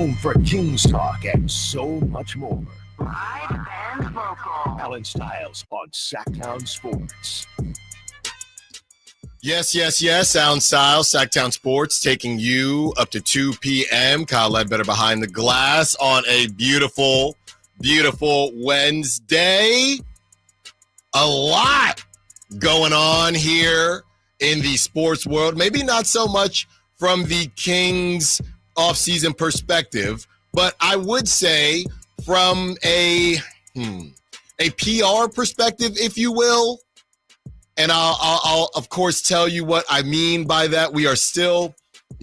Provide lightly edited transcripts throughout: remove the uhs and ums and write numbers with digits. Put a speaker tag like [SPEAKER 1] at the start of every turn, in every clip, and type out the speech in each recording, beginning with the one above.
[SPEAKER 1] home for Kings talk and so much more.
[SPEAKER 2] Live and vocal.
[SPEAKER 1] Allen Stiles on Sacktown Sports.
[SPEAKER 3] Yes. Allen Stiles, Sacktown Sports, taking you up to 2 p.m. Kyle Ledbetter behind the glass on a beautiful, beautiful Wednesday. A lot going on here in the sports world. Maybe not so much from the Kings offseason perspective, but I would say from a PR perspective, if you will. And I'll of course tell you what I mean by that. We are still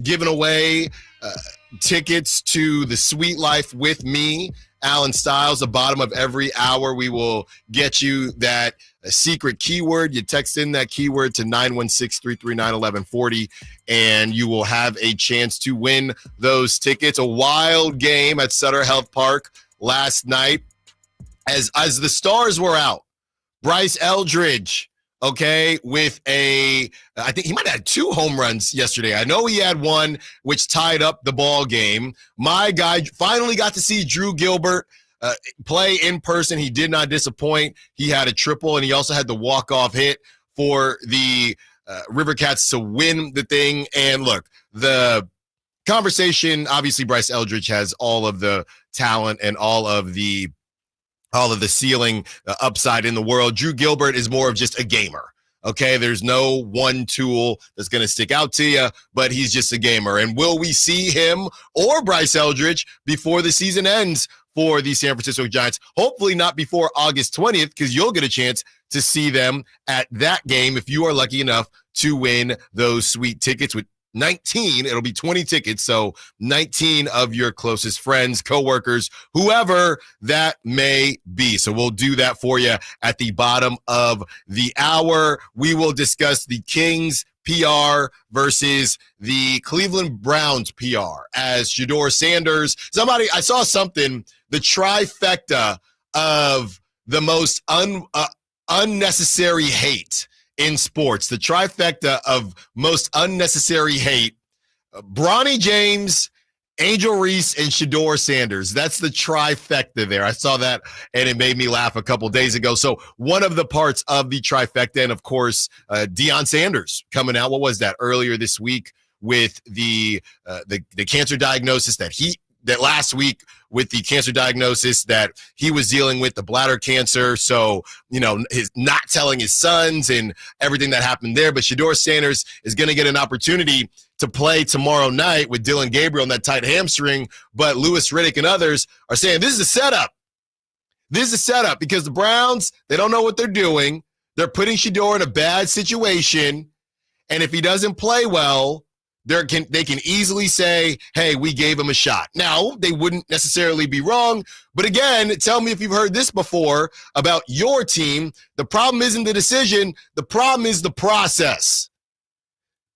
[SPEAKER 3] giving away tickets to the Sweet Life with me, Allen Stiles. The bottom of every hour, we will get you that secret keyword. You text in that keyword to 916-339-1140, and you will have a chance to win those tickets. A wild game at Sutter Health Park last night. As the stars were out, Bryce Eldridge, with I think he might have had 2 home runs yesterday. I know he had one which tied up the ball game. My guy finally got to see Drew Gilbert play in person. He did not disappoint. He had a triple, and he also had the walk-off hit for the Rivercats to win the thing. And look, the conversation, obviously Bryce Eldridge has all of the talent and all of the ceiling upside in the world. Drew Gilbert is more of just a gamer. Okay, there's no one tool that's going to stick out to you, but he's just a gamer. And will we see him or Bryce Eldridge before the season ends for the San Francisco Giants? Hopefully not before August 20th, because you'll get a chance to see them at that game if you are lucky enough to win those sweet tickets with 19. It'll be 20 tickets, so 19 of your closest friends, coworkers, whoever that may be. So we'll do that for you at the bottom of the hour. We will discuss the Kings PR versus the Cleveland Browns PR as Shedeur Sanders. I saw something, the trifecta of the most unnecessary hate in sports, the trifecta of most unnecessary hate: Bronny James, Angel Reese, and Shedeur Sanders. That's the trifecta there. I saw that, and it made me laugh a couple days ago. So one of the parts of the trifecta, and of course, Deion Sanders coming out, what was that, earlier this week with the cancer diagnosis that last week with the cancer diagnosis that he was dealing with, the bladder cancer. So, his not telling his sons and everything that happened there. But Shedeur Sanders is going to get an opportunity to play tomorrow night with Dylan Gabriel on that tight hamstring. But Louis Riddick and others are saying this is a setup. This is a setup because the Browns, they don't know what they're doing. They're putting Shedeur in a bad situation. And if he doesn't play well, they can easily say, hey, we gave him a shot. Now, they wouldn't necessarily be wrong. But again, tell me if you've heard this before about your team. The problem isn't the decision. The problem is the process.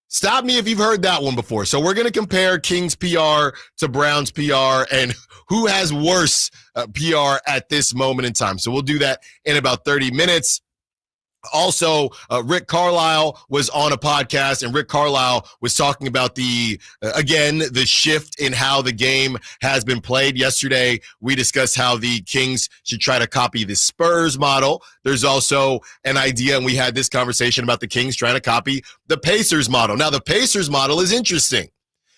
[SPEAKER 3] Stop me if you've heard that one before. So we're going to compare Kings PR to Browns PR and who has worse PR at this moment in time. So we'll do that in about 30 minutes. Also, Rick Carlisle was on a podcast, and Rick Carlisle was talking about the shift in how the game has been played. Yesterday, we discussed how the Kings should try to copy the Spurs model. There's also an idea, and we had this conversation about the Kings trying to copy the Pacers model. Now, the Pacers model is interesting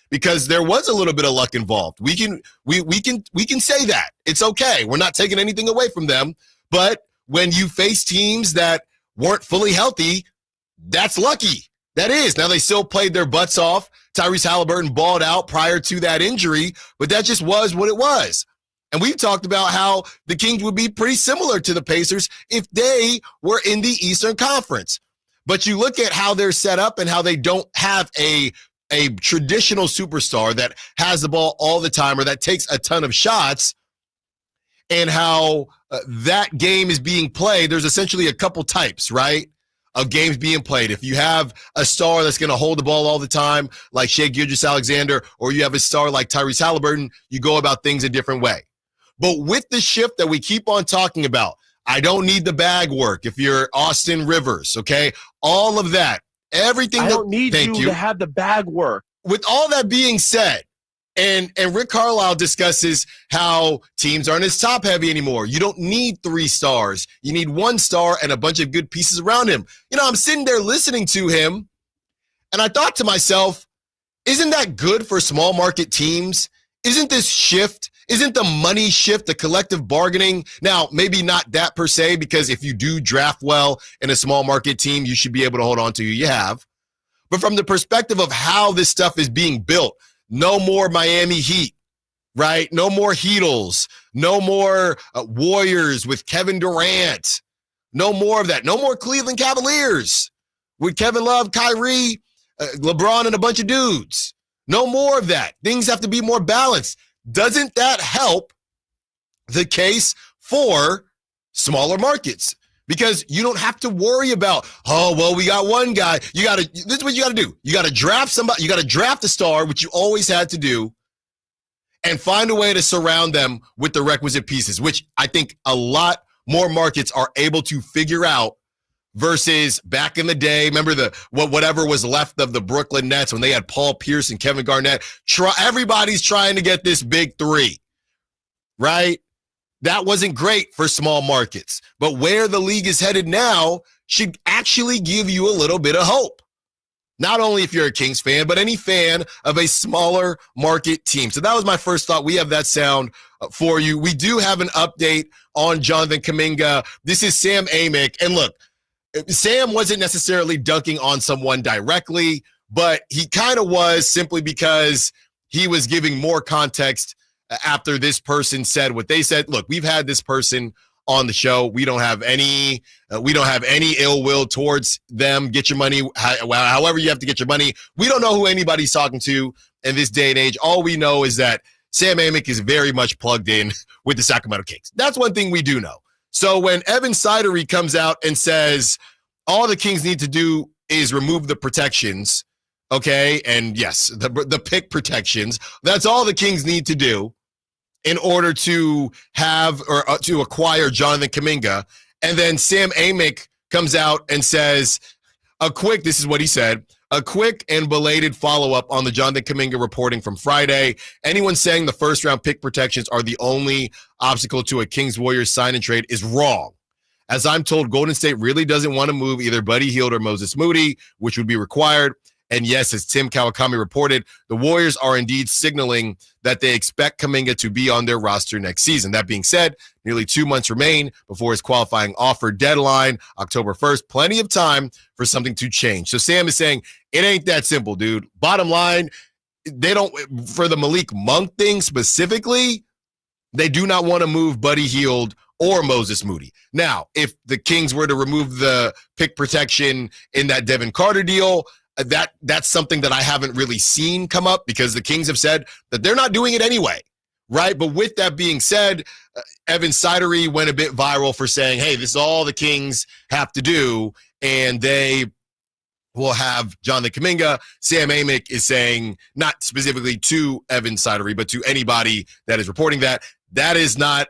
[SPEAKER 3] because there was a little bit of luck involved. We can say that. It's okay. We're not taking anything away from them. But when you face teams that weren't fully healthy, that's lucky. That is. Now, they still played their butts off. Tyrese Halliburton balled out prior to that injury, but that just was what it was. And we've talked about how the Kings would be pretty similar to the Pacers if they were in the Eastern Conference. But you look at how they're set up and how they don't have a traditional superstar that has the ball all the time or that takes a ton of shots, and how that game is being played. There's essentially a couple types, right, of games being played. If you have a star that's going to hold the ball all the time, like Shai Gilgeous-Alexander, or you have a star like Tyrese Halliburton, you go about things a different way. But with the shift that we keep on talking about, I don't need the bag work if you're Austin Rivers, okay? All of that, everything.
[SPEAKER 4] I don't need you to have the bag work.
[SPEAKER 3] With all that being said, And Rick Carlisle discusses how teams aren't as top heavy anymore. You don't need 3 stars. You need 1 star and a bunch of good pieces around him. I'm sitting there listening to him, and I thought to myself, isn't that good for small market teams? Isn't this shift? Isn't the money shift, the collective bargaining? Now, maybe not that per se, because if you do draft well in a small market team, you should be able to hold on to who you have. But from the perspective of how this stuff is being built, no more Miami Heat, right? No more Heatles. No more Warriors with Kevin Durant. No more of that. No more Cleveland Cavaliers with Kevin Love, Kyrie, LeBron, and a bunch of dudes. No more of that. Things have to be more balanced. Doesn't that help the case for smaller markets? Because you don't have to worry about, we got one guy. This is what you got to do. You got to draft somebody. You got to draft a star, which you always had to do, and find a way to surround them with the requisite pieces, which I think a lot more markets are able to figure out versus back in the day. Remember whatever was left of the Brooklyn Nets when they had Paul Pierce and Kevin Garnett. Everybody's trying to get this big 3, right? That wasn't great for small markets. But where the league is headed now should actually give you a little bit of hope. Not only if you're a Kings fan, but any fan of a smaller market team. So that was my first thought. We have that sound for you. We do have an update on Jonathan Kuminga. This is Sam Amick. And look, Sam wasn't necessarily dunking on someone directly, but he kind of was, simply because he was giving more context after this person said what they said. Look, we've had this person on the show. We don't have any ill will towards them. Get your money however you have to get your money. We don't know who anybody's talking to in this day and age. All we know is that Sam Amick is very much plugged in with the Sacramento Kings. That's one thing we do know. So when Evan Sidery comes out and says all the Kings need to do is remove the protections, okay, and yes, the pick protections, that's all the Kings need to do in order to have or to acquire Jonathan Kuminga. And then Sam Amick comes out and says, this is what he said, a quick and belated follow-up on the Jonathan Kuminga reporting from Friday. Anyone saying the first-round pick protections are the only obstacle to a Kings-Warriors sign and trade is wrong. As I'm told, Golden State really doesn't want to move either Buddy Hield or Moses Moody, which would be required. And yes, as Tim Kawakami reported, the Warriors are indeed signaling that they expect Kaminga to be on their roster next season. That being said, nearly 2 months remain before his qualifying offer deadline, October 1st. Plenty of time for something to change. So Sam is saying, it ain't that simple, dude. Bottom line, they don't, for the Malik Monk thing specifically, they do not want to move Buddy Hield or Moses Moody. Now, if the Kings were to remove the pick protection in that Devin Carter deal, that's something that I haven't really seen come up, because the Kings have said that they're not doing it anyway, right? But with that being said, Evan Sidery went a bit viral for saying, hey, this is all the Kings have to do, and they will have Jonathan Kuminga. Sam Amick is saying, not specifically to Evan Sidery, but to anybody that is reporting that is not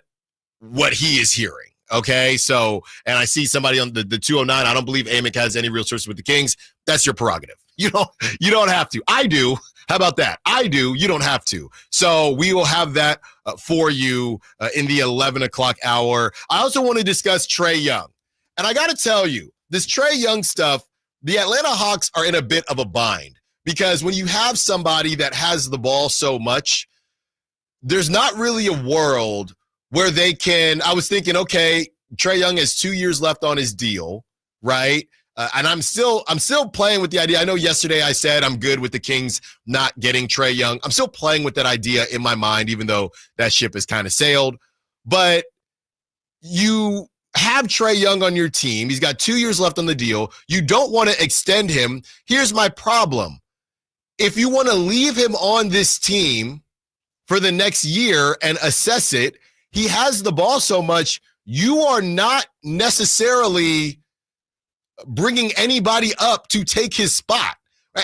[SPEAKER 3] what he is hearing. Okay, so, and I see somebody on the 209. I don't believe Amick has any real sources with the Kings. That's your prerogative. You don't have to. I do. How about that? I do. You don't have to. So we will have that for you in the 11 o'clock hour. I also want to discuss Trae Young. And I got to tell you, this Trae Young stuff, the Atlanta Hawks are in a bit of a bind, because when you have somebody that has the ball so much, there's not really a world where they can. I was thinking, okay, Trae Young has 2 years left on his deal, right? And I'm still playing with the idea. I know yesterday I said I'm good with the Kings not getting Trae Young. I'm still playing with that idea in my mind, even though that ship has kind of sailed. But you have Trae Young on your team. He's got 2 years left on the deal. You don't want to extend him. Here's my problem. If you want to leave him on this team for the next year and assess it, he has the ball so much, you are not necessarily bringing anybody up to take his spot.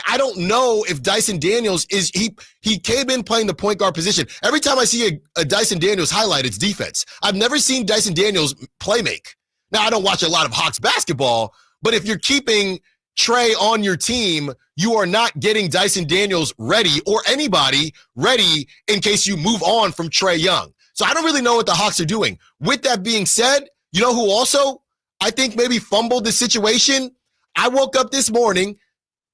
[SPEAKER 3] I don't know if Dyson Daniels he came in playing the point guard position. Every time I see a Dyson Daniels highlight, it's defense. I've never seen Dyson Daniels play make. Now, I don't watch a lot of Hawks basketball, but if you're keeping Trae on your team, you are not getting Dyson Daniels ready or anybody ready in case you move on from Trae Young. So I don't really know what the Hawks are doing. With that being said, you know who also I think maybe fumbled the situation? I woke up this morning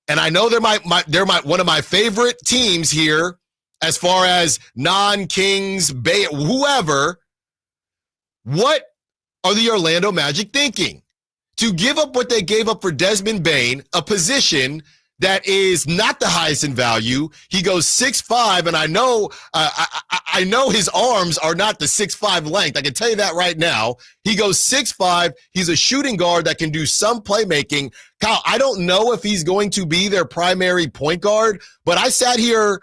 [SPEAKER 3] and I know they're one of my favorite teams here as far as non-Kings, Bay, whoever. What are the Orlando Magic thinking? To give up what they gave up for Desmond Bane, a position that is not the highest in value. He goes 6'5", and I know his arms are not the 6'5" length. I can tell you that right now. He goes 6'5". He's a shooting guard that can do some playmaking. Kyle, I don't know if he's going to be their primary point guard, but I sat here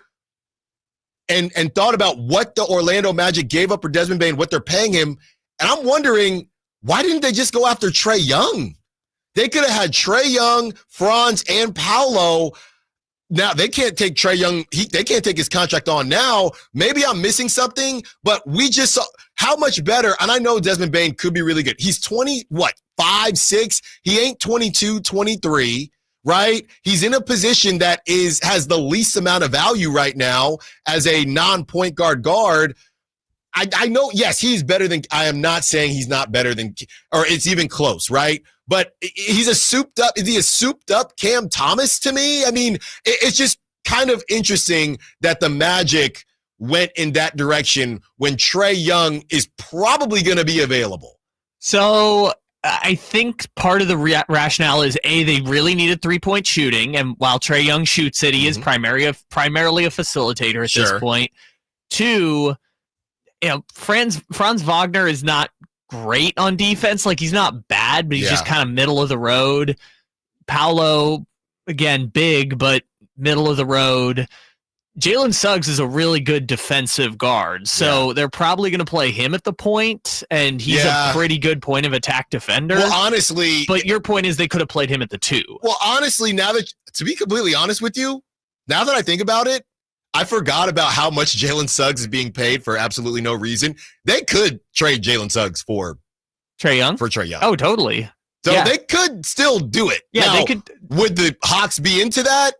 [SPEAKER 3] and thought about what the Orlando Magic gave up for Desmond Bane, what they're paying him, and I'm wondering, why didn't they just go after Trae Young? They could have had Trae Young, Franz, and Paolo. Now, they can't take Trae Young. They can't take his contract on now. Maybe I'm missing something, but we just saw how much better. And I know Desmond Bane could be really good. He's 5, 6. He ain't 22, 23, right? He's in a position that has the least amount of value right now as a non-point guard. I know, yes, he's better than, I am not saying he's not better than, or it's even close, right? But is he a souped up Cam Thomas to me? I mean, it's just kind of interesting that the Magic went in that direction when Trae Young is probably going to be available.
[SPEAKER 4] So I think part of the rationale is, A, they really needed three-point shooting, and while Trae Young shoots it, he is primarily a facilitator at this point. 2, Franz Wagner is not great on defense. Like, he's not bad, but he's just kind of middle of the road. Paolo, again, big, but middle of the road. Jalen Suggs is a really good defensive guard, so they're probably going to play him at the point, and he's a pretty good point of attack defender.
[SPEAKER 3] Well, honestly,
[SPEAKER 4] but your point is they could have played him at the 2.
[SPEAKER 3] Well, honestly, to be completely honest with you, now that I think about it, I forgot about how much Jalen Suggs is being paid for absolutely no reason. They could trade Jalen Suggs for
[SPEAKER 4] Trae Young. Oh, totally.
[SPEAKER 3] So they could still do it.
[SPEAKER 4] Yeah,
[SPEAKER 3] now,
[SPEAKER 4] they could.
[SPEAKER 3] Would the Hawks be into that?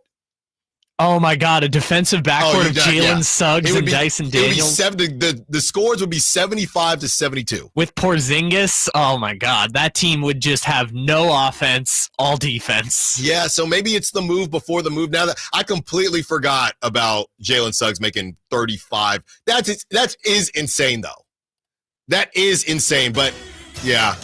[SPEAKER 4] Oh my God, a defensive backcourt of Jalen Suggs and Dyson Daniels.
[SPEAKER 3] The scores would be 75-72.
[SPEAKER 4] With Porzingis, oh my God, that team would just have no offense, all defense.
[SPEAKER 3] Yeah, so maybe it's the move before the move. Now that I completely forgot about Jalen Suggs making 35. That is insane, though. That is insane, but yeah.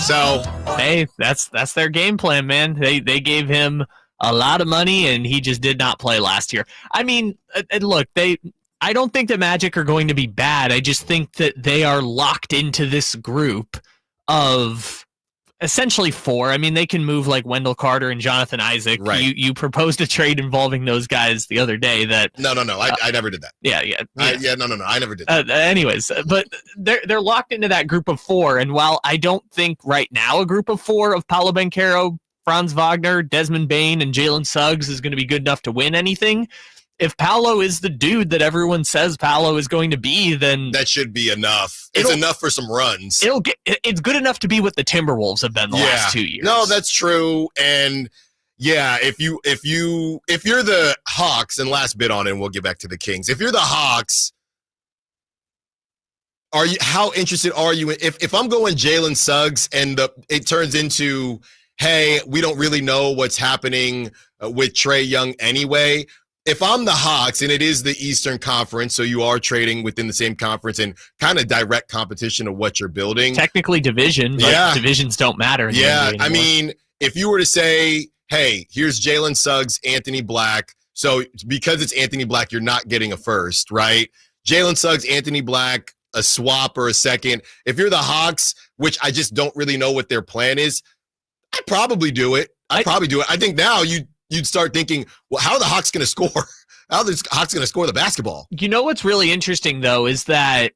[SPEAKER 3] So
[SPEAKER 4] hey, that's their game plan, man. They gave him a lot of money, and he just did not play last year. I mean, look, I don't think the Magic are going to be bad. I just think that they are locked into this group of essentially 4. I mean, they can move like Wendell Carter and Jonathan Isaac.
[SPEAKER 3] Right.
[SPEAKER 4] You proposed a trade involving those guys the other day.
[SPEAKER 3] No. I never did that. No. I never did that.
[SPEAKER 4] Anyways, but they're locked into that group of 4. And while I don't think right now a group of 4 of Paolo Banchero, Franz Wagner, Desmond Bane, and Jalen Suggs is going to be good enough to win anything, if Paolo is the dude that everyone says Paolo is going to be, then
[SPEAKER 3] that should be enough. It's enough for some runs.
[SPEAKER 4] It's good enough to be what the Timberwolves have been the last 2 years.
[SPEAKER 3] No, that's true. And yeah, if you're the Hawks, and last bit on it, and we'll get back to the Kings. If you're the Hawks, how interested are you in, if I'm going Jalen Suggs and it turns into, hey, we don't really know what's happening with Trae Young anyway. If I'm the Hawks, and it is the Eastern Conference, so you are trading within the same conference and kind of direct competition of what you're building.
[SPEAKER 4] Technically division, but divisions don't matter.
[SPEAKER 3] I mean, if you were to say, hey, here's Jalen Suggs, Anthony Black, so because it's Anthony Black, you're not getting a first, right? Jalen Suggs, Anthony Black, a swap or a second. If you're the Hawks, which I just don't really know what their plan is, I'd probably do it. I think now you'd start thinking, well, how are the Hawks going to score? How are the Hawks going to score the basketball?
[SPEAKER 4] You know what's really interesting, though, is that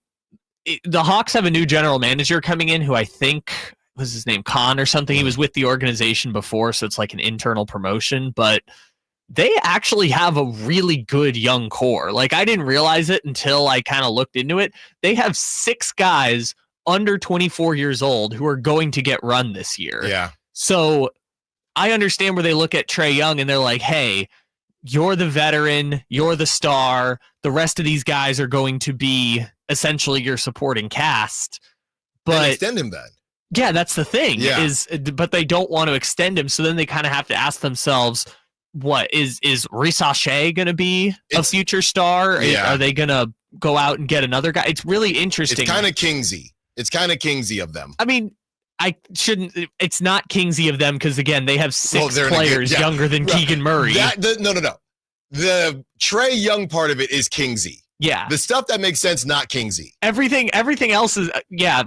[SPEAKER 4] the Hawks have a new general manager coming in who I think was his name Khan or something. He was with the organization before, so it's like an internal promotion. But they actually have a really good young core. Like, I didn't realize it until I kind of looked into it. They have 6 guys under 24 years old who are going to get run this year.
[SPEAKER 3] Yeah.
[SPEAKER 4] So I understand where they look at Trae Young and they're like, hey, you're the veteran, you're the star. The rest of these guys are going to be essentially your supporting cast. But
[SPEAKER 3] and extend him then.
[SPEAKER 4] Yeah, that's the thing.
[SPEAKER 3] Yeah.
[SPEAKER 4] But they don't want to extend him, so then they kind of have to ask themselves, what is Risa Shea going to be a future star?
[SPEAKER 3] Yeah.
[SPEAKER 4] Are they going to go out and get another guy? It's really interesting.
[SPEAKER 3] It's kind of Kingsy. It's kind of Kingsy of them.
[SPEAKER 4] I mean, it's not Kingsy of them because, again, they have six players younger than Keegan Murray.
[SPEAKER 3] No. The Trae Young part of it is Kingsy.
[SPEAKER 4] Yeah.
[SPEAKER 3] The stuff that makes sense, not Kingsy.
[SPEAKER 4] Everything else is,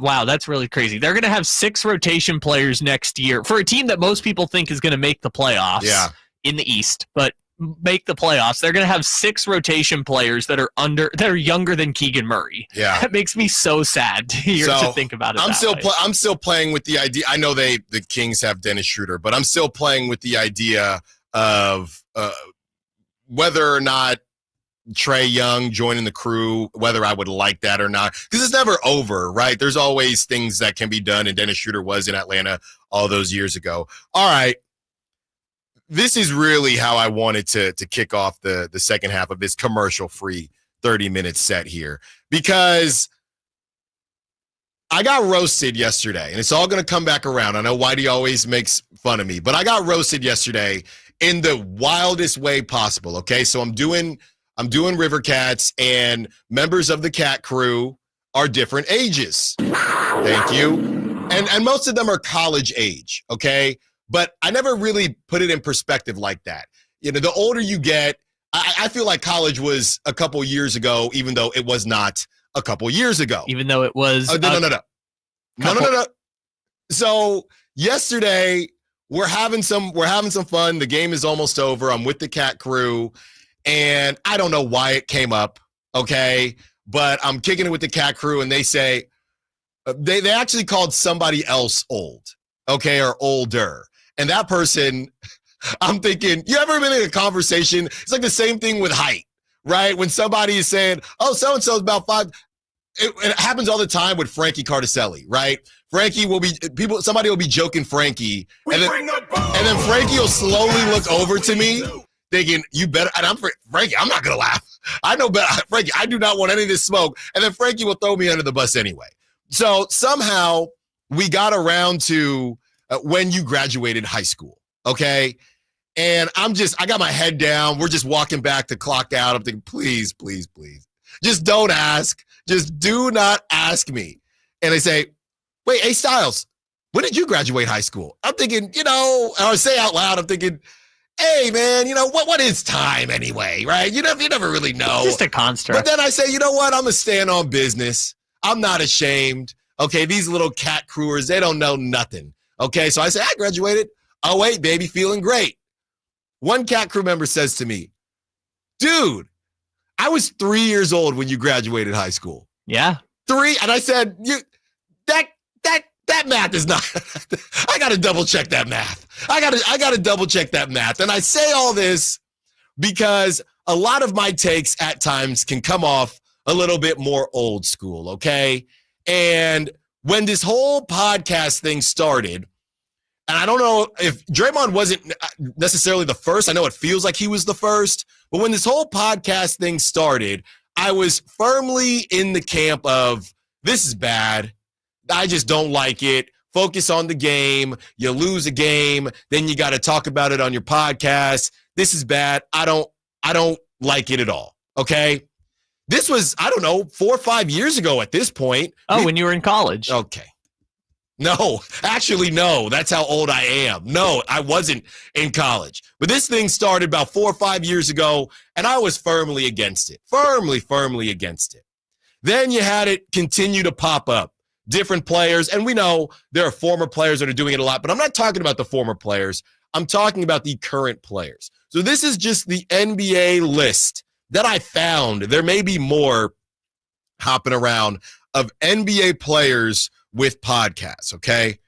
[SPEAKER 4] wow, that's really crazy. They're going to have 6 rotation players next year for a team that most people think is going to make the playoffs in the East, but make the playoffs. They're going to have 6 rotation players that are younger than Keegan Murray.
[SPEAKER 3] Yeah.
[SPEAKER 4] That makes me so sad to think about it.
[SPEAKER 3] I'm still playing with the idea. I know the Kings have Dennis Schroeder, but I'm still playing with the idea of whether or not Trae Young joining the crew, whether I would like that or not, because it's never over, right? There's always things that can be done, and Dennis Schroeder was in Atlanta all those years ago. All right. This is really how I wanted to kick off the second half of this commercial-free 30-minute set here, because I got roasted yesterday, and it's all going to come back around. I know Whitey always makes fun of me, but I got roasted yesterday in the wildest way possible, okay? So I'm doing Rivercats, and members of the cat crew are different ages. Thank you. And most of them are college age, okay? But I never really put it in perspective like that. You know, the older you get, I feel like college was a couple years ago, even though it was not a couple years ago.
[SPEAKER 4] Even though it was
[SPEAKER 3] No. So yesterday we're having some fun. The game is almost over. I'm with the cat crew, and I don't know why it came up, okay? But I'm kicking it with the cat crew, and they say they actually called somebody else old, okay, or older. And that person, I'm thinking, you ever been in a conversation? It's like the same thing with height, right? When somebody is saying, oh, so-and-so is about 5. It happens all the time with Frankie Cardicelli, right? Somebody will be joking Frankie, and then Frankie will slowly look over to me thinking, you better, and Frankie, I'm not going to laugh. I know better. Frankie, I do not want any of this smoke. And then Frankie will throw me under the bus anyway. So somehow we got around to when you graduated high school, okay? And I got my head down. We're just walking back to clock out. I'm thinking, please, please, please. Just don't ask. Just do not ask me. And they say, wait, hey, Stiles, when did you graduate high school? I'm thinking, or say out loud, I'm thinking, hey, man, what is time anyway, right? You never really know.
[SPEAKER 4] Just a construct.
[SPEAKER 3] But then I say, you know what? I'm going to stand on business. I'm not ashamed. Okay, these little cat crewers, they don't know nothing. Okay, so I say, I graduated. Oh, wait, baby, feeling great. One cat crew member says to me, dude, I was 3 years old when you graduated high school.
[SPEAKER 4] Yeah.
[SPEAKER 3] 3, and I said, that math is not, I got to double check that math. I got to double check that math. And I say all this because a lot of my takes at times can come off a little bit more old school, okay? And when this whole podcast thing started, and I don't know if Draymond wasn't necessarily the first. I know it feels like he was the first. But when this whole podcast thing started, I was firmly in the camp of, this is bad. I just don't like it. Focus on the game. You lose a game, then you got to talk about it on your podcast. This is bad. I don't like it at all, okay? This was, 4 or 5 years ago at this point.
[SPEAKER 4] Oh, when you were in college.
[SPEAKER 3] Okay. No, actually, no. That's how old I am. No, I wasn't in college. But this thing started about 4 or 5 years ago, and I was firmly against it. Firmly against it. Then you had it continue to pop up. Different players, and we know there are former players that are doing it a lot, but I'm not talking about the former players. I'm talking about the current players. So this is just the NBA list that I found. There may be more hopping around of NBA players with podcasts, okay?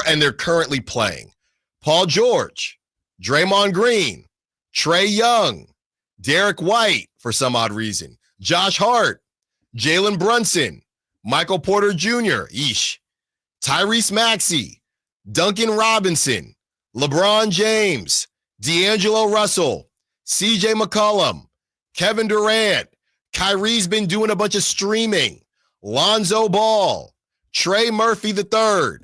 [SPEAKER 3] And they're currently playing. Paul George, Draymond Green, Trae Young, Derek White, for some odd reason, Josh Hart, Jalen Brunson, Michael Porter Jr., Tyrese Maxey, Duncan Robinson, LeBron James, D'Angelo Russell, CJ McCollum, Kevin Durant, Kyrie's been doing a bunch of streaming, Lonzo Ball, Trey Murphy III.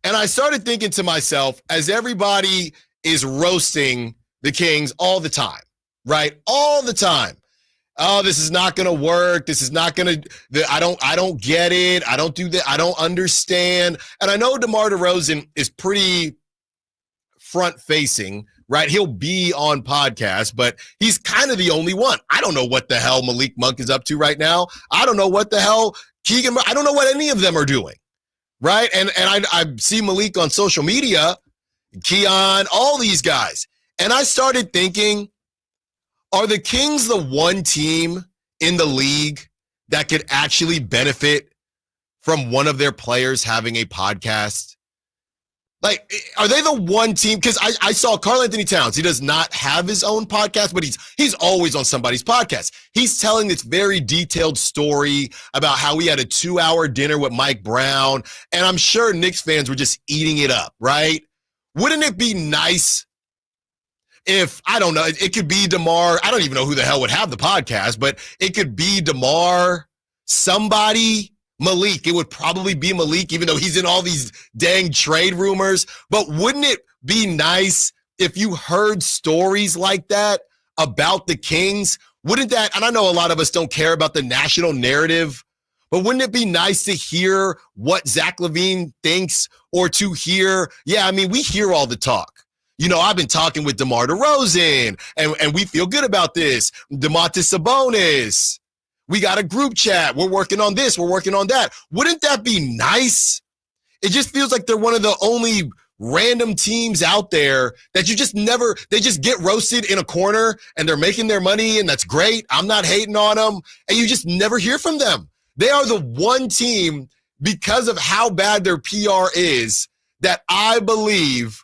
[SPEAKER 3] And I started thinking to myself, as everybody is roasting the Kings all the time, right? All the time. Oh, this is not going to work. This is not going to, I don't get it. I don't do that. I don't understand. And I know DeMar DeRozan is pretty front facing, right? He'll be on podcasts, but he's kind of the only one. I don't know what the hell Malik Monk is up to right now. I don't know what the hell I don't know what any of them are doing, right? And I see Malik on social media, Keon, all these guys. And I started thinking, are the Kings the one team in the league that could actually benefit from one of their players having a podcast? Like, are they the one team? Because I saw Karl Anthony Towns. He does not have his own podcast, but he's always on somebody's podcast. He's telling this very detailed story about how he had a 2-hour dinner with Mike Brown, and I'm sure Knicks fans were just eating it up, right? Wouldn't it be nice if, I don't know, it could be DeMar. I don't even know who the hell would have the podcast, but it could be DeMar, somebody, Malik. It would probably be Malik, even though he's in all these dang trade rumors. But wouldn't it be nice if you heard stories like that about the Kings? Wouldn't that, and I know a lot of us don't care about the national narrative, but wouldn't it be nice to hear what Zach LaVine thinks, or to hear, yeah, I mean, we hear all the talk. You know, I've been talking with DeMar DeRozan, and we feel good about this. Domantas Sabonis. We got a group chat. We're working on this. We're working on that. Wouldn't that be nice? It just feels like they're one of the only random teams out there that you just never, they just get roasted in a corner and they're making their money, and that's great. I'm not hating on them. And you just never hear from them. They are the one team, because of how bad their PR is, that I believe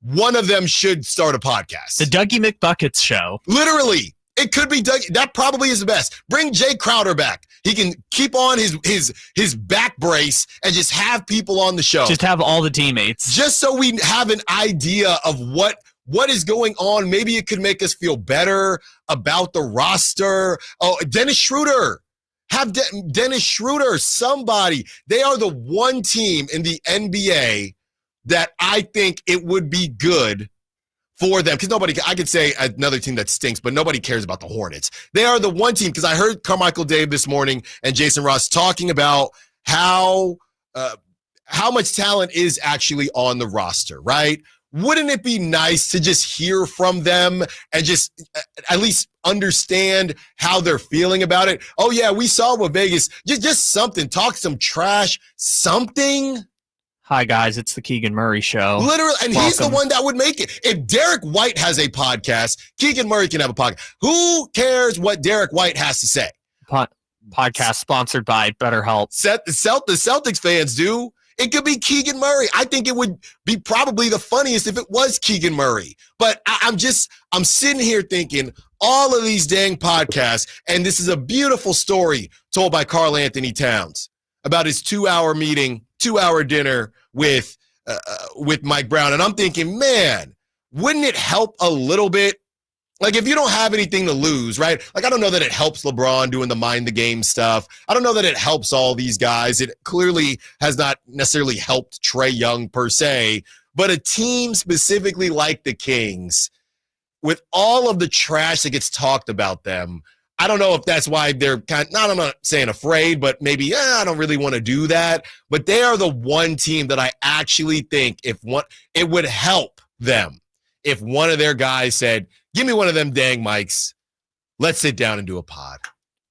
[SPEAKER 3] one of them should start a podcast.
[SPEAKER 4] The Dougie McBuckets Show.
[SPEAKER 3] Literally. It could be Dougie. That probably is the best. Bring Jay Crowder back. He can keep on his back brace and just have people on the show.
[SPEAKER 4] Just have all the teammates.
[SPEAKER 3] Just so we have an idea of what is going on. Maybe it could make us feel better about the roster. Oh, Dennis Schroeder. Have Dennis Schroeder, somebody. They are the one team in the NBA that I think it would be good for them, because I could say another team that stinks, but nobody cares about the Hornets. They are the one team, because I heard Carmichael Dave this morning and Jason Ross talking about how much talent is actually on the roster, right? Wouldn't it be nice to just hear from them and just at least understand how they're feeling about it? Oh, yeah, we saw what Vegas, just something, talk some trash, something.
[SPEAKER 4] Hi, guys. It's the Keegan Murray Show.
[SPEAKER 3] Literally, and
[SPEAKER 4] Welcome.
[SPEAKER 3] He's the one that would make it. If Derek White has a podcast, Keegan Murray can have a podcast. Who cares what Derek White has to say?
[SPEAKER 4] Podcast sponsored by BetterHelp.
[SPEAKER 3] The Celtics fans do. It could be Keegan Murray. I think it would be probably the funniest if it was Keegan Murray. But I'm sitting here thinking, all of these dang podcasts, and this is a beautiful story told by Karl Anthony Towns about his 2-hour meeting, 2-hour dinner with Mike Brown. And I'm thinking, man, wouldn't it help a little bit? Like, if you don't have anything to lose, right? Like, I don't know that it helps LeBron doing the mind the game stuff. I don't know that it helps all these guys. It clearly has not necessarily helped Trae Young per se, but a team specifically like the Kings, with all of the trash that gets talked about them, I don't know if that's why they're I'm not saying afraid, but maybe I don't really want to do that. But they are the one team that I actually think it would help them if one of their guys said, give me one of them dang mics. Let's sit down and do a pod.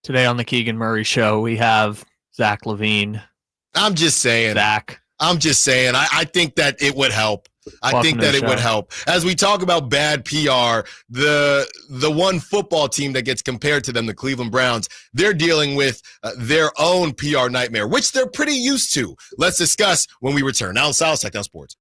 [SPEAKER 4] Today on the Keegan Murray Show, we have Zach LaVine.
[SPEAKER 3] I'm just saying.
[SPEAKER 4] Zach.
[SPEAKER 3] I'm just saying. I think that it would help. I think that it would help. As we talk about bad PR, the one football team that gets compared to them, the Cleveland Browns, they're dealing with their own PR nightmare, which they're pretty used to. Let's discuss when we return. Allen Stiles, Sacktown Sports.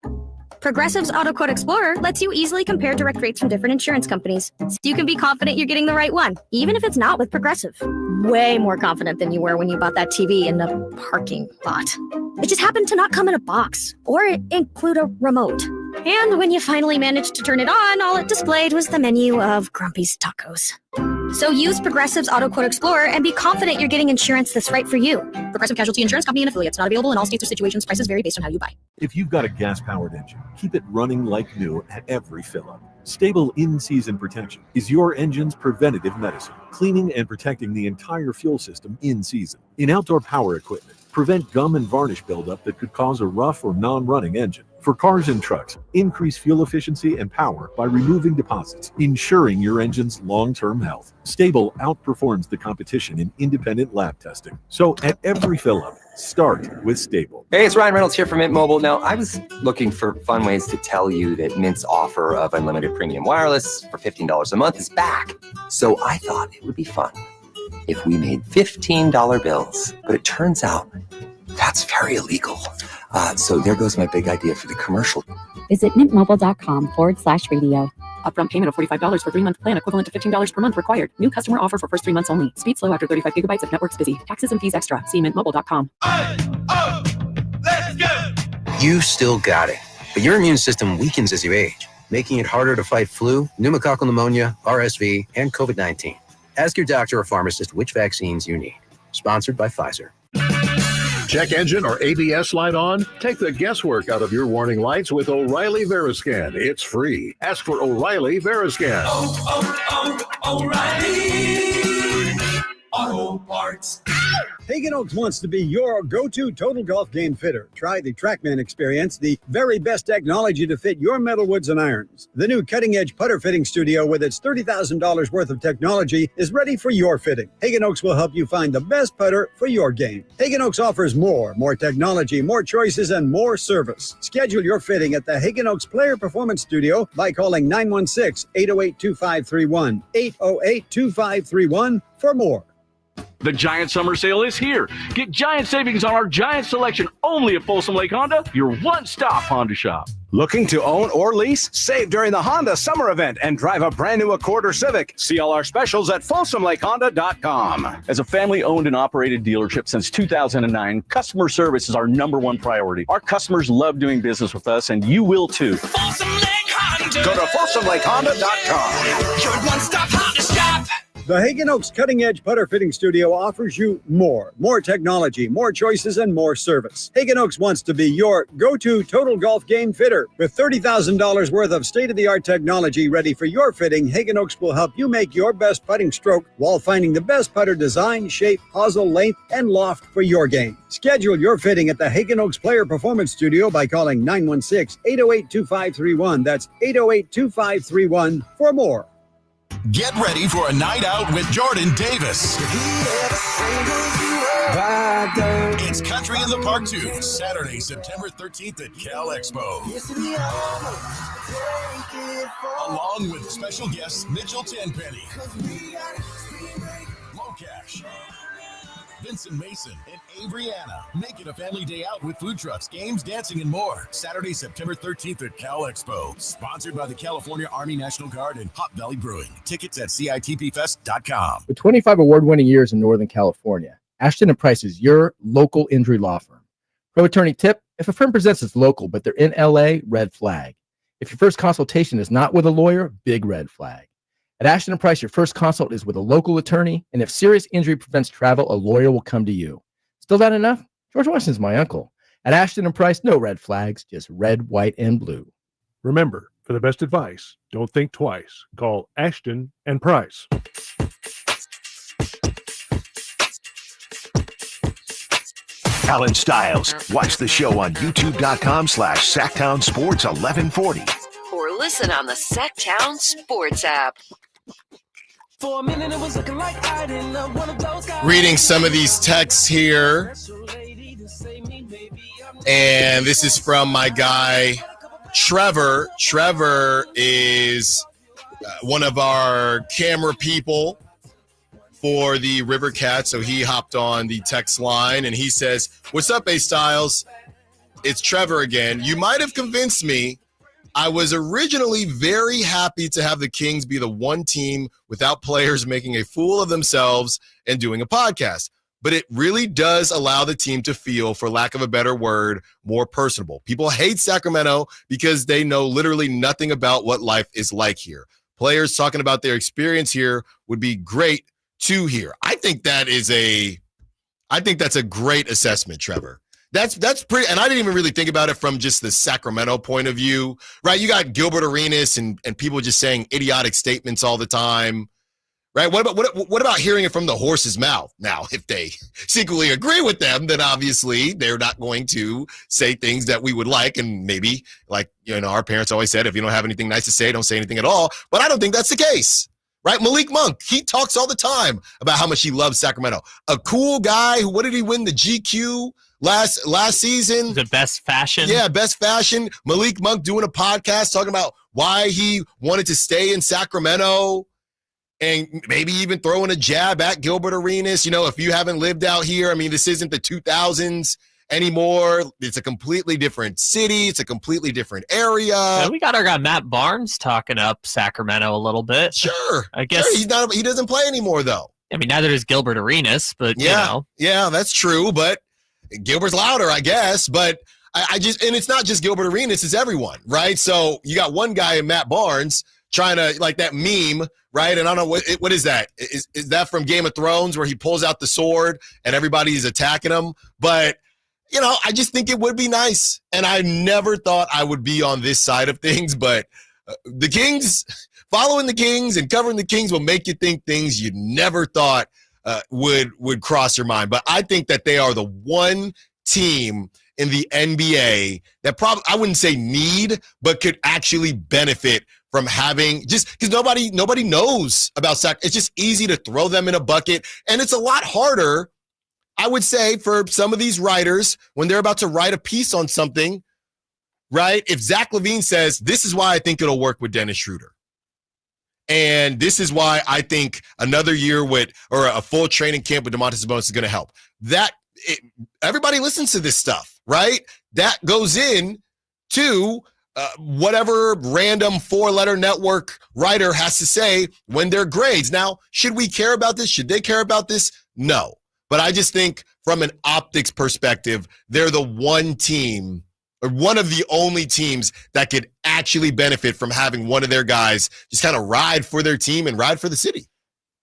[SPEAKER 5] Progressive's Auto Quote Explorer lets you easily compare direct rates from different insurance companies, so you can be confident you're getting the right one, even if it's not with Progressive. Way more confident than you were when you bought that TV in the parking lot. It just happened to not come in a box or include a remote. And when you finally managed to turn it on, all it displayed was the menu of Grumpy's Tacos. So use Progressive's Auto Quote Explorer and be confident you're getting insurance that's right for you. Progressive Casualty Insurance Company and affiliates. Not available in all states or situations. Prices vary based on how you buy.
[SPEAKER 6] If you've got a gas-powered engine, keep it running like new at every fill-up. Stable in-season protection is your engine's preventative medicine, cleaning and protecting the entire fuel system in season. In outdoor power equipment, prevent gum and varnish buildup that could cause a rough or non-running engine. For cars and trucks, increase fuel efficiency and power by removing deposits, ensuring your engine's long-term health. Stable outperforms the competition in independent lab testing. So at every fill-up, start with Stable.
[SPEAKER 7] Hey, it's Ryan Reynolds here from Mint Mobile. Now, I was looking for fun ways to tell you that Mint's offer of unlimited premium wireless for $15 a month is back. So I thought it would be fun if we made $15 bills. But it turns out that's very illegal. So there goes my big idea for the commercial.
[SPEAKER 8] Visit mintmobile.com/radio. Upfront payment of $45 for 3-month plan equivalent to $15 per month required. New customer offer for first 3 months only. Speed slow after 35 gigabytes if network's busy. Taxes and fees extra. See mintmobile.com.
[SPEAKER 9] Let's go! You still got it, but your immune system weakens as you age, making it harder to fight flu, pneumococcal pneumonia, RSV, and COVID-19. Ask your doctor or pharmacist which vaccines you need. Sponsored by Pfizer.
[SPEAKER 10] Check engine or ABS light on? Take the guesswork out of your warning lights with O'Reilly Veriscan. It's free. Ask for O'Reilly Veriscan.
[SPEAKER 11] O'Reilly Auto Parts. Hagen Oaks wants to be your go-to total golf game fitter. Try the TrackMan experience, the very best technology to fit your metalwoods and irons. The new cutting-edge putter fitting studio with its $30,000 worth of technology is ready for your fitting. Hagen Oaks will help you find the best putter for your game. Hagen Oaks offers more technology, more choices, and more service. Schedule your fitting at the Hagen Oaks Player Performance Studio by calling 916-808-2531, 808-2531 for more.
[SPEAKER 12] The Giant Summer Sale is here. Get giant savings on our Giant selection only at Folsom Lake Honda, your one-stop Honda shop.
[SPEAKER 13] Looking to own or lease? Save during the Honda Summer Event and drive a brand new Accord or Civic. See all our specials at FolsomLakeHonda.com.
[SPEAKER 12] As a family-owned and operated dealership since 2009, customer service is our #1 priority. Our customers love doing business with us, and you will too.
[SPEAKER 11] Folsom Lake Honda.
[SPEAKER 13] Go to FolsomLakeHonda.com.
[SPEAKER 11] Your one-stop Honda shop. The Hagen Oaks Cutting Edge Putter Fitting Studio offers you more technology, more choices, and more service. Hagen Oaks wants to be your go-to total golf game fitter. With $30,000 worth of state-of-the-art technology ready for your fitting, Hagen Oaks will help you make your best putting stroke while finding the best putter design, shape, hosel, length, and loft for your game. Schedule your fitting at the Hagen Oaks Player Performance Studio by calling 916-808-2531. That's 808-2531 for more.
[SPEAKER 14] Get ready for a night out with Jordan Davis. It's Country in the Park 2, Saturday, September 13th at Cal Expo. Along with special guests Mitchell Tenpenny, Locash, Vincent Mason, and Averyana. Make it a family day out with food trucks, games, dancing, and more. Saturday, September 13th at Cal Expo. Sponsored by the California Army National Guard and Hop Valley Brewing. Tickets at CITPfest.com.
[SPEAKER 15] With 25 award-winning years in Northern California, Ashton & Price is your local injury law firm. Pro attorney tip: if a firm presents as local but they're in LA, red flag. If your first consultation is not with a lawyer, big red flag. At Ashton & Price, your first consult is with a local attorney, and if serious injury prevents travel, a lawyer will come to you. Still not enough? George Washington's my uncle. At Ashton & Price, no red flags, just red, white, and blue.
[SPEAKER 16] Remember, for the best advice, don't think twice. Call Ashton & Price.
[SPEAKER 1] Allen Stiles. Watch the show on youtube.com/SacktownSports1140.
[SPEAKER 2] Or listen on the Sacktown Sports app.
[SPEAKER 11] For a minute, it was looking like I didn't love one of those guys.
[SPEAKER 3] Reading some of these texts here. And this is from my guy, Trevor. Trevor is one of our camera people for the Rivercats. So he hopped on the text line and he says, "What's up, A Styles? It's Trevor again. You might have convinced me. I was originally very happy to have the Kings be the one team without players making a fool of themselves and doing a podcast. but it really does allow the team to feel, for lack of a better word, more personable. People hate Sacramento because they know literally nothing about what life is like here. Players talking about their experience here would be great to hear. I think that's a great assessment, Trevor. That's pretty, and I didn't even really think about it from just the Sacramento point of view, right? You got Gilbert Arenas and people just saying idiotic statements all the time, right? What about hearing it from the horse's mouth? Now, if they secretly agree with them, then obviously they're not going to say things that we would like, and maybe, like, our parents always said, if you don't have anything nice to say, don't say anything at all. But I don't think that's the case. Right? Malik Monk, he talks all the time about how much he loves Sacramento. A cool guy who, what did he win? The GQ last season?
[SPEAKER 4] The best fashion.
[SPEAKER 3] Yeah, best fashion. Malik Monk doing a podcast talking about why he wanted to stay in Sacramento and maybe even throwing a jab at Gilbert Arenas. If you haven't lived out here, I mean, this isn't the 2000s anymore. It's a completely different city. It's a completely different area.
[SPEAKER 4] Yeah, we got our guy Matt Barnes talking up Sacramento a little bit.
[SPEAKER 3] Sure.
[SPEAKER 4] I guess
[SPEAKER 3] sure, he doesn't play anymore, though.
[SPEAKER 4] I mean, neither does Gilbert Arenas, but
[SPEAKER 3] Yeah, that's true. But Gilbert's louder, I guess. But I just, and it's not just Gilbert Arenas, it's everyone, right? So you got one guy in Matt Barnes trying to, like that meme, right? And I don't know, what is that? Is that from Game of Thrones where he pulls out the sword and everybody's attacking him? But I just think it would be nice. And I never thought I would be on this side of things, but the Kings, following the Kings and covering the Kings will make you think things you never thought would cross your mind. But I think that they are the one team in the NBA that probably, I wouldn't say need, but could actually benefit from having, just because nobody knows about Sac. It's just easy to throw them in a bucket. And it's a lot harder, I would say, for some of these writers when they're about to write a piece on something, right? If Zach LaVine says, this is why I think it'll work with Dennis Schroeder, and this is why I think another year or a full training camp with DeMarcus Sabonis is going to help. Everybody listens to this stuff, right? That goes in to whatever random 4-letter network writer has to say when their grades. Now, should we care about this? Should they care about this? No. But I just think from an optics perspective, they're the one team, or one of the only teams, that could actually benefit from having one of their guys just kind of ride for their team and ride for the city.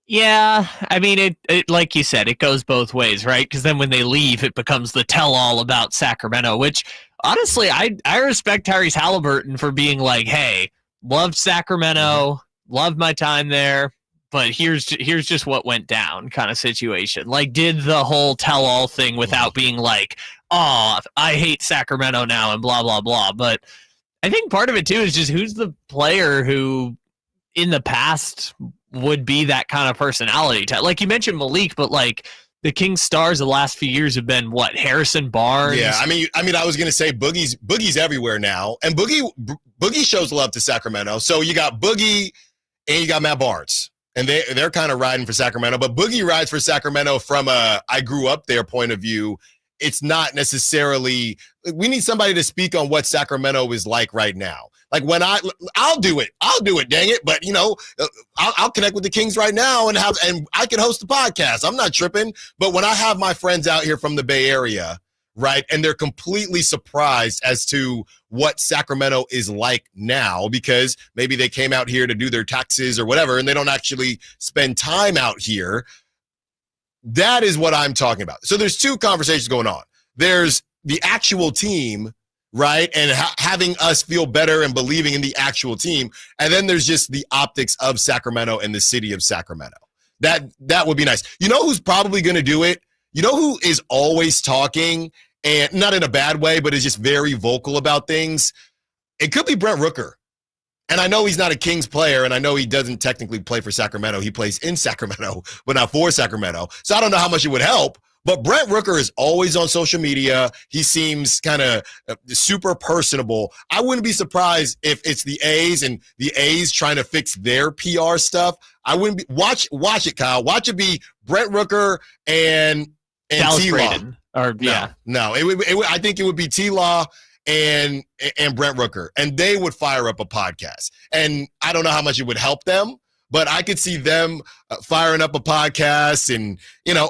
[SPEAKER 4] Yeah, I mean, it like you said, it goes both ways, right? Because then when they leave, it becomes the tell-all about Sacramento, which, honestly, I respect Tyrese Halliburton for being like, hey, loved Sacramento, loved my time there, but here's just what went down kind of situation. Like, did the whole tell-all thing without being like, oh, I hate Sacramento now and blah, blah, blah. But I think part of it, too, is just who's the player who in the past would be that kind of personality. Like you mentioned Malik, but like the Kings stars the last few years have been what? Harrison Barnes?
[SPEAKER 3] Yeah, I mean, I was going to say Boogie's everywhere now. And Boogie shows love to Sacramento. So you got Boogie and you got Matt Barnes. And they're kind of riding for Sacramento, but Boogie rides for Sacramento from a I grew up there point of view. It's not necessarily, we need somebody to speak on what Sacramento is like right now. Like when I'll do it, dang it. But I'll connect with the Kings right now and I can host a podcast. I'm not tripping. But when I have my friends out here from the Bay Area, right, and they're completely surprised as to what Sacramento is like now, because maybe they came out here to do their taxes or whatever, and they don't actually spend time out here. That is what I'm talking about. So there's two conversations going on. There's the actual team, right, and having us feel better and believing in the actual team. And then there's just the optics of Sacramento and the city of Sacramento. That would be nice. You know who's probably going to do it? You know who is always talking, and not in a bad way, but is just very vocal about things? It could be Brent Rooker. And I know he's not a Kings player, and I know he doesn't technically play for Sacramento. He plays in Sacramento, but not for Sacramento. So I don't know how much it would help. But Brent Rooker is always on social media. He seems kind of super personable. I wouldn't be surprised if it's the A's and the A's trying to fix their PR stuff. I wouldn't be watch it, Kyle. Watch it be Brent Rooker and T-Law. No, it would. I think it would be T-Law and Brent Rooker, and they would fire up a podcast. And I don't know how much it would help them, but I could see them firing up a podcast. And,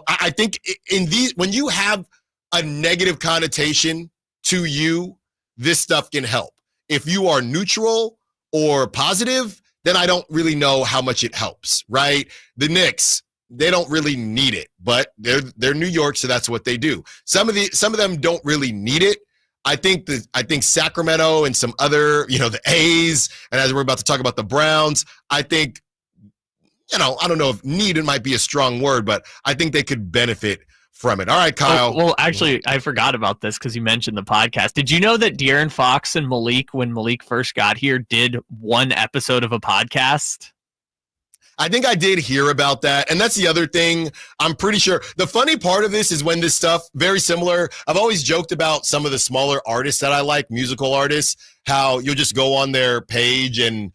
[SPEAKER 3] I think in these, when you have a negative connotation to you, this stuff can help. If you are neutral or positive, then I don't really know how much it helps, right? The Knicks, they don't really need it, but they're New York, so that's what they do. Some of them don't really need it. I think Sacramento and some other, the A's, and as we're about to talk about the Browns, I think, I don't know if needed might be a strong word, but I think they could benefit from it. All right, Kyle.
[SPEAKER 4] Well, actually, I forgot about this because you mentioned the podcast. Did you know that De'Aaron Fox and Malik, when Malik first got here, did one episode of a podcast?
[SPEAKER 3] I think I did hear about that. And that's the other thing. I'm pretty sure. The funny part of this is when this stuff, very similar. I've always joked about some of the smaller artists that I like, musical artists, how you'll just go on their page and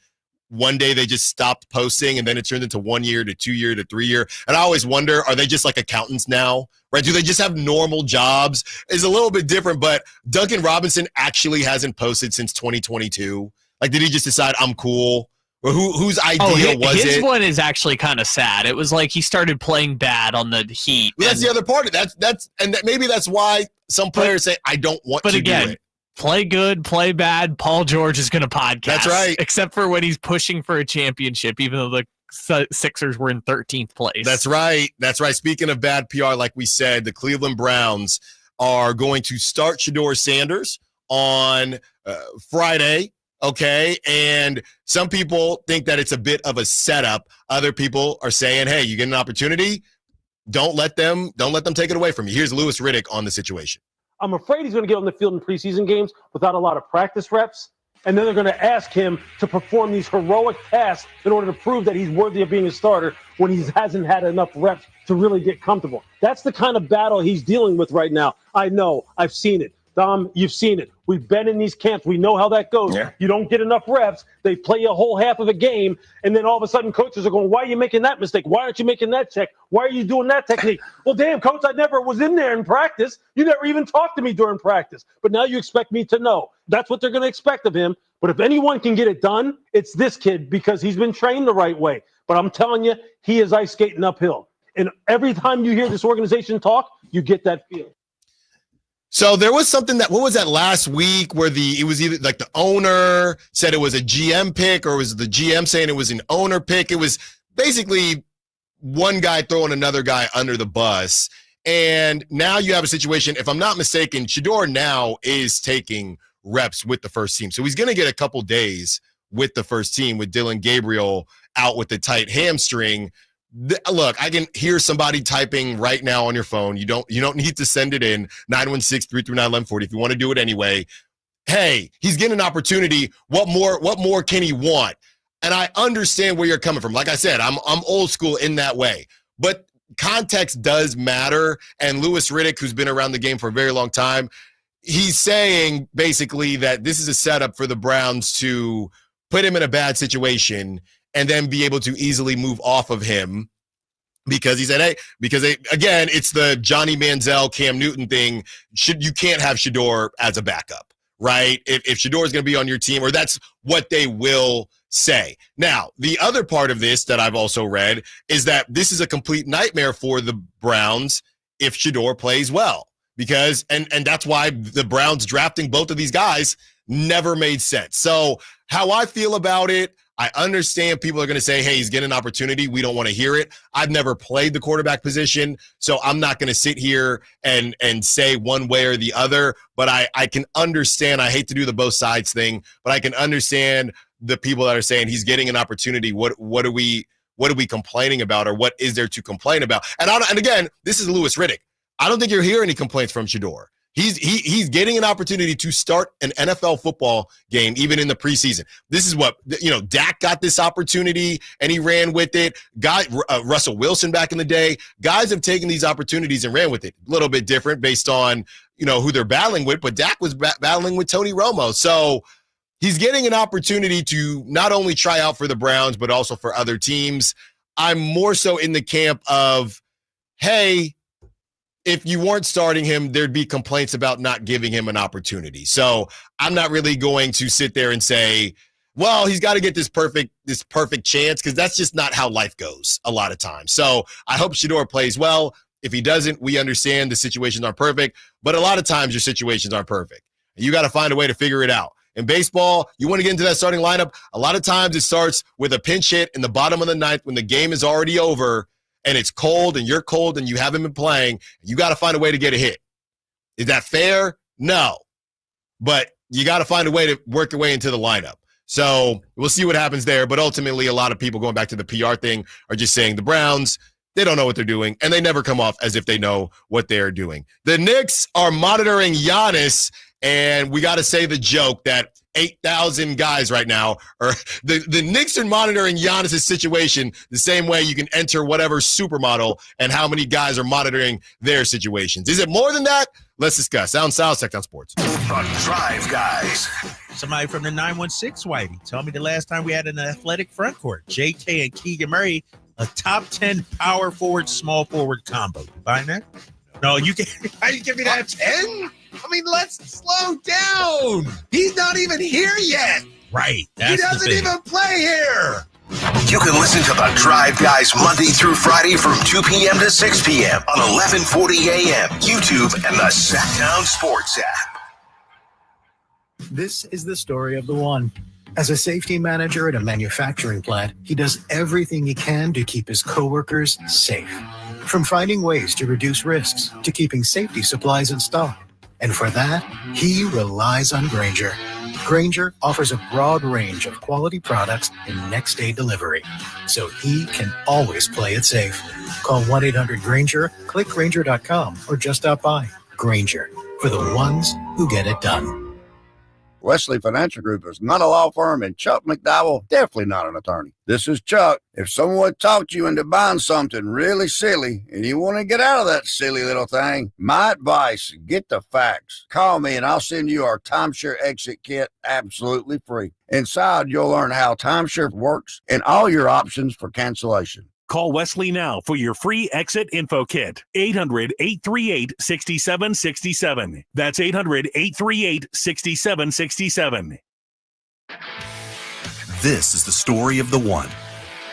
[SPEAKER 3] one day they just stopped posting and then it turned into 1 year to 2 year to 3 year. And I always wonder, are they just like accountants now? Right? Do they just have normal jobs? It's a little bit different, but Duncan Robinson actually hasn't posted since 2022. Like, did he just decide I'm cool? Or whose idea was it?
[SPEAKER 4] His one is actually kind of sad. It was like he started playing bad on the Heat.
[SPEAKER 3] Well, that's the other part of it. Maybe that's why some players say, I don't want to do it.
[SPEAKER 4] Play good, play bad. Paul George is going to podcast.
[SPEAKER 3] That's right.
[SPEAKER 4] Except for when he's pushing for a championship, even though the Sixers were in 13th place.
[SPEAKER 3] That's right. That's right. Speaking of bad PR, like we said, the Cleveland Browns are going to start Shedeur Sanders on Friday. Okay. And some people think that it's a bit of a setup. Other people are saying, hey, you get an opportunity. Don't let them take it away from you. Here's Louis Riddick on the situation.
[SPEAKER 17] I'm afraid he's going to get on the field in preseason games without a lot of practice reps. And then they're going to ask him to perform these heroic tasks in order to prove that he's worthy of being a starter when he hasn't had enough reps to really get comfortable. That's the kind of battle he's dealing with right now. I know. I've seen it. Dom, you've seen it. We've been in these camps. We know how that goes. Yeah. You don't get enough reps. They play a whole half of a game, and then all of a sudden coaches are going, why are you making that mistake? Why aren't you making that check? Why are you doing that technique? Well, damn, coach, I never was in there in practice. You never even talked to me during practice. But now you expect me to know. That's what they're going to expect of him. But if anyone can get it done, it's this kid because he's been trained the right way. But I'm telling you, he is ice skating uphill. And every time you hear this organization talk, you get that feel.
[SPEAKER 3] So there was something what was that last week where it was either like the owner said it was a GM pick or was the GM saying it was an owner pick? It was basically one guy throwing another guy under the bus. And now you have a situation, if I'm not mistaken, Shedeur now is taking reps with the first team. So he's going to get a couple days with the first team with Dylan Gabriel out with the tight hamstring. Look, I can hear somebody typing right now on your phone. You don't need to send it in 916-339-1140 if you want to do it anyway. Hey, he's getting an opportunity. What more can he want? And I understand where you're coming from. Like I said, I'm old school in that way. But context does matter. And Louis Riddick, who's been around the game for a very long time, he's saying basically that this is a setup for the Browns to put him in a bad situation and then be able to easily move off of him because he said, again, it's the Johnny Manziel, Cam Newton thing. You can't have Shedeur as a backup, right? If Shedeur is going to be on your team, or that's what they will say. Now, the other part of this that I've also read is that this is a complete nightmare for the Browns if Shedeur plays well. Because, and that's why the Browns drafting both of these guys never made sense. So how I feel about it, I understand people are going to say, hey, he's getting an opportunity. We don't want to hear it. I've never played the quarterback position, so I'm not going to sit here and say one way or the other. But I can understand. I hate to do the both sides thing, but I can understand the people that are saying he's getting an opportunity. What are we complaining about, or what is there to complain about? And again, this is Louis Riddick. I don't think you'll hear any complaints from Shedeur. He's getting an opportunity to start an NFL football game, even in the preseason. This is what, Dak got this opportunity and he ran with it. Russell Wilson back in the day, guys have taken these opportunities and ran with it. A little bit different based on, who they're battling with, but Dak was battling with Tony Romo. So he's getting an opportunity to not only try out for the Browns, but also for other teams. I'm more so in the camp of, hey, if you weren't starting him, there'd be complaints about not giving him an opportunity. So I'm not really going to sit there and say, well, he's got to get this perfect chance, because that's just not how life goes a lot of times. So I hope Shedeur plays well. If he doesn't, we understand the situations aren't perfect, but a lot of times your situations aren't perfect. You got to find a way to figure it out. In baseball, you want to get into that starting lineup. A lot of times it starts with a pinch hit in the bottom of the ninth when the game is already over and it's cold and you're cold and you haven't been playing. You got to find a way to get a hit. Is that fair? No. But you got to find a way to work your way into the lineup. So we'll see what happens there. But ultimately, a lot of people, going back to the PR thing, are just saying the Browns, they don't know what they're doing, and they never come off as if they know what they're doing. The Knicks are monitoring Giannis, and we got to say the joke that 8,000 guys right now are the Knicks are monitoring Giannis' situation the same way you can enter whatever supermodel and how many guys are monitoring their situations. Is it more than that? Let's discuss. Allen Stiles, Sacktown Sports.
[SPEAKER 1] The Drive Guys.
[SPEAKER 18] Somebody from the 916, Whitey, tell me the last time we had an athletic front court. JK and Keegan Murray, a top 10 power forward, small forward combo. You buying that? No, you can. How do you give me that 10? I mean, let's slow down. He's not even here yet. Right. He doesn't even play here.
[SPEAKER 1] You can listen to The Drive Guys Monday through Friday from 2 p.m. to 6 p.m. on 1140 a.m., YouTube, and the Sacktown Sports app.
[SPEAKER 19] This is the story of the one. As a safety manager at a manufacturing plant, he does everything he can to keep his coworkers safe. From finding ways to reduce risks to keeping safety supplies in stock. And for that, he relies on Grainger. Grainger offers a broad range of quality products and next-day delivery, so he can always play it safe. Call 1-800-GRAINGER, click Grainger.com, or just stop by. Grainger, for the ones who get it done.
[SPEAKER 20] Wesley Financial Group is not a law firm, and Chuck McDowell definitely not an attorney. This is Chuck. If someone talked you into buying something really silly and you want to get out of that silly little thing, my advice, get the facts. Call me and I'll send you our timeshare exit kit absolutely free. Inside, you'll learn how timeshare works and all your options for cancellation.
[SPEAKER 21] Call Wesley now for your free exit info kit. 800-838-6767. That's 800-838-6767.
[SPEAKER 22] This is the story of the one.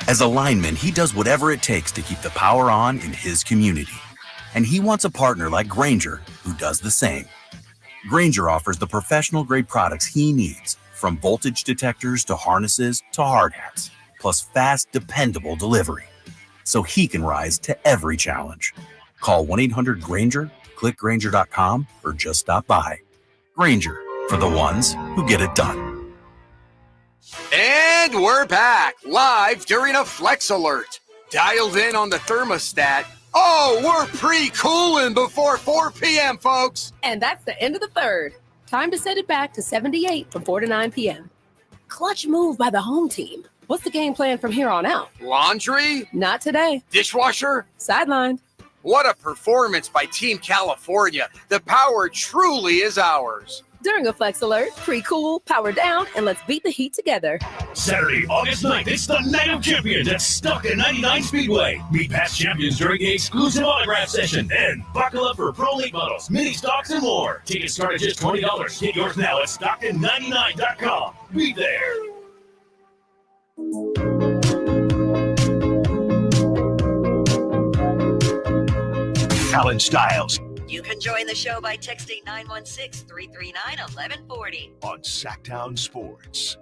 [SPEAKER 22] As a lineman, he does whatever it takes to keep the power on in his community. And he wants a partner like Grainger who does the same. Grainger offers the professional-grade products he needs, from voltage detectors to harnesses to hard hats, plus fast, dependable delivery, so he can rise to every challenge. Call 1-800-GRAINGER, click Grainger.com, or just stop by. Grainger, for the ones who get it done.
[SPEAKER 23] And we're back, live during a Flex Alert. Dialed in on the thermostat. Oh, we're pre-cooling before 4 p.m., folks.
[SPEAKER 24] And that's the end of the third. Time to set it back to 78 from 4 to 9 p.m. Clutch move by the home team. What's the game plan from here on out?
[SPEAKER 23] Laundry?
[SPEAKER 24] Not today.
[SPEAKER 23] Dishwasher?
[SPEAKER 24] Sidelined.
[SPEAKER 23] What a performance by Team California. The power truly is ours.
[SPEAKER 24] During a Flex Alert, pre-cool, power down, and let's beat the heat together.
[SPEAKER 25] Saturday, August 9th, it's the Night of Champions at Stockton 99 Speedway. Meet past champions during the exclusive autograph session. And buckle up for Pro League models, mini stocks, and more. Tickets start at just $20. Get yours now at Stockton99.com. Be there.
[SPEAKER 1] Allen Stiles
[SPEAKER 2] You can join the show by texting 916-339-1140
[SPEAKER 1] on Sacktown Sports.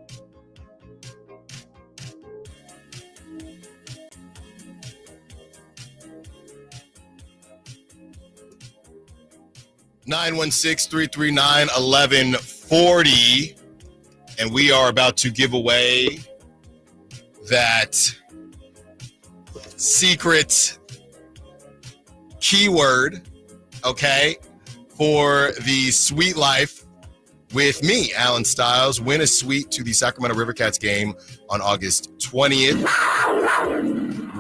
[SPEAKER 3] Nine 916-339-1140, and we are about to give away that secret keyword, okay, for the Sweet Life with me, Allen Stiles. Win a suite to the Sacramento Rivercats game on August 20th.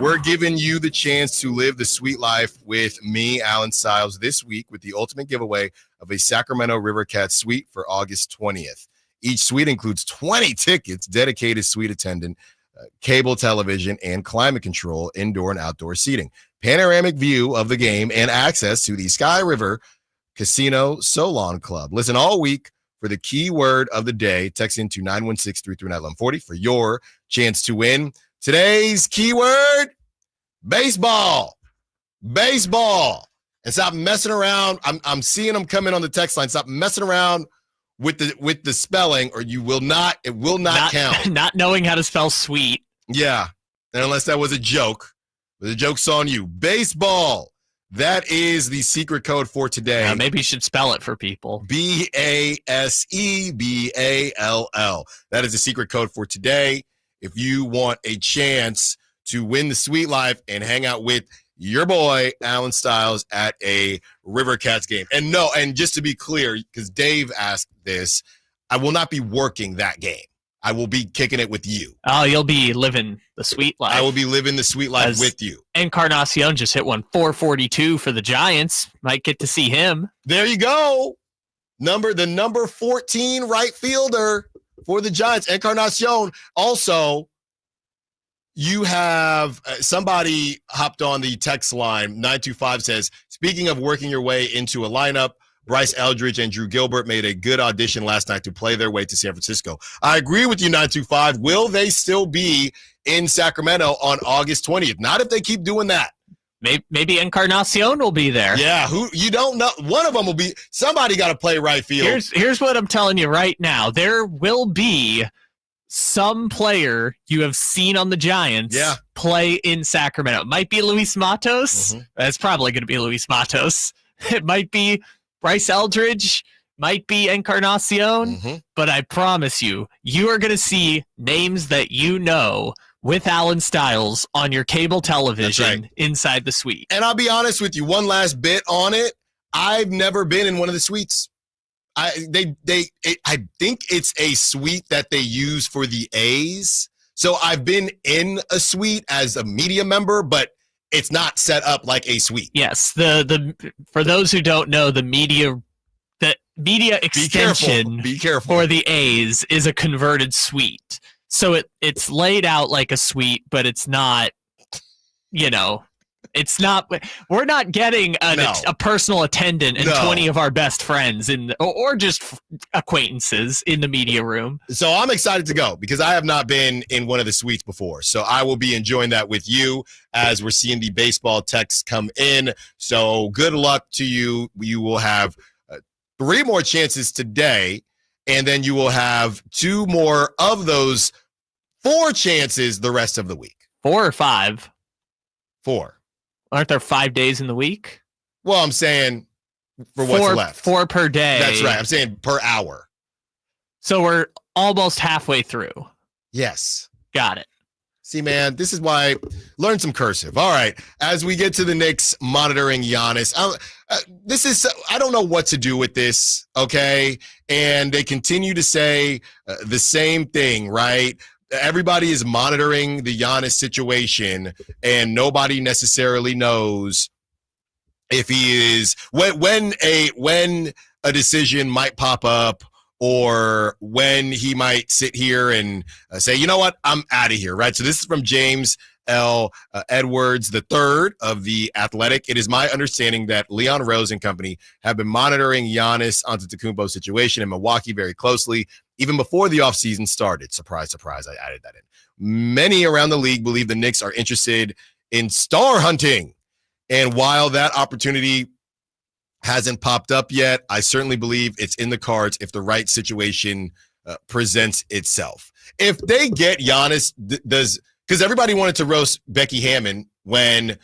[SPEAKER 3] We're giving you the chance to live the sweet life with me, Allen Stiles, this week with the ultimate giveaway of a Sacramento Rivercats suite for August 20th. Each suite includes 20 tickets, dedicated suite attendant, cable television, and climate control, indoor and outdoor seating, panoramic view of the game, and access to the Sky River Casino Solon Club. Listen all week for the keyword of the day. Text into 916-339-1140 for your chance to win. Today's keyword, baseball. Baseball. And stop messing around. I'm seeing them come in on the text line. Stop messing around with the spelling, or you will not. It will not count.
[SPEAKER 4] Not knowing how to spell sweet.
[SPEAKER 3] Yeah, and unless that was a joke. The joke's on you. Baseball. That is the secret code for today.
[SPEAKER 4] Maybe you should spell it for people.
[SPEAKER 3] BASEBALL. That is the secret code for today. If you want a chance to win the sweet life and hang out with your boy, Allen Stiles, at a Rivercats game. And just to be clear, because Dave asked this, I will not be working that game. I will be kicking it with you.
[SPEAKER 4] Oh, you'll be living the sweet life.
[SPEAKER 3] I will be living the sweet life with you.
[SPEAKER 4] Encarnacion just hit one 442 for the Giants. Might get to see him.
[SPEAKER 3] There you go. The number 14 right fielder for the Giants, Encarnacion. Also, you have somebody hopped on the text line. 925 says, speaking of working your way into a lineup, Bryce Eldridge and Drew Gilbert made a good audition last night to play their way to San Francisco. I agree with you, 925. Will they still be in Sacramento on August 20th? Not if they keep doing that.
[SPEAKER 4] Maybe Encarnacion will be there.
[SPEAKER 3] Yeah, you don't know. One of them will be. Somebody got to play right field.
[SPEAKER 4] Here's what I'm telling you right now. There will be some player you have seen on the Giants play in Sacramento. It might be Luis Matos. It's probably going to be Luis Matos. It might be Bryce Eldridge, might be Encarnacion, but I promise you are going to see names that you know with Allen Stiles on your cable television inside the suite.
[SPEAKER 3] And I'll be honest with you, one last bit on it. I've never been in one of the suites. I think it's a suite that they use for the A's. So I've been in a suite as a media member, but it's not set up like a suite.
[SPEAKER 4] Yes, the for those who don't know, the media extension
[SPEAKER 3] be careful.
[SPEAKER 4] For the A's is a converted suite. So it's laid out like a suite, but it's not, it's not, we're not getting a personal attendant and 20 of our best friends or just acquaintances in the media room.
[SPEAKER 3] So I'm excited to go because I have not been in one of the suites before. So I will be enjoying that with you as we're seeing the baseball texts come in. So good luck to you. You will have 3 more chances today, and then you will have 2 more of those 4 chances the rest of the week.
[SPEAKER 4] 4 or 5?
[SPEAKER 3] 4.
[SPEAKER 4] Aren't there 5 days in the week?
[SPEAKER 3] Well, I'm saying for what's left.
[SPEAKER 4] 4 per day.
[SPEAKER 3] That's right. I'm saying per hour.
[SPEAKER 4] So we're almost halfway through.
[SPEAKER 3] Yes.
[SPEAKER 4] Got it.
[SPEAKER 3] See, man, this is why learn some cursive. All right. As we get to the Knicks monitoring Giannis, I don't know what to do with this. Okay. And they continue to say the same thing, right? Everybody is monitoring the Giannis situation, and nobody necessarily knows if he is when a decision might pop up, or when he might sit here and say, you know what, I'm out of here, right? So this is from James L. Edwards III of The Athletic. It is my understanding that Leon Rose and company have been monitoring Giannis Antetokounmpo's situation in Milwaukee very closely, even before the offseason started. Surprise, surprise, I added that in. Many around the league believe the Knicks are interested in star hunting. And while that opportunity hasn't popped up yet, I certainly believe it's in the cards if the right situation presents itself. If they get Giannis, because everybody wanted to roast Becky Hammon when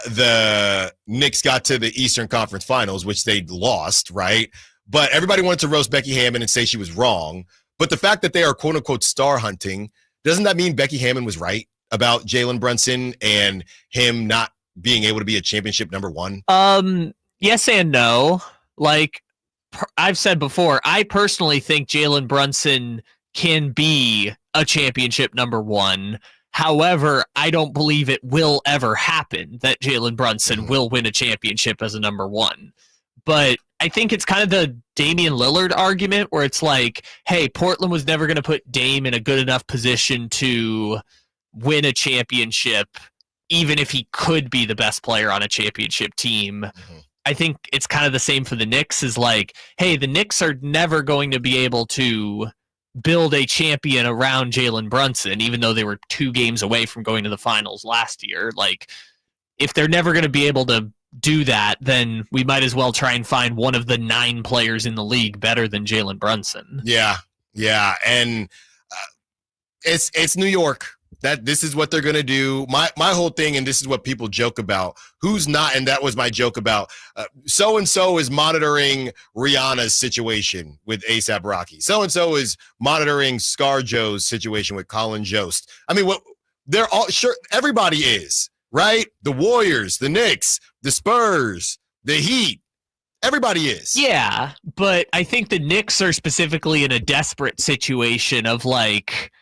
[SPEAKER 3] the Knicks got to the Eastern Conference Finals, which they lost, right? But everybody wanted to roast Becky Hammon and say she was wrong. But the fact that they are quote-unquote star hunting, doesn't that mean Becky Hammon was right about Jalen Brunson and him not being able to be a championship number 1?
[SPEAKER 4] Yes and no. Like I've said before, I personally think Jalen Brunson can be a championship number 1. However, I don't believe it will ever happen that Jalen Brunson will win a championship as a number 1. But I think it's kind of the Damian Lillard argument where it's like, hey, Portland was never going to put Dame in a good enough position to win a championship, even if he could be the best player on a championship team. I think it's kind of the same for the Knicks, is like, hey, the Knicks are never going to be able to build a champion around Jalen Brunson, even though they were 2 games away from going to the finals last year. Like, if they're never going to be able to do that, then we might as well try and find one of the 9 players in the league better than Jalen Brunson.
[SPEAKER 3] Yeah, and it's New York. This is what they're going to do. My whole thing, and this is what people joke about, who's not, and that was my joke about, so-and-so is monitoring Rihanna's situation with A$AP Rocky. So-and-so is monitoring ScarJo's situation with Colin Jost. I mean, they're all, sure, everybody is, right? The Warriors, the Knicks, the Spurs, the Heat. Everybody is.
[SPEAKER 4] Yeah, but I think the Knicks are specifically in a desperate situation of like,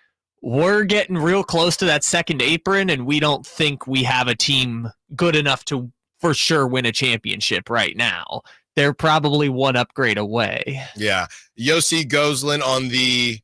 [SPEAKER 4] we're getting real close to that second apron, and we don't think we have a team good enough to for sure win a championship right now. They're probably one upgrade away.
[SPEAKER 3] Yeah. Yossi Goslin on the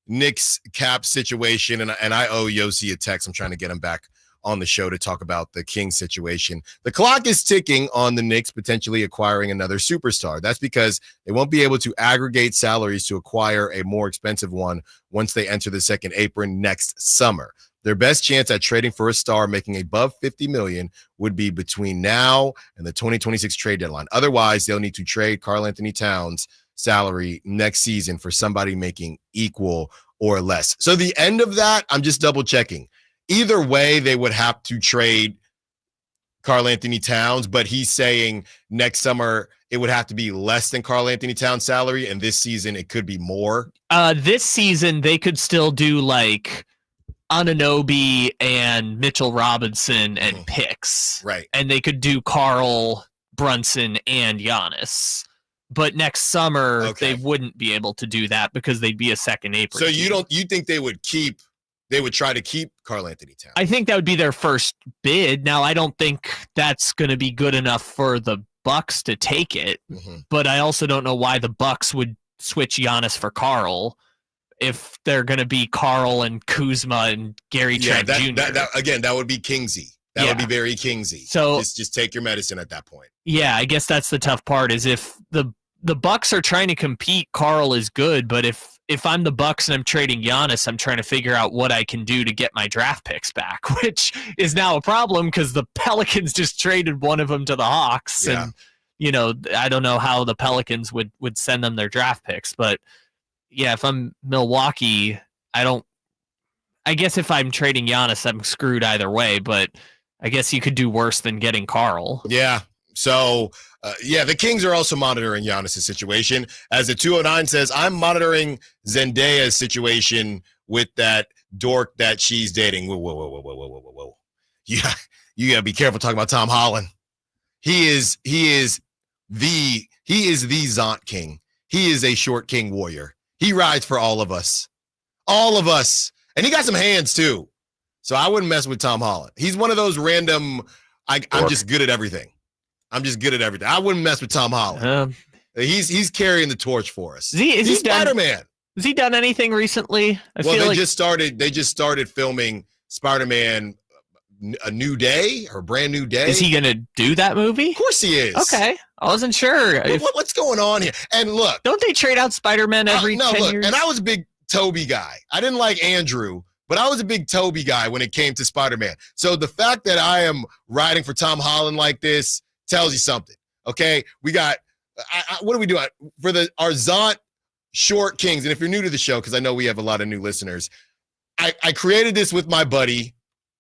[SPEAKER 3] Knicks cap situation, and I owe Yossi a text. I'm trying to get him back on the show to talk about the Kings situation. The clock is ticking on the Knicks potentially acquiring another superstar. That's because they won't be able to aggregate salaries to acquire a more expensive one once they enter the second apron next summer. Their best chance at trading for a star making above $50 million would be between now and the 2026 trade deadline. Otherwise, they'll need to trade Karl-Anthony Towns' salary next season for somebody making equal or less. So the end of that, I'm just double checking. Either way, they would have to trade Karl-Anthony Towns, but he's saying next summer it would have to be less than Karl-Anthony Towns' salary, and this season it could be more.
[SPEAKER 4] This season they could still do like Anunoby and Mitchell Robinson and picks.
[SPEAKER 3] Right.
[SPEAKER 4] And they could do Carl, Brunson, and Giannis. But next summer they wouldn't be able to do that because they'd be a second apron.
[SPEAKER 3] So you think they would try to keep Karl-Anthony Towns?
[SPEAKER 4] I think that would be their first bid. Now, I don't think that's going to be good enough for the Bucks to take it, but I also don't know why the Bucks would switch Giannis for Carl if they're going to be Carl and Kuzma and Gary Trent Jr.
[SPEAKER 3] That would be Kingsy. That would be very Kingsy.
[SPEAKER 4] So
[SPEAKER 3] just take your medicine at that point.
[SPEAKER 4] Yeah, I guess that's the tough part is if the Bucks are trying to compete, Carl is good, but if I'm the Bucks and I'm trading Giannis, I'm trying to figure out what I can do to get my draft picks back, which is now a problem because the Pelicans just traded one of them to the Hawks.
[SPEAKER 3] Yeah.
[SPEAKER 4] And, I don't know how the Pelicans would send them their draft picks. But, yeah, if I'm Milwaukee, I guess if I'm trading Giannis, I'm screwed either way. But I guess you could do worse than getting Carl.
[SPEAKER 3] Yeah. So, the Kings are also monitoring Giannis' situation. As the 209 says, I'm monitoring Zendaya's situation with that dork that she's dating. Whoa. You got to be careful talking about Tom Holland. He is the Zont King. He is a short king warrior. He rides for all of us. All of us. And he got some hands, too. So I wouldn't mess with Tom Holland. He's one of those random, I'm just good at everything. I wouldn't mess with Tom Holland. He's carrying the torch for us. He's Spider-Man.
[SPEAKER 4] Has he done anything recently?
[SPEAKER 3] They just started filming Spider-Man A New Day or Brand New Day.
[SPEAKER 4] Is he going to do that movie?
[SPEAKER 3] Of course he is.
[SPEAKER 4] Okay. I wasn't sure.
[SPEAKER 3] What's going on here? And look.
[SPEAKER 4] Don't they trade out Spider-Man every 10 years?
[SPEAKER 3] And I was a big Toby guy. I didn't like Andrew, but I was a big Toby guy when it came to Spider-Man. So the fact that I am riding for Tom Holland like this tells you something. Okay? We got, what do we do? For our Zont Short Kings, and if you're new to the show, because I know we have a lot of new listeners, I created this with my buddy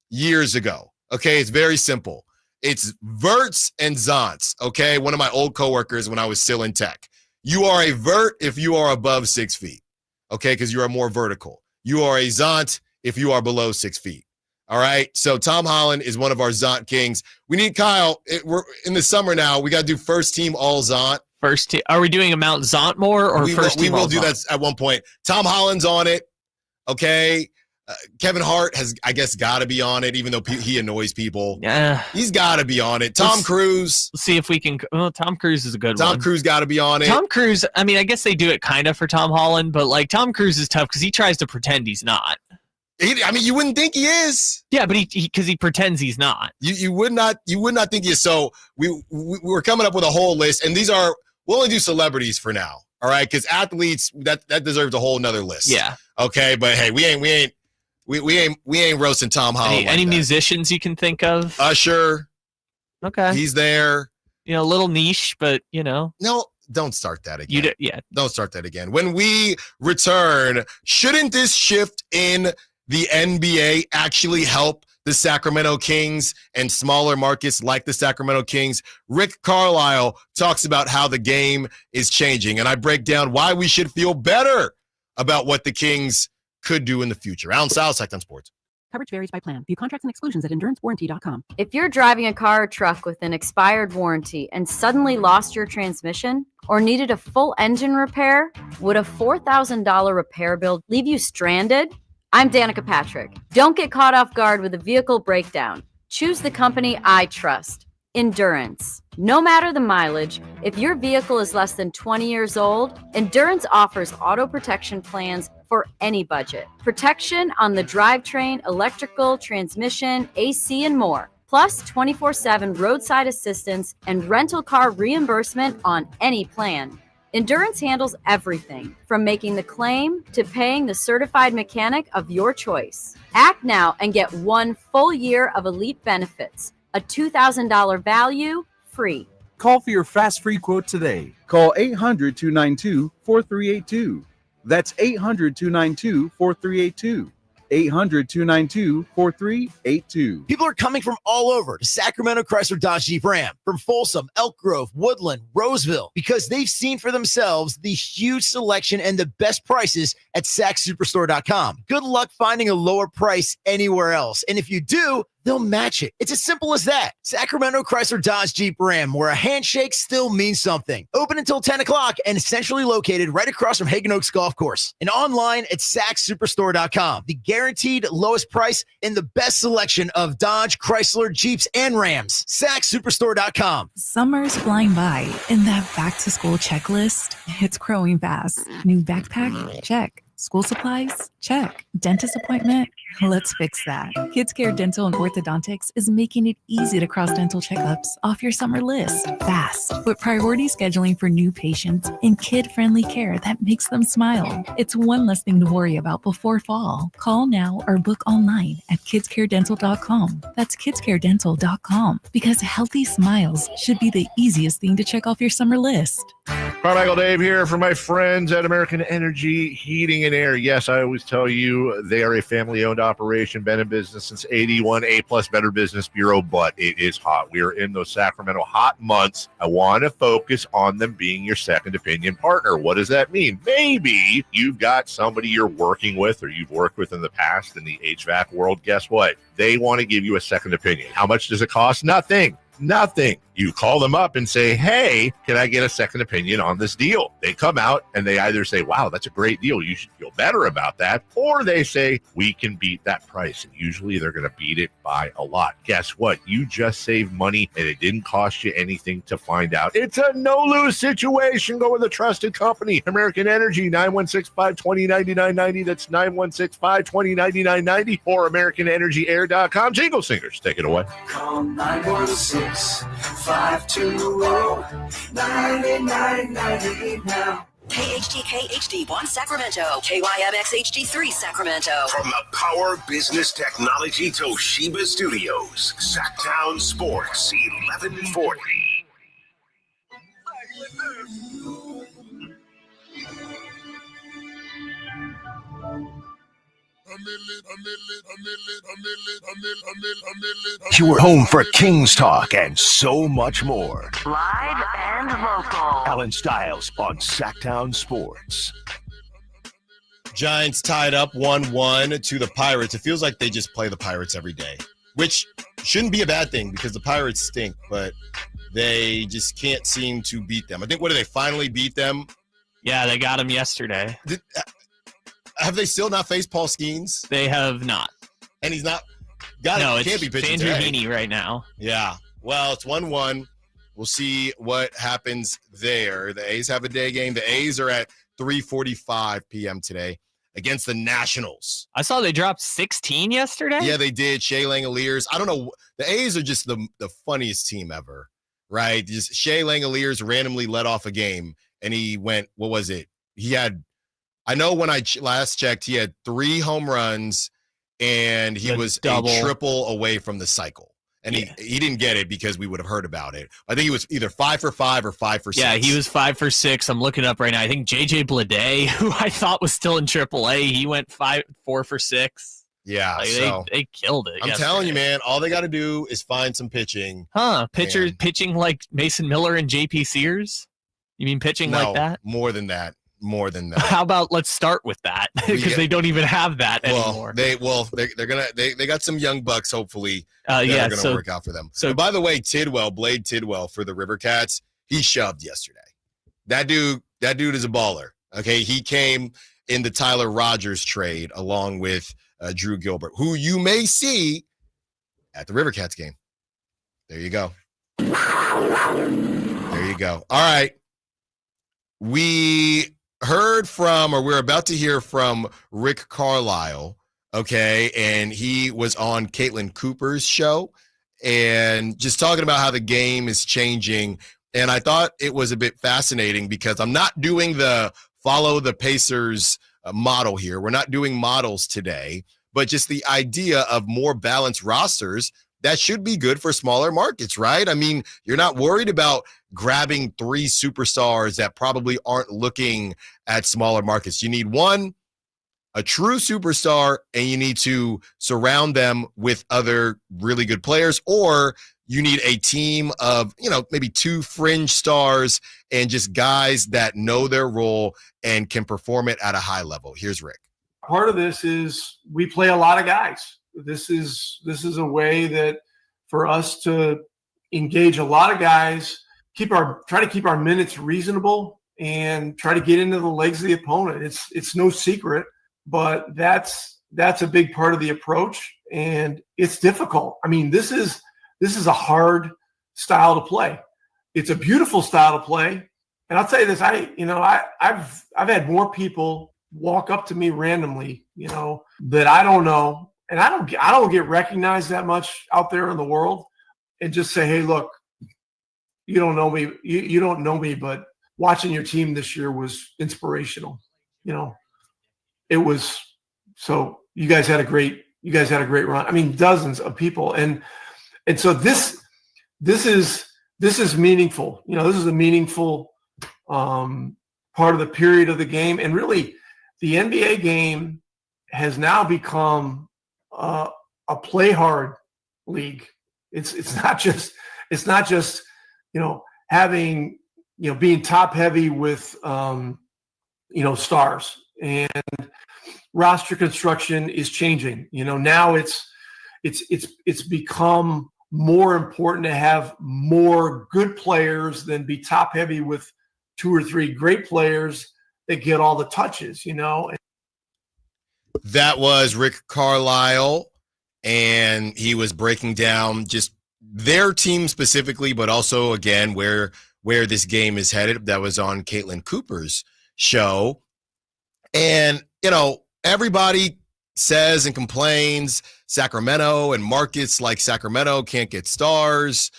[SPEAKER 3] years ago. Okay? It's very simple. It's Verts and Zonts. Okay? One of my old coworkers when I was still in tech. You are a Vert if you are above 6 feet. Okay? Because you are more vertical. You are a Zont if you are below 6 feet. All right. So Tom Holland is one of our Zont Kings. We need Kyle. We're in the summer now. We got to do first team all Zont.
[SPEAKER 4] First team. Are we doing a Mount Zont more or first team?
[SPEAKER 3] We will do that at one point. Tom Holland's on it. Okay. Kevin Hart has, I guess, got to be on it, even though he annoys people.
[SPEAKER 4] Yeah.
[SPEAKER 3] He's got to be on it. Tom Cruise.
[SPEAKER 4] Let's see if we can. Oh, Tom Cruise is a good one.
[SPEAKER 3] Tom Cruise got to be on it.
[SPEAKER 4] Tom Cruise, I mean, I guess they do it kind of for Tom Holland, but like Tom Cruise is tough because he tries to pretend he's not.
[SPEAKER 3] You wouldn't think he is.
[SPEAKER 4] Yeah, but because he pretends he's not.
[SPEAKER 3] You would not think he is. So we're coming up with a whole list, and we'll only do celebrities for now. All right, because athletes that deserves a whole nother list.
[SPEAKER 4] Yeah.
[SPEAKER 3] Okay, but hey, we ain't roasting Tom Holland.
[SPEAKER 4] Any musicians you can think of?
[SPEAKER 3] Usher.
[SPEAKER 4] Okay.
[SPEAKER 3] He's there.
[SPEAKER 4] A little niche, but
[SPEAKER 3] No, don't start that again.
[SPEAKER 4] Yeah.
[SPEAKER 3] Don't start that again. When we return, shouldn't this shift in the NBA actually help the Sacramento Kings and smaller markets like the Sacramento Kings? Rick Carlisle talks about how the game is changing, and I break down why we should feel better about what the Kings could do in the future. Allen Stiles, Sacktown Sports.
[SPEAKER 5] Coverage varies by plan. View contracts and exclusions at endurancewarranty.com.
[SPEAKER 6] If you're driving a car or truck with an expired warranty and suddenly lost your transmission or needed a full engine repair, would a $4,000 repair bill leave you stranded? I'm Danica Patrick. Don't get caught off guard with a vehicle breakdown. Choose the company I trust, Endurance. No matter the mileage, if your vehicle is less than 20 years old, Endurance offers auto protection plans for any budget. Protection on the drivetrain, electrical, transmission, AC, and more. Plus 24/7 roadside assistance and rental car reimbursement on any plan. Endurance handles everything from making the claim to paying the certified mechanic of your choice. Act now and get 1 full year of elite benefits, a $2,000 value, free.
[SPEAKER 7] Call for your fast free quote today. Call 800-292-4382. That's 800-292-4382. 800-292-4382.
[SPEAKER 8] People are coming from all over to Sacramento Chrysler Dodge Jeep Ram, from Folsom, Elk Grove, Woodland, Roseville, because they've seen for themselves the huge selection and the best prices at SacSuperstore.com. Good luck finding a lower price anywhere else. And if you do, they'll match it. It's as simple as that. Sacramento Chrysler Dodge Jeep Ram, where a handshake still means something. Open until 10 o'clock and centrally located right across from Hagen Oaks Golf Course. And online at SacSuperstore.com. The guaranteed lowest price and the best selection of Dodge, Chrysler, Jeeps, and Rams. SacSuperstore.com.
[SPEAKER 9] Summer's flying by, and that back-to-school checklist, it's growing fast. New backpack? Check. School supplies? Check. Dentist appointment? Let's fix that. Kids Care Dental and Orthodontics is making it easy to cross dental checkups off your summer list fast, with priority scheduling for new patients and kid-friendly care that makes them smile. It's one less thing to worry about before fall. Call now or book online at kidscaredental.com. That's kidscaredental.com, because healthy smiles should be the easiest thing to check off your summer list.
[SPEAKER 16] Carmichael Dave here for my friends at American Energy Heating and Air. Yes, I always tell you they are a family-owned operation, been in business since 81, A-plus Better Business Bureau, but it is hot. We are in those Sacramento hot months. I want to focus on them being your second opinion partner. What does that mean? Maybe you've got somebody you're working with or you've worked with in the past in the HVAC world. Guess what? They want to give you a second opinion. How much does it cost? Nothing. You call them up and say, hey, can I get a second opinion on this deal? They come out and they either say, wow, that's a great deal, you should feel better about that. Or they say, we can beat that price. And usually they're going to beat it by a lot. Guess what? You just saved money and it didn't cost you anything to find out. It's a no-lose situation. Go with a trusted company. American Energy, 916-520-9990. That's 916-520-9990 or AmericanEnergyAir.com. Jingle Singers, take it away.
[SPEAKER 26] Call 916-520-9990 now.
[SPEAKER 2] KHTK-HD1 Sacramento, KYMX-HD3 Sacramento.
[SPEAKER 1] From the Power Business Technology Toshiba Studios, Sacktown Sports 1140. You're home for Kings Talk and so much more.
[SPEAKER 2] Live and local.
[SPEAKER 1] Allen Stiles on Sacktown Sports.
[SPEAKER 3] Giants tied up 1-1 to the Pirates. It feels like they just play the Pirates every day, which shouldn't be a bad thing because the Pirates stink, but they just can't seem to beat them. I think, what did they finally beat them?
[SPEAKER 4] Yeah, they got them yesterday.
[SPEAKER 3] Have they still not faced Paul Skeens?
[SPEAKER 4] They have not.
[SPEAKER 3] And he's not.
[SPEAKER 4] No,
[SPEAKER 3] can't be pitching
[SPEAKER 4] Andrew
[SPEAKER 3] today.
[SPEAKER 4] Heaney right now.
[SPEAKER 3] Yeah. Well, it's 1-1. We'll see what happens there. The A's have a day game. The A's are at 3:45 p.m. today against the Nationals.
[SPEAKER 4] I saw they dropped 16 yesterday.
[SPEAKER 3] Yeah, they did. Shea Langoliers. I don't know. The A's are just the funniest team ever, right? Just Shea Langoliers randomly let off a game, and he went, what was it? He had, I know when I last checked, he had 3 home runs, and he was double. A triple away from the cycle. And he didn't get it because we would have heard about it. I think he was either 5 for 5 or 5 for 6.
[SPEAKER 4] Yeah, he was 5 for 6. I'm looking up right now. I think JJ Bleday, who I thought was still in AAA, he went 4 for 6.
[SPEAKER 3] Yeah,
[SPEAKER 4] like they killed it.
[SPEAKER 3] I'm telling you, man, all they got to do is find some pitching.
[SPEAKER 4] Pitchers pitching like Mason Miller and JP Sears? You mean pitching like that?
[SPEAKER 3] More than that. More than that.
[SPEAKER 4] How about let's start with that because they don't even have that anymore.
[SPEAKER 3] They're gonna they got some young bucks hopefully that are gonna work out for them. So, and by the way, Blade Tidwell for the Rivercats, he shoved yesterday. That dude is a baller. Okay, he came in the Tyler Rogers trade along with Drew Gilbert, who you may see at the Rivercats game. There you go. There you go. All right, we're about to hear from Rick Carlisle, okay, and he was on Caitlin Cooper's show and just talking about how the game is changing, and I thought it was a bit fascinating because I'm not doing the follow the Pacers model here. We're not doing models today, but just the idea of more balanced rosters that should be good for smaller markets, right? I mean, you're not worried about grabbing 3 superstars that probably aren't looking at smaller markets. You need one, a true superstar, and you need to surround them with other really good players, or you need a team of, maybe 2 fringe stars and just guys that know their role and can perform it at a high level. Here's Rick.
[SPEAKER 10] Part of this is we play a lot of guys. This is a way that for us to engage a lot of guys, try to keep our minutes reasonable and try to get into the legs of the opponent. It's no secret, but that's a big part of the approach, and it's difficult. I mean, this is a hard style to play. It's a beautiful style to play, and I'll tell you this: I've had more people walk up to me randomly, that I don't know. And I don't get recognized that much out there in the world, and just say, hey, look, you don't know me. You don't know me, but watching your team this year was inspirational. It was. So you guys had a great run. I mean, dozens of people. And so this is meaningful. This is a meaningful part of the period of the game. And really the NBA game has now become a play hard league. It's not just having being top heavy with stars, and roster construction is changing. Now it's become more important to have more good players than be top heavy with 2 or 3 great players that get all the touches.
[SPEAKER 3] That was Rick Carlisle, and he was breaking down just their team specifically, but also, again, where this game is headed. That was on Caitlin Cooper's show. And, everybody says and complains Sacramento and markets like Sacramento can't get stars.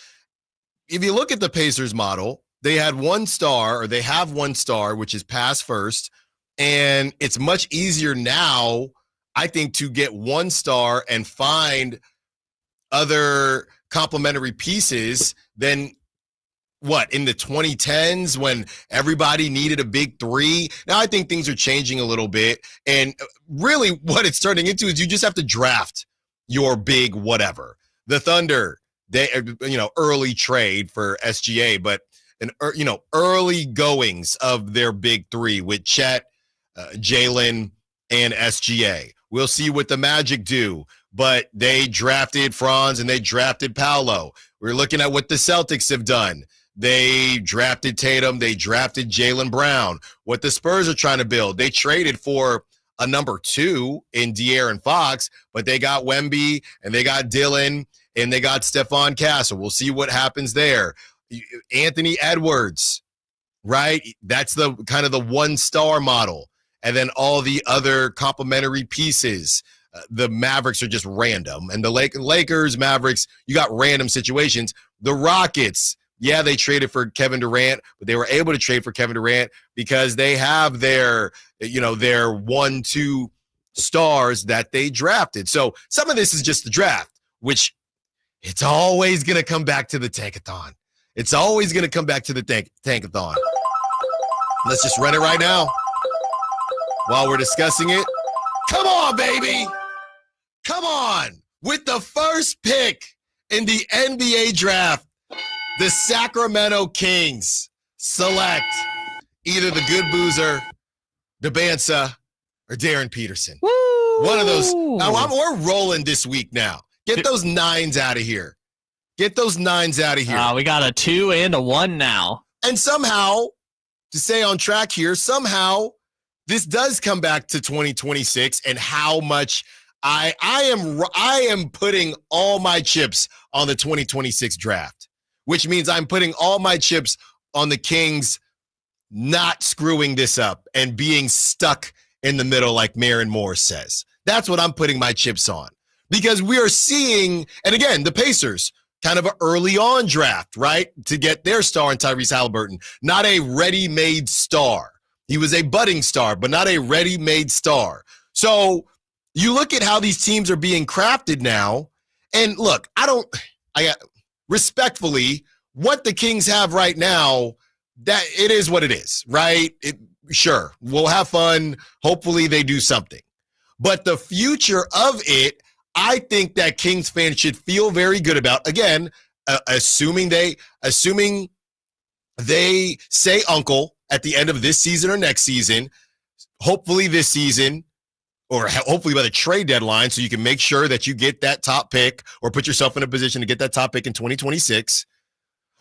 [SPEAKER 3] If you look at the Pacers model, they have 1 star, which is pass first. And it's much easier now, I think, to get 1 star and find other complementary pieces than in the 2010s when everybody needed a big 3. Now I think things are changing a little bit. And really what it's turning into is you just have to draft your big whatever. The Thunder, they, early trade for SGA, but early goings of their big 3 with Chet, Jalen, and SGA. We'll see what the Magic do, but they drafted Franz and they drafted Paolo. We're looking at what the Celtics have done. They drafted Tatum. They drafted Jaylen Brown. What the Spurs are trying to build, they traded for a number 2 in De'Aaron Fox, but they got Wemby and they got Dylan and they got Stephon Castle. We'll see what happens there. Anthony Edwards, right? That's the kind of the 1 star model. and then all the other complementary pieces. The Mavericks are just random. And the Lakers, Mavericks, you got random situations. The Rockets, yeah, they traded for Kevin Durant, but they were able to trade for Kevin Durant because they have their 1-2 stars that they drafted. So some of this is just the draft, which it's always going to come back to the tankathon. It's always going to come back to the tankathon. Let's just run it right now while we're discussing it. Come on, baby. Come on. With the first pick in the NBA draft, the Sacramento Kings select either the Good Boozer, DeBansa, or Darren Peterson.
[SPEAKER 4] Woo!
[SPEAKER 3] One of those. Now, we're rolling this week now. Get those 9s out of here. Get those 9s out of here.
[SPEAKER 4] We got a 2 and a 1 now.
[SPEAKER 3] And somehow, to stay on track here, somehow this does come back to 2026 and how much I am putting all my chips on the 2026 draft, which means I'm putting all my chips on the Kings not screwing this up and being stuck in the middle like Maren Moore says. That's what I'm putting my chips on because we are seeing, and again, the Pacers, kind of an early on draft, right, to get their star in Tyrese Halliburton, not a ready-made star. He was a budding star, but not a ready-made star. So you look at how these teams are being crafted now, and look, respectfully, what the Kings have right now, that it is what it is, right? Sure, we'll have fun. Hopefully they do something. But the future of it, I think that Kings fans should feel very good about, again, assuming they say uncle at the end of this season or next season, hopefully this season, or hopefully by the trade deadline, so you can make sure that you get that top pick or put yourself in a position to get that top pick in 2026.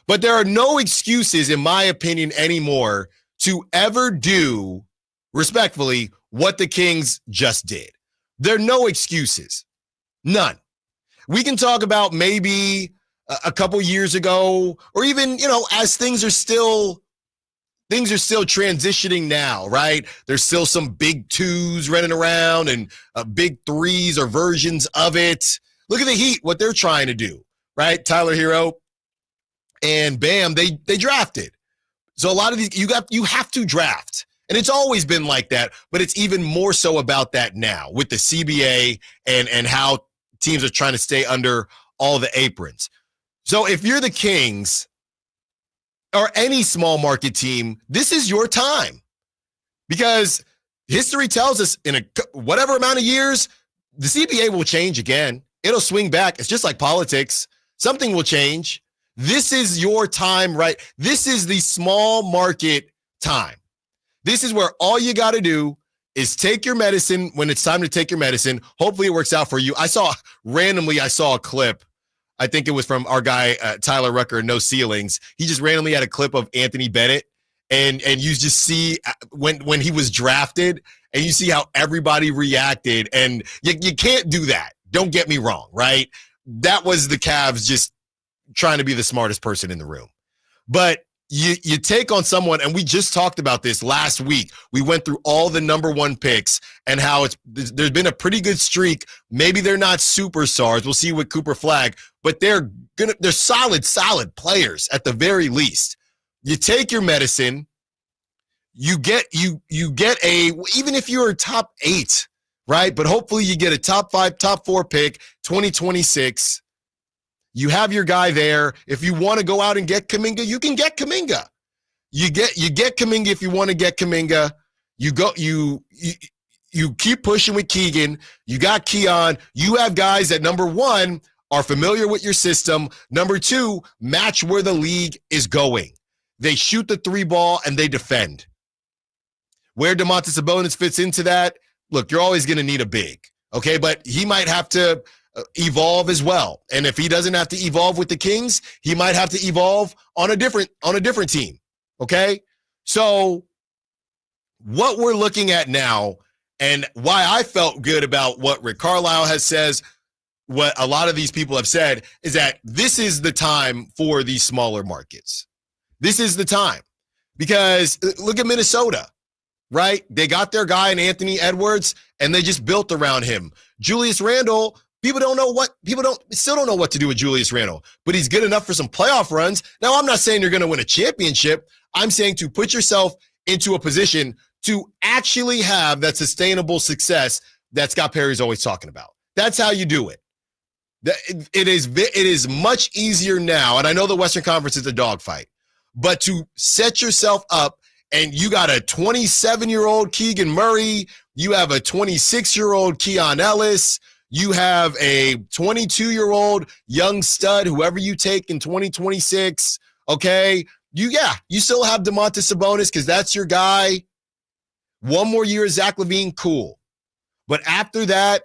[SPEAKER 3] But there are no excuses, in my opinion, anymore to ever do, respectfully, what the Kings just did. There are no excuses. None. We can talk about maybe a couple years ago, or even, as things are still transitioning now, right? There's still some big 2s running around and big 3s or versions of it. Look at the Heat, what they're trying to do, right? Tyler Hero and Bam, they drafted. So a lot of these, you have to draft. And it's always been like that, but it's even more so about that now with the CBA and how teams are trying to stay under all the aprons. So if you're the Kings or any small market team, this is your time. Because history tells us in whatever amount of years, the CBA will change again. It'll swing back. It's just like politics. Something will change. This is your time, right? This is the small market time. This is where all you got to do is take your medicine when it's time to take your medicine. Hopefully it works out for you. I saw a clip. I think it was from our guy, Tyler Rucker, No Ceilings. He just randomly had a clip of Anthony Bennett. And you just see when he was drafted and you see how everybody reacted. And you can't do that. Don't get me wrong, right? That was the Cavs just trying to be the smartest person in the room. But you take on someone, and we just talked about this last week. We went through all the number 1 picks and how there's been a pretty good streak. Maybe they're not superstars. We'll see with Cooper Flagg, but they're solid players at the very least. You take your medicine, you get even if you're a top 8, right? But hopefully you get a top 5, top 4 pick, 2026. You have your guy there. If you want to go out and get Kaminga, you can get Kaminga. You get Kaminga if you want to get Kaminga. You keep pushing with Keegan. You got Keon. You have guys that, number 1, are familiar with your system. Number 2, match where the league is going. They shoot the 3 ball and they defend. Where Domantas Sabonis fits into that, look, you're always going to need a big, okay? But he might have to evolve as well. And if he doesn't have to evolve with the Kings, he might have to evolve on a different team, okay? So what we're looking at now, and why I felt good about what Rick Carlisle has says, what a lot of these people have said, is that this is the time for these smaller markets. This is the time. Because look at Minnesota. right? They got their guy in Anthony Edwards, and they just built around him. Julius Randle, still don't know what to do with Julius Randle, but he's good enough for some playoff runs. Now, I'm not saying you're going to win a championship. I'm saying to put yourself into a position to actually have that sustainable success that Scott Perry's always talking about. That's how you do it. It is much easier now, and I know the Western Conference is a dogfight, but to set yourself up, and you got a 27-year-old Keegan Murray, you have a 26-year-old Keon Ellis, you have a 22-year-old young stud, whoever you take in 2026, okay? You still have Domantas Sabonis because that's your guy. One more year of Zach LaVine, cool. But after that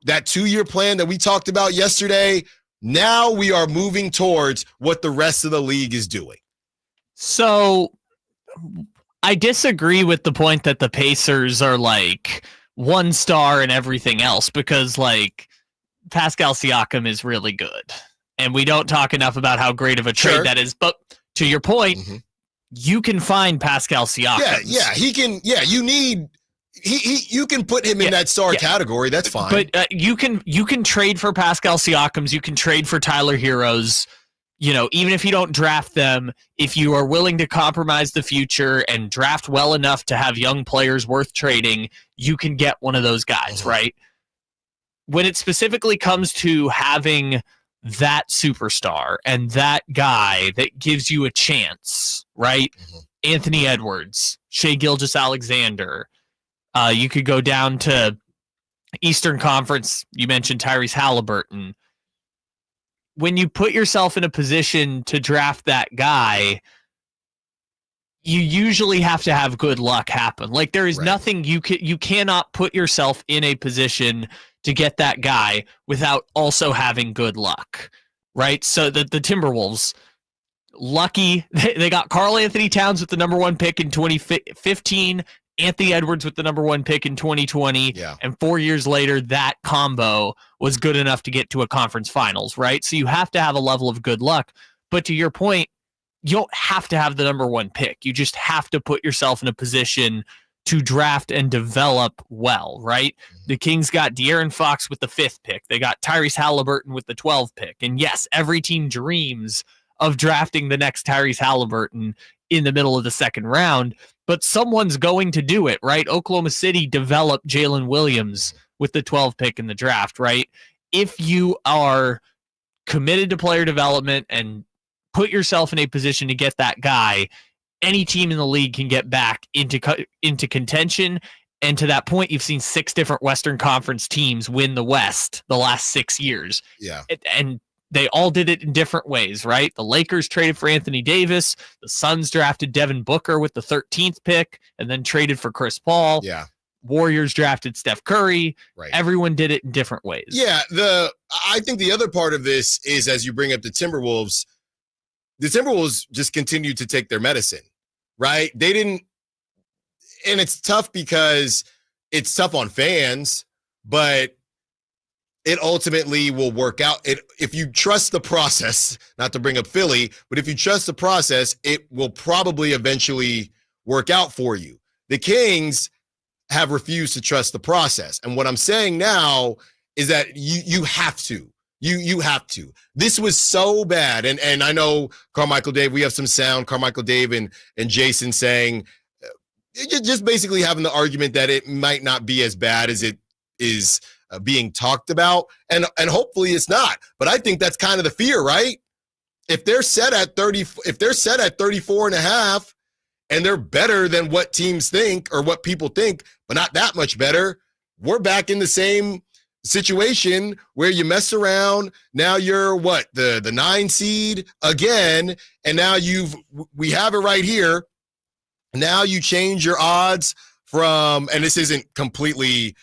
[SPEAKER 3] 2-year plan that we talked about yesterday, now we are moving towards what the rest of the league is doing.
[SPEAKER 4] So I disagree with the point that the Pacers are like one star and everything else, because like Pascal Siakam is really good. And we don't talk enough about how great of a trade that is. But to your point, you can find Pascal Siakam.
[SPEAKER 3] Yeah, he can. Yeah, you can put him in that star category. That's fine.
[SPEAKER 4] But you can trade for Pascal Siakams. You can trade for Tyler Heroes. You know, even if you don't draft them, if you are willing to compromise the future and draft well enough to have young players worth trading, you can get one of those guys, right? When it specifically comes to having that superstar and that guy that gives you a chance, right? Anthony Edwards, Shai Gilgeous-Alexander. You could go down to Eastern Conference. You mentioned Tyrese Halliburton. When you put yourself in a position to draft that guy, you usually have to have good luck happen. Like there is nothing you cannot put yourself in a position to get that guy without also having good luck, right? So the Timberwolves, lucky, they got Karl Anthony Towns with the number 1 pick in 2015, Anthony Edwards with the number 1 pick in 2020, and 4 years later, that combo was good enough to get to a conference finals, right? So you have to have a level of good luck. But to your point, you don't have to have the number 1 pick. You just have to put yourself in a position to draft and develop well, right? The Kings got De'Aaron Fox with the 5th pick. They got Tyrese Halliburton with the 12th pick. And yes, every team dreams of drafting the next Tyrese Halliburton in the middle of the second round, but someone's going to do it, right? Oklahoma City developed Jalen Williams with the 12th pick in the draft, right? If you are committed to player development and put yourself in a position to get that guy, any team in the league can get back into contention. And to that point, you've seen 6 different Western Conference teams win the West the last 6 years.
[SPEAKER 3] Yeah.
[SPEAKER 4] And they all did it in different ways, right? The Lakers traded for Anthony Davis. The Suns drafted Devin Booker with the 13th pick and then traded for Chris Paul.
[SPEAKER 3] Yeah.
[SPEAKER 4] Warriors drafted Steph Curry.
[SPEAKER 3] Right.
[SPEAKER 4] Everyone did it in different ways.
[SPEAKER 3] Yeah. I think the other part of this is, as you bring up the Timberwolves just continued to take their medicine, right? They didn't, and it's tough because it's tough on fans, but it ultimately will work out. If you trust the process, not to bring up Philly, but if you trust the process, it will probably eventually work out for you. The Kings have refused to trust the process. And what I'm saying now is that you have to. You have to. This was so bad. And I know Carmichael Dave, we have some sound, Carmichael Dave and Jason saying, just basically having the argument that it might not be as bad as it is being talked about. And hopefully it's not. But I think that's kind of the fear, right? If they're set at 34 and a half and they're better than what teams think or what people think, but not that much better, we're back in the same situation where you mess around. Now you're the 9 seed again, and now we have it right here. Now you change your odds from, and this isn't completely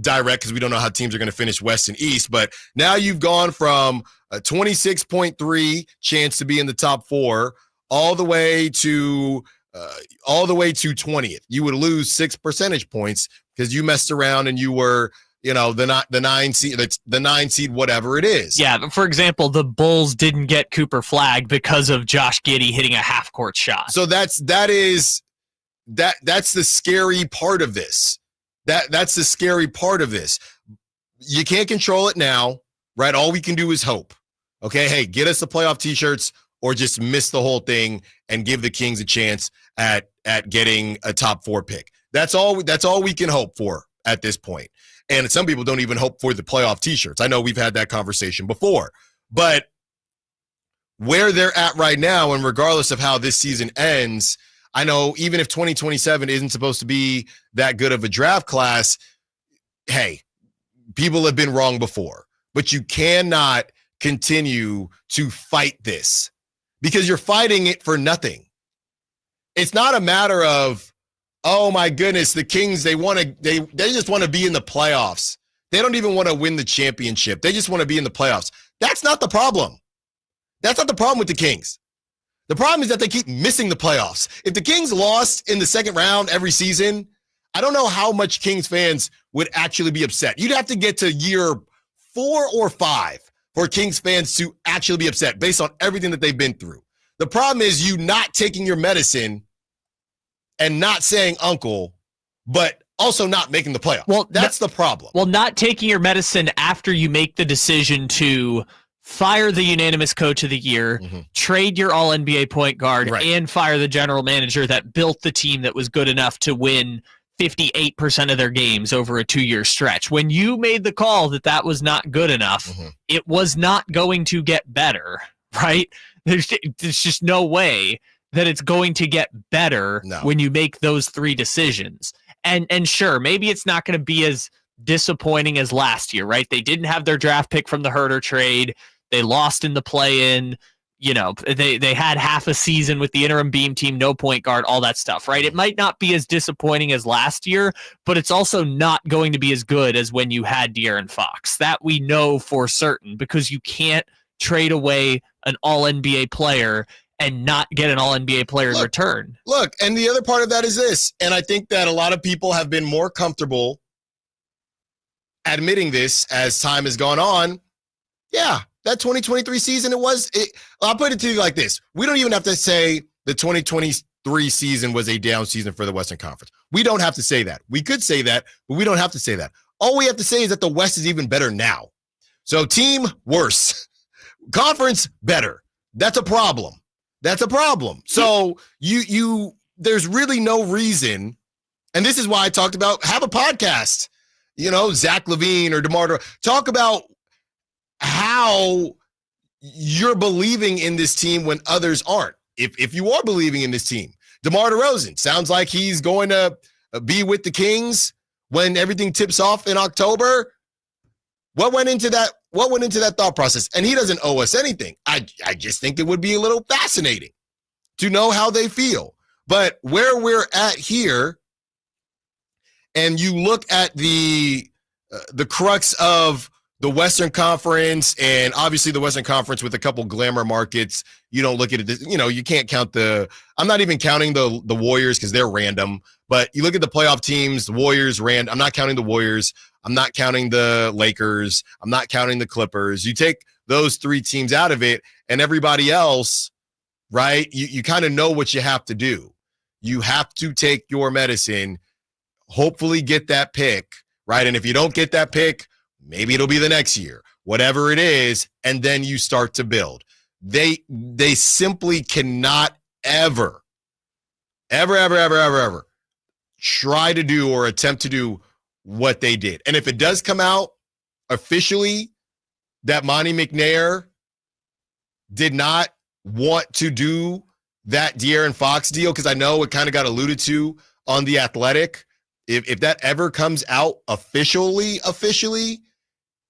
[SPEAKER 3] direct because we don't know how teams are going to finish West and East, but now you've gone from a 26.3 chance to be in the top 4 all the way to 20th. You would lose 6 percentage points because you messed around and you were, the 9 seed, the 9 seed, whatever it is.
[SPEAKER 4] Yeah. But for example, the Bulls didn't get Cooper Flagg because of Josh Giddey hitting a half-court shot.
[SPEAKER 3] So that is that's the scary part of this. That's the scary part of this. You can't control it now, right? All we can do is hope. Okay, hey, get us the playoff t-shirts or just miss the whole thing and give the Kings a chance at getting a top 4 pick. That's all we can hope for at this point. And some people don't even hope for the playoff t-shirts. I know we've had that conversation before. But where they're at right now, and regardless of how this season ends, I know even if 2027 isn't supposed to be that good of a draft class, hey, people have been wrong before. But you cannot continue to fight this because you're fighting it for nothing. It's not a matter of, oh my goodness, the Kings, they just want to be in the playoffs. They don't even want to win the championship. They just want to be in the playoffs. That's not the problem. That's not the problem with the Kings. The problem is that they keep missing the playoffs. If the Kings lost in the second round every season, I don't know how much Kings fans would actually be upset. You'd have to get to year 4 or 5 for Kings fans to actually be upset based on everything that they've been through. The problem is you not taking your medicine and not saying uncle, but also not making the playoffs. Well, that's the problem.
[SPEAKER 4] Well, not taking your medicine after you make the decision to fire the unanimous coach of the year, trade your all-NBA point guard, and fire the general manager that built the team that was good enough to win 58% of their games over a 2-year stretch. When you made the call that that was not good enough, it was not going to get better, right? There's just no way that it's going to get better when you make those 3 decisions. And sure, maybe it's not going to be as disappointing as last year, right? They didn't have their draft pick from the Herter trade. They lost in the play-in. You know, they had half a season with the interim beam team, no point guard, all that stuff, right? It might not be as disappointing as last year, but it's also not going to be as good as when you had De'Aaron Fox. That we know for certain because you can't trade away an all-NBA player and not get an all-NBA player in return.
[SPEAKER 3] Look, and the other part of that is this, and I think that a lot of people have been more comfortable admitting this as time has gone on. Yeah, that 2023 season, I'll put it to you like this. We don't even have to say the 2023 season was a down season for the Western Conference. We don't have to say that. We could say that, but we don't have to say that. All we have to say is that the West is even better now. So team, worse. Conference, better. That's a problem. That's a problem. So there's really no reason, and this is why I talked about have a podcast. You know, Zach LaVine or DeMar, talk about how you're believing in this team when others aren't. If you are believing in this team, DeMar DeRozan sounds like he's going to be with the Kings when everything tips off in October. What went into that? What went into that thought process? And he doesn't owe us anything. I just think it would be a little fascinating to know how they feel. But where we're at here, and you look at the crux of the Western Conference, and obviously the Western Conference with a couple glamour markets, you don't look at it, you can't count I'm not even counting the Warriors because they're random, but you look at the playoff teams, the Warriors, I'm not counting the Warriors, I'm not counting the Lakers, I'm not counting the Clippers. You take those 3 teams out of it, and everybody else, right, you kind of know what you have to do. You have to take your medicine, hopefully get that pick, right? And if you don't get that pick, maybe it'll be the next year, whatever it is, and then you start to build. They simply cannot ever try to do or attempt to do what they did. And if it does come out officially that Monty McNair did not want to do that De'Aaron Fox deal, because I know it kind of got alluded to on The Athletic, if that ever comes out officially,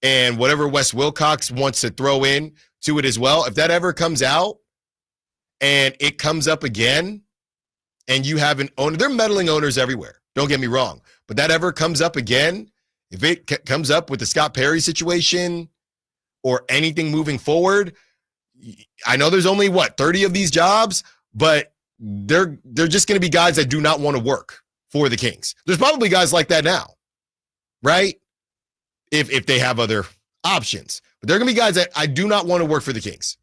[SPEAKER 3] and whatever Wes Wilcox wants to throw in to it as well, if that ever comes out and it comes up again and you have an owner, they're meddling owners everywhere, don't get me wrong, but that ever comes up again, if it comes up with the Scott Perry situation or anything moving forward, I know there's only 30 of these jobs, but they're just going to be guys that do not want to work for the Kings. There's probably guys like that now, right? If they have other options. But there are going to be guys that I do not want to work for the Kings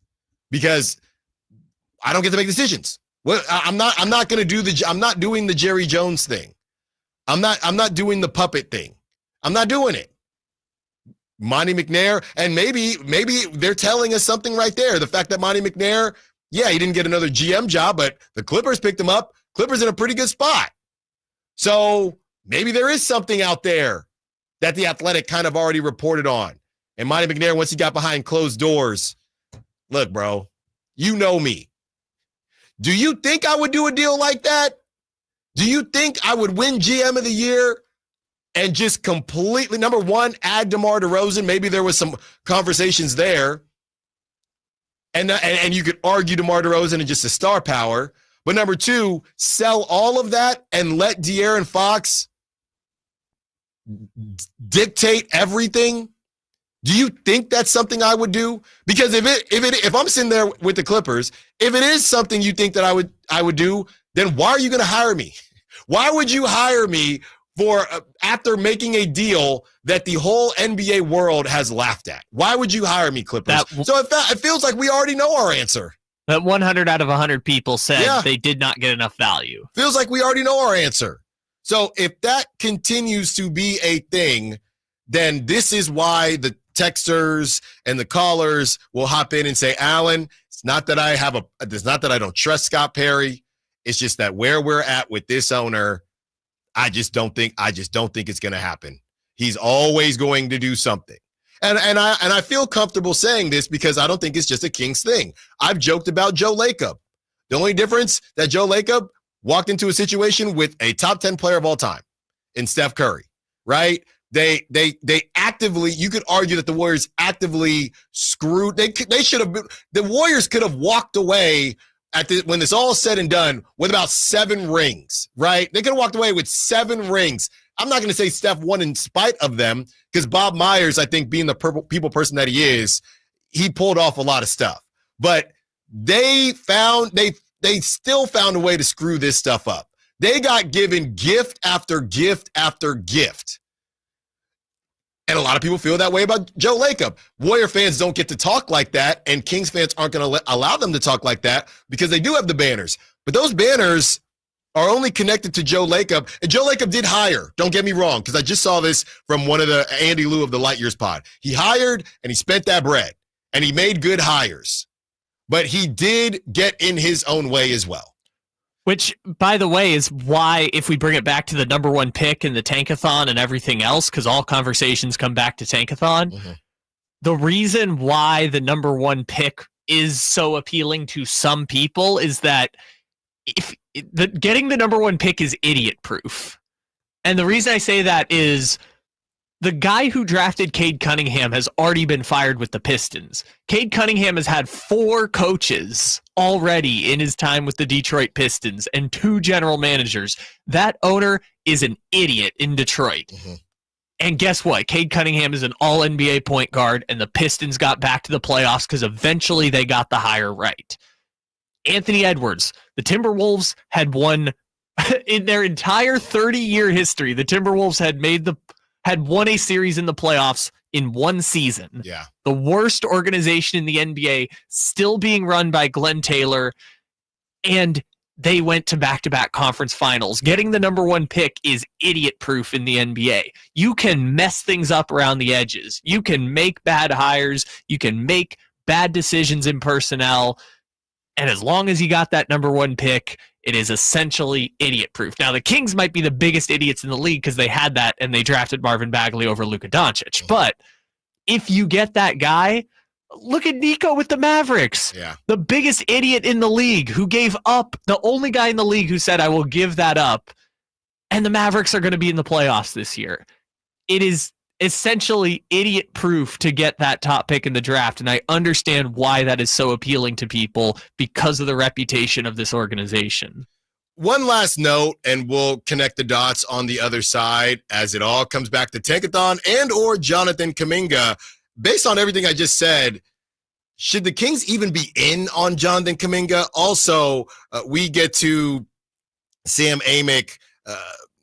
[SPEAKER 3] because I don't get to make decisions. Well, I'm not doing the Jerry Jones thing. I'm not doing the puppet thing. I'm not doing it. Monty McNair, and maybe they're telling us something right there. The fact that Monty McNair, yeah, he didn't get another GM job, but the Clippers picked him up. Clippers in a pretty good spot. So maybe there is something out there that the Athletic kind of already reported on. And Monty McNair, once he got behind closed doors, look, bro, you know me. Do you think I would do a deal like that? Do you think I would win GM of the year and just completely, number one, add DeMar DeRozan? Maybe there was some conversations there. And you could argue DeMar DeRozan is just a star power. But number two, sell all of that and let De'Aaron Fox dictate everything. Do you think that's something I would do? Because if I'm sitting there with the Clippers, if it is something you think that I would do, then why are you going to hire me? Why would you hire me for after making a deal that the whole NBA world has laughed at? Why would you hire me, Clippers? So it feels like we already know our answer.
[SPEAKER 4] That 100 out of 100 people said they did not get enough value.
[SPEAKER 3] Feels like we already know our answer. So if that continues to be a thing, then this is why the texters and the callers will hop in and say, Allen, it's not that I don't trust Scott Perry. It's just that where we're at with this owner, I just don't think it's going to happen. He's always going to do something. And I feel comfortable saying this because I don't think it's just a Kings thing. I've joked about Joe Lacob. The only difference that Joe Lacob walked into a situation with a top 10 player of all time in Steph Curry, right? They actively, you could argue that the Warriors actively screwed. They should have been, the Warriors could have walked away when this all said and done with about 7 rings, right? They could have walked away with 7 rings. I'm not going to say Steph won in spite of them because Bob Myers, I think being the people person that he is, he pulled off a lot of stuff. But they still found a way to screw this stuff up. They got given gift after gift after gift. And a lot of people feel that way about Joe Lacob. Warrior fans don't get to talk like that, and Kings fans aren't going to allow them to talk like that because they do have the banners. But those banners are only connected to Joe Lacob. And Joe Lacob did hire, don't get me wrong, because I just saw this from one of the Andy Liu of the Light Years pod. He hired and he spent that bread, and he made good hires. But he did get in his own way as well.
[SPEAKER 4] Which, by the way, is why, if we bring it back to the number 1 pick and the tankathon and everything else, because all conversations come back to tankathon, the reason why the number 1 pick is so appealing to some people is that getting the number 1 pick is idiot proof. And the reason I say that is the guy who drafted Cade Cunningham has already been fired with the Pistons. Cade Cunningham has had 4 coaches already in his time with the Detroit Pistons and 2 general managers. That owner is an idiot in Detroit. And guess what? Cade Cunningham is an all-NBA point guard, and the Pistons got back to the playoffs because eventually they got the hire right. Anthony Edwards, the Timberwolves had won in their entire 30-year history. The Timberwolves had won a series in the playoffs in 1 season.
[SPEAKER 3] Yeah. The
[SPEAKER 4] The worst organization in the NBA, still being run by Glenn Taylor, and they went to back-to-back conference finals. Getting the number 1 pick is idiot-proof in the NBA. You can mess things up around the edges. You can make bad hires. You can make bad decisions in personnel. And as long as you got that number 1 pick, it is essentially idiot-proof. Now, the Kings might be the biggest idiots in the league because they had that and they drafted Marvin Bagley over Luka Doncic. But if you get that guy, look at Nico with the Mavericks.
[SPEAKER 3] Yeah.
[SPEAKER 4] The biggest idiot in the league who gave up, the only guy in the league who said, I will give that up. And the Mavericks are going to be in the playoffs this year. It is essentially idiot proof to get that top pick in the draft. And I understand why that is so appealing to people because of the reputation of this organization.
[SPEAKER 3] One last note, and we'll connect the dots on the other side as it all comes back to Tankathon and or Jonathan Kuminga. Based on everything I just said, should the Kings even be in on Jonathan Kuminga? Also, we get to Sam Amick,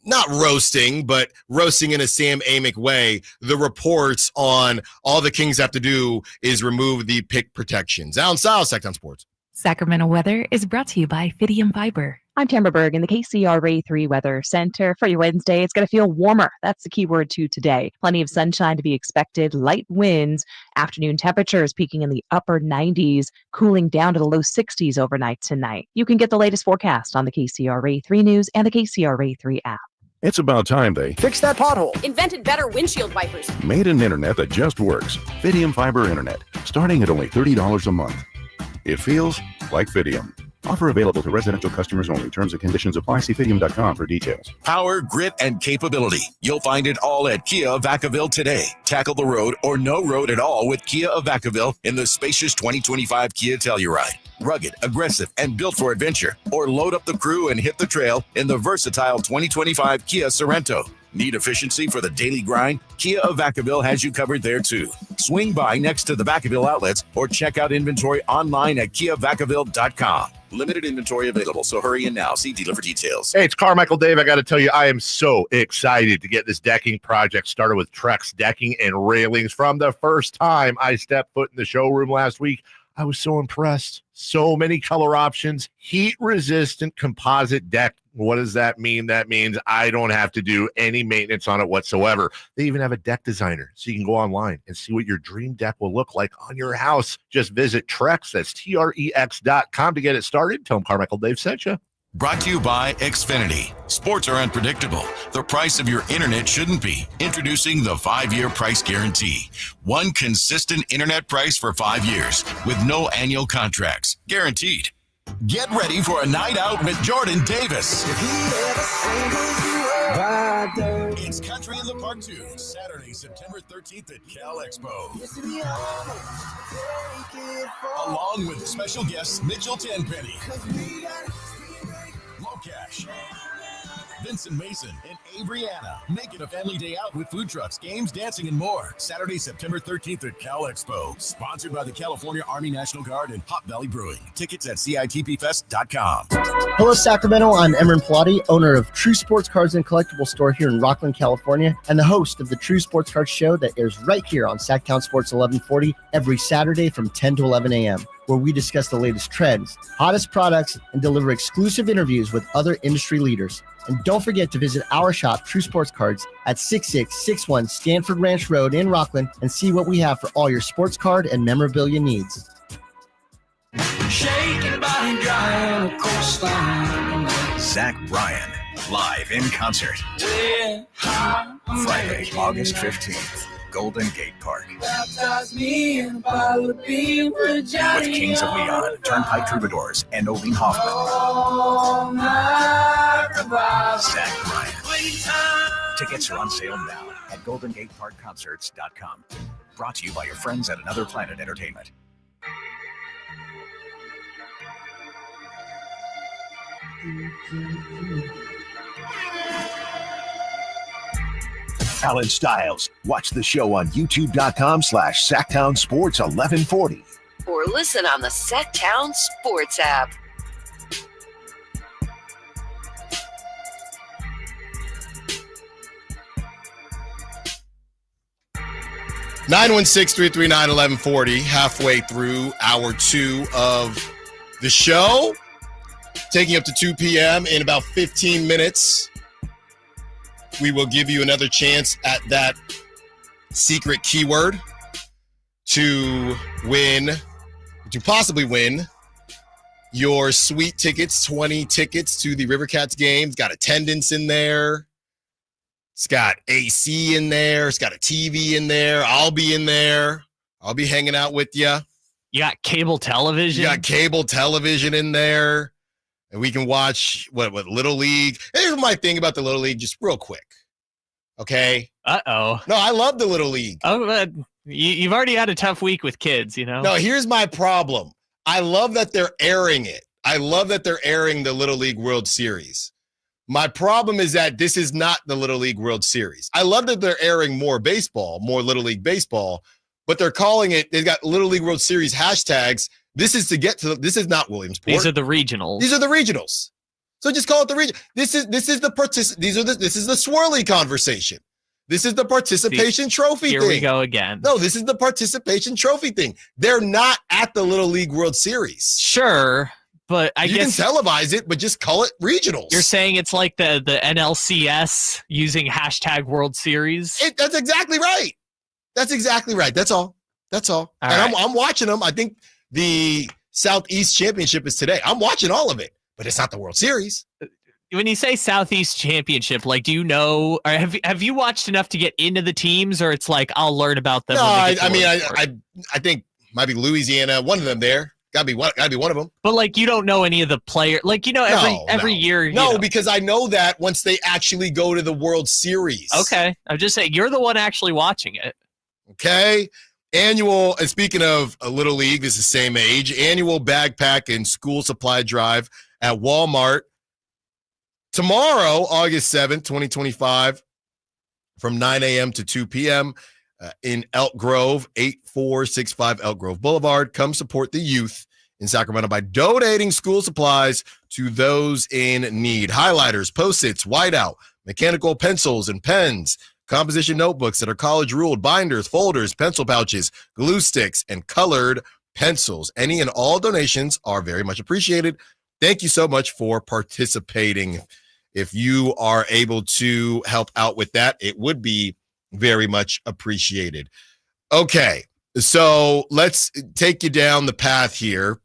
[SPEAKER 3] not roasting, but roasting in a Sam Amick way, the reports on all the Kings have to do is remove the pick protections. Allen Stiles, Sacramento Sports.
[SPEAKER 9] Sacramento weather is brought to you by Fidium Fiber.
[SPEAKER 11] I'm Tamara Berg in the KCRA 3 Weather Center. For your Wednesday, it's going to feel warmer. That's the key word to today. Plenty of sunshine to be expected, light winds, afternoon temperatures peaking in the upper 90s, cooling down to the low 60s overnight tonight. You can get the latest forecast on the KCRA 3 News and the KCRA 3 app.
[SPEAKER 12] It's about time they
[SPEAKER 13] fix that pothole.
[SPEAKER 24] Invented better windshield wipers.
[SPEAKER 12] made an internet that just works. Fidium Fiber Internet, starting at only $30 a month. It feels like Fidium. Offer available to residential customers only. Terms and conditions apply. See Fidium.com for details.
[SPEAKER 14] Power, grit, and capability. You'll find it all at Kia of Vacaville today. Tackle the road or no road at all with Kia of Vacaville in the spacious 2025 Kia Telluride. Rugged, aggressive, and built for adventure. Or load up the crew and hit the trail in the versatile 2025 Kia Sorento. Need efficiency for the daily grind? Kia of Vacaville has you covered there too. Swing by next to the Vacaville outlets or check out inventory online at KiaVacaville.com. Limited inventory available, so hurry in now. See dealer for details.
[SPEAKER 16] Hey, it's Carmichael Dave. I got to tell you, I am so excited to get this decking project started with Trex Decking and Railings. From the first time I stepped foot in the showroom last week, I was so impressed. So many color options, heat-resistant composite deck. What does that mean? That means I don't have to do any maintenance on it whatsoever. They even have a deck designer, so you can go online and see what your dream deck will look like on your house. Just visit Trex, that's Trex.com to get it started. Tell them Carmichael Dave sent you.
[SPEAKER 14] Brought to you by Xfinity. Sports are unpredictable. The price of your internet shouldn't be. Introducing the 5-year price guarantee. One consistent internet price for 5 years with no annual contracts. Guaranteed. Get ready for a night out with Jordan Davis. It's Country in the Park 2, Saturday, September 13th at Cal Expo. Along with special guests Mitchell Tenpenny, Locash, Vincent Mason, and Avery-Anna. Make it a family day out with food trucks, games, dancing, and more. Saturday, September 13th at Cal Expo. Sponsored by the California Army National Guard and Hot Valley Brewing. Tickets at CITPFest.com.
[SPEAKER 15] Hello, Sacramento. I'm Emran Pilati, owner of True Sports Cards and Collectible Store here in Rockland, California, and the host of the True Sports Cards Show that airs right here on Sacktown Sports 1140 every Saturday from 10 to 11 a.m., where we discuss the latest trends, hottest products, and deliver exclusive interviews with other industry leaders. And don't forget to visit our shop, True Sports Cards, at 6661 Stanford Ranch Road in Rockland and see what we have for all your sports card and memorabilia needs.
[SPEAKER 26] Shaking by dry on a coastline.
[SPEAKER 1] Zach Bryan, live in concert. Friday, August 15th, Golden Gate Park.
[SPEAKER 26] Baptize me in a bottle of beer with
[SPEAKER 1] Kings of Leon, Turnpike Troubadours, and Olin Hoffman. Zach Bryan. Tickets are on sale now at GoldenGateParkConcerts.com. Brought to you by your friends at Another Planet Entertainment. Allen Stiles. Watch the show on YouTube.com/SacktownSports1140.
[SPEAKER 2] Or listen on the Sacktown Sports app.
[SPEAKER 3] (916-339-1140). Halfway through hour 2 of the show, taking up to 2 p.m. in about 15 minutes. We will give you another chance at that secret keyword to possibly win your sweet tickets, 20 tickets to the Rivercats game. It's got attendance in there. It's got AC in there. It's got a TV in there. I'll be in there. I'll be hanging out with you.
[SPEAKER 4] You got cable television?
[SPEAKER 3] You got cable television in there. And we can watch what Little League. Here's my thing about the Little League, just real quick. Okay?
[SPEAKER 4] Uh-oh.
[SPEAKER 3] No, I love the Little League.
[SPEAKER 4] Oh, you've already had a tough week with kids, you know?
[SPEAKER 3] No, here's my problem. I love that they're airing it. I love that they're airing the Little League World Series. My problem is that this is not the Little League World Series. I love that they're airing more baseball, more Little League baseball, but they're calling it, they've got Little League World Series hashtags. This is not Williamsport.
[SPEAKER 4] These are the regionals.
[SPEAKER 3] These are the regionals. So just call it the region. This is the swirly conversation. This is the participation trophy thing.
[SPEAKER 4] Here we go again.
[SPEAKER 3] No, this is the participation trophy thing. They're not at the Little League World Series.
[SPEAKER 4] Sure, but I
[SPEAKER 3] you
[SPEAKER 4] guess
[SPEAKER 3] can televise it, but just call it regionals.
[SPEAKER 4] You're saying it's like the NLCS using hashtag World Series?
[SPEAKER 3] That's exactly right. That's exactly right. That's all. I'm watching them. I think the Southeast Championship is today. I'm watching all of it, but it's not the World Series.
[SPEAKER 4] When you say Southeast Championship, like, do you know, or have you watched enough to get into the teams, or it's like I'll learn about them?
[SPEAKER 3] No, I think might be Louisiana, one of them there. Gotta be one of them.
[SPEAKER 4] But like, you don't know any of the players, like, you know, every year.
[SPEAKER 3] No, because I know that once they actually go to the World Series.
[SPEAKER 4] Okay, I'm just saying you're the one actually watching it.
[SPEAKER 3] Okay. Annual, and speaking of a Little League, this is the same age, annual backpack and school supply drive at Walmart. Tomorrow, August 7th, 2025, from 9 a.m. to 2 p.m. In Elk Grove, 8465 Elk Grove Boulevard. Come support the youth in Sacramento by donating school supplies to those in need. Highlighters, Post-its, whiteout, mechanical pencils and pens, composition notebooks that are college-ruled, binders, folders, pencil pouches, glue sticks, and colored pencils. Any and all donations are very much appreciated. Thank you so much for participating. If you are able to help out with that, it would be very much appreciated. Okay, so let's take you down the path here,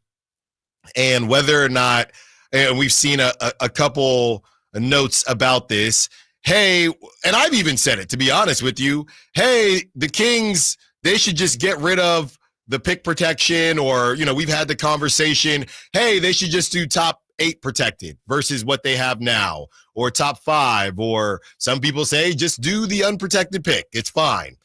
[SPEAKER 3] and whether or not, and we've seen a couple notes about this. Hey, and I've even said it, to be honest with you. Hey, the Kings, they should just get rid of the pick protection, or, you know, we've had the conversation. Hey, they should just do top 8 protected versus what they have now, or top 5, or some people say just do the unprotected pick. It's fine.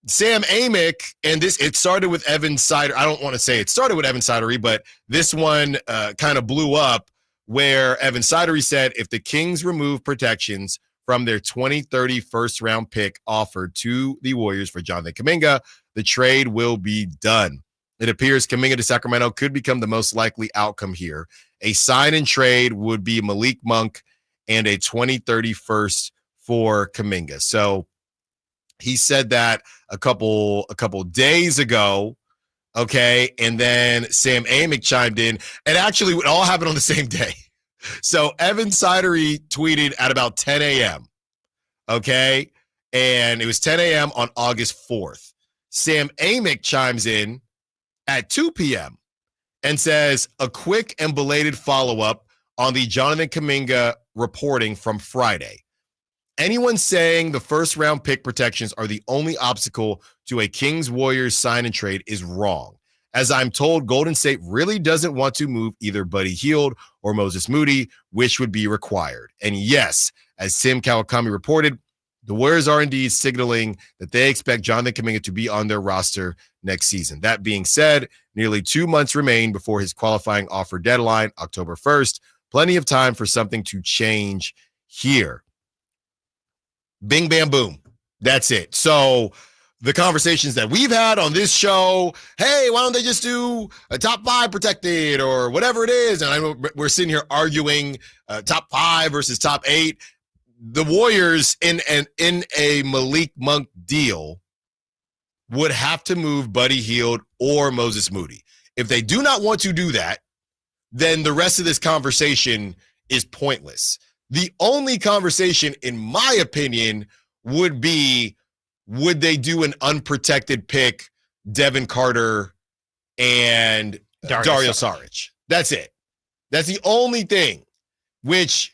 [SPEAKER 3] Sam Amick, and it started with Evan Sider. I don't want to say it started with Evan Sidery, but this one kind of blew up where Evan Sidery said if the Kings remove protections from their 2030 first-round pick offered to the Warriors for Jonathan Kuminga, the trade will be done. It appears Kaminga to Sacramento could become the most likely outcome here. A sign and trade would be Malik Monk and a 2030 first for Kaminga. So he said that a couple days ago, okay, and then Sam Amick chimed in, and actually it all happened on the same day. So Evan Sidery tweeted at about 10 a.m., okay, and it was 10 a.m. on August 4th. Sam Amick chimes in at 2 p.m. and says a quick and belated follow-up on the Jonathan Kuminga reporting from Friday. Anyone saying the first-round pick protections are the only obstacle to a Kings-Warriors sign and trade is wrong. As I'm told, Golden State really doesn't want to move either Buddy Hield or Moses Moody, which would be required. And yes, as Tim Kawakami reported, the Warriors are indeed signaling that they expect Jonathan Kuminga to be on their roster next season. That being said, nearly 2 months remain before his qualifying offer deadline, October 1st. Plenty of time for something to change here. Bing, bam, boom. That's it. So the conversations that we've had on this show, hey, why don't they just do a top 5 protected or whatever it is? And I know we're sitting here arguing top 5 versus top 8. The Warriors in a Malik Monk deal would have to move Buddy Hield or Moses Moody. If they do not want to do that, then the rest of this conversation is pointless. The only conversation, in my opinion, would be, would they do an unprotected pick, Devin Carter and Dario Saric? That's it. That's the only thing, which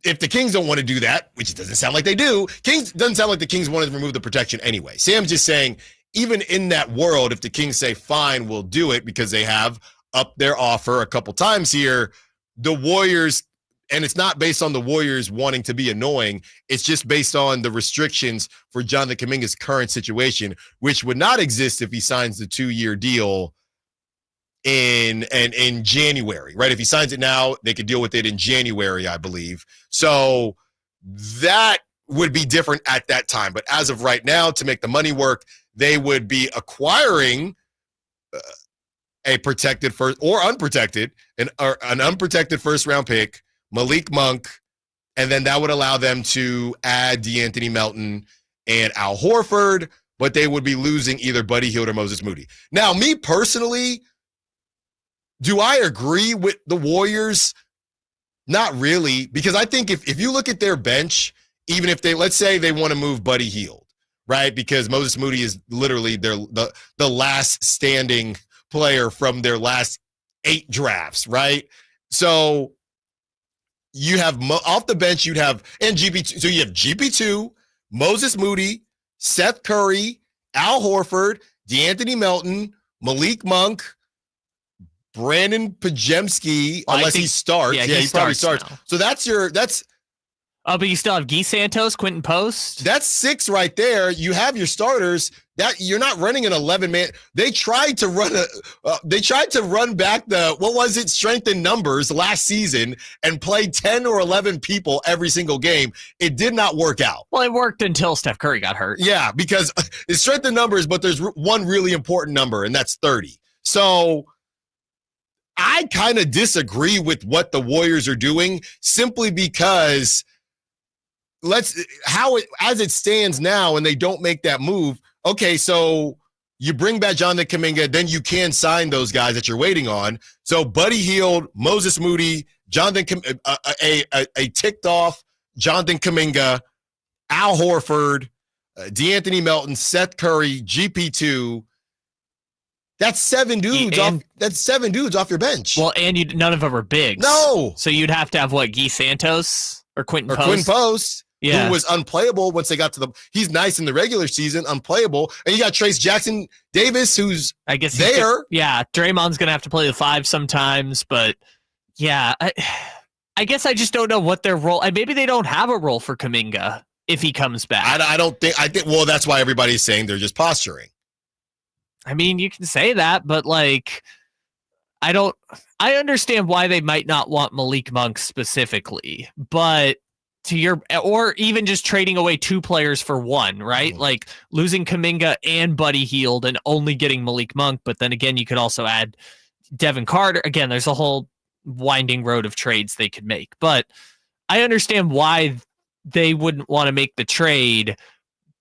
[SPEAKER 3] if the Kings don't want to do that, which it doesn't sound like they do, doesn't sound like the Kings wanted to remove the protection anyway. Sam's just saying, even in that world, if the Kings say, fine, we'll do it because they have upped their offer a couple times here, the Warriors, and it's not based on the Warriors wanting to be annoying, it's just based on the restrictions for Jonathan Kuminga's current situation, which would not exist if he signs the 2-year deal in January, right? If he signs it now, they could deal with it in January, I believe. So that would be different at that time. But as of right now, to make the money work, they would be acquiring a protected first or unprotected, an unprotected first round pick, Malik Monk, and then that would allow them to add DeAnthony Melton and Al Horford, but they would be losing either Buddy Hield or Moses Moody. Now, me personally, do I agree with the Warriors? Not really, because I think if you look at their bench, even if they, let's say they want to move Buddy Hield, right? Because Moses Moody is literally the last standing player from their last 8 drafts, right? So you have off the bench, you'd have, and GP2, so you have GP2, Moses Moody, Seth Curry, Al Horford, DeAnthony Melton, Malik Monk, Brandon Pajemski, unless he starts. Yeah, he probably starts. Now. So that's.
[SPEAKER 4] Oh, but you still have Guy Santos, Quentin Post.
[SPEAKER 3] That's 6 right there. You have your starters. That you're not running an 11-man. They tried to run back the, what was it, strength in numbers last season and play 10 or 11 people every single game. It did not work out.
[SPEAKER 4] Well, it worked until Steph Curry got hurt.
[SPEAKER 3] Yeah, because it's strength in numbers, but there's one really important number, and that's 30. So I kind of disagree with what the Warriors are doing simply because as it stands now and they don't make that move, okay, so you bring back Jonathan Kuminga, then you can sign those guys that you're waiting on. So Buddy Hield, Moses Moody, Jonathan, a ticked off Jonathan Kuminga, Al Horford, DeAnthony Melton, Seth Curry, GP2. That's 7 dudes off your bench.
[SPEAKER 4] Well, and none of them are bigs.
[SPEAKER 3] No.
[SPEAKER 4] So you'd have to have what, Guy Santos or Quentin Post?
[SPEAKER 3] Yeah. Who was unplayable once they got to he's nice in the regular season, unplayable. And you got Trace Jackson Davis, who's
[SPEAKER 4] I guess
[SPEAKER 3] there.
[SPEAKER 4] Draymond's going to have to play the 5 sometimes, but yeah, I guess I just don't know what their role, maybe they don't have a role for Kuminga if he comes back.
[SPEAKER 3] I think, well, that's why everybody's saying they're just posturing.
[SPEAKER 4] I mean, you can say that, but like, I understand why they might not want Malik Monk specifically, but or even just trading away 2 players for 1, right? Mm-hmm. Like losing Kaminga and Buddy Hield and only getting Malik Monk. But then again, you could also add Devin Carter. Again, there's a whole winding road of trades they could make, but I understand why they wouldn't want to make the trade.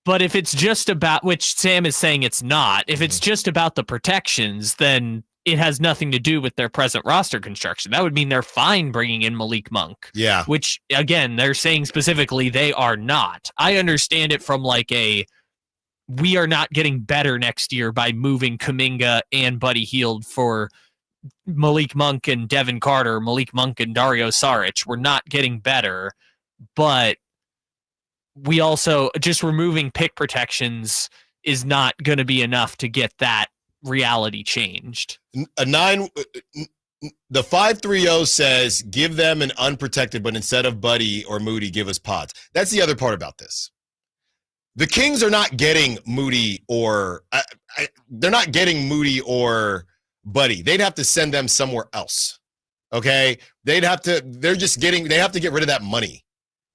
[SPEAKER 4] But if it's just about, which Sam is saying it's not, if it's just about the protections, then it has nothing to do with their present roster construction. That would mean they're fine bringing in Malik Monk.
[SPEAKER 3] Yeah.
[SPEAKER 4] Which, again, they're saying specifically they are not. I understand it from like we are not getting better next year by moving Kuminga and Buddy Hield for Malik Monk and Devin Carter, Malik Monk and Dario Saric. We're not getting better, but we also, just removing pick protections is not going to be enough to get that reality changed.
[SPEAKER 3] The 530 says give them an unprotected, but instead of Buddy or Moody, give us Pods. That's the other part about this. The Kings are not getting Moody or they're not getting Moody or Buddy. They'd have to send them somewhere else. Okay, they have to get rid of that money.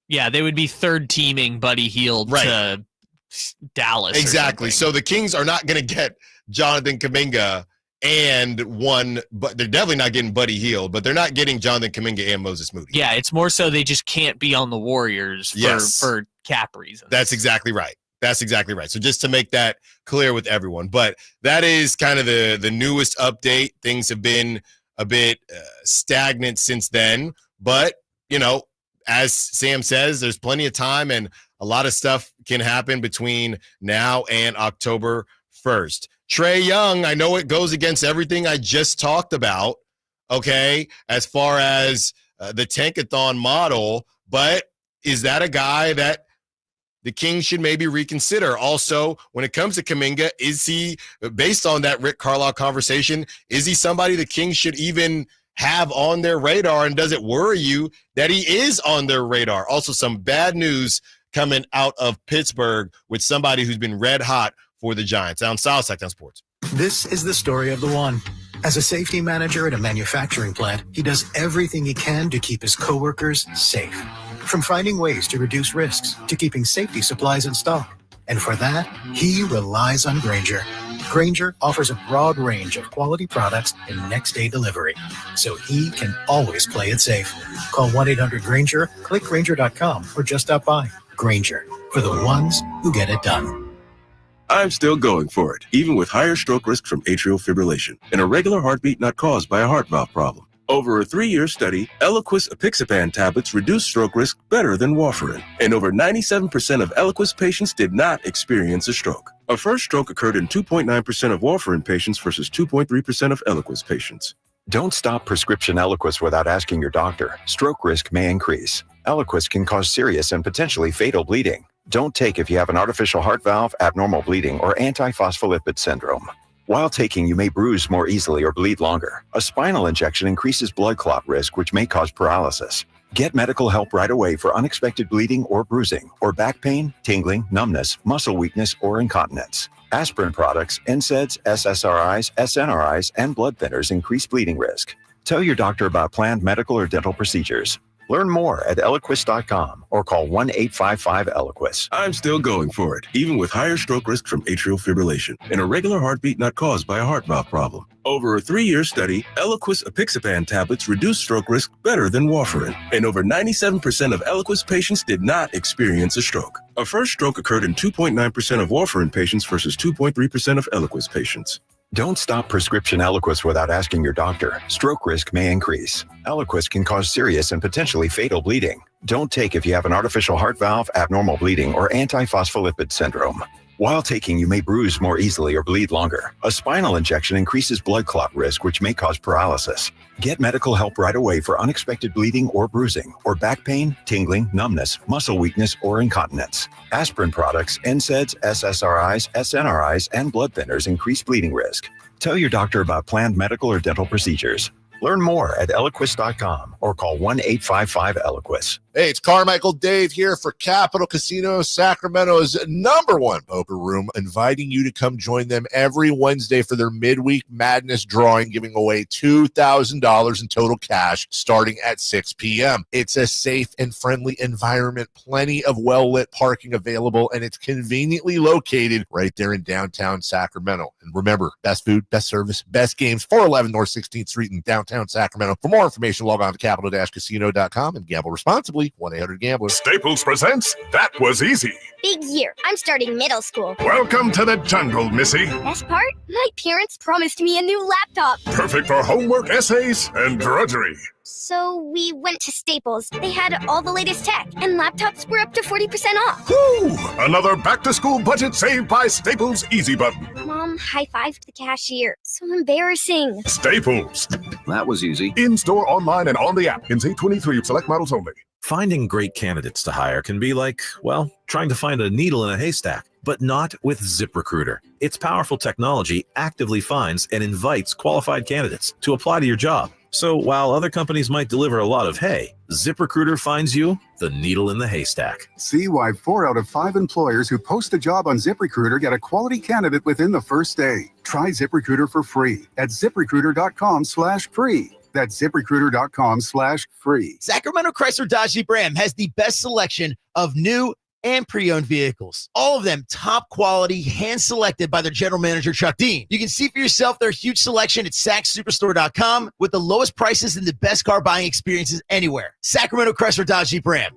[SPEAKER 4] Yeah, they would be third teaming Buddy Hield to Dallas.
[SPEAKER 3] Exactly. So the Kings are not going to get Jonathan Kuminga and but they're definitely not getting Buddy Hield, but they're not getting Jonathan Kuminga and Moses Moody.
[SPEAKER 4] Yeah, it's more so they just can't be on the Warriors for cap reasons.
[SPEAKER 3] That's exactly right. So just to make that clear with everyone, but that is kind of the newest update. Things have been a bit stagnant since then, but as Sam says, there's plenty of time and a lot of stuff can happen between now and October 1st. Trae Young, I know it goes against everything I just talked about, okay, as far as the tankathon model, but is that a guy that the Kings should maybe reconsider? Also, when it comes to Kaminga, is he, based on that Rick Carlisle conversation, is he somebody the Kings should even have on their radar, and does it worry you that he is on their radar? Also, some bad news coming out of Pittsburgh with somebody who's been red hot for the Giants. Allen Stiles, Sacktown Sports.
[SPEAKER 13] This is the story of the one. As a safety manager at a manufacturing plant, he does everything he can to keep his coworkers safe. From finding ways to reduce risks to keeping safety supplies in stock. And for that, he relies on Grainger. Grainger offers a broad range of quality products and next-day delivery, so he can always play it safe. Call 1-800-GRAINGER, click Grainger.com, or just stop by. Grainger, for the ones who get it done.
[SPEAKER 17] I'm still going for it, even with higher stroke risk from atrial fibrillation, an irregular heartbeat not caused by a heart valve problem. Over a 3-year study, Eliquis apixaban tablets reduced stroke risk better than warfarin, and over 97% of Eliquis patients did not experience a stroke. A first stroke occurred in 2.9% of warfarin patients versus 2.3% of Eliquis patients.
[SPEAKER 18] Don't stop prescription Eliquis without asking your doctor. Stroke risk may increase. Eliquis can cause serious and potentially fatal bleeding. Don't take if you have an artificial heart valve, abnormal bleeding, or antiphospholipid syndrome. While taking, you may bruise more easily or bleed longer. A spinal injection increases blood clot risk, which may cause paralysis. Get medical help right away for unexpected bleeding or bruising, or back pain, tingling, numbness, muscle weakness, or incontinence. Aspirin products, NSAIDs, SSRIs, SNRIs, and blood thinners increase bleeding risk. Tell your doctor about planned medical or dental procedures. Learn more at Eliquis.com or call 1-855-ELIQUIS.
[SPEAKER 17] I'm still going for it, even with higher stroke risk from atrial fibrillation, an irregular heartbeat not caused by a heart valve problem. Over a 3-year study, Eliquis apixaban tablets reduced stroke risk better than warfarin, and over 97% of Eliquis patients did not experience a stroke. A first stroke occurred in 2.9% of warfarin patients versus 2.3% of Eliquis patients.
[SPEAKER 18] Don't stop prescription Eliquis without asking your doctor. Stroke risk may increase. Eliquis can cause serious and potentially fatal bleeding. Don't take if you have an artificial heart valve, abnormal bleeding, or antiphospholipid syndrome. While taking, you may bruise more easily or bleed longer. A spinal injection increases blood clot risk, which may cause paralysis. Get medical help right away for unexpected bleeding or bruising, or back pain, tingling, numbness, muscle weakness, or incontinence. Aspirin products, NSAIDs, SSRIs, SNRIs, and blood thinners increase bleeding risk. Tell your doctor about planned medical or dental procedures. Learn more at Eliquis.com or call 1-855-ELIQUIS.
[SPEAKER 16] Hey, it's Carmichael Dave here for Capital Casino, Sacramento's #1 poker room, inviting you to come join them every Wednesday for their midweek madness drawing, giving away $2,000 in total cash starting at 6 p.m. It's a safe and friendly environment, plenty of well-lit parking available, and it's conveniently located right there in downtown Sacramento. And remember, best food, best service, best games, 411 North 16th Street in downtown Sacramento. For more information, log on to capital-casino.com and gamble responsibly. 1-800-GAMBLER.
[SPEAKER 19] Staples presents That Was Easy.
[SPEAKER 20] Big year. I'm starting middle school.
[SPEAKER 19] Welcome to the jungle, Missy.
[SPEAKER 20] Best part? My parents promised me a new laptop.
[SPEAKER 19] Perfect for homework, essays, and drudgery.
[SPEAKER 20] So we went to Staples. They had all the latest tech, and laptops were up to 40% off.
[SPEAKER 19] Woo! Another back-to-school budget saved by Staples Easy Button.
[SPEAKER 20] Mom high-fived the cashier. So embarrassing.
[SPEAKER 19] Staples.
[SPEAKER 21] That was easy.
[SPEAKER 19] In-store, online, and on the app. In 823 select models only.
[SPEAKER 21] Finding great candidates to hire can be like, well, trying to find a needle in a haystack, but not with ZipRecruiter. Its powerful technology actively finds and invites qualified candidates to apply to your job. So while other companies might deliver a lot of hay, ZipRecruiter finds you the needle in the haystack.
[SPEAKER 22] See why 4 out of 5 employers who post a job on ZipRecruiter get a quality candidate within the first day. Try ZipRecruiter for free at ZipRecruiter.com/free. That's ZipRecruiter.com/free.
[SPEAKER 8] Sacramento Chrysler Dodge Jeep Ram has the best selection of new and pre-owned vehicles. All of them top quality, hand-selected by their general manager, Chuck Dean. You can see for yourself their huge selection at SacSuperstore.com with the lowest prices and the best car buying experiences anywhere. Sacramento Chrysler Dodge Jeep Ram.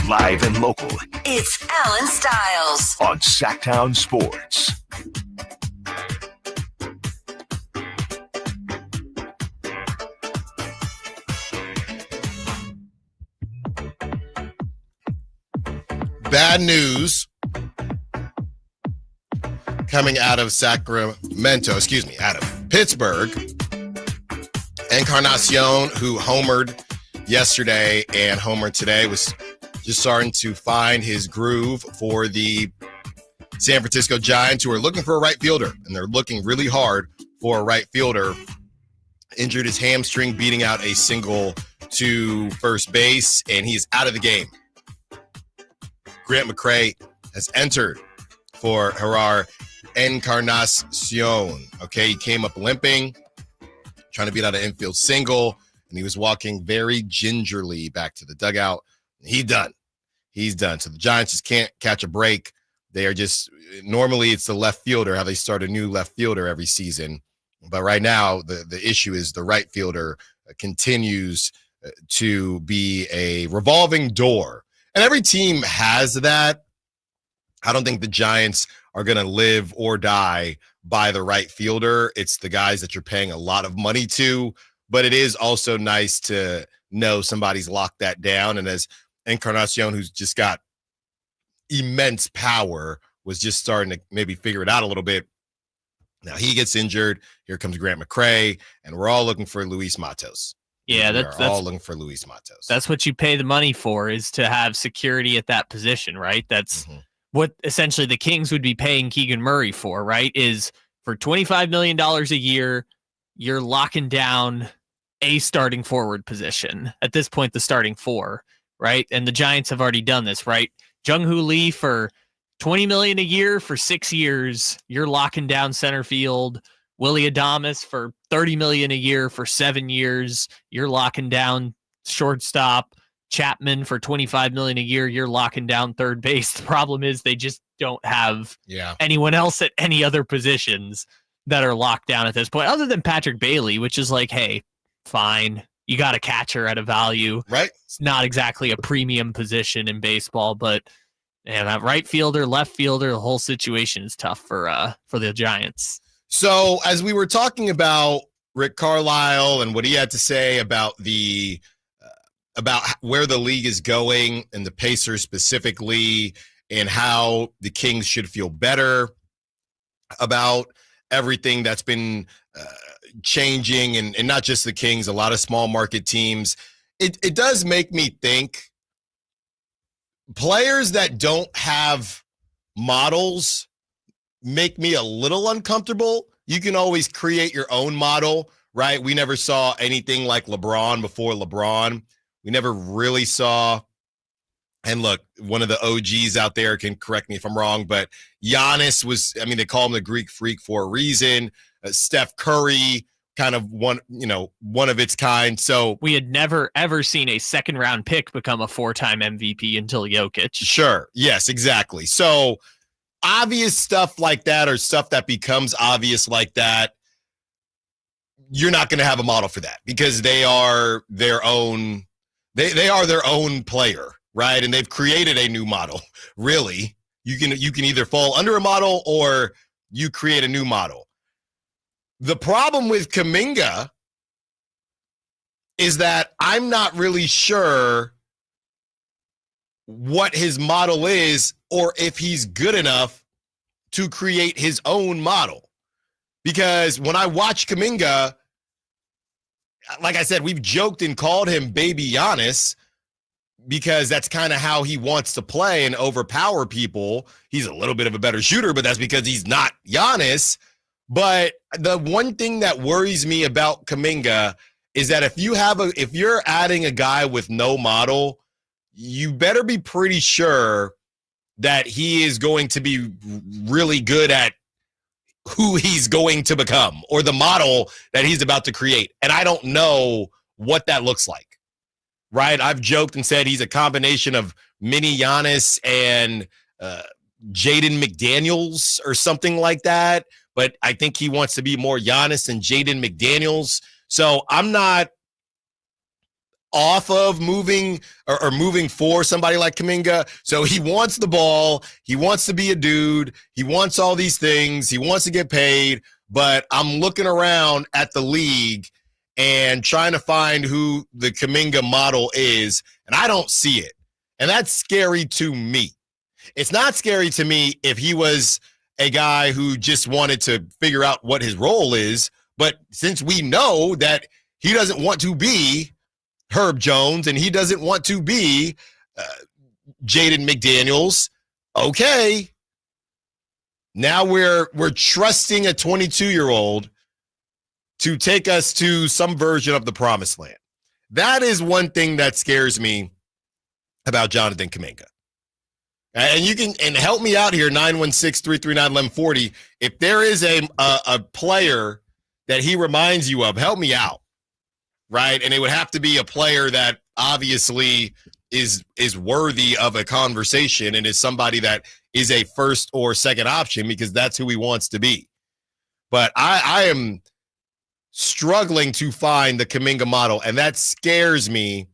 [SPEAKER 1] Live and local.
[SPEAKER 2] It's Allen Stiles
[SPEAKER 1] on Sacktown Sports.
[SPEAKER 3] Bad news coming out of out of Pittsburgh. Encarnacion, who homered yesterday and homered today, was just starting to find his groove for the San Francisco Giants, who are looking for a right fielder, and they're looking really hard for a right fielder. Injured his hamstring, beating out a single to first base, and he's out of the game. Grant McCray has entered for Gerard Encarnacion. Okay, he came up limping, trying to beat out an infield single, and he was walking very gingerly back to the dugout. He's done. So the Giants just can't catch a break. They are just, normally it's the left fielder, how they start a new left fielder every season. But right now, the issue is the right fielder continues to be a revolving door. And every team has that. I don't think the Giants are going to live or die by the right fielder. It's the guys that you're paying a lot of money to. But it is also nice to know somebody's locked that down. And as Encarnacion, who's just got immense power, was just starting to maybe figure it out a little bit. Now he gets injured. Here comes Grant McCray, and we're all looking for Luis Matos.
[SPEAKER 4] Yeah,
[SPEAKER 3] that's all looking for Luis Matos.
[SPEAKER 4] That's what you pay the money for, is to have security at that position, right? That's what essentially the Kings would be paying Keegan Murray for, right? Is for $25 million a year, you're locking down a starting forward position. At this point, the starting four, right? And the Giants have already done this, right? Jung-Hoo Lee for $20 million a year for 6 years, you're locking down center field. Willie Adames for $30 million a year for 7 years, you're locking down shortstop. Chapman for $25 million a year, you're locking down third base. The problem is they just don't have anyone else at any other positions that are locked down at this point, other than Patrick Bailey, which is like, hey, fine, you got a catcher at a value.
[SPEAKER 3] Right.
[SPEAKER 4] It's not exactly a premium position in baseball, but that right fielder, left fielder, the whole situation is tough for the Giants.
[SPEAKER 3] So as we were talking about Rick Carlisle and what he had to say about about where the league is going and the Pacers specifically, and how the Kings should feel better about everything that's been changing, and not just the Kings, a lot of small market teams, it does make me think players that don't have models make me a little uncomfortable. You can always create your own model, right? We never saw anything like LeBron before LeBron. We never really saw, and look, one of the OGs out there can correct me if I'm wrong, but Giannis was, I mean, they call him the Greek freak for a reason. Steph Curry, kind of one of its kind. So
[SPEAKER 4] we had never, ever seen a second round pick become a 4-time MVP until Jokic.
[SPEAKER 3] Sure. Yes, exactly. So obvious stuff like that, or stuff that becomes obvious like that, you're not going to have a model for that, because they are their own, they are their own player, right? And they've created a new model. Really, you can either fall under a model or you create a new model. The problem with Kaminga is that I'm not really sure what his model is, or if he's good enough to create his own model. Because when I watch Kaminga, like I said, we've joked and called him Baby Giannis, because that's kind of how he wants to play and overpower people. He's a little bit of a better shooter, but that's because he's not Giannis. But the one thing that worries me about Kaminga is that if you're adding a guy with no model, you better be pretty sure that he is going to be really good at who he's going to become, or the model that he's about to create. And I don't know what that looks like, right? I've joked and said he's a combination of mini Giannis and Jaden McDaniels or something like that. But I think he wants to be more Giannis than Jaden McDaniels. So I'm not off of moving or moving for somebody like Kaminga. So he wants the ball. He wants to be a dude. He wants all these things. He wants to get paid. But I'm looking around at the league and trying to find who the Kaminga model is, and I don't see it. And that's scary to me. It's not scary to me if he was a guy who just wanted to figure out what his role is. But since we know that he doesn't want to be Herb Jones and he doesn't want to be Jaden McDaniels, okay, now we're trusting a 22-year-old to take us to some version of the promised land. That is one thing that scares me about Jonathan Kuminga. And you can help me out here, 916-339-1140. If there is a player that he reminds you of, help me out. right? And it would have to be a player that obviously is worthy of a conversation and is somebody that is a first or second option because that's who he wants to be. But I am struggling to find the Kaminga model, and that scares me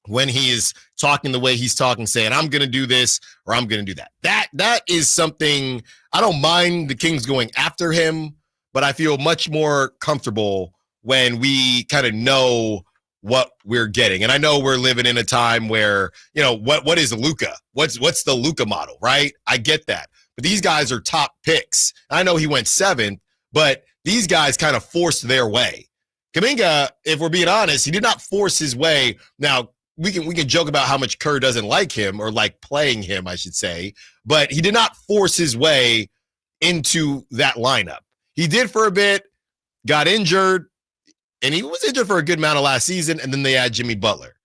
[SPEAKER 3] when he is talking the way he's talking, saying, I'm going to do this or I'm going to do that. That is something I don't mind the Kings going after him, but I feel much more comfortable when we kind of know what we're getting. And I know we're living in a time where, what is Luka? What's the Luka model, right? I get that. But these guys are top picks. I know he went 7th, but these guys kind of forced their way. Kaminga, if we're being honest, he did not force his way. Now, we can joke about how much Kerr doesn't like him or like playing him, I should say, but he did not force his way into that lineup. He did for a bit, got injured, and he was injured for a good amount of last season, and then they had Jimmy Butler.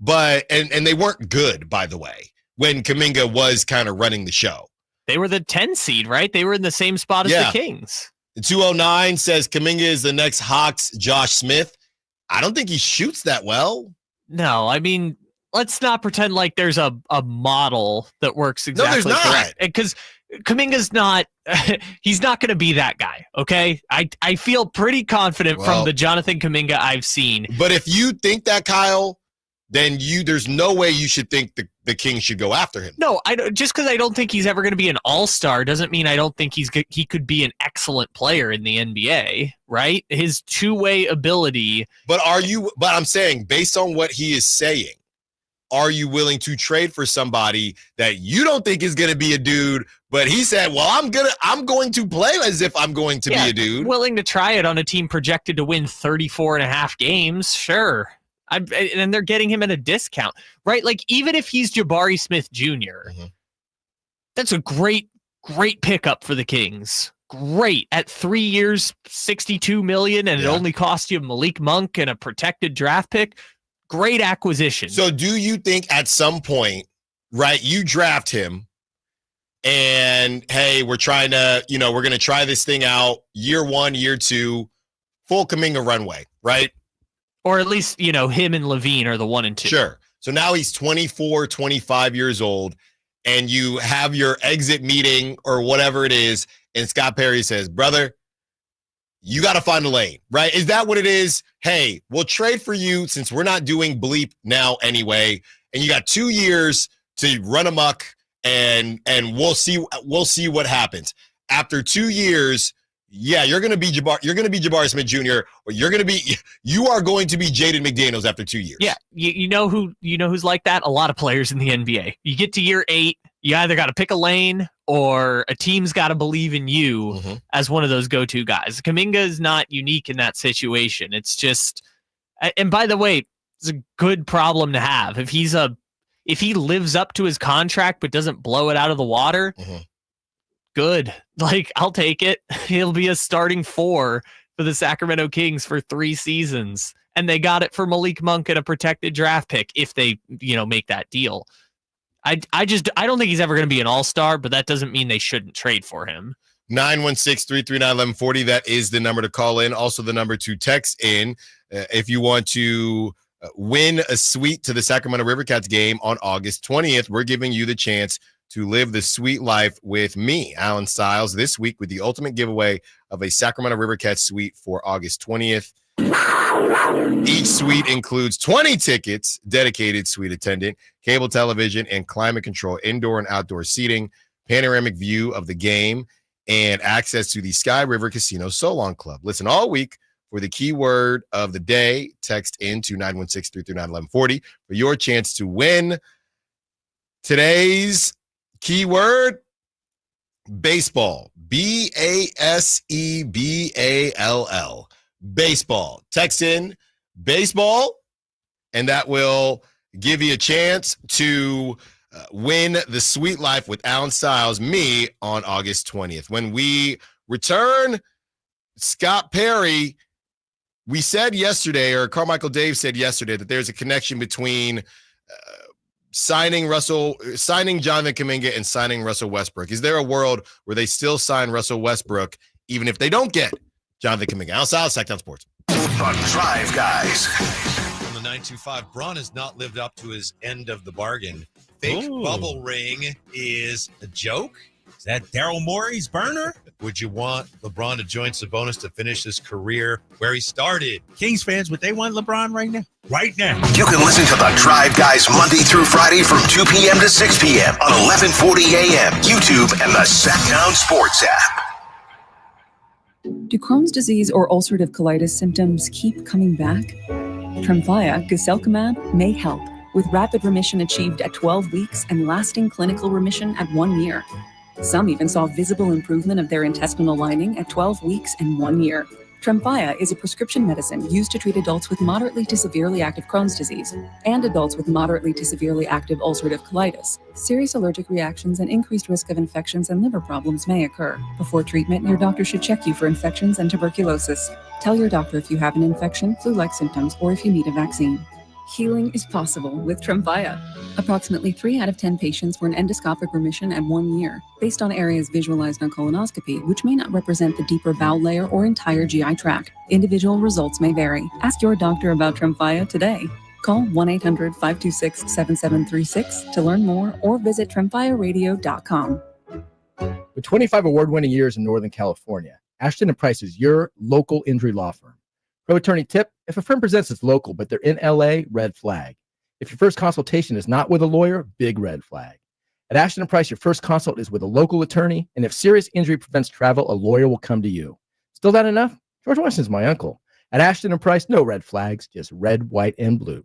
[SPEAKER 3] But and they weren't good, by the way, when Kaminga was kind of running the show.
[SPEAKER 4] They were the 10 seed, right? They were in the same spot as the Kings.
[SPEAKER 3] 209 says Kaminga is the next Hawks Josh Smith. I don't think he shoots that well.
[SPEAKER 4] No, I mean, let's not pretend like there's a model that works exactly.
[SPEAKER 3] No, there's not.
[SPEAKER 4] Because Kaminga's not, he's not going to be that guy, okay? I feel pretty confident from the Jonathan Kuminga I've seen.
[SPEAKER 3] But if you think that, Kyle, then there's no way you should think the Kings should go after him.
[SPEAKER 4] No, just because I don't think he's ever going to be an all-star doesn't mean I don't think he could be an excellent player in the NBA, right? His two-way ability.
[SPEAKER 3] But I'm saying, based on what he is saying, are you willing to trade for somebody that you don't think is going to be a dude, but he said, well, I'm going to play as if I'm going to be a dude.
[SPEAKER 4] Willing to try it on a team projected to win 34.5 games, sure. And they're getting him at a discount, right? Like, even if he's Jabari Smith Jr., that's a great pickup for the Kings. Great. At 3 years, $62 million, and it only cost you Malik Monk and a protected draft pick. Great acquisition.
[SPEAKER 3] So do you think at some point, right, you draft him and, hey, we're trying to, we're going to try this thing out year 1, year 2, full Kaminga runway, right?
[SPEAKER 4] Or at least, him and Levine are the 1 and 2.
[SPEAKER 3] Sure. So now he's 24, 25 years old, and you have your exit meeting or whatever it is, and Scott Perry says, brother, you got to find a lane, right? Is that what it is? Hey, we'll trade for you since we're not doing bleep now anyway, and you got 2 years to run amok, and we'll see what happens. After 2 years, you're going to be Jabari Smith Jr. or you are going to be Jaden McDaniels after 2 years.
[SPEAKER 4] Yeah, you know who's like that? A lot of players in the NBA. You get to year 8, you either got to pick a lane or a team's got to believe in you as one of those go-to guys. Kaminga is not unique in that situation. It's just, and by the way, it's a good problem to have. If he lives up to his contract but doesn't blow it out of the water, good. Like, I'll take it. He'll be a starting 4 for the Sacramento Kings for 3 seasons. And they got it for Malik Monk and a protected draft pick if they, make that deal. I don't think he's ever going to be an all-star, but that doesn't mean they shouldn't trade for him.
[SPEAKER 3] 916-339-1140. That is the number to call in. Also the number to text in if you want to win a suite to the Sacramento Rivercats game on August 20th. We're giving you the chance to live the sweet life with me, Allen Stiles, this week with the ultimate giveaway of a Sacramento Rivercats suite for August 20th. Each suite includes 20 tickets, dedicated suite attendant, cable television, and climate control indoor and outdoor seating, panoramic view of the game, and access to the Sky River Casino Solon Club. Listen all week for the keyword of the day. Text into 916-339-1140 for your chance to win. Today's keyword, baseball. BASEBALL. Baseball. Text in baseball, and that will give you a chance to win the sweet life with Allen Stiles, me, on August 20th. When we return, Scott Perry, we said yesterday, or Carmichael Dave said yesterday, that there's a connection between signing Jonathan Kuminga and signing Russell Westbrook. Is there a world where they still sign Russell Westbrook even if they don't get Jonathan Kuminga? Allen Stiles, Sacktown Sports.
[SPEAKER 1] The Drive Guys.
[SPEAKER 5] From the 925, Braun has not lived up to his end of the bargain. Fake bubble ring is a joke? Is that Daryl Morey's burner? Would you want LeBron to join Sabonis to finish his career where he started? Kings fans, would they want LeBron right now? Right now.
[SPEAKER 1] You can listen to The Drive Guys Monday through Friday from 2 p.m. to 6 p.m. on 1140 a.m., YouTube, and the Sacktown Sports app.
[SPEAKER 6] Do Crohn's disease or ulcerative colitis symptoms keep coming back? Tremfya guselkumab may help, with rapid remission achieved at 12 weeks and lasting clinical remission at 1 year. Some even saw visible improvement of their intestinal lining at 12 weeks and 1 year. Tremfya is a prescription medicine used to treat adults with moderately to severely active Crohn's disease and adults with moderately to severely active ulcerative colitis. Serious allergic reactions and increased risk of infections and liver problems may occur. Before treatment, your doctor should check you for infections and tuberculosis. Tell your doctor if you have an infection, flu-like symptoms, or if you need a vaccine. Healing is possible with Tremfya. Approximately 3 out of 10 patients were in endoscopic remission at 1 year, based on areas visualized on colonoscopy, which may not represent the deeper bowel layer or entire GI tract. Individual results may vary. Ask your doctor about Tremfya today. Call 1-800-526-7736 to learn more or visit tremfyaradio.com.
[SPEAKER 7] With 25 award-winning years in Northern California, Ashton & Price is your local injury law firm. Pro attorney tip: if a firm presents as local but they're in LA, red flag. If your first consultation is not with a lawyer, big red flag. At Ashton & Price, your first consult is with a local attorney, and if serious injury prevents travel, a lawyer will come to you. Still not enough? George Washington's my uncle. At Ashton & Price, no red flags, just red, white, and blue.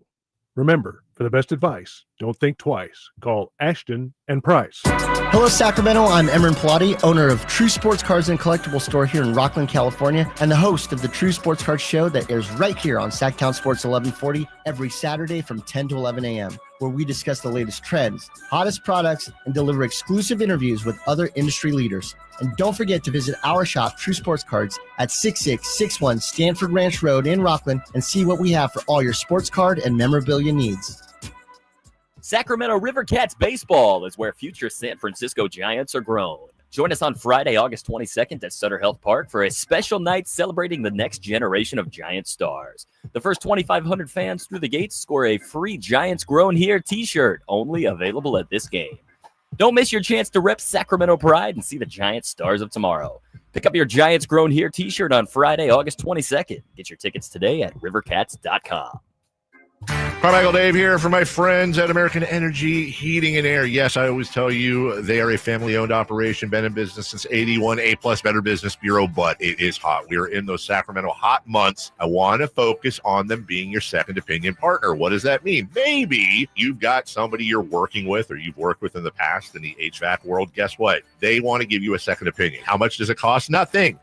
[SPEAKER 10] Remember, for the best advice, don't think twice. Call Ashton & Price.
[SPEAKER 15] Hello, Sacramento. I'm Emron Pilati, owner of True Sports Cards and Collectible Store here in Rockland, California, and the host of the True Sports Cards Show that airs right here on Sacktown Sports 1140 every Saturday from 10 to 11 a.m., where we discuss the latest trends, hottest products, and deliver exclusive interviews with other industry leaders. And don't forget to visit our shop, True Sports Cards, at 6661 Stanford Ranch Road in Rockland and see what we have for all your sports card and memorabilia needs.
[SPEAKER 23] Sacramento Rivercats baseball is where future San Francisco Giants are grown. Join us on Friday, August 22nd at Sutter Health Park for a special night celebrating the next generation of Giant stars. The first 2,500 fans through the gates score a free Giants Grown Here t-shirt, only available at this game. Don't miss your chance to rep Sacramento pride and see the Giant stars of tomorrow. Pick up your Giants Grown Here t-shirt on Friday, August 22nd. Get your tickets today at rivercats.com.
[SPEAKER 16] Carmichael Dave here for my friends at American Energy Heating and Air. Yes, I always tell you they are a family-owned operation, been in business since 81, A-plus Better Business Bureau, but it is hot. We are in those Sacramento hot months. I want to focus on them being your second opinion partner. What does that mean? Maybe you've got somebody you're working with or you've worked with in the past in the HVAC world. Guess what? They want to give you a second opinion. How much does it cost? Nothing.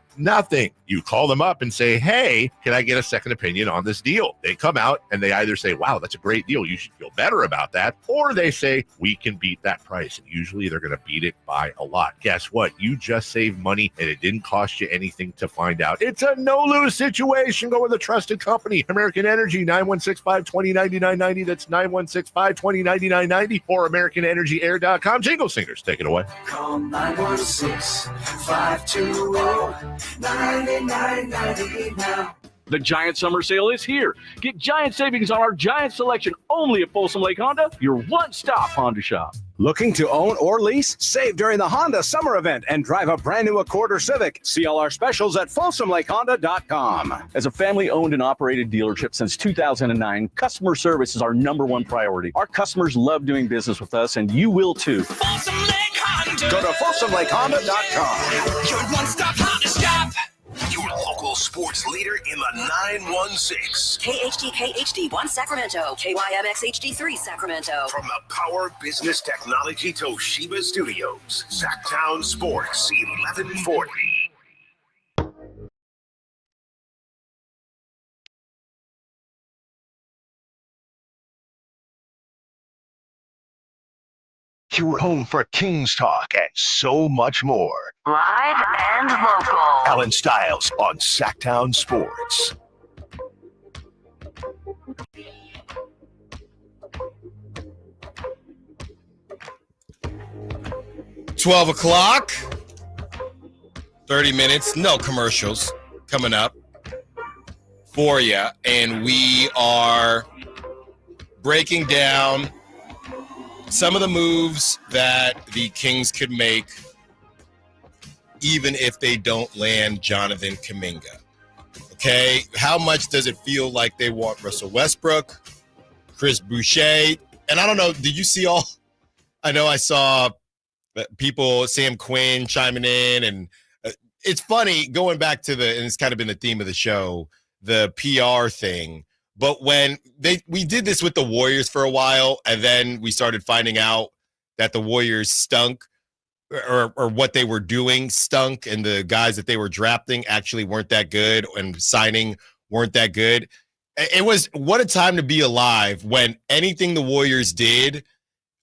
[SPEAKER 16] You call them up and say, hey, can I get a second opinion on this deal? They come out and they either say, wow, that's a great deal, you should feel better about that. Or they say, we can beat that price. And usually they're going to beat it by a lot. Guess what? You just saved money and it didn't cost you anything to find out. It's a no-lose situation. Go with a trusted company. American Energy, 916-520-9990. That's 916-520-9990 or AmericanEnergyAir.com. Jingle Singers, take it away.
[SPEAKER 26] Call 916-520-9990 now.
[SPEAKER 25] The Giant Summer Sale is here. Get giant savings on our Giant selection only at Folsom Lake Honda, your one-stop Honda shop.
[SPEAKER 27] Looking to own or lease? Save during the Honda Summer Event and drive a brand new Accord or Civic. See all our specials at FolsomLakeHonda.com.
[SPEAKER 25] As a family-owned and operated dealership since 2009, customer service is our #1 priority. Our customers love doing business with us, and you will too.
[SPEAKER 27] Folsom Lake Honda. Go to FolsomLakeHonda.com.
[SPEAKER 1] Your one-stop Honda shop. Your local sports leader in the 916.
[SPEAKER 2] KHD 1 Sacramento. KYMX HD3 Sacramento.
[SPEAKER 1] From the Power Business Technology Toshiba Studios. Sacktown Sports 1140. Your home for Kings talk and so much more.
[SPEAKER 2] Live and local.
[SPEAKER 1] Allen Stiles on Sacktown Sports.
[SPEAKER 3] $12 o'clock. 30 minutes. No commercials coming up. for you, and we are breaking down some of the moves that the Kings could make even if they don't land Jonathan Kuminga. Okay, how much does it feel like they want Russell Westbrook, Chris Boucher? And I don't know, did you see all? I know I saw people, Sam Quinn chiming in, and it's funny going back to and it's kind of been the theme of the show, the PR thing. But when we did this with the Warriors for a while, and then we started finding out that the Warriors stunk, or what they were doing stunk, and the guys that they were drafting actually weren't that good and signing weren't that good. It was what a time to be alive when anything the Warriors did,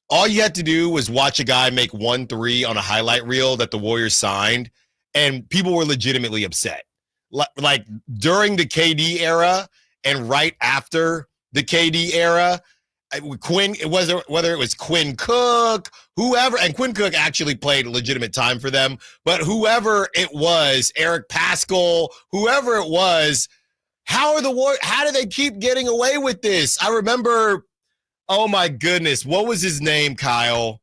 [SPEAKER 3] all you had to do was watch a guy make 1-3 on a highlight reel that the Warriors signed, and people were legitimately upset. Like during the KD era and right after the KD era, Quinn, whether it was Quinn Cook, whoever, and Quinn Cook actually played legitimate time for them, but whoever it was, Eric Pascal, whoever it was, how do they keep getting away with this? I remember, oh my goodness, what was his name, Kyle?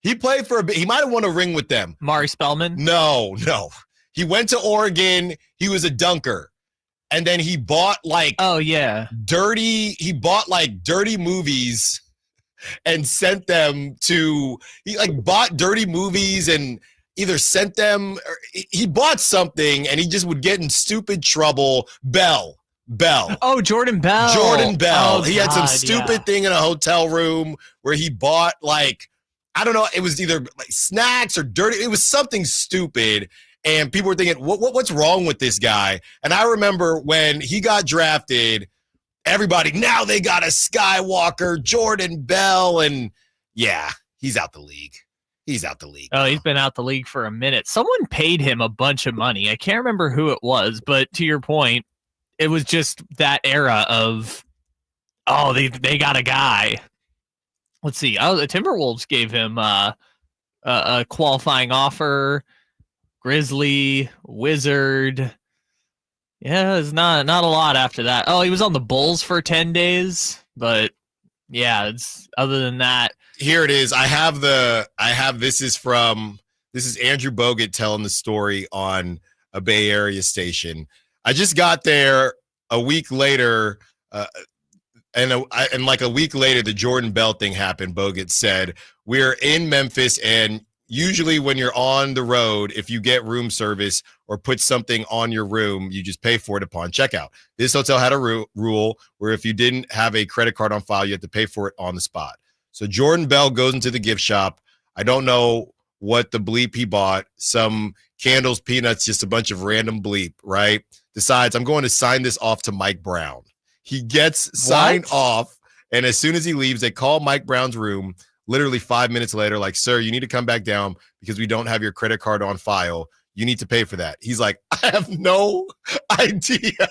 [SPEAKER 3] He played for he might have won a ring with them.
[SPEAKER 4] Mari Spellman?
[SPEAKER 3] No. He went to Oregon. He was a dunker. And then he bought dirty movies and sent them to, he bought dirty movies and either sent them, or he bought something and he just would get in stupid trouble. Bell.
[SPEAKER 4] Oh, Jordan Bell.
[SPEAKER 3] Oh, he had some stupid thing in a hotel room where he bought I don't know, it was either snacks or dirty. It was something stupid. And people were thinking, what's wrong with this guy? And I remember when he got drafted, everybody, now they got a Skywalker, Jordan Bell, and yeah, he's out the league.
[SPEAKER 4] Oh, he's been out the league for a minute. Someone paid him a bunch of money. I can't remember who it was, but to your point, it was just that era of, they got a guy. Let's see. The Timberwolves gave him a qualifying offer. Grizzly, Wizard. Yeah, it's not a lot after that. Oh, he was on the Bulls for 10 days, but yeah, it's other than that.
[SPEAKER 3] Here it is. This is Andrew Bogut telling the story on a Bay Area station. I just got there a week later, and like a week later, the Jordan Bell thing happened. Bogut said, we're in Memphis, and usually when you're on the road, if you get room service or put something on your room, you just pay for it upon checkout. This hotel had a rule where if you didn't have a credit card on file, you had to pay for it on the spot. So Jordan Bell goes into the gift shop. I don't know what the bleep he bought, some candles, peanuts, just a bunch of random bleep, right? Decides, I'm going to sign this off to Mike Brown. He gets signed off, and as soon as he leaves, they call Mike Brown's room. Literally 5 minutes later, like, sir, you need to come back down because we don't have your credit card on file. You need to pay for that. He's like, I have no idea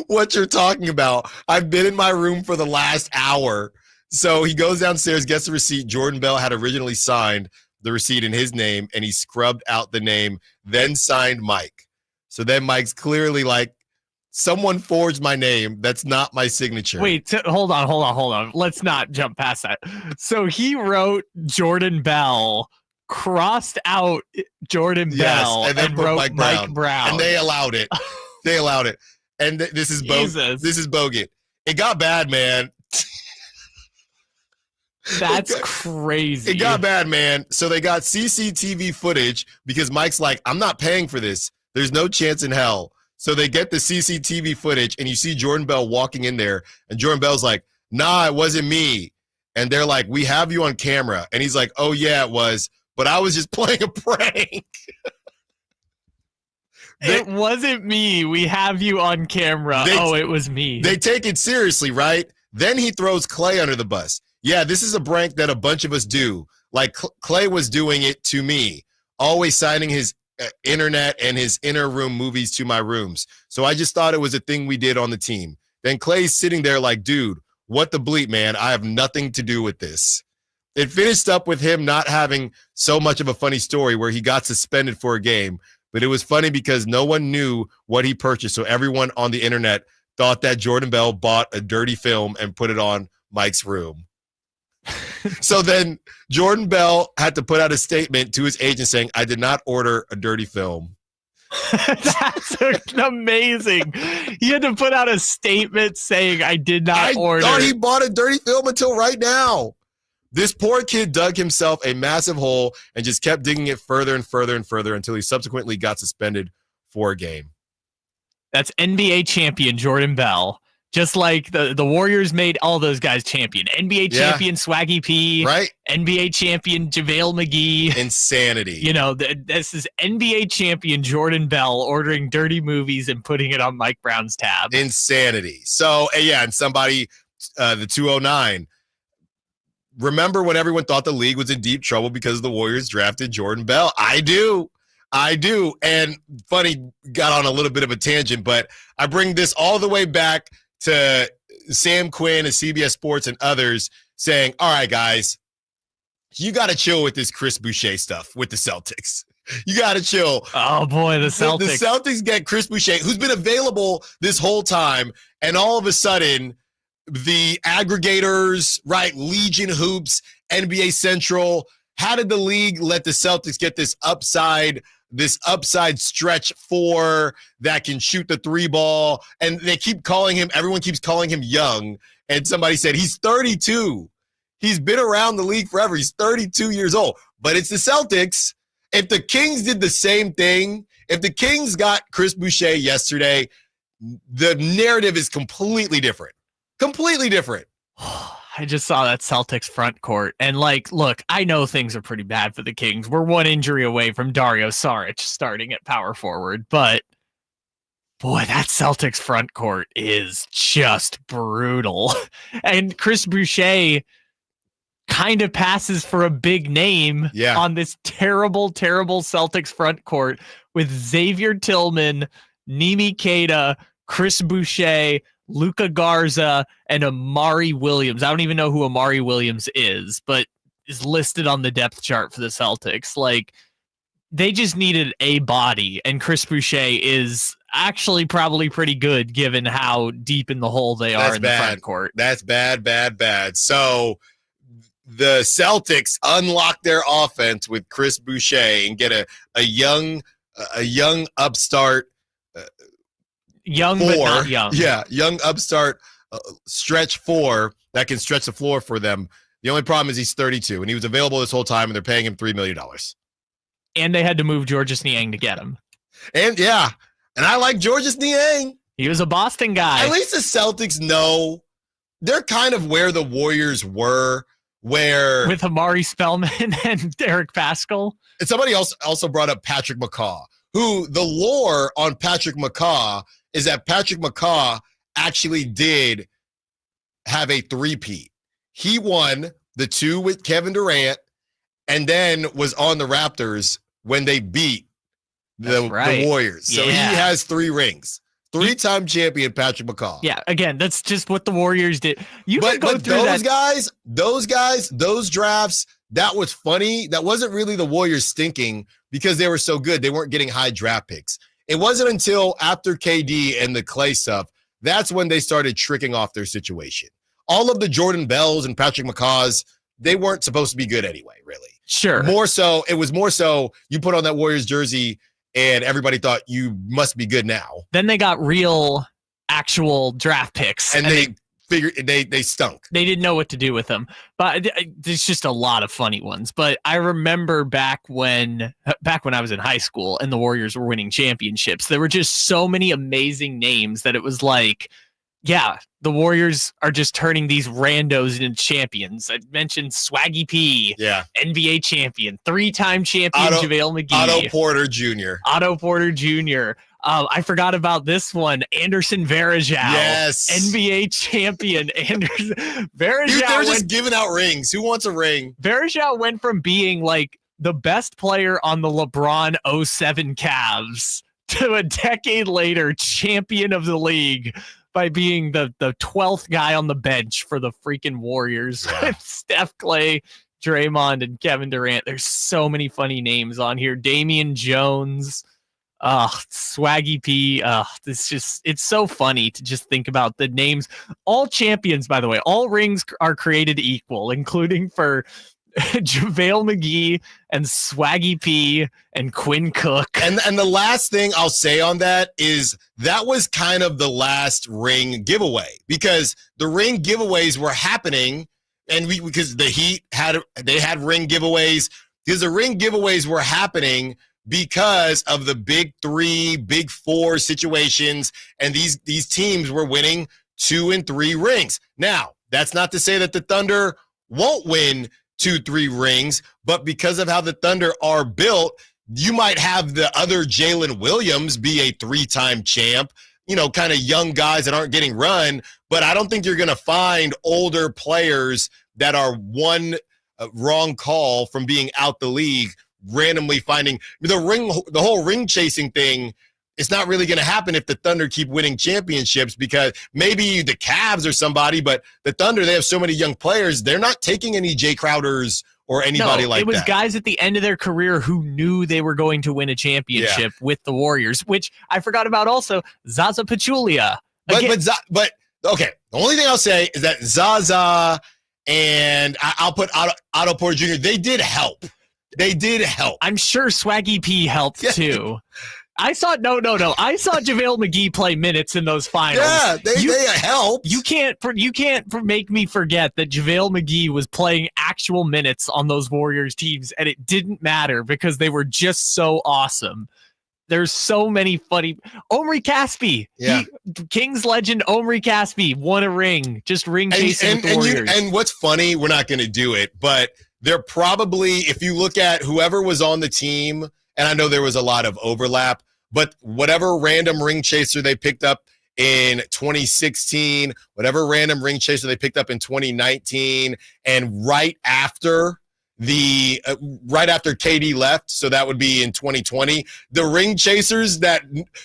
[SPEAKER 3] what you're talking about. I've been in my room for the last hour. So he goes downstairs, gets the receipt. Jordan Bell had originally signed the receipt in his name, and he scrubbed out the name, then signed Mike. So then Mike's clearly like, someone forged my name. That's not my signature.
[SPEAKER 4] Wait, hold on. Let's not jump past that. So he wrote Jordan Bell, crossed out Jordan Bell,
[SPEAKER 3] and then
[SPEAKER 4] wrote
[SPEAKER 3] Mike
[SPEAKER 4] Brown.
[SPEAKER 3] And they allowed it. And this is Bogut. It got bad, man.
[SPEAKER 4] That's crazy.
[SPEAKER 3] It got bad, man. So they got CCTV footage because Mike's like, I'm not paying for this. There's no chance in hell. So they get the CCTV footage, and you see Jordan Bell walking in there, and Jordan Bell's like, nah, it wasn't me. And they're like, we have you on camera. And he's like, oh, yeah, it was, but I was just playing a prank.
[SPEAKER 4] It wasn't me. We have you on camera. It was me.
[SPEAKER 3] They take it seriously, right? Then he throws Clay under the bus. Yeah, this is a prank that a bunch of us do. Like Clay was doing it to me, always signing his internet and his inner room movies to my rooms. So I just thought it was a thing we did on the team. Then Clay's sitting there like, dude, what the bleep, man? I have nothing to do with this. It finished up with him not having so much of a funny story where he got suspended for a game. but it was funny because no one knew what he purchased. So everyone on the internet thought that Jordan Bell bought a dirty film and put it on Mike's room. So then Jordan Bell had to put out a statement to his agent saying, I did not order a dirty film.
[SPEAKER 4] That's amazing. He had to put out a statement saying, I did not order.
[SPEAKER 3] I thought he bought a dirty film until right now. This poor kid dug himself a massive hole and just kept digging it further and further and further until he subsequently got suspended for a game.
[SPEAKER 4] That's NBA champion Jordan Bell. Just like the Warriors made all those guys champion. NBA champion Swaggy P.
[SPEAKER 3] Right.
[SPEAKER 4] NBA champion JaVale McGee.
[SPEAKER 3] Insanity.
[SPEAKER 4] You know, this is NBA champion Jordan Bell ordering dirty movies and putting it on Mike Brown's tab.
[SPEAKER 3] Insanity. So, and somebody, the 209, remember when everyone thought the league was in deep trouble because the Warriors drafted Jordan Bell? I do. And funny, got on a little bit of a tangent, but I bring this all the way back to Sam Quinn of CBS Sports and others saying, all right, guys, you got to chill with this Chris Boucher stuff with the Celtics. You got to chill.
[SPEAKER 4] Oh, boy, the Celtics.
[SPEAKER 3] The Celtics get Chris Boucher, who's been available this whole time, and all of a sudden, the aggregators, right, Legion Hoops, NBA Central, how did the league let the Celtics get this upside stretch four that can shoot the three ball? And they keep calling him, everyone keeps calling him young. And somebody said, he's 32. He's been around the league forever. He's 32 years old. But it's the Celtics. If the Kings did the same thing, if the Kings got Chris Boucher yesterday, the narrative is completely different. Completely different.
[SPEAKER 4] I just saw that Celtics front court. And, look, I know things are pretty bad for the Kings. We're one injury away from Dario Saric starting at power forward. But, boy, that Celtics front court is just brutal. And Chris Boucher kind of passes for a big name on this terrible, terrible Celtics front court with Xavier Tillman, Nimi Keita, Chris Boucher, Luka Garza, and Amari Williams. I don't even know who Amari Williams is, but is listed on the depth chart for the Celtics. They just needed a body, and Chris Boucher is actually probably pretty good given how deep in the hole they are in the front court.
[SPEAKER 3] That's bad. So the Celtics unlock their offense with Chris Boucher and get a young upstart.
[SPEAKER 4] Young,
[SPEAKER 3] four,
[SPEAKER 4] but not young.
[SPEAKER 3] Yeah, young upstart stretch four that can stretch the floor for them. The only problem is he's 32, and he was available this whole time, and they're paying him $3 million.
[SPEAKER 4] And they had to move Georges Niang to get him.
[SPEAKER 3] And I like Georges Niang.
[SPEAKER 4] He was a Boston guy.
[SPEAKER 3] At least the Celtics know they're kind of where the Warriors were,
[SPEAKER 4] with Amari Spellman and Derek Pascal.
[SPEAKER 3] And somebody else also brought up Patrick McCaw, who the lore on Patrick McCaw is that Patrick McCaw actually did have a three-peat. He won the two with Kevin Durant and then was on the Raptors when they beat the Warriors. So he has 3 rings. 3-time champion Patrick McCaw.
[SPEAKER 4] Yeah, again, that's just what the Warriors did.
[SPEAKER 3] But those drafts, that was funny. That wasn't really the Warriors stinking because they were so good. They weren't getting high draft picks. It wasn't until after KD and the Clay stuff, that's when they started tricking off their situation. All of the Jordan Bells and Patrick McCaws, they weren't supposed to be good anyway, really.
[SPEAKER 4] Sure.
[SPEAKER 3] It was more so you put on that Warriors jersey and everybody thought you must be good now.
[SPEAKER 4] Then they got real, actual draft picks.
[SPEAKER 3] And they figured they stunk.
[SPEAKER 4] They didn't know what to do with them. But there's just a lot of funny ones. But I remember back when I was in high school and the Warriors were winning championships, there were just so many amazing names that it was like, yeah, the Warriors are just turning these randos into champions. I mentioned Swaggy P, NBA champion, 3-time champion JaVale McGee,
[SPEAKER 3] Otto Porter Jr.
[SPEAKER 4] I forgot about this one, Anderson Varejao.
[SPEAKER 3] Yes,
[SPEAKER 4] NBA champion Anderson Varejao.
[SPEAKER 3] Dude, they're just giving out rings. Who wants a ring?
[SPEAKER 4] Varejao went from being like the best player on the LeBron 07 Cavs to a decade later champion of the league by being the 12th guy on the bench for the freaking Warriors with Steph, Clay, Draymond, and Kevin Durant. There's so many funny names on here. Damian Jones. Swaggy P. It's so funny to just think about the names. All champions, by the way, all rings are created equal, including for JaVale McGee and Swaggy P and Quinn Cook.
[SPEAKER 3] And the last thing I'll say on that is that was kind of the last ring giveaway, because the ring giveaways were happening, and because the Heat had ring giveaways, because the ring giveaways were happening because of the big three, big four situations, and these teams were winning 2 and 3 rings. Now, that's not to say that the Thunder won't win 2-3 rings, but because of how the Thunder are built, you might have the other Jalen Williams be a 3-time champ, kind of young guys that aren't getting run, but I don't think you're going to find older players that are one wrong call from being out the league, randomly finding the whole ring chasing thing. It's not really going to happen if the Thunder keep winning championships, because maybe the Cavs or somebody, but the Thunder, they have so many young players. They're not taking any Jay Crowders or anybody like that.
[SPEAKER 4] It was guys at the end of their career who knew they were going to win a championship with the Warriors, which I forgot about also, Zaza Pachulia.
[SPEAKER 3] But okay, the only thing I'll say is that Zaza and I'll put Otto Porter Jr., they did help. They did help.
[SPEAKER 4] I'm sure Swaggy P helped too. I saw I saw JaVale McGee play minutes in those finals.
[SPEAKER 3] Yeah, they helped.
[SPEAKER 4] You can't make me forget that JaVale McGee was playing actual minutes on those Warriors teams, and it didn't matter because they were just so awesome. There's so many funny. Omri Caspi, Kings legend Omri Caspi won a ring, just ring chasing with the Warriors.
[SPEAKER 3] And what's funny, we're not going to do it, but they're probably, if you look at whoever was on the team, and I know there was a lot of overlap, but whatever random ring chaser they picked up in 2016, whatever random ring chaser they picked up in 2019, and right after KD left, so that would be in 2020, the ring chasers that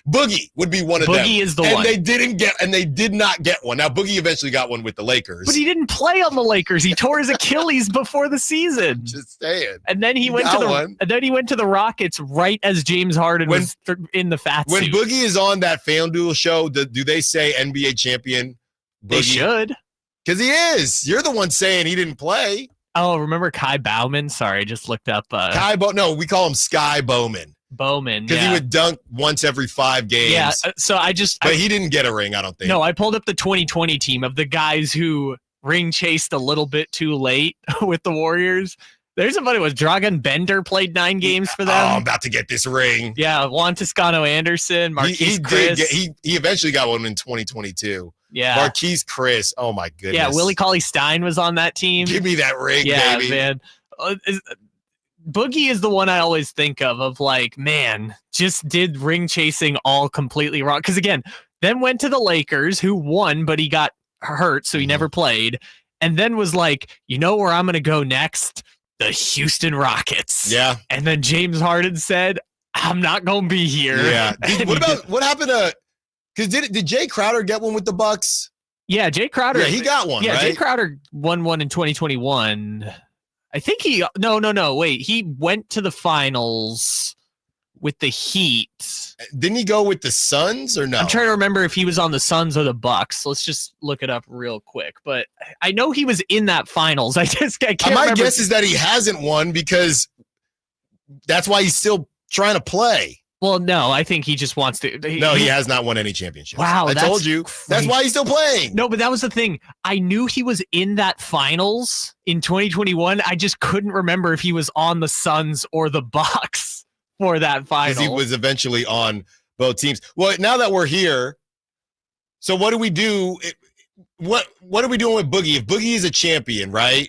[SPEAKER 3] Boogie would be one of them.
[SPEAKER 4] Boogie is the one.
[SPEAKER 3] And they did not get one. Now, Boogie eventually got one with the Lakers.
[SPEAKER 4] But he didn't play on the Lakers. He tore his Achilles before the season.
[SPEAKER 3] Just saying.
[SPEAKER 4] And then he went to the Rockets right as James Harden was in the fat suit.
[SPEAKER 3] When Boogie is on that FanDuel show, do they say NBA champion Boogie?
[SPEAKER 4] They should.
[SPEAKER 3] Because he is. You're the one saying he didn't play.
[SPEAKER 4] Oh, remember Kai Bowman? Sorry, I just looked up.
[SPEAKER 3] No, we call him Sky Bowman.
[SPEAKER 4] Because
[SPEAKER 3] he would dunk once every 5 games.
[SPEAKER 4] Yeah,
[SPEAKER 3] But he didn't get a ring, I don't think.
[SPEAKER 4] No, I pulled up the 2020 team of the guys who ring chased a little bit too late with the Warriors. There's somebody with Dragan Bender played 9 games for them.
[SPEAKER 3] Oh, I'm about to get this ring.
[SPEAKER 4] Yeah, Juan Toscano Anderson, Marquise Chris.
[SPEAKER 3] He eventually got one in 2022.
[SPEAKER 4] Yeah.
[SPEAKER 3] Marquise Chris. Oh, my goodness.
[SPEAKER 4] Yeah, Willie Cauley-Stein was on that team.
[SPEAKER 3] Give me that ring, baby.
[SPEAKER 4] Yeah, man. Boogie is the one I always think of like, man, just did ring chasing all completely wrong. Because, again, then went to the Lakers, who won, but he got hurt, so he never played. And then was like, you know where I'm going to go next? The Houston Rockets.
[SPEAKER 3] Yeah.
[SPEAKER 4] And then James Harden said, I'm not going to be here.
[SPEAKER 3] Yeah. What happened to... Because did Jay Crowder get one with the Bucks?
[SPEAKER 4] Yeah, Jay Crowder.
[SPEAKER 3] Yeah, he got one, right?
[SPEAKER 4] Jay Crowder won one in 2021. I think No, wait. He went to the finals with the Heat.
[SPEAKER 3] Didn't he go with the Suns or no?
[SPEAKER 4] I'm trying to remember if he was on the Suns or the Bucks. Let's just look it up real quick. But I know he was in that finals. I can't remember.
[SPEAKER 3] My guess is that he hasn't won because that's why he's still trying to play.
[SPEAKER 4] Well, no, I think he just wants to.
[SPEAKER 3] He has not won any championships.
[SPEAKER 4] Wow,
[SPEAKER 3] I told you.
[SPEAKER 4] Crazy.
[SPEAKER 3] That's why he's still playing.
[SPEAKER 4] No, but that was the thing. I knew he was in that finals in 2021. I just couldn't remember if he was on the Suns or the Bucks for that final.
[SPEAKER 3] He was eventually on both teams. Well, now that we're here, so what do we do? What are we doing with Boogie? If Boogie is a champion, right?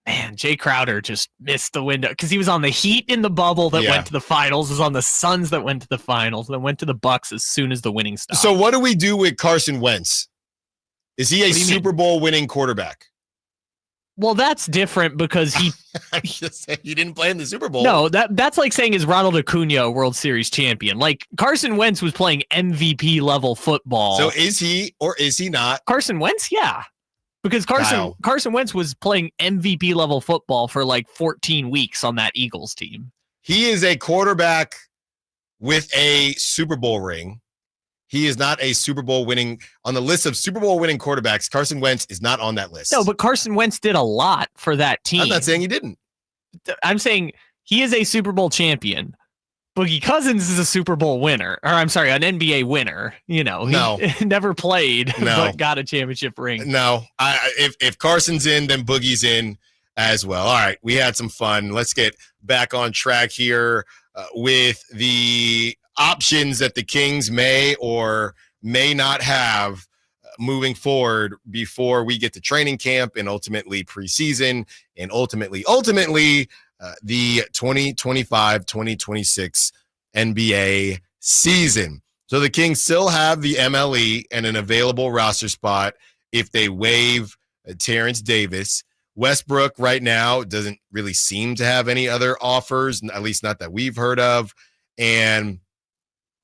[SPEAKER 4] Man, Jay Crowder just missed the window because he was on the Heat in the bubble that went to the finals, was on the Suns that went to the finals, then went to the Bucks as soon as the winning stopped.
[SPEAKER 3] So what do we do with Carson Wentz? Is he a Super Bowl winning quarterback?
[SPEAKER 4] Well, that's different because he
[SPEAKER 3] he didn't play in the Super Bowl.
[SPEAKER 4] No, that's like saying is Ronald Acuna a World Series champion? Like Carson Wentz was playing MVP level football.
[SPEAKER 3] So is he or is he not?
[SPEAKER 4] Carson Wentz, yeah. Because Carson Wentz was playing MVP level football for like 14 weeks on that Eagles team.
[SPEAKER 3] He is a quarterback with a Super Bowl ring. He is not a Super Bowl winning on the list of Super Bowl winning quarterbacks. Carson Wentz is not on that list.
[SPEAKER 4] No, but Carson Wentz did a lot for that team.
[SPEAKER 3] I'm not saying he didn't.
[SPEAKER 4] I'm saying he is a Super Bowl champion. Boogie Cousins is a Super Bowl winner, or I'm sorry, an NBA winner. You know, he never played, but got a championship ring.
[SPEAKER 3] No, if Carson's in, then Boogie's in as well. All right, we had some fun. Let's get back on track here with the options that the Kings may or may not have moving forward before we get to training camp and ultimately preseason and ultimately the 2025-2026 NBA season. So the Kings still have the MLE and an available roster spot if they waive Terrence Davis. Westbrook right now doesn't really seem to have any other offers, at least not that we've heard of. And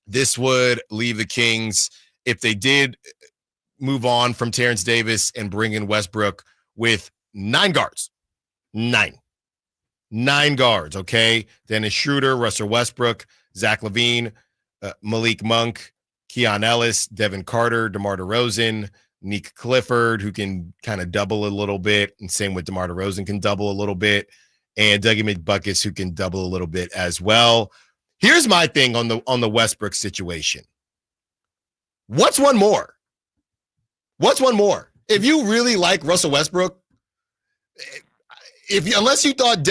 [SPEAKER 3] this would leave the Kings, if they did move on from Terrence Davis and bring in Westbrook, with 9 guards. 9 guards, okay? Dennis Schroeder, Russell Westbrook, Zach LaVine, Malik Monk, Keon Ellis, Devin Carter, DeMar DeRozan, Nick Clifford, who can kind of double a little bit, and same with DeMar DeRozan can double a little bit, and Dougie McBuckets, who can double a little bit as well. Here's my thing on the Westbrook situation. What's one more? If you really like Russell Westbrook, unless you thought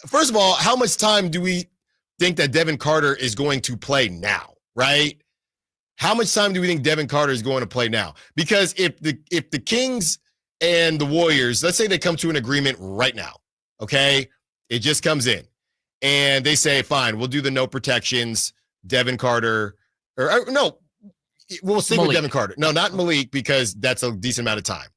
[SPEAKER 3] first of all, how much time do we think that Devin Carter is going to play now, right? How much time do we think Devin Carter is going to play now? Because if the Kings and the Warriors, let's say they come to an agreement right now, okay? It just comes in. And they say, fine, we'll do the no protections, Devin Carter, or no, we'll stick with Devin Carter. No, not Malik, because that's a decent amount of time.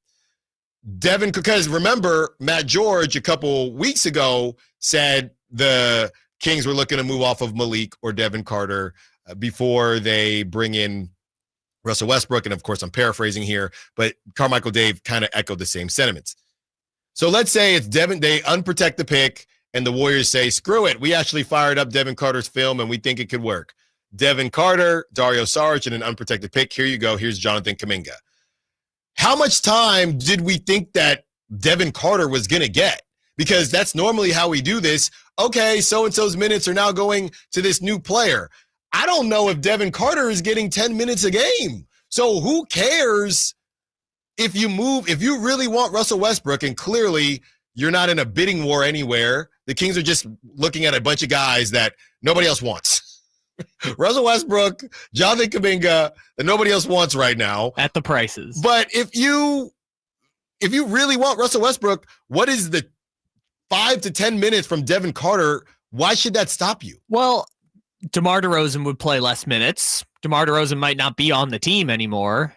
[SPEAKER 3] Devin, because remember, Matt George a couple weeks ago said the Kings were looking to move off of Malik or Devin Carter before they bring in Russell Westbrook. And of course, I'm paraphrasing here, but Carmichael Dave kind of echoed the same sentiments. So let's say it's Devin, they unprotect the pick, and the Warriors say, screw it. We actually fired up Devin Carter's film, and we think it could work. Devin Carter, Dario Saric, and an unprotected pick. Here you go. Here's Jonathan Kuminga. How much time did we think that Devin Carter was going to get? Because that's normally how we do this. Okay, so-and-so's minutes are now going to this new player. I don't know if Devin Carter is getting 10 minutes a game. So who cares if you really want Russell Westbrook, and clearly you're not in a bidding war anywhere. The Kings are just looking at a bunch of guys that nobody else wants. Russell Westbrook, Jonathan Kuminga, that nobody else wants right now.
[SPEAKER 4] At the prices.
[SPEAKER 3] But if you really want Russell Westbrook, what is the 5 to 10 minutes from Devin Carter? Why should that stop you?
[SPEAKER 4] Well, DeMar DeRozan would play less minutes. DeMar DeRozan might not be on the team anymore.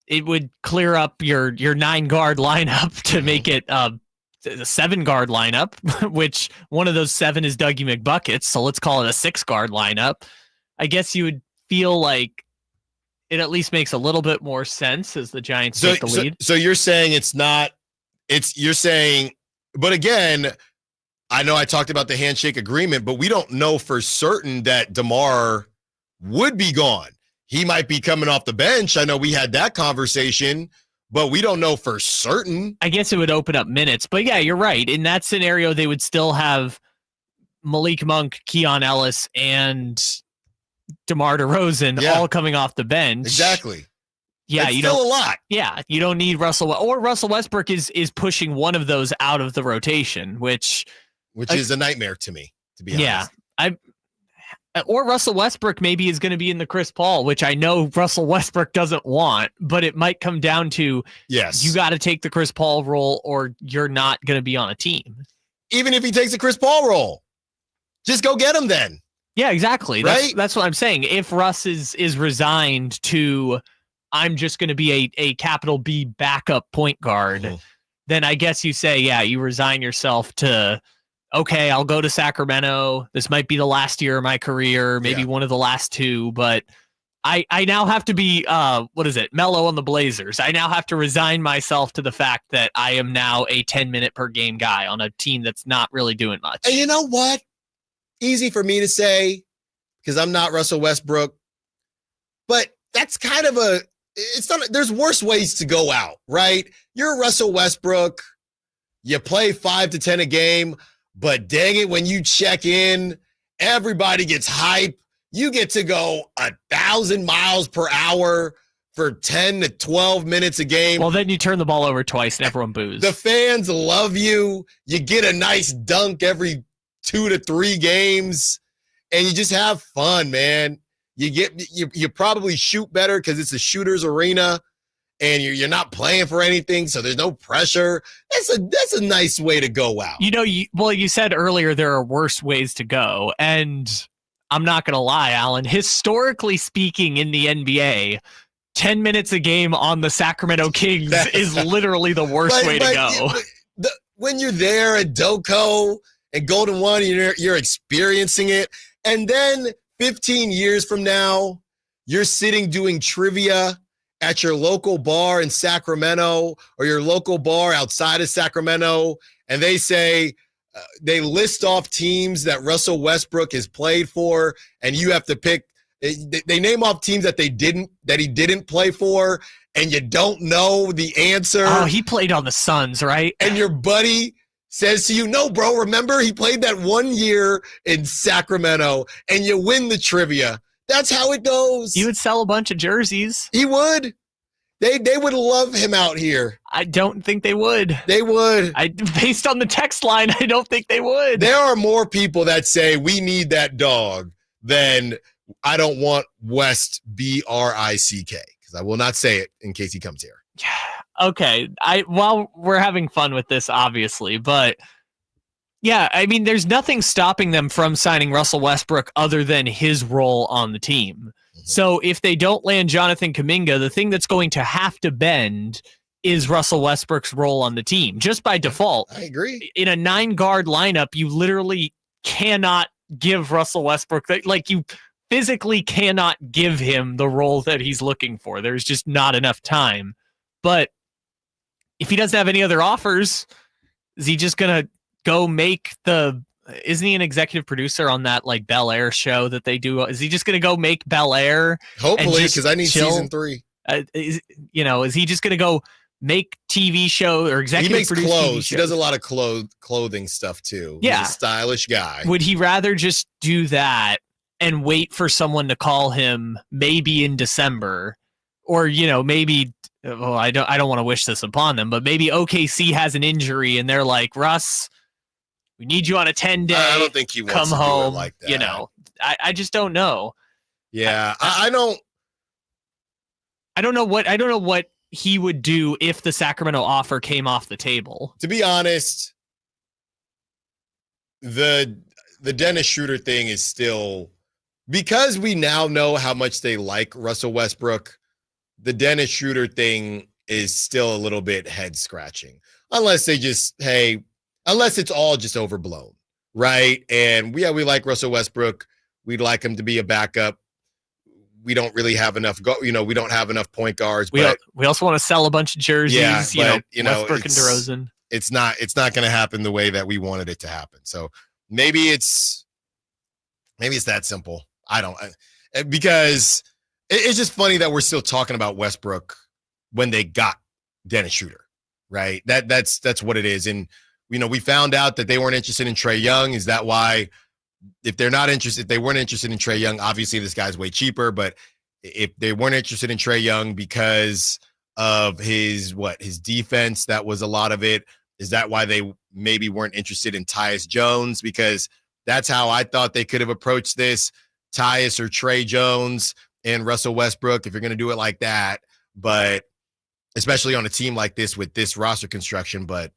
[SPEAKER 4] It would clear up your 9-guard lineup to make it a 7-guard lineup, which one of those 7 is Dougie McBuckets. So let's call it a 6-guard lineup. I guess you would feel like it at least makes a little bit more sense as the Giants take the lead.
[SPEAKER 3] So you're saying but again, I know I talked about the handshake agreement, but we don't know for certain that DeMar would be gone. He might be coming off the bench. I know we had that conversation, but we don't know for certain.
[SPEAKER 4] I guess it would open up minutes. But yeah, you're right. In that scenario, they would still have Malik Monk, Keon Ellis, and DeMar DeRozan all coming off the bench.
[SPEAKER 3] Exactly.
[SPEAKER 4] Yeah,
[SPEAKER 3] it's still a lot.
[SPEAKER 4] Yeah, you don't need Russell Westbrook is pushing one of those out of the rotation, which
[SPEAKER 3] is a nightmare to me, to be honest.
[SPEAKER 4] Yeah, or Russell Westbrook maybe is going to be in the Chris Paul, which I know Russell Westbrook doesn't want, but it might come down to,
[SPEAKER 3] yes,
[SPEAKER 4] you got to take the Chris Paul role or you're not going to be on a team.
[SPEAKER 3] Even if he takes the Chris Paul role, just go get him then.
[SPEAKER 4] Yeah, exactly.
[SPEAKER 3] Right?
[SPEAKER 4] That's what I'm saying. If Russ is resigned to, I'm just going to be a capital B backup point guard, then I guess you say, yeah, you resign yourself to, okay, I'll go to Sacramento. This might be the last year of my career, maybe one of the last 2, but I now have to be, mellow on the Blazers. I now have to resign myself to the fact that I am now a 10-minute per game guy on a team that's not really doing much.
[SPEAKER 3] And you know what? Easy for me to say, because I'm not Russell Westbrook. But that's kind of there's worse ways to go out, right? You're Russell Westbrook. You play 5 to 10 a game, but dang it, when you check in, everybody gets hype. You get to go 1,000 miles per hour for 10 to 12 minutes a game.
[SPEAKER 4] Well, then you turn the ball over twice and everyone boos.
[SPEAKER 3] The fans love you. You get a nice dunk every 2 to 3 games, and you just have fun, man. You probably shoot better because it's a shooter's arena, and you're not playing for anything, so there's no pressure. That's a nice way to go out.
[SPEAKER 4] You said earlier there are worse ways to go, and I'm not going to lie, Alan. Historically speaking, in the NBA, 10 minutes a game on the Sacramento Kings is literally the worst way to go.
[SPEAKER 3] When you're there at Doco and Golden One, you're experiencing it, and then 15 years from now, you're sitting doing trivia at your local bar in Sacramento or your local bar outside of Sacramento, and they say they list off teams that Russell Westbrook has played for, and you have to pick. They name off teams that he didn't play for, and you don't know the answer.
[SPEAKER 4] Oh, he played on the Suns, right?
[SPEAKER 3] And your buddy says to you, no, bro, remember he played that 1 year in Sacramento, and you win the trivia. That's how it goes.
[SPEAKER 4] He would sell a bunch of jerseys.
[SPEAKER 3] He would. They would love him out here.
[SPEAKER 4] I don't think they would.
[SPEAKER 3] They would.
[SPEAKER 4] Based on the text line, I don't think they would.
[SPEAKER 3] There are more people that say we need that dog than I don't want West Brick, because I will not say it in case he comes here.
[SPEAKER 4] Okay. While we're having fun with this, obviously, but yeah, I mean, there's nothing stopping them from signing Russell Westbrook other than his role on the team. Mm-hmm. So if they don't land Jonathan Kuminga, the thing that's going to have to bend is Russell Westbrook's role on the team, just by default.
[SPEAKER 3] I agree.
[SPEAKER 4] In a 9-guard lineup, you literally cannot give Russell Westbrook, you physically cannot give him the role that he's looking for. There's just not enough time. But if he doesn't have any other offers, is he just going to go make isn't he an executive producer on that Bel Air show that they do? Is he just going to go make Bel Air?
[SPEAKER 3] Hopefully, because I need season 3.
[SPEAKER 4] Is he just going to go make TV show or executive produce? He makes
[SPEAKER 3] clothes. He does a lot of clothing stuff too.
[SPEAKER 4] Yeah.
[SPEAKER 3] He's a stylish guy.
[SPEAKER 4] Would he rather just do that and wait for someone to call him maybe in December, or maybe? Well, I don't want to wish this upon them, but maybe OKC has an injury and they're like, Russ, we need you on a 10-day.
[SPEAKER 3] I don't think he wants
[SPEAKER 4] come
[SPEAKER 3] to
[SPEAKER 4] home.
[SPEAKER 3] Do it like that.
[SPEAKER 4] I just don't know.
[SPEAKER 3] Yeah, I don't know what he would do if the Sacramento offer came off the table. To be honest, the Dennis Schroeder thing is still, because we now know how much they like Russell Westbrook. The Dennis Schroeder thing is still a little bit head scratching, unless it's all just overblown, right? And we like Russell Westbrook. We'd like him to be a backup. We don't really have enough we don't have enough point guards.
[SPEAKER 4] We also want to sell a bunch of jerseys.
[SPEAKER 3] Yeah,
[SPEAKER 4] Westbrook and DeRozan.
[SPEAKER 3] It's not going to happen the way that we wanted it to happen. So maybe it's that simple. Because it's just funny that we're still talking about Westbrook when they got Dennis Schroeder, right? That's what it is. And we found out that they weren't interested in Trae Young. Is that why? If they weren't interested in Trae Young, obviously this guy's way cheaper. But if they weren't interested in Trae Young because of his defense, that was a lot of it. Is that why they maybe weren't interested in Tyus Jones? Because that's how I thought they could have approached this. Tyus or Trae Jones and Russell Westbrook, if you're going to do it like that, but especially on a team like this with this roster construction, but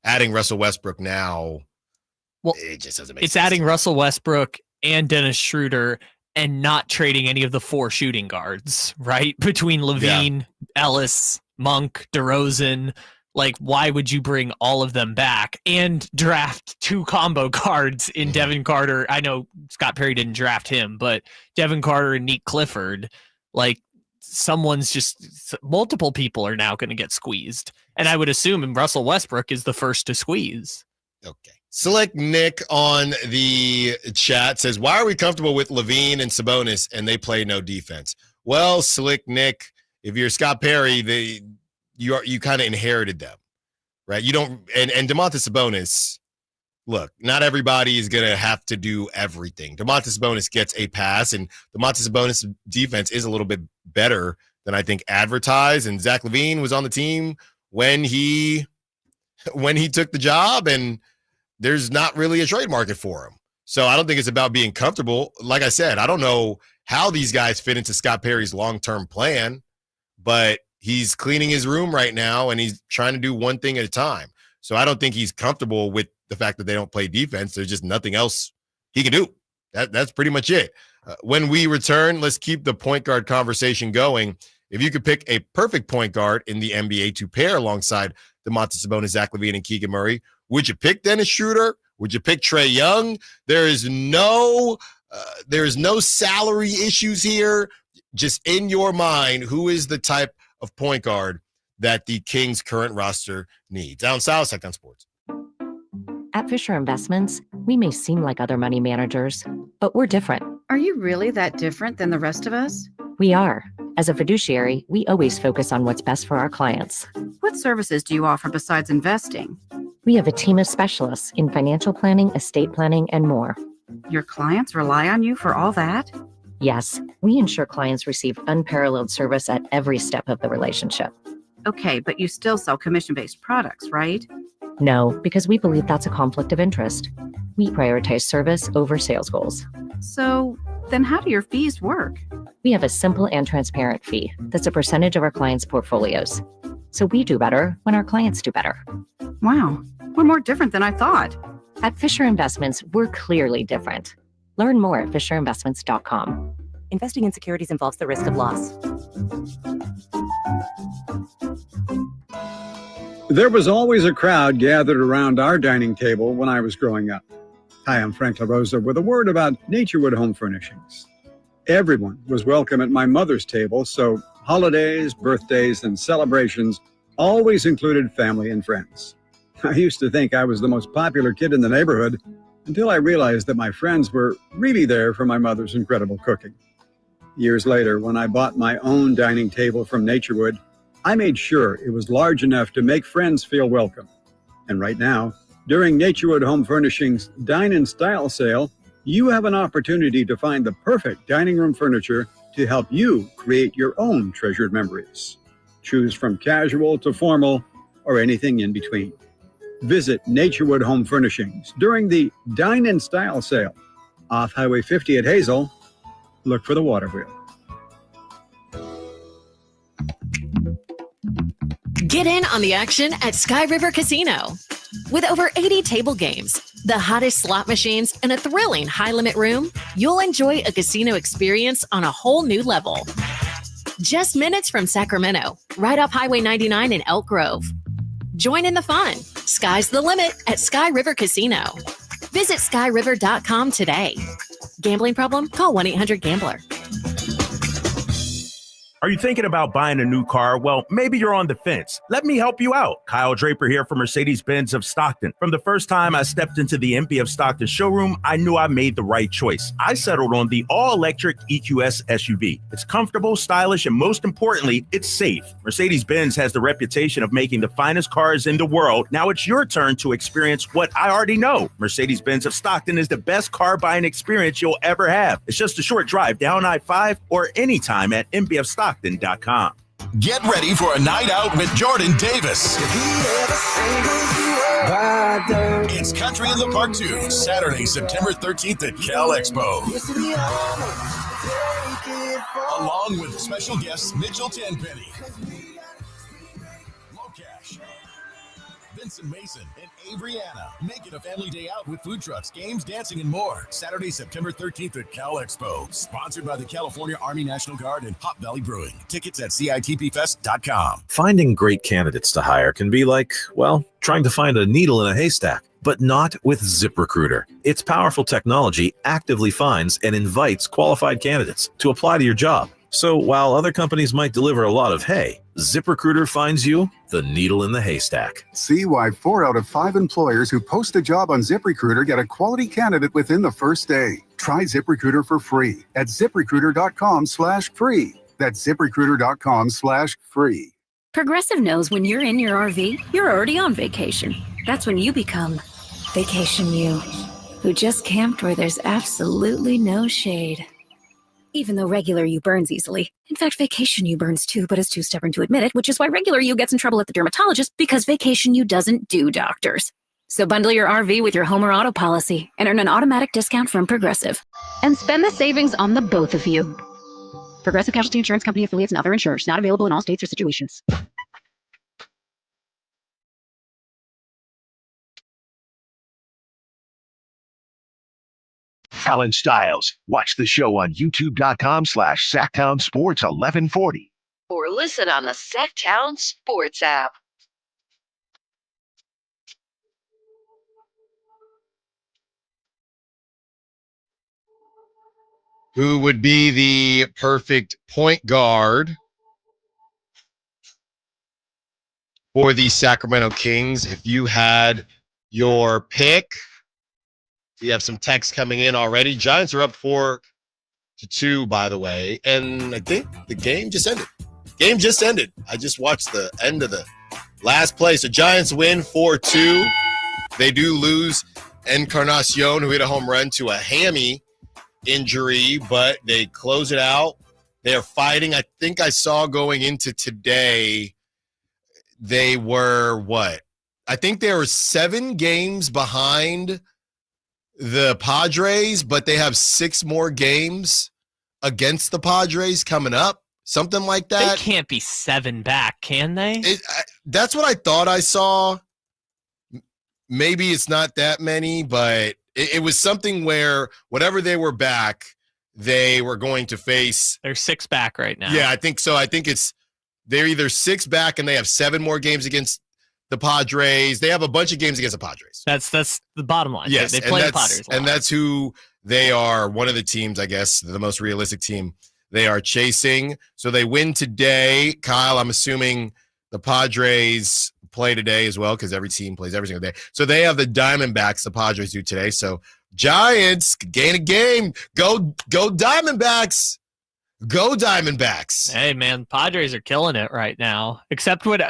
[SPEAKER 3] adding Russell Westbrook now, it just doesn't make sense.
[SPEAKER 4] It's adding Russell Westbrook and Dennis Schroeder and not trading any of the 4 shooting guards, right? Between Levine, Ellis, Monk, DeRozan. Why would you bring all of them back and draft 2 combo guards in Devin Carter? I know Scott Perry didn't draft him, but Devin Carter and Nick Clifford, multiple people are now going to get squeezed. And I would assume Russell Westbrook is the first to squeeze.
[SPEAKER 3] Okay. Slick Nick on the chat says, why are we comfortable with Levine and Sabonis and they play no defense? Well, Slick Nick, if you're Scott Perry, you kind of inherited them, right? You don't, and Domantas Sabonis, look, not everybody is going to have to do everything. Domantas Sabonis gets a pass, and Domantas Sabonis' defense is a little bit better than I think advertised. And Zach LaVine was on the team when he took the job, and there's not really a trade market for him. So I don't think it's about being comfortable. Like I said, I don't know how these guys fit into Scott Perry's long-term plan, but he's cleaning his room right now, and he's trying to do one thing at a time. So I don't think he's comfortable with the fact that they don't play defense. There's just nothing else he can do. That's pretty much it. When we return, let's keep the point guard conversation going. If you could pick a perfect point guard in the NBA to pair alongside Domantas Sabonis, Zach LaVine, and Keegan Murray, would you pick Dennis Schroeder? Would you pick Trae Young? There is no salary issues here. Just in your mind, who is the type of point guard that the Kings' current roster needs? Allen Stiles, Sacktown Sports.
[SPEAKER 9] At Fisher Investments, we may seem like other money managers, but we're different.
[SPEAKER 11] Are you really that different than the rest of us?
[SPEAKER 9] We are. As a fiduciary, we always focus on what's best for our clients.
[SPEAKER 11] What services do you offer besides investing?
[SPEAKER 9] We have a team of specialists in financial planning, estate planning, and more.
[SPEAKER 11] Your clients rely on you for all that?
[SPEAKER 9] Yes, we ensure clients receive unparalleled service at every step of the relationship.
[SPEAKER 11] Okay, but you still sell commission-based products, right?
[SPEAKER 9] No, because we believe that's a conflict of interest. We prioritize service over sales goals.
[SPEAKER 11] So then how do your fees work?
[SPEAKER 9] We have a simple and transparent fee that's a percentage of our clients' portfolios. So we do better when our clients do better.
[SPEAKER 11] Wow, we're more different than I thought.
[SPEAKER 9] At Fisher Investments, we're clearly different. Learn more at fisherinvestments.com. Investing in securities involves the risk of loss.
[SPEAKER 12] There was always a crowd gathered around our dining table when I was growing up. Hi, I'm Frank LaRosa with a word about Naturewood Home Furnishings. Everyone was welcome at my mother's table, so holidays, birthdays, and celebrations always included family and friends. I used to think I was the most popular kid in the neighborhood until I realized that my friends were really there for my mother's incredible cooking. Years later, when I bought my own dining table from Naturewood, I made sure it was large enough to make friends feel welcome. And right now, during Naturewood Home Furnishings' Dine in Style sale, you have an opportunity to find the perfect dining room furniture to help you create your own treasured memories. Choose from casual to formal or anything in between. Visit Naturewood Home Furnishings during the Dine in Style sale off Highway 50 at Hazel. Look for the water wheel.
[SPEAKER 13] Get in on the action at Sky River Casino. With over 80 table games, the hottest slot machines, and a thrilling high-limit room, you'll enjoy a casino experience on a whole new level. Just minutes from Sacramento, right off Highway 99 in Elk Grove. Join in the fun. Sky's the limit at Sky River Casino. Visit skyriver.com today. Gambling problem? Call 1-800-GAMBLER.
[SPEAKER 14] Are you thinking about buying a new car? Well, maybe you're on the fence. Let me help you out. Kyle Draper here for Mercedes-Benz of Stockton. From the first time I stepped into the MP of Stockton showroom, I knew I made the right choice. I settled on the all-electric EQS SUV. It's comfortable, stylish, and most importantly, it's safe. Mercedes-Benz has the reputation of making the finest cars in the world. Now it's your turn to experience what I already know. Mercedes-Benz of Stockton is the best car buying experience you'll ever have. It's just a short drive down I-5 or anytime at mpofstockton.com.
[SPEAKER 1] Get ready for a night out with Jordan Davis. It's Country in the Park 2, Saturday, September 13th at Cal Expo. Along with special guests Mitchell Tenpenny, Locash, Vincent Mason, and Avery Anna. Make it a family day out with food trucks, games, dancing, and more. Saturday, September 13th at Cal Expo. Sponsored by the California Army National Guard and Hop Valley Brewing. Tickets at CITPFest.com.
[SPEAKER 21] Finding great candidates to hire can be like, well, trying to find a needle in a haystack, but not with ZipRecruiter. Its powerful technology actively finds and invites qualified candidates to apply to your job. So while other companies might deliver a lot of hay, ZipRecruiter finds you the needle in the haystack.
[SPEAKER 8] See why 4 out of 5 employers who post a job on ZipRecruiter get a quality candidate within the first day. Try ZipRecruiter for free at ZipRecruiter.com/free. That's ZipRecruiter.com/free.
[SPEAKER 17] Progressive knows when you're in your RV, you're already on vacation. That's when you become Vacation You, who just camped where there's absolutely no shade. Even though regular you burns easily. In fact, Vacation You burns too, but is too stubborn to admit it, which is why regular you gets in trouble at the dermatologist because Vacation You doesn't do doctors. So bundle your RV with your home or auto policy and earn an automatic discount from Progressive.
[SPEAKER 9] And spend the savings on the both of you. Progressive Casualty Insurance Company affiliates and other insurers. Not available in all states or situations.
[SPEAKER 18] Allen Stiles. Watch the show on youtube.com/Sacktown Sports 1140.
[SPEAKER 2] Or listen on the Sacktown Sports app.
[SPEAKER 3] Who would be the perfect point guard for the Sacramento Kings? If you had your pick, we have some texts coming in already. Giants are up 4-2, by the way, and I think the game just ended. I just watched the end of the last play. So Giants win 4-2. They do lose Encarnacion, who hit a home run, to a hammy injury, but they close it out. They're fighting. I think I saw going into today, they were what? I think they were 7 games behind the Padres, but they have 6 more games against the Padres coming up. Something like that.
[SPEAKER 4] They can't be 7 back, can they?
[SPEAKER 3] That's what I thought I saw. Maybe it's not that many, but it was something where whatever they were back, they were going to face.
[SPEAKER 4] They're 6 back right now.
[SPEAKER 3] Yeah, I think so. I think they're either 6 back and they have 7 more games against the Padres. They have a bunch of games against the Padres.
[SPEAKER 4] That's the bottom line.
[SPEAKER 3] Yes,
[SPEAKER 4] they play the Padres a lot.
[SPEAKER 3] And that's who they are. One of the teams, I guess, the most realistic team they are chasing. So they win today. Kyle, I'm assuming the Padres play today as well because every team plays every single day. So they have the Diamondbacks. The Padres do today. So Giants gain a game. Go Diamondbacks. Go Diamondbacks.
[SPEAKER 4] Hey, man, Padres are killing it right now. Except what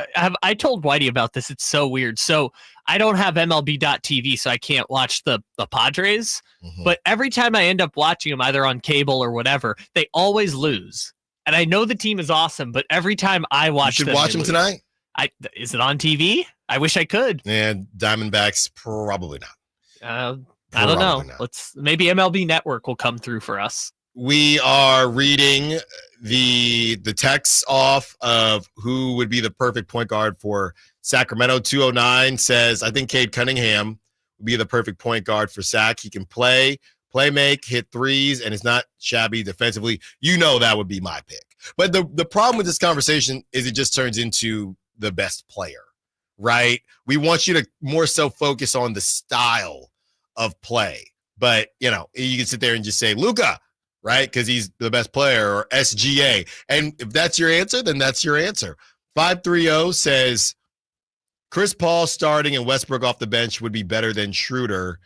[SPEAKER 4] I told Whitey about this. It's so weird. So I don't have MLB.TV, so I can't watch the Padres. Mm-hmm. But every time I end up watching them, either on cable or whatever, they always lose. And I know the team is awesome, but every time I watch them,
[SPEAKER 3] you should watch them tonight.
[SPEAKER 4] Is it on TV? I wish I could.
[SPEAKER 3] Yeah, Diamondbacks, probably not.
[SPEAKER 4] I don't know. Maybe MLB Network will come through for us.
[SPEAKER 3] We are reading the texts off of who would be the perfect point guard for Sacramento. 209 says, I think Cade Cunningham would be the perfect point guard for Sac. He can play make, hit threes, and is not shabby defensively. You know that would be my pick. But the problem with this conversation is it just turns into the best player, right? We want you to more so focus on the style of play. But, you can sit there and just say Luka, right? Because he's the best player, or SGA. And if that's your answer, then that's your answer. 530 says Chris Paul starting and Westbrook off the bench would be better than Schroeder.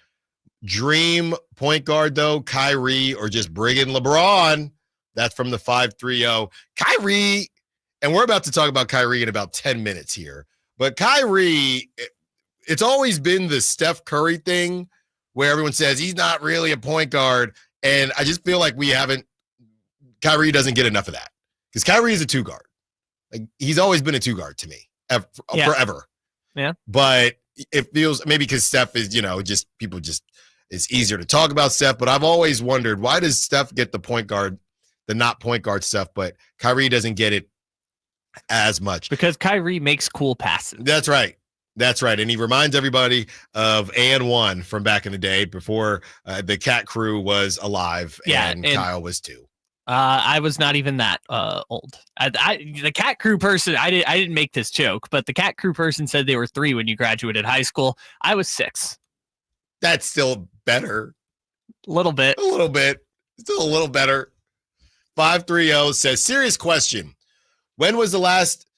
[SPEAKER 3] Dream point guard, though, Kyrie, or just bring in LeBron. That's from the 530. Kyrie, and we're about to talk about Kyrie in about 10 minutes here. But Kyrie, it's always been the Steph Curry thing where everyone says he's not really a point guard. And I just feel like Kyrie doesn't get enough of that. Because Kyrie is a 2-guard. Like, he's always been a 2-guard to me, forever.
[SPEAKER 4] Yeah.
[SPEAKER 3] But it feels, maybe because Steph is, it's easier to talk about Steph. But I've always wondered, why does Steph get the point guard, the not point guard stuff, but Kyrie doesn't get it as much?
[SPEAKER 4] Because Kyrie makes cool passes.
[SPEAKER 3] That's right. And he reminds everybody of And1 from back in the day before the Cat Crew was alive and Kyle was too.
[SPEAKER 4] I was not even that old. The Cat Crew person, I didn't make this joke, but the Cat Crew person said they were 3 when you graduated high school. I was 6.
[SPEAKER 3] That's still better.
[SPEAKER 4] A little bit.
[SPEAKER 3] Still a little better. 530 says, serious question. When was the last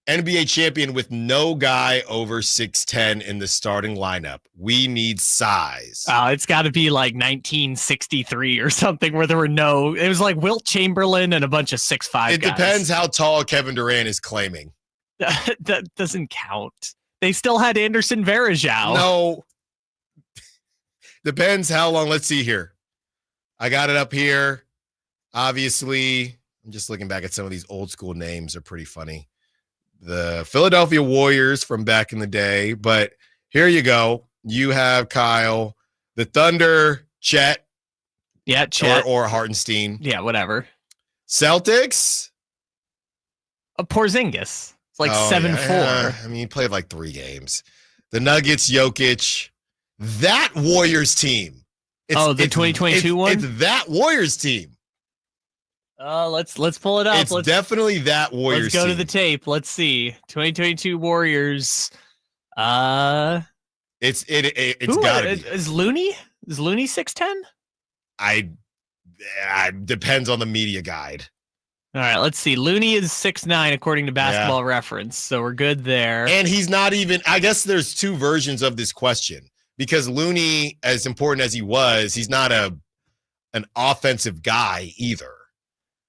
[SPEAKER 3] NBA champion with no guy over 6'10" in the starting lineup? We need size.
[SPEAKER 4] It's got to be like 1963 or something where there were it was like Wilt Chamberlain and a bunch of 6'5" guys.
[SPEAKER 3] It depends how tall Kevin Durant is claiming.
[SPEAKER 4] That doesn't count. They still had Anderson Varejao.
[SPEAKER 3] No. Depends how long. Let's see here. I got it up here. Obviously, I'm just looking back at some of these old school names. Are pretty funny. The Philadelphia Warriors from back in the day. But here you go. You have Kyle, the Thunder, Chet.
[SPEAKER 4] Yeah, Chet.
[SPEAKER 3] Or Hartenstein.
[SPEAKER 4] Yeah, whatever.
[SPEAKER 3] Celtics.
[SPEAKER 4] Porzingis. It's like 7'4".
[SPEAKER 3] Yeah. I mean, he played like 3 games. The Nuggets, Jokic. That Warriors team.
[SPEAKER 4] The 2022 one?
[SPEAKER 3] It's that Warriors team.
[SPEAKER 4] Let's pull it up.
[SPEAKER 3] It's definitely that Warriors
[SPEAKER 4] Let's go
[SPEAKER 3] team.
[SPEAKER 4] to the tape. Let's see. 2022 Warriors.
[SPEAKER 3] It's gotta be.
[SPEAKER 4] Is Looney 6'10"?
[SPEAKER 3] Depends on the media guide.
[SPEAKER 4] All right, let's see. Looney is 6'9" according to Basketball Reference, so we're good there.
[SPEAKER 3] And he's not even. I guess there's 2 versions of this question because Looney, as important as he was, he's not an offensive guy either.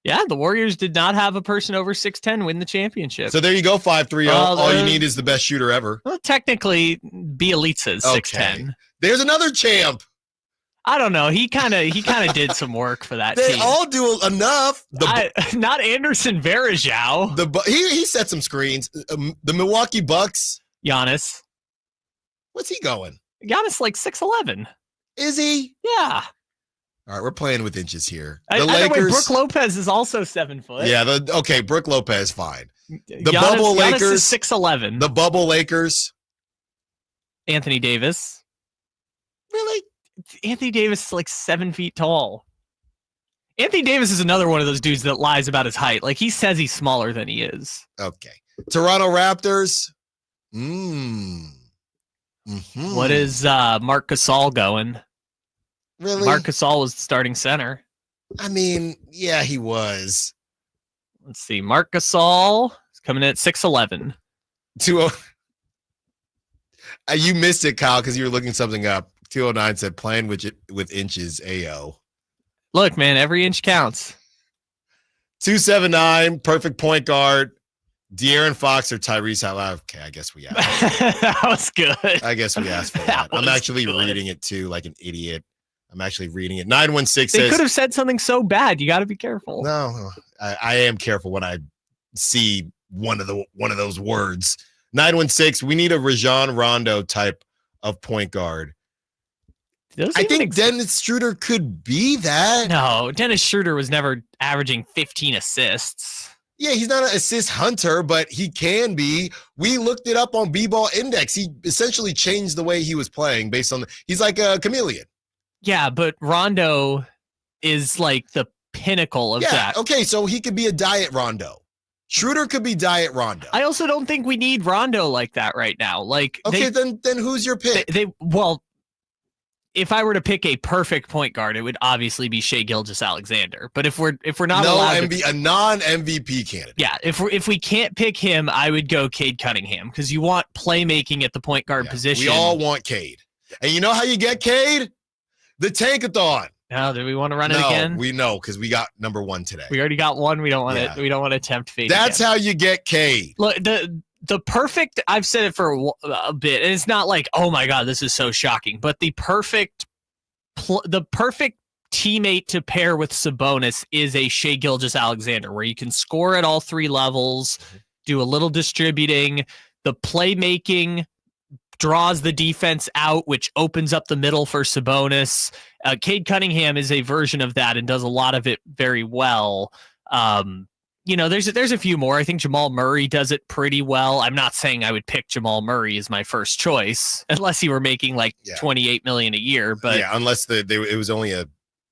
[SPEAKER 4] Yeah, the Warriors did not have a person over 6'10" win the championship.
[SPEAKER 3] So there you go, 530. All you need is the best shooter ever.
[SPEAKER 4] Well, technically, Bielitsa's 6'10".
[SPEAKER 3] There's another champ.
[SPEAKER 4] I don't know. He kind of did some work for that team.
[SPEAKER 3] They all do enough.
[SPEAKER 4] Not Anderson Varejao.
[SPEAKER 3] He set some screens. The Milwaukee Bucks.
[SPEAKER 4] Giannis.
[SPEAKER 3] What's he going?
[SPEAKER 4] Giannis like 6'11".
[SPEAKER 3] Is he?
[SPEAKER 4] Yeah.
[SPEAKER 3] All right, we're playing with inches here.
[SPEAKER 4] The Lakers. Brooke Lopez is also 7 foot.
[SPEAKER 3] Yeah. Brooke Lopez, fine. The
[SPEAKER 4] Giannis,
[SPEAKER 3] bubble
[SPEAKER 4] Giannis
[SPEAKER 3] Lakers
[SPEAKER 4] is 6'11".
[SPEAKER 3] The bubble Lakers.
[SPEAKER 4] Anthony Davis.
[SPEAKER 3] Really?
[SPEAKER 4] Anthony Davis is like 7 feet tall. Anthony Davis is another one of those dudes that lies about his height. Like he says he's smaller than he is.
[SPEAKER 3] Okay. Toronto Raptors.
[SPEAKER 4] What is Marc Gasol going?
[SPEAKER 3] Really?
[SPEAKER 4] Marc Gasol was the starting center.
[SPEAKER 3] I mean, yeah, he was.
[SPEAKER 4] Let's see. Marc Gasol is coming in at 6'11".
[SPEAKER 3] You missed it, Kyle, because you were looking something up. 209 said playing with inches. AO.
[SPEAKER 4] Look, man, every inch counts.
[SPEAKER 3] 279, perfect point guard. De'Aaron Fox or Tyrese Halliburton. Okay, I guess we asked.
[SPEAKER 4] That was good.
[SPEAKER 3] I guess we asked for that. I'm actually reading it too, like an idiot. I'm actually reading it. 916 says
[SPEAKER 4] they could have said something so bad. You got to be careful.
[SPEAKER 3] No, I am careful when I see one of those words. 916. We need a Rajon Rondo type of point guard. I think Dennis Schroeder could be that.
[SPEAKER 4] No, Dennis Schroeder was never averaging 15 assists.
[SPEAKER 3] Yeah, he's not an assist hunter, but he can be. We looked it up on B-Ball Index. He essentially changed the way he was playing based on he's like a chameleon.
[SPEAKER 4] Yeah, but Rondo is like the pinnacle of that.
[SPEAKER 3] Okay, so he could be a diet Rondo. Schroeder could be diet Rondo.
[SPEAKER 4] I also don't think we need Rondo like that right now. Like,
[SPEAKER 3] then who's your pick?
[SPEAKER 4] If I were to pick a perfect point guard, it would obviously be Shai Gilgeous-Alexander. But if we're not allowed
[SPEAKER 3] a non-MVP candidate.
[SPEAKER 4] Yeah, if we can't pick him, I would go Cade Cunningham because you want playmaking at the point guard position.
[SPEAKER 3] We all want Cade. And you know how you get Cade? The Tankathon.
[SPEAKER 4] Now, do we want to run it again?
[SPEAKER 3] We know because we got number 1 today.
[SPEAKER 4] We already got one. We don't want it. We don't want to attempt fate.
[SPEAKER 3] That's how you get Cade.
[SPEAKER 4] Look, the perfect. I've said it for a bit, and it's not like, oh my god, this is so shocking. But the perfect teammate to pair with Sabonis is a Shai Gilgeous-Alexander, where you can score at all 3 levels, do a little distributing, the playmaking draws the defense out, which opens up the middle for Sabonis. Cade Cunningham is a version of that and does a lot of it very well. There's a few more. I think Jamal Murray does it pretty well. I'm not saying I would pick Jamal Murray as my first choice, unless he were making like $28 million a year. But
[SPEAKER 3] unless it was only a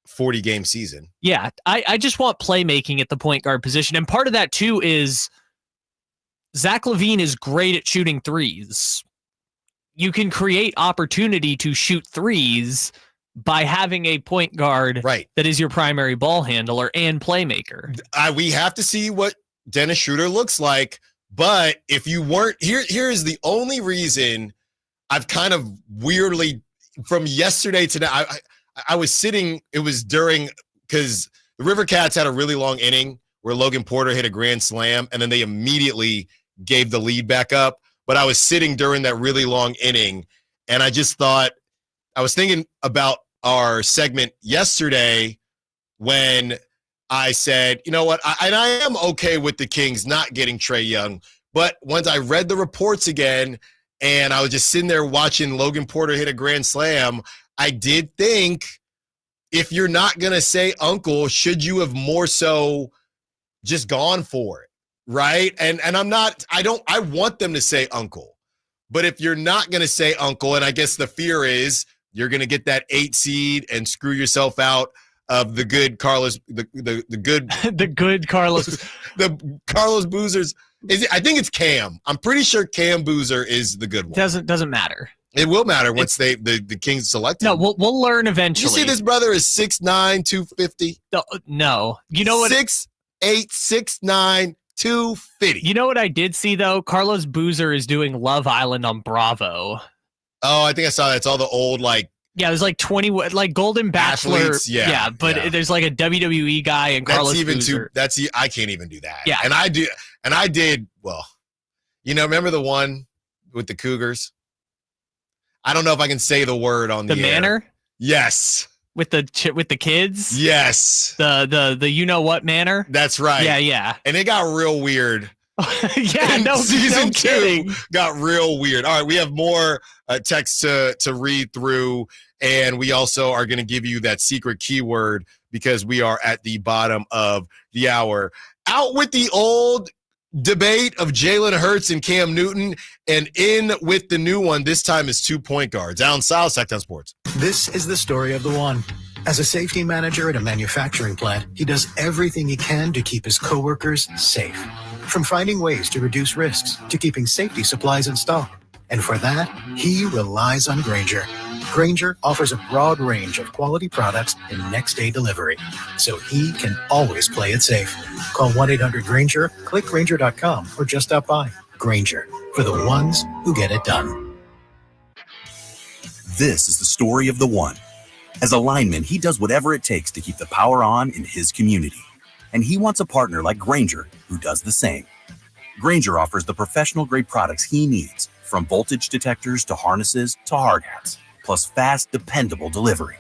[SPEAKER 3] 40-game season.
[SPEAKER 4] Yeah, I just want playmaking at the point guard position, and part of that too is Zach LaVine is great at shooting threes. You can create opportunity to shoot threes, by having a point guard that is your primary ball handler and playmaker.
[SPEAKER 3] We have to see what Dennis Schroeder looks like, but if you weren't here is the only reason I've kind of weirdly from yesterday to now. I was sitting, it was during, because the Rivercats had a really long inning where Logan Porter hit a grand slam, and then they immediately gave the lead back up. But I was sitting during that really long inning, and I just thought, I was thinking about our segment yesterday when I said, you know what, I am okay with the Kings not getting Trae Young. But once I read the reports again, and I was just sitting there watching Logan Porter hit a grand slam, I did think, if you're not going to say uncle, should you have more so just gone for it, right? And I want them to say uncle. But if you're not going to say uncle, and I guess the fear is you're going to get that 8 seed and screw yourself out of the good Carlos, the good
[SPEAKER 4] the good Carlos,
[SPEAKER 3] the Carlos Boozers. I think it's Cam. I'm pretty sure Cam Boozer is the good one.
[SPEAKER 4] Doesn't matter.
[SPEAKER 3] It will matter once the Kings select him.
[SPEAKER 4] No, we'll learn eventually.
[SPEAKER 3] You see, this brother is 6'9", 250.
[SPEAKER 4] No, you know what?
[SPEAKER 3] 6'8", 6'9", 250.
[SPEAKER 4] You know what I did see though? Carlos Boozer is doing Love Island on Bravo.
[SPEAKER 3] Oh, I think I saw that. It's all the old
[SPEAKER 4] there's 20 Golden Bachelor.
[SPEAKER 3] Athletes,
[SPEAKER 4] but there's a WWE guy and Carlos Boozer.
[SPEAKER 3] I can't even do that.
[SPEAKER 4] Yeah,
[SPEAKER 3] and I did. Well, remember the one with the Cougars? I don't know if I can say the word on the air.
[SPEAKER 4] Manor.
[SPEAKER 3] Yes.
[SPEAKER 4] With the kids.
[SPEAKER 3] Yes.
[SPEAKER 4] The you know what manor.
[SPEAKER 3] That's right.
[SPEAKER 4] Yeah.
[SPEAKER 3] And it got real weird.
[SPEAKER 4] Season
[SPEAKER 3] 2 got real weird. All right, we have more text to read through, and we also are going to give you that secret keyword because we are at the bottom of the hour. Out with the old debate of Jalen Hurts and Cam Newton, and in with the new one. This time is 2 point guards. Allen Stiles, Sacktown Sports.
[SPEAKER 5] This is the story of the one. As a safety manager at a manufacturing plant, he does everything he can to keep his coworkers safe. From finding ways to reduce risks to keeping safety supplies in stock. And for that, he relies on Grainger. Grainger offers a broad range of quality products and next-day delivery, so he can always play it safe. Call 1-800-GRAINGER, click Grainger.com, or just stop by. Grainger, for the ones who get it done.
[SPEAKER 6] This is the story of the one. As a lineman, he does whatever it takes to keep the power on in his community. And he wants a partner like Grainger who does the same. Grainger offers the professional-grade products he needs, from voltage detectors to harnesses to hard hats, plus fast, dependable delivery,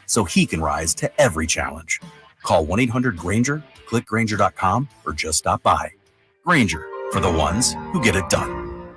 [SPEAKER 6] so he can rise to every challenge. Call 1-800-GRAINGER, click Grainger.com, or just stop by. Grainger, for the ones who get it done.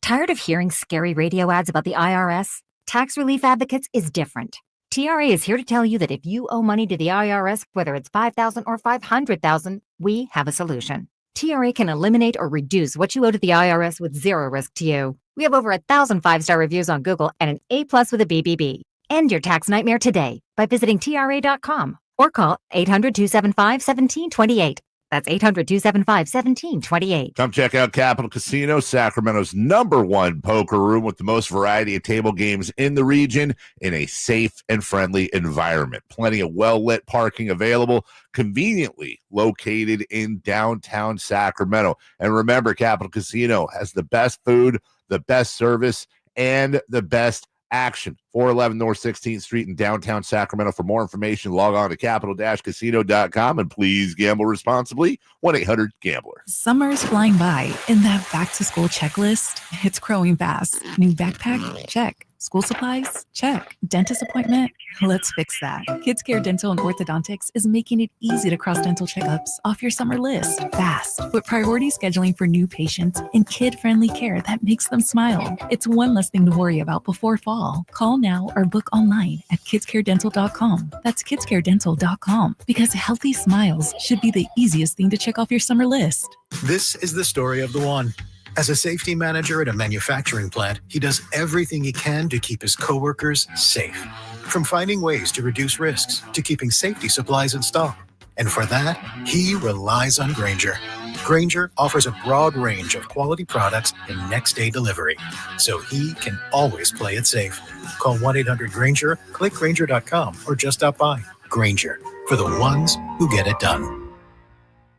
[SPEAKER 9] Tired of hearing scary radio ads about the IRS? Tax Relief Advocates is different. TRA is here to tell you that if you owe money to the IRS, whether it's $5,000 or $500,000, we have a solution. TRA can eliminate or reduce what you owe to the IRS with zero risk to you. We have over 1,000 5-star reviews on Google and an A+ with a BBB. End your tax nightmare today by visiting TRA.com or call 800-275-1728. That's 800-275-1728.
[SPEAKER 16] Come check out Capital Casino, Sacramento's #1 poker room with the most variety of table games in the region in a safe and friendly environment. Plenty of well-lit parking available, conveniently located in downtown Sacramento. And remember, Capital Casino has the best food, the best service, and the best action. 411 North 16th Street in downtown Sacramento. For more information, log on to capital-casino.com, and please gamble responsibly. 1-800-GAMBLER.
[SPEAKER 7] Summer's flying by, and that back-to-school checklist, it's growing fast. New backpack? Check. School supplies? Check. Dentist appointment? Let's fix that. Kids Care Dental and Orthodontics is making it easy to cross dental checkups off your summer list fast, with priority scheduling for new patients and kid-friendly care that makes them smile. It's one less thing to worry about before fall. Call now or book online at kidscaredental.com. That's kidscaredental.com, because healthy smiles should be the easiest thing to check off your summer list.
[SPEAKER 5] This is the story of the one. As a safety manager at a manufacturing plant, he does everything he can to keep his coworkers safe. From finding ways to reduce risks to keeping safety supplies in stock. And for that, he relies on Grainger. Grainger offers a broad range of quality products and next-day delivery, so he can always play it safe. Call 1-800-GRAINGER, click Grainger.com, or just stop by. Grainger, for the ones who get it done.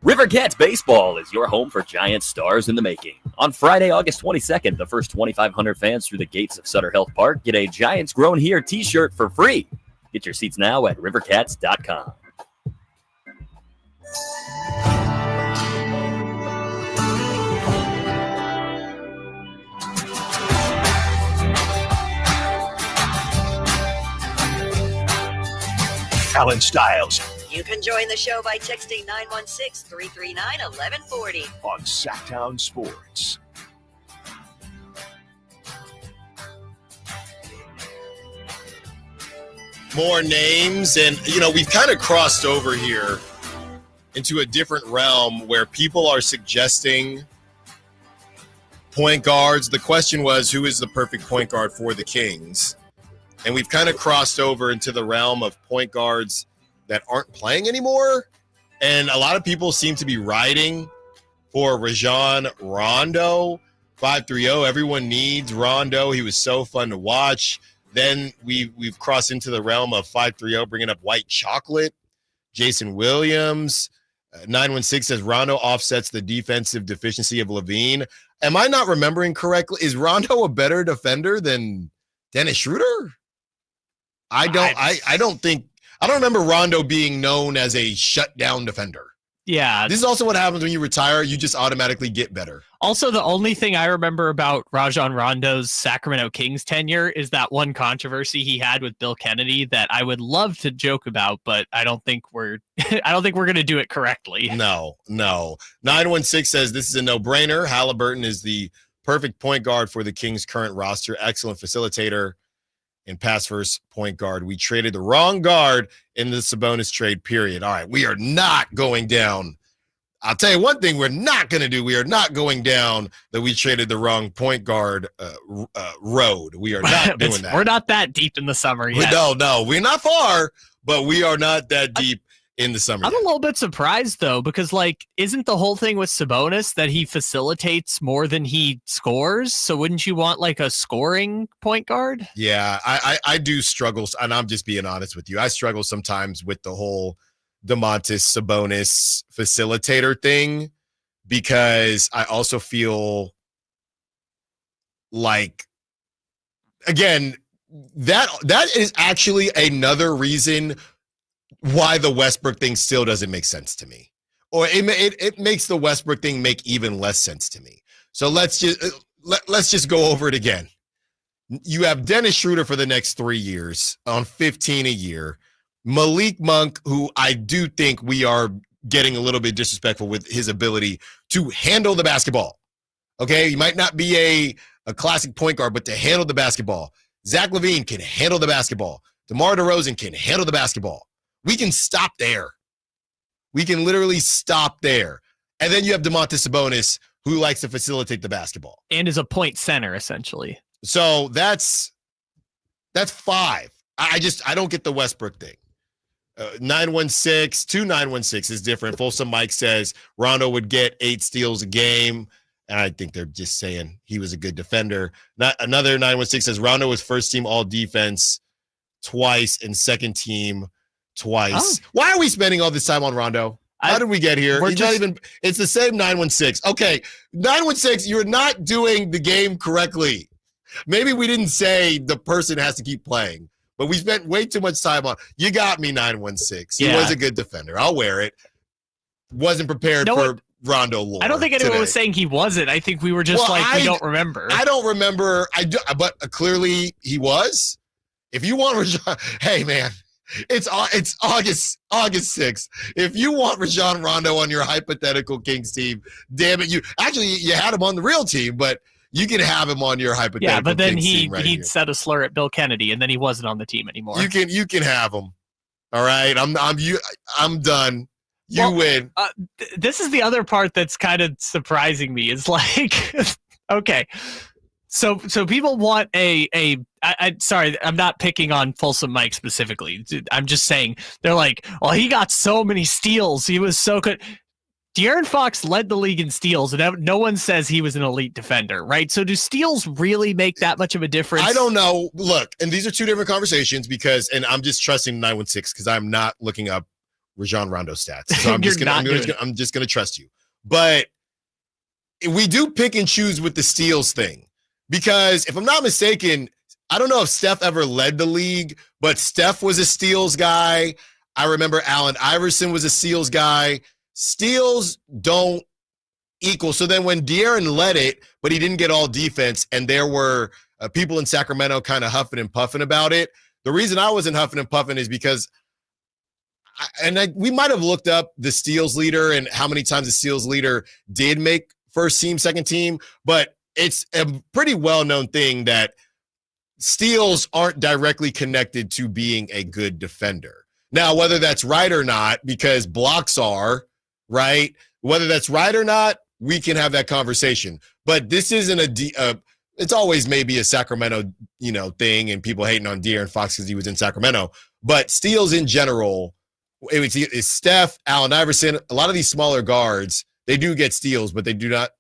[SPEAKER 10] Rivercats Baseball is your home for Giant stars in the making. On Friday, August 22nd, the first 2,500 fans through the gates of Sutter Health Park get a Giants Grown Here t-shirt for free. Get your seats now at rivercats.com.
[SPEAKER 18] Allen Stiles
[SPEAKER 2] You can join the show by texting 916-339-1140
[SPEAKER 18] on Sacktown Sports.
[SPEAKER 3] More names, and we've kind of crossed over here into a different realm where people are suggesting point guards. The question was, who is the perfect point guard for the Kings? And we've kind of crossed over into the realm of point guards that aren't playing anymore. And a lot of people seem to be riding for Rajon Rondo, 530. Everyone needs Rondo. He was so fun to watch. Then we've crossed into the realm of 530, bringing up White Chocolate, Jason Williams. 916 says Rondo offsets the defensive deficiency of Levine. Am I not remembering correctly? Is Rondo a better defender than Dennis Schroeder? I don't remember Rondo being known as a shutdown defender.
[SPEAKER 4] Yeah.
[SPEAKER 3] This is also what happens when you retire. You just automatically get better.
[SPEAKER 4] Also, the only thing I remember about Rajon Rondo's Sacramento Kings tenure is that one controversy he had with Bill Kennedy that I would love to joke about, but I don't think we're going to do it correctly.
[SPEAKER 3] No. 916 says this is a no-brainer. Halliburton is the perfect point guard for the Kings' current roster. Excellent facilitator and pass-first point guard. We traded the wrong guard in the Sabonis trade, period. All right, we are not going down. I'll tell you one thing we're not going to do. We are not going down that we traded the wrong point guard road. We are not doing that.
[SPEAKER 4] We're not that deep in the summer yet.
[SPEAKER 3] No, we're not far, but we are not that deep in the summer.
[SPEAKER 4] I'm a little bit surprised, though, because, isn't the whole thing with Sabonis that he facilitates more than he scores? So wouldn't you want, a scoring point guard?
[SPEAKER 3] Yeah, I do struggle, and I'm just being honest with you. I struggle sometimes with the whole DeMarcus Sabonis facilitator thing because I also feel like, again, that is actually another reason why the Westbrook thing still doesn't make sense to me. Or it makes the Westbrook thing make even less sense to me. So let's just go over it again. You have Dennis Schroeder for the next 3 years on $15 a year. Malik Monk, who I do think we are getting a little bit disrespectful with his ability to handle the basketball. Okay, he might not be a classic point guard, but to handle the basketball. Zach LaVine can handle the basketball. DeMar DeRozan can handle the basketball. We can stop there. We can literally stop there. And then you have Domantas Sabonis, who likes to facilitate the basketball.
[SPEAKER 4] And is a point center, essentially.
[SPEAKER 3] So that's 5. I don't get the Westbrook thing. 916 is different. Folsom Mike says Rondo would get 8 steals a game. And I think they're just saying he was a good defender. Another 916 says Rondo was first team all defense twice and second team twice. Oh. Why are we spending all this time on Rondo? How did we get here? It's the same 916. Okay, 916, you're not doing the game correctly. Maybe we didn't say the person has to keep playing, but we spent way too much time on. You got me, 916. He was a good defender. I'll wear it. Wasn't prepared for Rondo lore.
[SPEAKER 4] I don't think anyone was saying he wasn't. I think we were just we don't remember.
[SPEAKER 3] I don't remember. But clearly he was. If you want Rajon, hey man, it's August 6th. If you want Rajon Rondo on your hypothetical Kings team, damn it, you had him on the real team, but you can have him on your hypothetical.
[SPEAKER 4] Yeah, but then
[SPEAKER 3] Kings team
[SPEAKER 4] he'd said a slur at Bill Kennedy, and then he wasn't on the team anymore.
[SPEAKER 3] You can have him. All right, I'm done. You win.
[SPEAKER 4] This is the other part that's kind of surprising me. Is okay. So people want sorry, I'm not picking on Folsom Mike specifically. I'm just saying they're like, well, he got so many steals. He was so good. De'Aaron Fox led the league in steals, and no one says he was an elite defender, right? So do steals really make that much of a difference?
[SPEAKER 3] I don't know. Look, and these are two different conversations and I'm just trusting 916 because I'm not looking up Rajon Rondo stats. So I'm just going to trust you. But we do pick and choose with the steals thing because if I'm not mistaken, I don't know if Steph ever led the league, but Steph was a steals guy. I remember Allen Iverson was a steals guy. Steals don't equal. So then when De'Aaron led it, but he didn't get all defense, and there were people in Sacramento kind of huffing and puffing about it. The reason I wasn't huffing and puffing is because we might have looked up the steals leader and how many times the steals leader did make first team, second team, but it's a pretty well-known thing that steals aren't directly connected to being a good defender. Now, whether that's right or not, because blocks are, right? Whether that's right or not, we can have that conversation. But this isn't it's always maybe a Sacramento, thing, and people hating on De'Aaron Fox because he was in Sacramento. But steals in general, it's Steph, Allen Iverson, a lot of these smaller guards, they do get steals, but they do not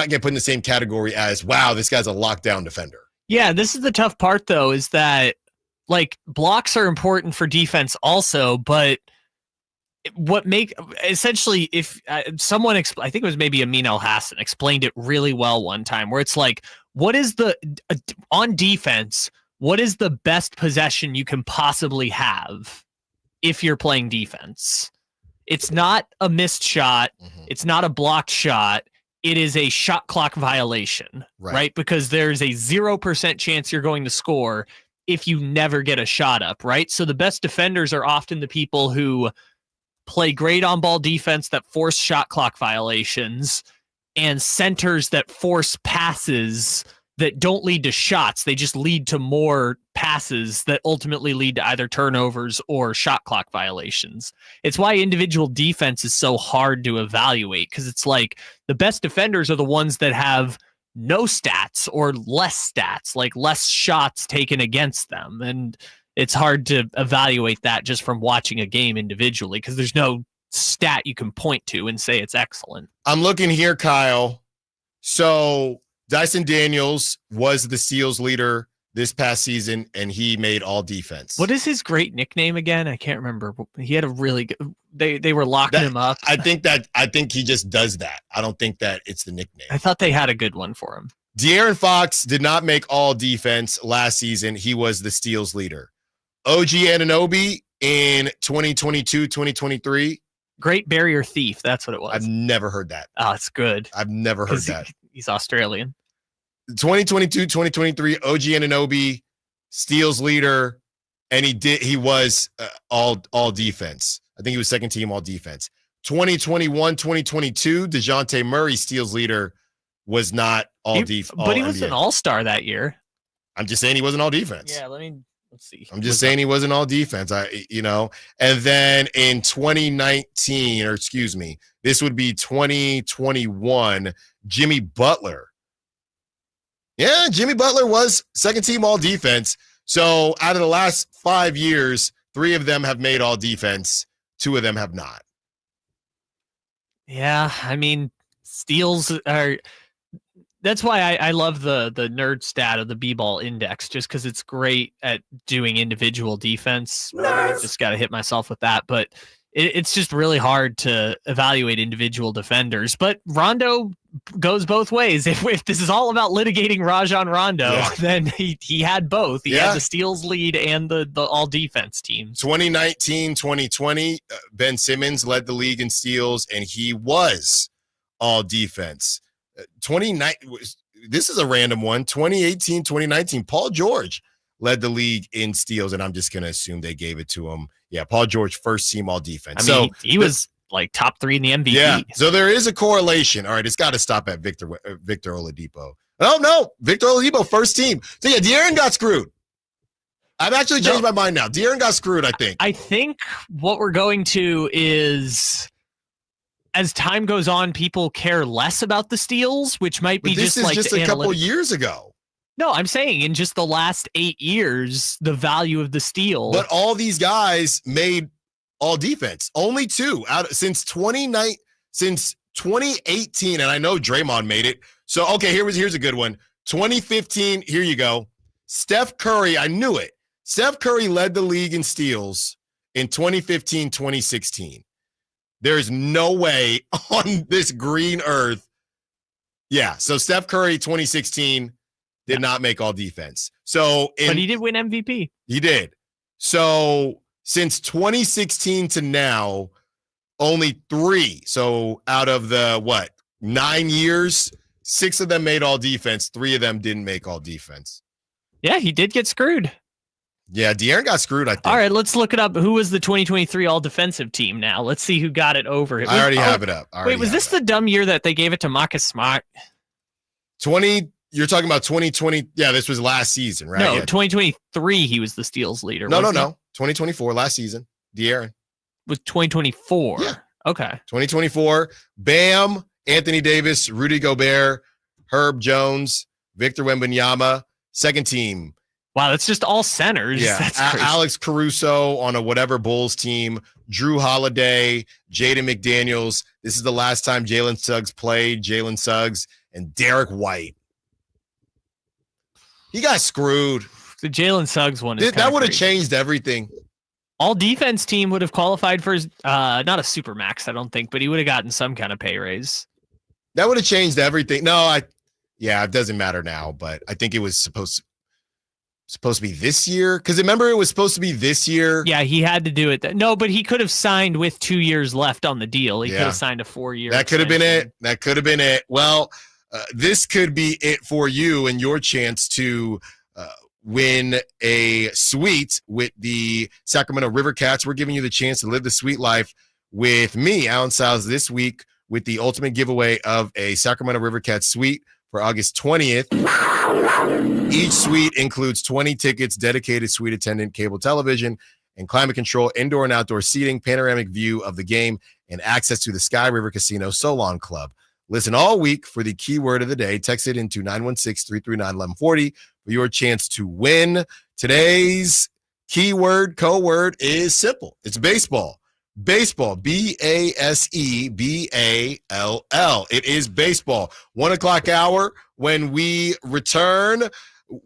[SPEAKER 3] get put in the same category as, wow, this guy's a lockdown defender.
[SPEAKER 4] Yeah, this is the tough part, though, is that, blocks are important for defense also, but essentially, if someone, I think it was maybe Amin El-Hassan, explained it really well one time, where it's what is on defense, what is the best possession you can possibly have if you're playing defense? It's not a missed shot. Mm-hmm. It's not a blocked shot. It is a shot clock violation, right? Because there's a 0% chance you're going to score if you never get a shot up, right? So the best defenders are often the people who play great on ball defense that force shot clock violations, and centers that force passes that don't lead to shots. They just lead to more passes that ultimately lead to either turnovers or shot clock violations. It's why individual defense is so hard to evaluate, because it's the best defenders are the ones that have no stats or less stats, less shots taken against them. And it's hard to evaluate that just from watching a game individually because there's no stat you can point to and say it's excellent.
[SPEAKER 3] I'm looking here, Kyle. So Dyson Daniels was the steals leader this past season, and he made all defense.
[SPEAKER 4] What is his great nickname again? I can't remember. He had a really good. They were locking him up.
[SPEAKER 3] I think he just does that. I don't think that it's the nickname.
[SPEAKER 4] I thought they had a good one for him.
[SPEAKER 3] De'Aaron Fox did not make all defense last season. He was the steals leader. OG Anunoby in 2022-2023.
[SPEAKER 4] Great barrier thief. That's what it was.
[SPEAKER 3] I've never heard that.
[SPEAKER 4] Oh, it's good.
[SPEAKER 3] I've never heard that.
[SPEAKER 4] He's Australian.
[SPEAKER 3] 2022-2023, OG Anunoby, steals leader, and he was all defense. I think he was second team all defense. 2021-2022, DeJounte Murray, steals leader, was not all defense.
[SPEAKER 4] But he was an all-star that year.
[SPEAKER 3] I'm just saying he wasn't all defense.
[SPEAKER 4] Yeah, let's see.
[SPEAKER 3] I'm just saying he wasn't all defense. And then in 2019, or excuse me, this would be 2021, Jimmy Butler. Yeah, Jimmy Butler was second team all defense. So out of the last 5 years, 3 of them have made all defense. 2 of them have not.
[SPEAKER 4] Yeah, steals are. That's why I love the nerd stat of the B-ball index, just because it's great at doing individual defense. I just got to hit myself with that. But it's just really hard to evaluate individual defenders. But Rondo goes both ways. If this is all about litigating Rajon Rondo, then he had both. He had the steals lead and the all defense team.
[SPEAKER 3] 2019-2020, Ben Simmons led the league in steals, and he was all defense. This is a random one. 2018-2019, Paul George led the league in steals, and I'm just going to assume they gave it to him. Yeah, Paul George, first team all defense.
[SPEAKER 4] He was top 3 in the MVP.
[SPEAKER 3] Yeah, so there is a correlation. All right, it's got to stop at Victor Oladipo. Oh, no, Victor Oladipo, first team. So, yeah, De'Aaron got screwed. I've actually changed my mind now. De'Aaron got screwed, I think.
[SPEAKER 4] I think what we're going to is, as time goes on, people care less about the steals, which might be
[SPEAKER 3] just a couple years ago.
[SPEAKER 4] No, I'm saying in just the last 8 years, the value of the steal.
[SPEAKER 3] But all these guys made all defense. Only 2 since since 2018, and I know Draymond made it. So, okay, here's a good one. 2015, here you go. Steph Curry, I knew it. Steph Curry led the league in steals in 2015, 2016. There's no way on this green earth. Yeah, so Steph Curry, 2016, did not make all defense. But
[SPEAKER 4] he did win MVP.
[SPEAKER 3] He did. So since 2016 to now, only 3. So out of the, 9 years, 6 of them made all defense. 3 of them didn't make all defense.
[SPEAKER 4] Yeah, he did get screwed.
[SPEAKER 3] Yeah, De'Aaron got screwed, I think.
[SPEAKER 4] All right, let's look it up. Who was the 2023 all-defensive team now? Let's see who got it over.
[SPEAKER 3] I already have it up.
[SPEAKER 4] Wait, was this the dumb year that they gave it to Marcus Smart?
[SPEAKER 3] You're talking about 2020. Yeah, this was last season, right?
[SPEAKER 4] No,
[SPEAKER 3] yeah.
[SPEAKER 4] 2023, he was the steals leader.
[SPEAKER 3] No. 2024, last season. De'Aaron.
[SPEAKER 4] Was 2024.
[SPEAKER 3] Yeah.
[SPEAKER 4] Okay.
[SPEAKER 3] 2024. Bam, Anthony Davis, Rudy Gobert, Herb Jones, Victor Wembanyama, second team.
[SPEAKER 4] Wow, that's just all centers.
[SPEAKER 3] Yeah,
[SPEAKER 4] That's crazy.
[SPEAKER 3] Alex Caruso on a whatever Bulls team, Drew Holiday, Jaden McDaniels. This is the last time Jalen Suggs played, Jalen Suggs, and Derek White. He got screwed.
[SPEAKER 4] The Jalen Suggs one is
[SPEAKER 3] that would have changed everything.
[SPEAKER 4] All defense team would have qualified for his, not a super max, I don't think, but he would have gotten some kind of pay raise.
[SPEAKER 3] That would have changed everything. It doesn't matter now, but I think it was supposed to be this year, because remember it was supposed to be this year.
[SPEAKER 4] Yeah, he had to do it. No, but he could have signed with 2 years left on the deal. He could have signed a 4-year.
[SPEAKER 3] That could have been it. Well, this could be it for you and your chance to win a suite with the Sacramento Rivercats. We're giving you the chance to live the sweet life with me, Allen Stiles, this week with the ultimate giveaway of a Sacramento Rivercats suite for August 20th. Each suite includes 20 tickets, dedicated suite attendant, cable television, and climate control, indoor and outdoor seating, panoramic view of the game, and access to the Sky River Casino Solon Club. Listen all week for the keyword of the day. Text it into 916-339-1140 for your chance to win. Today's code word is simple. It's baseball. Baseball, B-A-S-E-B-A-L-L. It is baseball. 1 o'clock hour when we return.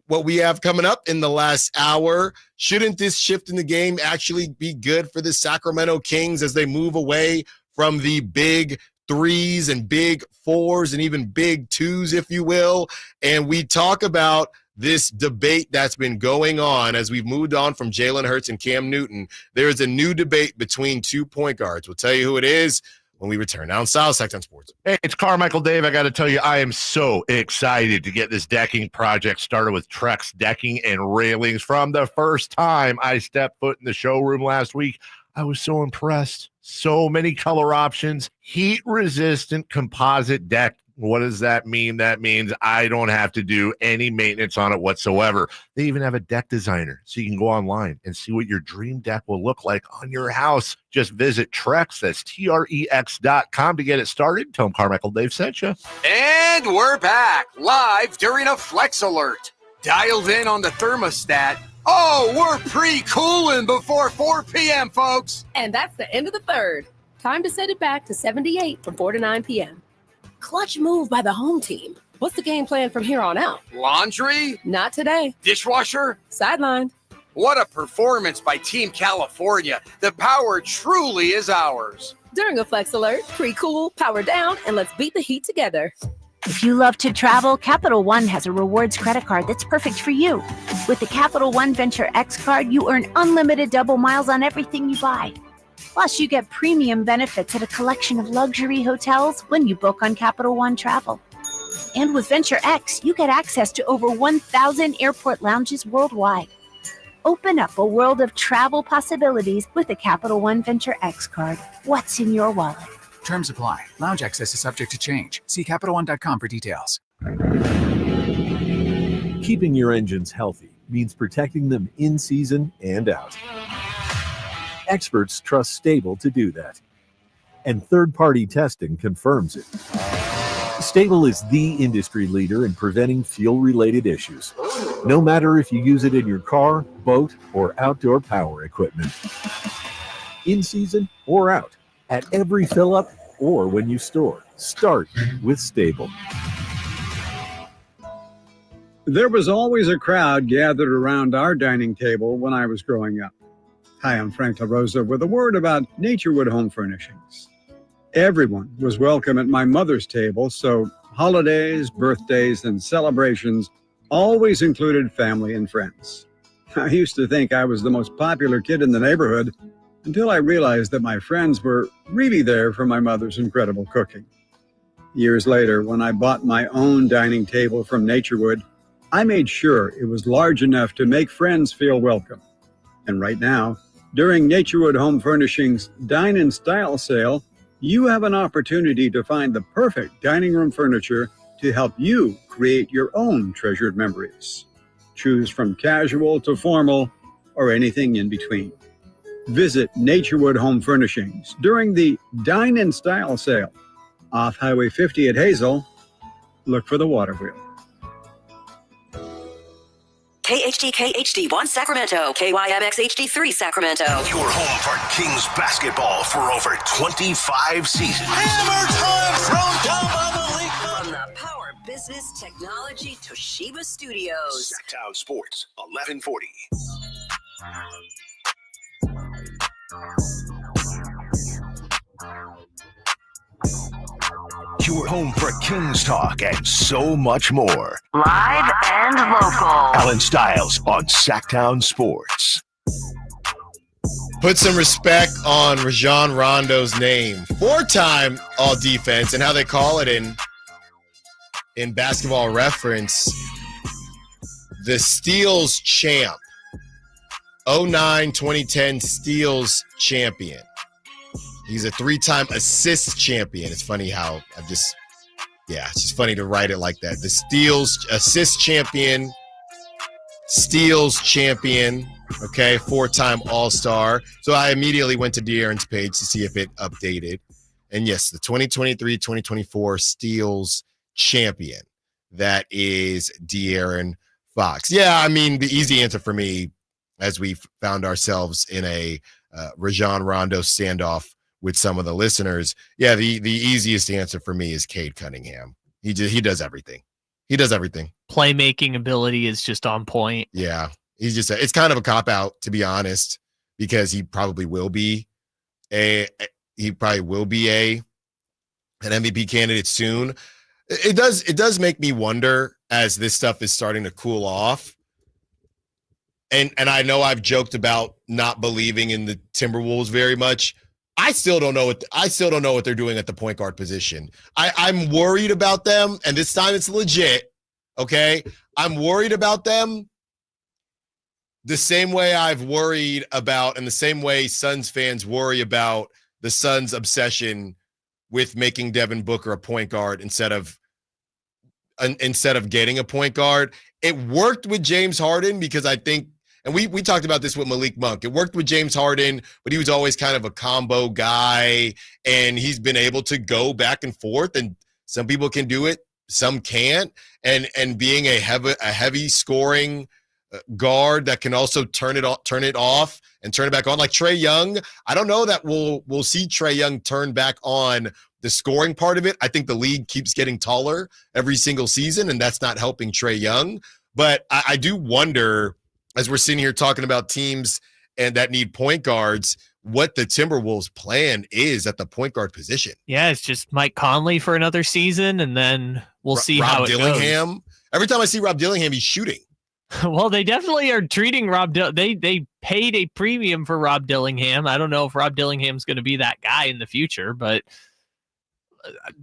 [SPEAKER 3] What we have coming up in the last hour. Shouldn't this shift in the game actually be good for the Sacramento Kings as they move away from the big 3s and big 4s and even big 2s, if you will? And we talk about this debate that's been going on as we've moved on from Jalen Hurts and Cam Newton. There is a new debate between 2 point guards. We'll tell you who it is when we return. Now, Stiles, Sacktown Sports.
[SPEAKER 16] Hey, it's Carmichael Dave. I got to tell you, I am so excited to get this decking project started with Trex Decking and Railings. From the first time I stepped foot in the showroom last week, I was so impressed. So many color options, heat-resistant composite deck. What does that mean? That means I don't have to do any maintenance on it whatsoever. They even have a deck designer, so you can go online and see what your dream deck will look like on your house. Just visit Trex, that's Trex.com to get it started. Tell them Carmichael Dave sent you.
[SPEAKER 15] And we're back, live during a Flex Alert. Dialed in on the thermostat. Oh, we're pre-cooling before 4 p.m., folks.
[SPEAKER 19] And that's the end of the third. Time to set it back to 78 from 4 to 9 p.m. Clutch move by the home team. What's the game plan from here on out?
[SPEAKER 15] Laundry?
[SPEAKER 19] Not today.
[SPEAKER 15] Dishwasher?
[SPEAKER 19] Sidelined.
[SPEAKER 15] What a performance by Team California. The power truly is ours.
[SPEAKER 19] During a Flex Alert, pre-cool, power down, and let's beat the heat together.
[SPEAKER 20] If you love to travel, Capital One has a rewards credit card that's perfect for you. With the Capital One Venture X card, you earn unlimited double miles on everything you buy. Plus, you get premium benefits at a collection of luxury hotels when you book on Capital One Travel. And with Venture X, you get access to over 1,000 airport lounges worldwide. Open up a world of travel possibilities with the Capital One Venture X card. What's in your wallet?
[SPEAKER 22] Terms apply. Lounge access is subject to change. See CapitalOne.com for details.
[SPEAKER 23] Keeping your engines healthy means protecting them in season and out. Experts trust Stable to do that. And third-party testing confirms it. Stable is the industry leader in preventing fuel-related issues, no matter if you use it in your car, boat, or outdoor power equipment. In season or out, at every fill-up, or when you store. Start with Stable.
[SPEAKER 11] There was always a crowd gathered around our dining table when I was growing up. Hi, I'm Frank LaRosa with a word about Naturewood Home Furnishings. Everyone was welcome at my mother's table, so holidays, birthdays, and celebrations always included family and friends. I used to think I was the most popular kid in the neighborhood until I realized that my friends were really there for my mother's incredible cooking. Years later, when I bought my own dining table from Naturewood, I made sure it was large enough to make friends feel welcome. And right now, during Naturewood Home Furnishings' Dine in Style sale, you have an opportunity to find the perfect dining room furniture to help you create your own treasured memories. Choose from casual to formal or anything in between. Visit Naturewood Home Furnishings during the Dine in Style sale off Highway 50 at Hazel. Look for the water wheel.
[SPEAKER 2] KHD HD1 Sacramento, KYMX HD3 Sacramento.
[SPEAKER 18] Your home for Kings basketball for over 25 seasons.
[SPEAKER 2] Hammer time thrown down by the league. From the Power Business Technology Toshiba Studios.
[SPEAKER 18] Sacktown Sports, 1140. Your home for Kings talk and so much more.
[SPEAKER 2] Live and local.
[SPEAKER 18] Allen Stiles on Sacktown Sports.
[SPEAKER 3] Put some respect on Rajon Rondo's name. 4-time all-defense, and how they call it in Basketball Reference, the steals champ. 09-2010 steals champion. He's a 3-time assist champion. It's funny how it's just funny to write it like that. The steals assist champion, steals champion, okay, 4-time All-Star. So I immediately went to De'Aaron's page to see if it updated. And yes, the 2023-2024 steals champion. That is De'Aaron Fox. Yeah, I mean, the easy answer for me, as we found ourselves in a Rajon Rondo standoff with some of the listeners, the easiest answer for me is Cade Cunningham. He does everything. He does everything.
[SPEAKER 4] Playmaking ability is just on point.
[SPEAKER 3] Yeah, it's kind of a cop out, to be honest, because he probably will be an MVP candidate soon. It does make me wonder, as this stuff is starting to cool off. And I know I've joked about not believing in the Timberwolves very much. I still don't know what they're doing at the point guard position. I'm worried about them, and this time it's legit. Okay, I'm worried about them the same way I've worried about, and the same way Suns fans worry about the Suns' obsession with making Devin Booker a point guard instead of getting a point guard. It worked with James Harden because I think. And we talked about this with Malik Monk. It worked with James Harden, but he was always kind of a combo guy, and he's been able to go back and forth, and some people can do it, some can't. And being a heavy scoring guard that can also turn it off and turn it back on, like Trae Young. I don't know that we'll see Trae Young turn back on the scoring part of it. I think the league keeps getting taller every single season, and that's not helping Trae Young. But I do wonder, as we're sitting here talking about teams and that need point guards, what the Timberwolves' plan is at the point guard position.
[SPEAKER 4] Yeah, it's just Mike Conley for another season, and then we'll see how it
[SPEAKER 3] Dillingham
[SPEAKER 4] goes.
[SPEAKER 3] Every time I see Rob Dillingham, he's shooting.
[SPEAKER 4] Well, they definitely are treating they paid a premium for Rob Dillingham. I don't know if Rob Dillingham's going to be that guy in the future, but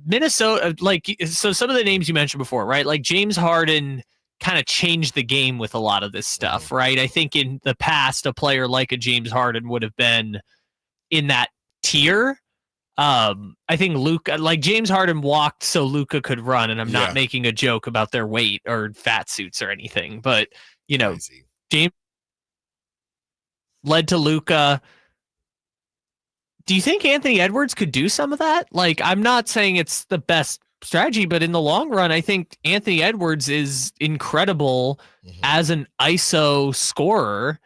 [SPEAKER 4] Minnesota, so some of the names you mentioned before, right? Like James Harden kind of changed the game with a lot of this stuff, right? I think in the past, a player like a James Harden would have been in that tier. I think Luka, like James Harden walked so Luka could run, and I'm not making a joke about their weight or fat suits or anything, but James led to Luka. Do you think Anthony Edwards could do some of that? Like, I'm not saying it's the best strategy, but in the long run, I think Anthony Edwards is incredible as an ISO scorer,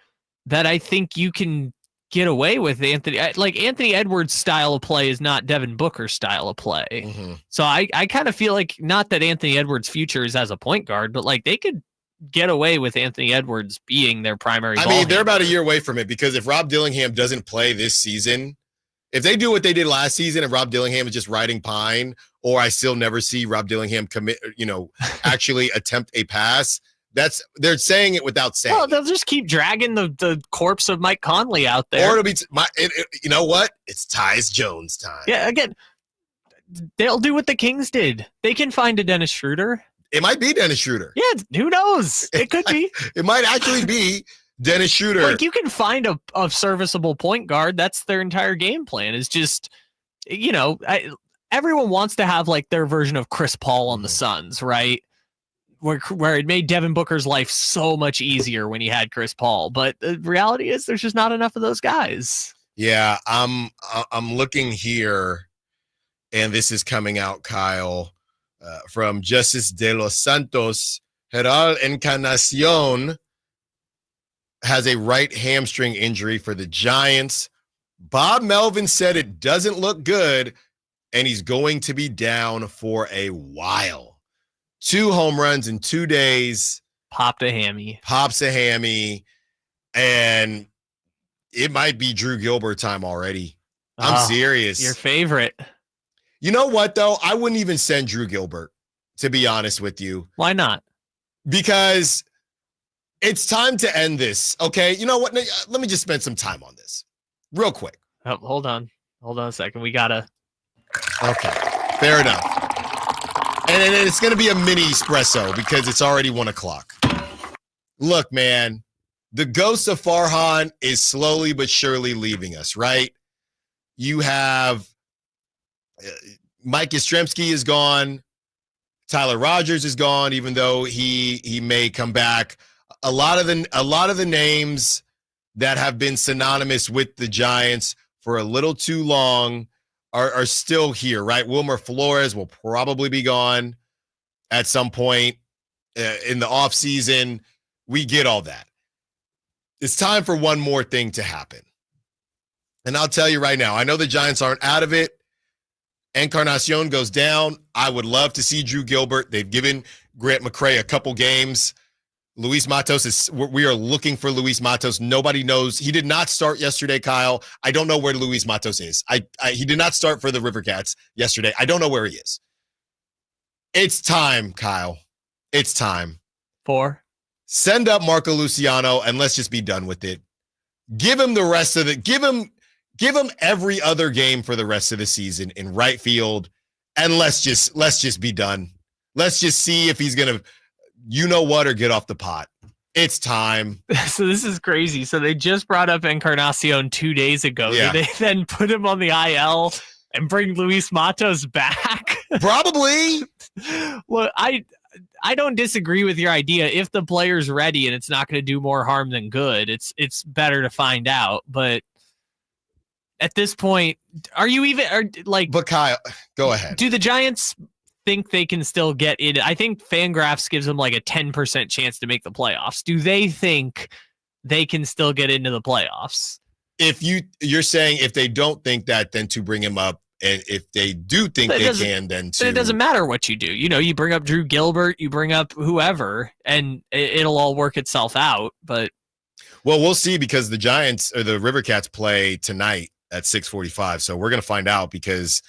[SPEAKER 4] that I think you can get away with Anthony. Like Anthony Edwards' style of play is not Devin Booker's style of play.
[SPEAKER 3] Mm-hmm.
[SPEAKER 4] So I kind of feel like, not that Anthony Edwards' future is as a point guard, but like they could get away with Anthony Edwards being their primary ball handler.
[SPEAKER 3] They're about a year away from it, because if Rob Dillingham doesn't play this season, if they do what they did last season and Rob Dillingham is just riding pine, or I still never see Rob Dillingham actually attempt a pass, they're saying it without saying.
[SPEAKER 4] Well, they'll just keep dragging the corpse of Mike Conley out there.
[SPEAKER 3] Or it'll be you know what? It's Tyus Jones time.
[SPEAKER 4] Yeah, again, they'll do what the Kings did. They can find a Dennis Schroeder.
[SPEAKER 3] It might be Dennis Schroeder.
[SPEAKER 4] Yeah, who knows? It could be.
[SPEAKER 3] It might actually be Dennis Schroeder.
[SPEAKER 4] Like, you can find a serviceable point guard. That's their entire game plan. Is just, everyone wants to have like their version of Chris Paul on the Suns, right? Where it made Devin Booker's life so much easier when he had Chris Paul. But the reality is there's just not enough of those guys.
[SPEAKER 3] Yeah, I'm looking here, and this is coming out, Kyle, from Justice de los Santos. Gerald Encarnacion has a right hamstring injury for the Giants. Bob Melvin said it doesn't look good, and he's going to be down for a while. 2 home runs in 2 days.
[SPEAKER 4] Pops a hammy. And it might be Drew Gilbert time already. I'm serious. Your favorite.
[SPEAKER 3] You know what, though? I wouldn't even send Drew Gilbert, to be honest with you.
[SPEAKER 4] Why not?
[SPEAKER 3] Because it's time to end this, okay? You know what? Let me just spend some time on this real quick.
[SPEAKER 4] Oh, hold on a second. We gotta.
[SPEAKER 3] Okay, fair enough. And it's going to be a mini espresso because it's already 1:00. Look, man, the ghost of Farhan is slowly but surely leaving us, right? You have Mike Yastrzemski is gone. Tyler Rogers is gone, even though he may come back. A lot of the names that have been synonymous with the Giants for a little too long are still here, right? Wilmer Flores will probably be gone at some point in the offseason. We get all that. It's time for one more thing to happen. And I'll tell you right now, I know the Giants aren't out of it. Encarnacion goes down. I would love to see Drew Gilbert. They've given Grant McCray a couple games. Luis Matos we are looking for Luis Matos. Nobody knows. He did not start yesterday, Kyle. I don't know where Luis Matos is. He did not start for the Rivercats yesterday. I don't know where he is. It's time, Kyle. It's time. Send up Marco Luciano and let's just be done with it. Give him the rest of it. Give him every other game for the rest of the season in right field, and let's just be done. Let's just see if he's gonna, or get off the pot. It's time.
[SPEAKER 4] So this is crazy. So they just brought up Encarnacion 2 days ago.
[SPEAKER 3] Yeah.
[SPEAKER 4] Did they then put him on the IL and bring Luis Matos back?
[SPEAKER 3] Probably.
[SPEAKER 4] Well, I don't disagree with your idea. If the player's ready and it's not going to do more harm than good, it's better to find out. But at this point,
[SPEAKER 3] But Kyle, go ahead.
[SPEAKER 4] Do the Giants think they can still get in? I think Fangraphs gives them like a 10% chance to make the playoffs. Do they think they can still get into the playoffs?
[SPEAKER 3] If you're saying if they don't think that, then to bring him up, and if they do think they can, then to.
[SPEAKER 4] It doesn't matter what you do. You bring up Drew Gilbert, you bring up whoever, and it'll all work itself out. But
[SPEAKER 3] well, we'll see, because the Giants or the Rivercats play tonight at 6:45. So we're gonna find out, because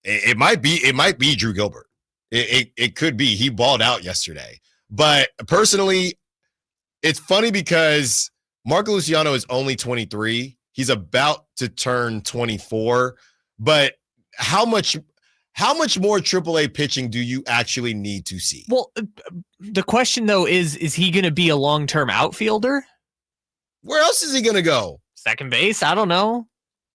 [SPEAKER 3] it might be Drew Gilbert. It could be. He balled out yesterday. But personally, it's funny because Marco Luciano is only 23. He's about to turn 24. But how much more AAA pitching do you actually need to see?
[SPEAKER 4] Well, the question though is he going to be a long-term outfielder?
[SPEAKER 3] Where else is he going to go?
[SPEAKER 4] Second base? I don't know.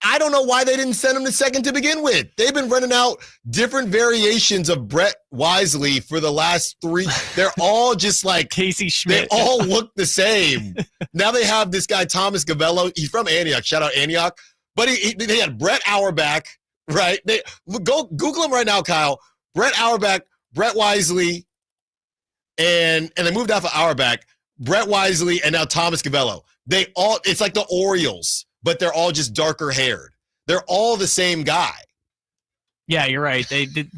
[SPEAKER 3] I don't know why they didn't send him to second to begin with. They've been running out different variations of Brett Wisely for the last 3. They're all just like
[SPEAKER 4] Casey Schmidt.
[SPEAKER 3] They all look the same. Now they have this guy, Thomas Gavello. He's from Antioch. Shout out Antioch. But they had Brett Auerbach, right? Go Google him right now, Kyle. Brett Auerbach, Brett Wisely, and they moved off of Auerbach, Brett Wisely, and now Thomas Gavello. It's like the Orioles. but they're all just darker haired. They're all the same guy.
[SPEAKER 4] Yeah, you're right. They did.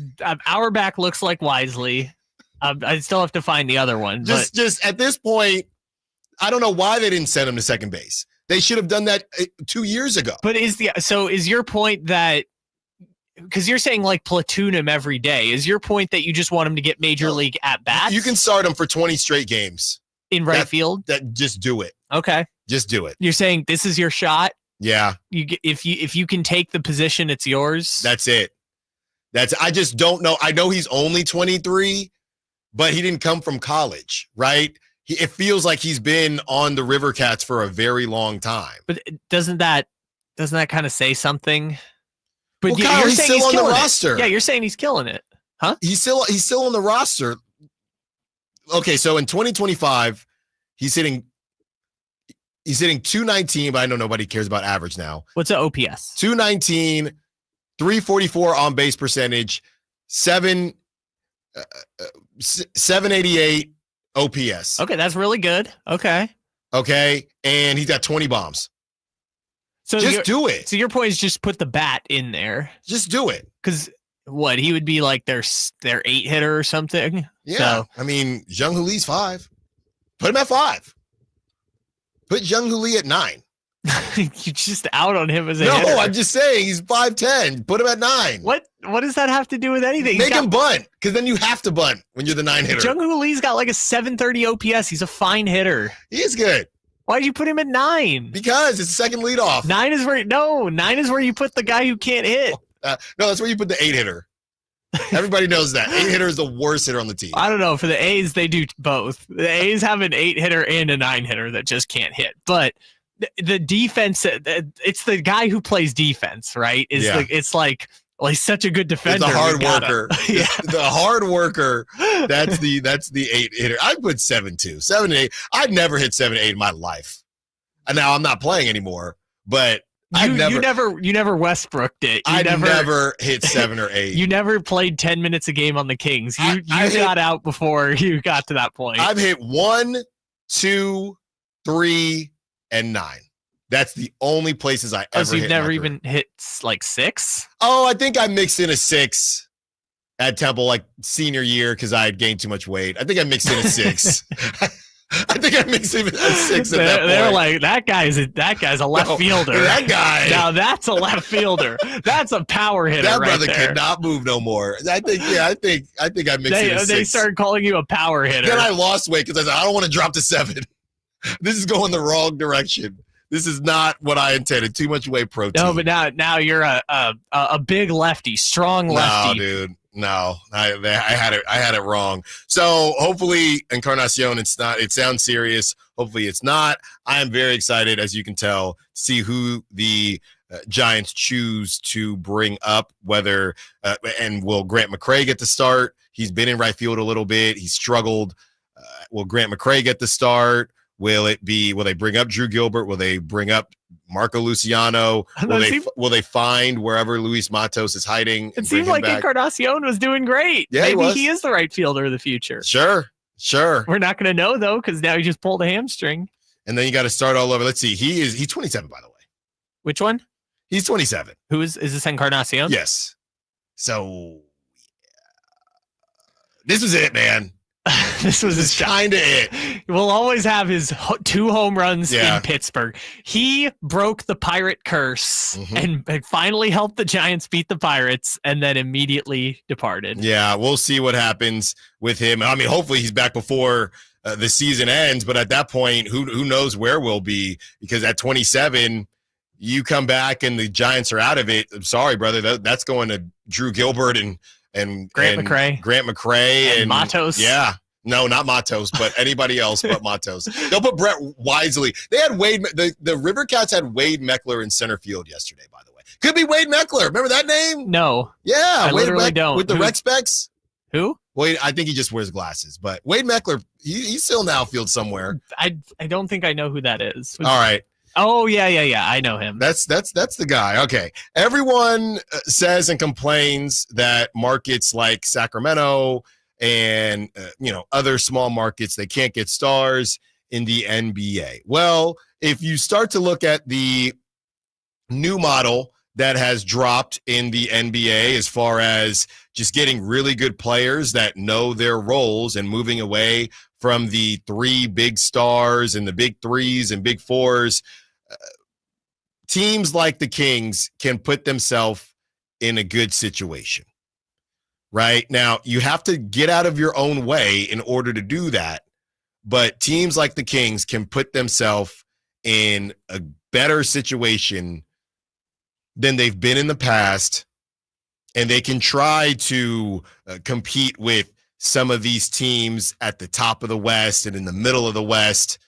[SPEAKER 4] Auerbach looks like Wisely. I still have to find the other one.
[SPEAKER 3] Just at this point, I don't know why they didn't send him to second base. They should have done that 2 years ago.
[SPEAKER 4] But is your point that, because you're saying like platoon him every day, is your point that you just want him to get major league at bats?
[SPEAKER 3] You can start him for 20 straight games
[SPEAKER 4] in right field.
[SPEAKER 3] That just do it.
[SPEAKER 4] Okay,
[SPEAKER 3] just do it.
[SPEAKER 4] You're saying this is your shot.
[SPEAKER 3] Yeah.
[SPEAKER 4] If you can take the position, it's yours.
[SPEAKER 3] That's it. I just don't know. I know he's only 23, but he didn't come from college, right? It feels like he's been on the Rivercats for a very long time.
[SPEAKER 4] But doesn't that kind of say something? But
[SPEAKER 3] well, Kyle, he's still on the roster.
[SPEAKER 4] Yeah, you're saying he's killing it, huh?
[SPEAKER 3] He's still on the roster. Okay, so in 2025, he's hitting 219, but I know nobody cares about average now.
[SPEAKER 4] What's the OPS?
[SPEAKER 3] 219, 344 on base percentage, 788 OPS.
[SPEAKER 4] Okay, that's really good. Okay,
[SPEAKER 3] and he's got 20 bombs.
[SPEAKER 4] So
[SPEAKER 3] just do it.
[SPEAKER 4] So your point is just put the bat in there.
[SPEAKER 3] Just do it.
[SPEAKER 4] Because what, he would be like their 8-hitter or something?
[SPEAKER 3] Yeah.
[SPEAKER 4] So,
[SPEAKER 3] I mean, Jung-Hoo Lee's 5. Put him at 5. Put Jung-Hoo Lee at 9.
[SPEAKER 4] You're just out on him as a
[SPEAKER 3] hitter.
[SPEAKER 4] hitter.
[SPEAKER 3] I'm just saying he's 5'10". Put him at 9.
[SPEAKER 4] What does that have to do with anything?
[SPEAKER 3] Make him bunt, because then you have to bunt when you're the 9 hitter.
[SPEAKER 4] Jung-Hoo Lee's got like a 730 OPS. He's a fine hitter.
[SPEAKER 3] He is good.
[SPEAKER 4] Why'd you put him at 9?
[SPEAKER 3] Because it's second leadoff.
[SPEAKER 4] 9 is where you put the guy who can't hit.
[SPEAKER 3] No, that's where you put the 8 hitter. Everybody knows that 8 hitter is the worst hitter on the team.
[SPEAKER 4] I don't know. For the A's, they do both. The A's have an 8 hitter and a 9 hitter that just can't hit. But the defense, it's the guy who plays defense, right? It's like, well, he's such a good defender.
[SPEAKER 3] It's the hard worker. Yeah. The hard worker. That's the 8 hitter. I'd put 7-2, 7 8. I'd never hit 7 8 in my life. And now I'm not playing anymore, but
[SPEAKER 4] you never Westbrooked it.
[SPEAKER 3] I never hit 7 or 8.
[SPEAKER 4] You never played 10 minutes a game on the Kings. You got out before you got to that point.
[SPEAKER 3] I've hit 1, 2, 3, and 9. That's the only places I ever hit.
[SPEAKER 4] So you've never even hit like 6?
[SPEAKER 3] Oh, I think I mixed in a 6 at Temple like senior year because I had gained too much weight. I think I mixed in a 6. I think I mixed in a 6 at that point.
[SPEAKER 4] They're like, that guy's a left fielder.
[SPEAKER 3] That guy.
[SPEAKER 4] Now that's a left fielder. That's a power hitter.
[SPEAKER 3] That
[SPEAKER 4] right
[SPEAKER 3] brother
[SPEAKER 4] there.
[SPEAKER 3] cannot move no more. I think I mixed in a 6.
[SPEAKER 4] They started calling you a power hitter.
[SPEAKER 3] Then I lost weight because I said, I don't want to drop to 7. This is going the wrong direction. This is not what I intended. Too much whey protein.
[SPEAKER 4] No, but now you're a big lefty, strong lefty.
[SPEAKER 3] No, dude. No, I had it wrong. So hopefully, Encarnacion, it sounds serious. Hopefully it's not. I am very excited, as you can tell, to see who the Giants choose to bring up, whether and will Grant McCray get the start? He's been in right field a little bit. He struggled. Will Grant McCray get the start? Will they bring up Drew Gilbert? Will they bring up Marco Luciano? Will they find wherever Luis Matos is hiding?
[SPEAKER 4] It seems like Encarnacion was doing great.
[SPEAKER 3] Yeah,
[SPEAKER 4] maybe he is the right fielder of the future.
[SPEAKER 3] Sure.
[SPEAKER 4] We're not going to know though, because now he just pulled a hamstring.
[SPEAKER 3] And then you got to start all over. Let's see. He's 27, by the way.
[SPEAKER 4] Which one?
[SPEAKER 3] He's 27.
[SPEAKER 4] Who is this Encarnacion?
[SPEAKER 3] Yes. So this was it, man.
[SPEAKER 4] This was
[SPEAKER 3] kind of it.
[SPEAKER 4] We'll always have his 2 home runs in Pittsburgh. He broke the Pirate curse and finally helped the Giants beat the Pirates and then immediately departed.
[SPEAKER 3] Yeah, we'll see what happens with him. I mean, hopefully he's back before the season ends, but at that point, who knows where we'll be, because at 27, you come back and the Giants are out of it. I'm sorry, brother. That's going to Drew Gilbert and
[SPEAKER 4] Grant McCray
[SPEAKER 3] and
[SPEAKER 4] Matos.
[SPEAKER 3] Yeah. No, not Matos, but anybody else but Matos. They'll put Brett Wisely. They had Wade. The Rivercats had Wade Meckler in center field yesterday, by the way. Could be Wade Meckler. Remember that name?
[SPEAKER 4] No.
[SPEAKER 3] Yeah.
[SPEAKER 4] I literally don't.
[SPEAKER 3] With the Rec Specs?
[SPEAKER 4] Who?
[SPEAKER 3] Wade, I think he just wears glasses. But Wade Meckler, he's still in the outfield somewhere.
[SPEAKER 4] I don't think I know who that is.
[SPEAKER 3] All right.
[SPEAKER 4] Oh, yeah. I know him.
[SPEAKER 3] That's the guy. Okay. Everyone says and complains that markets like Sacramento and other small markets, they can't get stars in the NBA. Well, if you start to look at the new model that has dropped in the NBA as far as just getting really good players that know their roles and moving away from the three big stars and the big threes and big fours. Teams like the Kings can put themselves in a good situation. Right? Now, you have to get out of your own way in order to do that. But teams like the Kings can put themselves in a better situation than they've been in the past. And they can try to compete with some of these teams at the top of the West and in the middle of the West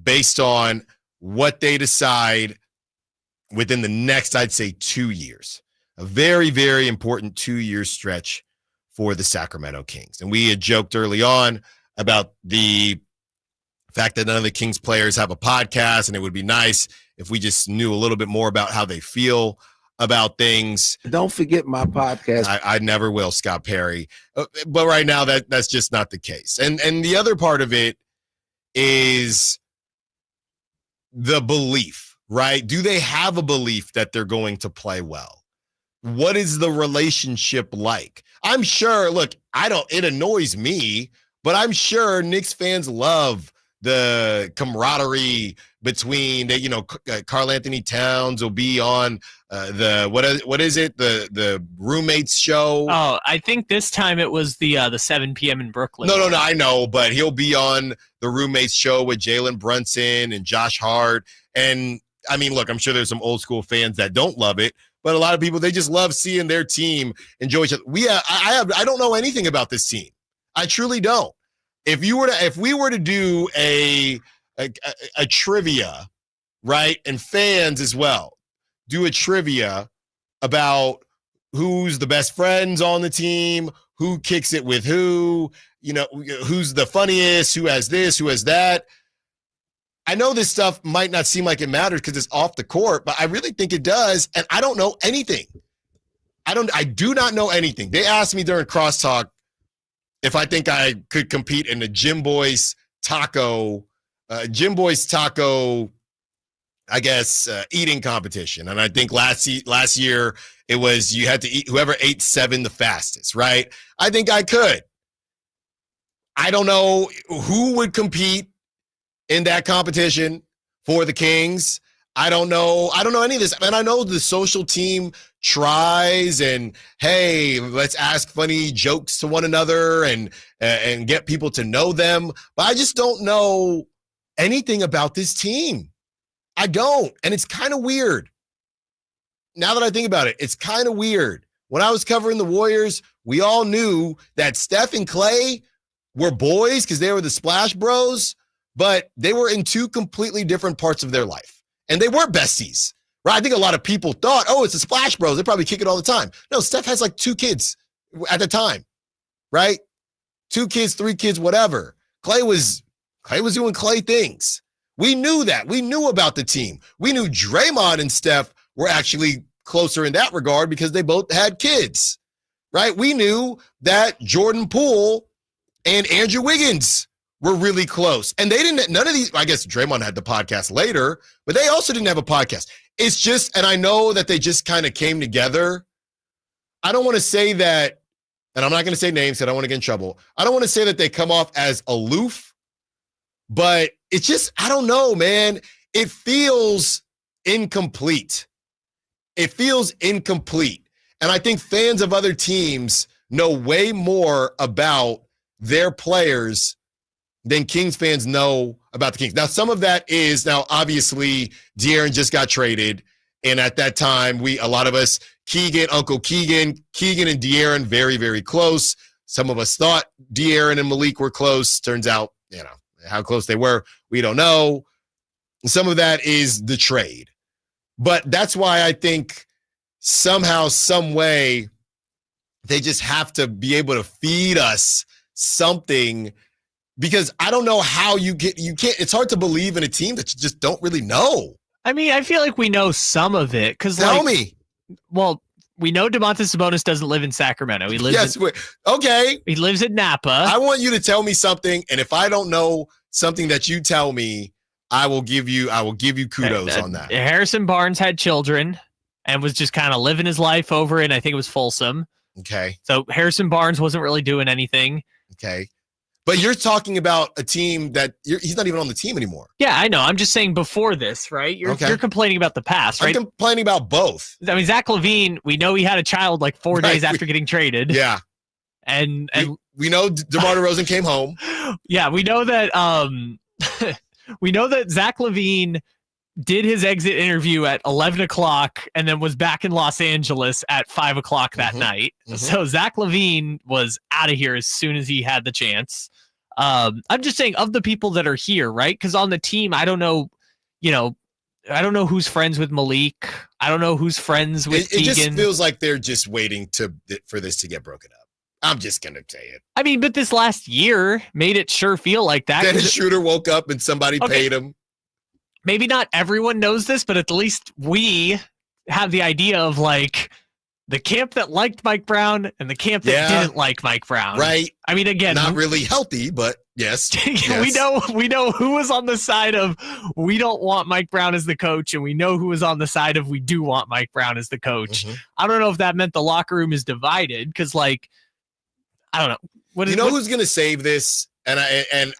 [SPEAKER 3] based on what they decide within the next, I'd say, 2 years. A very, very important 2-year stretch for the Sacramento Kings. And we had joked early on about the fact that none of the Kings players have a podcast, and it would be nice if we just knew a little bit more about how they feel about things.
[SPEAKER 12] Don't forget my podcast.
[SPEAKER 3] I never will, Scott Perry. But right now, that's just not the case. And the other part of it is the belief, right? Do they have a belief that they're going to play well? What is the relationship like? I'm sure, look, it annoys me, but I'm sure Knicks fans love the camaraderie between, Karl Anthony Towns will be on what is it? The roommates show.
[SPEAKER 4] Oh, I think this time it was the 7 p.m. in Brooklyn.
[SPEAKER 3] No, I know, but he'll be on the roommates show with Jalen Brunson and Josh Hart. And I mean, look, I'm sure there's some old school fans that don't love it, but a lot of people, they just love seeing their team enjoy each other. I don't know anything about this team. I truly don't. If we were to do a trivia, right, and fans as well, do a trivia about who's the best friends on the team, who kicks it with who, who's the funniest, who has this, who has that. I know this stuff might not seem like it matters because it's off the court, but I really think it does, and I don't know anything. I do not know anything. They asked me during crosstalk if I think I could compete in the Jim Boy's taco, I guess, eating competition. And I think last year it was you had to eat whoever ate 7 the fastest, right? I think I could. I don't know who would compete in that competition for the Kings. I don't know any of this. And I know the social team tries and, hey, let's ask funny jokes to one another and get people to know them. But I just don't know anything about this team. I don't. And it's kind of weird. Now that I think about it, it's kind of weird. When I was covering the Warriors, we all knew that Steph and Clay were boys because they were the Splash Bros, but they were in 2 completely different parts of their life. And they weren't besties, right? I think a lot of people thought, oh, it's the Splash Bros. They probably kick it all the time. No, Steph has like 2 kids at the time, right? 2 kids, 3 kids, whatever. Clay was doing Clay things. We knew that. We knew about the team. We knew Draymond and Steph were actually closer in that regard because they both had kids, right? We knew that Jordan Poole and Andrew Wiggins were really close. And none of these, I guess Draymond had the podcast later, but they also didn't have a podcast. It's just, and I know that they just kind of came together. I don't want to say that, and I'm not going to say names because I don't want to get in trouble. I don't want to say that they come off as aloof, but it's just, I don't know, man. It feels incomplete. And I think fans of other teams know way more about their players than Kings fans know about the Kings. Now, some of that is, now obviously De'Aaron just got traded, and at that time, a lot of us, Uncle Keegan and De'Aaron, very, very close. Some of us thought De'Aaron and Malik were close. Turns out, how close they were, we don't know. Some of that is the trade. But that's why I think somehow, some way, they just have to be able to feed us something, because I don't know how you can't, it's hard to believe in a team that you just don't really know.
[SPEAKER 4] I mean, I feel like we know some of it.
[SPEAKER 3] Tell me.
[SPEAKER 4] Well, we know Domantas Sabonis doesn't live in Sacramento. He lives
[SPEAKER 3] okay.
[SPEAKER 4] He lives in Napa.
[SPEAKER 3] I want you to tell me something, and if I don't know something that you tell me, I will give you kudos on that.
[SPEAKER 4] Harrison Barnes had children and was just kind of living his life over in, I think it was Folsom.
[SPEAKER 3] Okay.
[SPEAKER 4] So Harrison Barnes wasn't really doing anything.
[SPEAKER 3] Okay. But you're talking about a team that he's not even on the team anymore.
[SPEAKER 4] Yeah, I know. I'm just saying before this, right? You're complaining about the past, right?
[SPEAKER 3] I'm complaining about both.
[SPEAKER 4] I mean, Zach LaVine, we know he had a child like 4 days after getting traded.
[SPEAKER 3] Yeah.
[SPEAKER 4] And
[SPEAKER 3] we know DeMar DeRozan came home.
[SPEAKER 4] Yeah, we know that we know that Zach LaVine did his exit interview at 11 o'clock and then was back in Los Angeles at 5 o'clock that night. So Zach LaVine was out of here as soon as he had the chance. I'm just saying, of the people that are here, right? Because on the team, I don't know who's friends with Malik. I don't know who's friends with Keegan.
[SPEAKER 3] It just feels like they're just waiting for this to get broken up. I'm just going to say it.
[SPEAKER 4] I mean, but this last year made it sure feel like that.
[SPEAKER 3] Dennis Schroeder woke up and somebody paid him.
[SPEAKER 4] Maybe not everyone knows this, but at least we have the idea of like the camp that liked Mike Brown and the camp that didn't like Mike Brown.
[SPEAKER 3] Right.
[SPEAKER 4] I mean, again,
[SPEAKER 3] not really healthy, but yes.
[SPEAKER 4] We know who was on the side of we don't want Mike Brown as the coach, and we know who was on the side of we do want Mike Brown as the coach. I don't know if that meant the locker room is divided because, like, I don't know.
[SPEAKER 3] Who's going to save this? And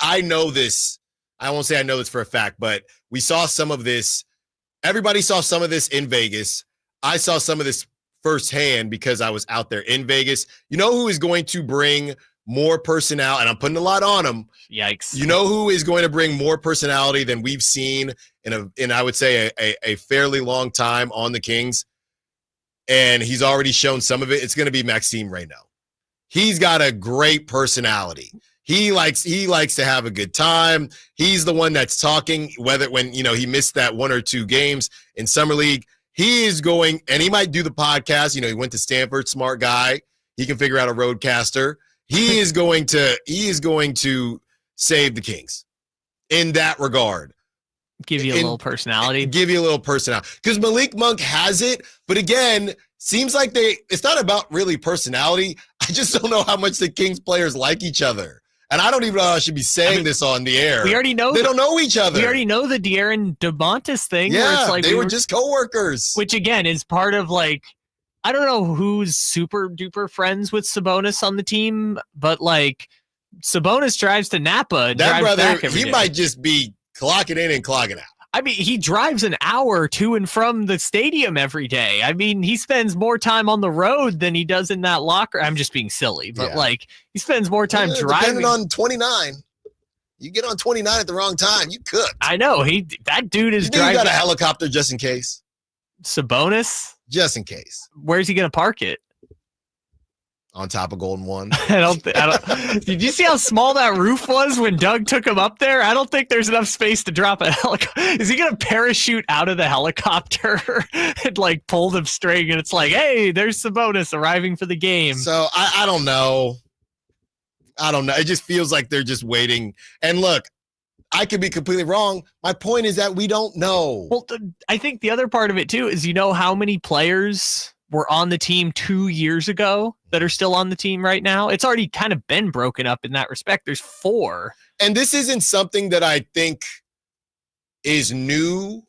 [SPEAKER 3] I know this. I won't say I know this for a fact, but we saw some of this. Everybody saw some of this in Vegas. I saw some of this firsthand because I was out there in Vegas. You know who is going to bring more personality, and I'm putting a lot on him.
[SPEAKER 4] Yikes.
[SPEAKER 3] You know who is going to bring more personality than we've seen in I would say a fairly long time on the Kings, and he's already shown some of it. It's going to be Maxime Reynaud. He's got a great personality. He likes to have a good time. He's the one that's talking, when he missed that 1 or 2 games in Summer League. He is going, and he might do the podcast. He went to Stanford, smart guy. He can figure out a roadcaster. He is going to save the Kings in that regard.
[SPEAKER 4] Give you a little personality.
[SPEAKER 3] Give you a little personality. Because Malik Monk has it, but again, seems like it's not about really personality. I just don't know how much the Kings players like each other. And I don't even know how I should be saying this on the air.
[SPEAKER 4] We already know
[SPEAKER 3] they don't know each other.
[SPEAKER 4] We already know the De'Aaron DeMontis thing.
[SPEAKER 3] Yeah,
[SPEAKER 4] where it's like
[SPEAKER 3] they were just coworkers.
[SPEAKER 4] Which again is part of like, I don't know who's super duper friends with Sabonis on the team, but like Sabonis drives to Napa.
[SPEAKER 3] That brother,
[SPEAKER 4] back every
[SPEAKER 3] he
[SPEAKER 4] day.
[SPEAKER 3] might just be clocking in and clocking out.
[SPEAKER 4] I mean, he drives an hour to and from the stadium every day. I mean, he spends more time on the road than he does in that locker. I'm just being silly, but like he spends more time driving.
[SPEAKER 3] Depending on 29. You get on 29 at the wrong time, you cook.
[SPEAKER 4] I know. That dude is driving.
[SPEAKER 3] You got a helicopter just in case.
[SPEAKER 4] Sabonis?
[SPEAKER 3] Just in case.
[SPEAKER 4] Where's he going to park it?
[SPEAKER 3] On top of Golden One.
[SPEAKER 4] I don't. Did you see how small that roof was when Doug took him up there? I don't think there's enough space to drop a helicopter. Is he gonna parachute out of the helicopter and like pull the string? And it's like, hey, there's Sabonis arriving for the game.
[SPEAKER 3] So I don't know. It just feels like they're just waiting. And look, I could be completely wrong. My point is that we don't know.
[SPEAKER 4] Well, I think the other part of it too is how many players were on the team 2 years ago that are still on the team right now. It's already kind of been broken up in that respect. There's 4.
[SPEAKER 3] And this isn't something that I think is new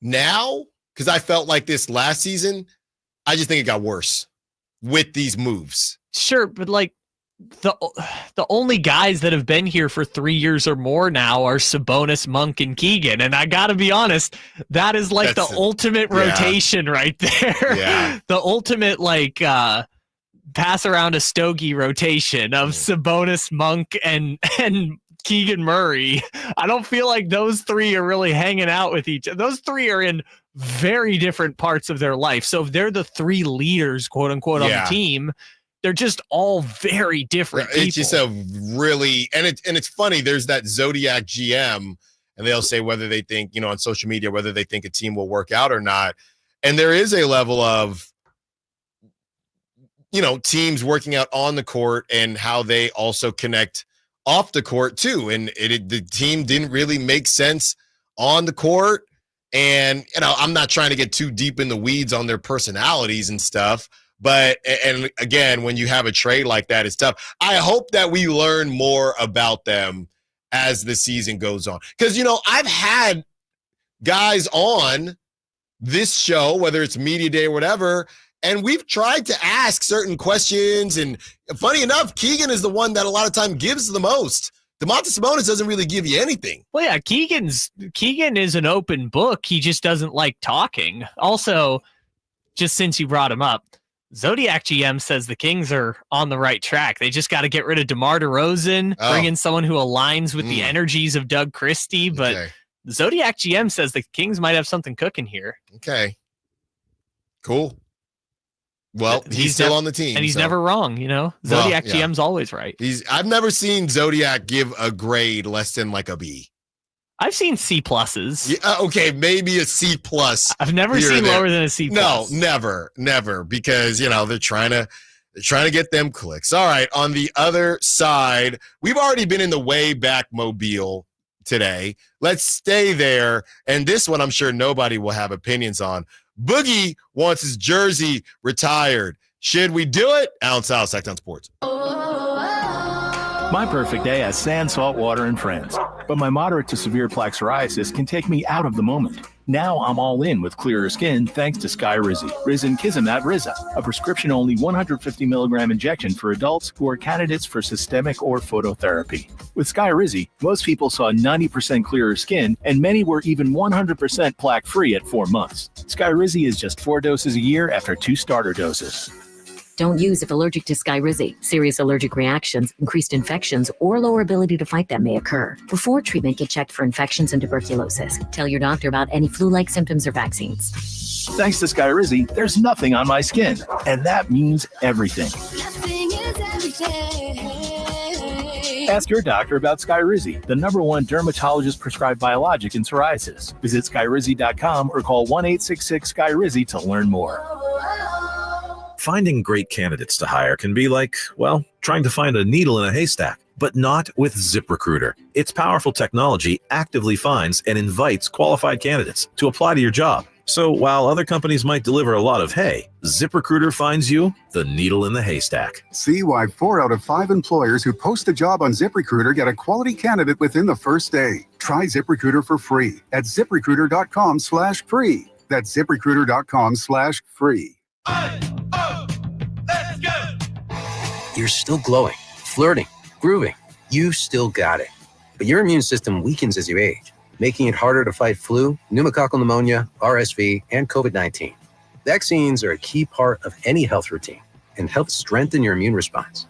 [SPEAKER 3] now, because I felt like this last season. I just think it got worse with these moves.
[SPEAKER 4] Sure, but like the only guys that have been here for 3 years or more now are Sabonis, Monk, and Keegan. And I got to be honest, that is like the ultimate rotation right there.
[SPEAKER 3] Yeah.
[SPEAKER 4] The ultimate like pass around a stogie rotation of Sabonis, Monk, and Keegan Murray. I don't feel like those 3 are really hanging out with each other. Those 3 are in very different parts of their life. So if they're the 3 leaders, quote unquote, on the team, they're just all very different people.
[SPEAKER 3] It's just a really, and it's funny. There's that Zodiac GM, and they'll say whether they think, on social media, whether they think a team will work out or not. And there is a level of, teams working out on the court and how they also connect off the court too. And the team didn't really make sense on the court. And, I'm not trying to get too deep in the weeds on their personalities and stuff. But, and again, when you have a trade like that, it's tough. I hope that we learn more about them as the season goes on. Because, I've had guys on this show, whether it's media day or whatever, and we've tried to ask certain questions. And funny enough, Keegan is the one that a lot of time gives the most. DeMontis Sabonis doesn't really give you anything.
[SPEAKER 4] Well, yeah, Keegan is an open book. He just doesn't like talking. Also, just since you brought him up, Zodiac GM says the Kings are on the right track. They just got to get rid of DeMar DeRozan, bring in someone who aligns with the energies of Doug Christie. But Zodiac GM says the Kings might have something cooking here.
[SPEAKER 3] Okay. Cool. Well, he's still on the team.
[SPEAKER 4] And he's never wrong, Zodiac GM's always right.
[SPEAKER 3] I've never seen Zodiac give a grade less than like a B.
[SPEAKER 4] I've seen C pluses.
[SPEAKER 3] Yeah, okay, maybe a C plus.
[SPEAKER 4] I've never seen lower than a C plus.
[SPEAKER 3] No, never, because they're trying to get them clicks. All right, on the other side, we've already been in the way back mobile today. Let's stay there, and this one I'm sure nobody will have opinions on. Boogie wants his jersey retired. Should we do it? Allen Stiles, Sacktown Sports.
[SPEAKER 1] My perfect day has sand, salt water, and friends. But my moderate to severe plaque psoriasis can take me out of the moment. Now I'm all in with clearer skin thanks to Skyrizi. Risankizumab Riza, a prescription-only 150 milligram injection for adults who are candidates for systemic or phototherapy. With Skyrizi, most people saw 90% clearer skin, and many were even 100% plaque-free at 4 months. Skyrizi is just 4 doses a year after 2 starter doses.
[SPEAKER 13] Don't use if allergic to Skyrizi. Serious allergic reactions, increased infections, or lower ability to fight them may occur. Before treatment, get checked for infections and tuberculosis. Tell your doctor about any flu-like symptoms or vaccines.
[SPEAKER 1] Thanks to Skyrizi, there's nothing on my skin, and that means everything. Ask your doctor about Skyrizi, the #1 dermatologist-prescribed biologic in psoriasis. Visit Skyrizi.com or call 1-866-SKYRIZI to learn more.
[SPEAKER 21] Finding great candidates to hire can be like, well, trying to find a needle in a haystack, but not with ZipRecruiter. Its powerful technology actively finds and invites qualified candidates to apply to your job. So while other companies might deliver a lot of hay, ZipRecruiter finds you the needle in the haystack.
[SPEAKER 8] See why 4 out of 5 employers who post a job on ZipRecruiter get a quality candidate within the first day. Try ZipRecruiter for free at ZipRecruiter.com/free. That's ZipRecruiter.com/free.
[SPEAKER 14] You're still glowing, flirting, grooving. You still got it. But your immune system weakens as you age, making it harder to fight flu, pneumococcal pneumonia, RSV, and COVID-19. Vaccines are a key part of any health routine and help strengthen your immune response.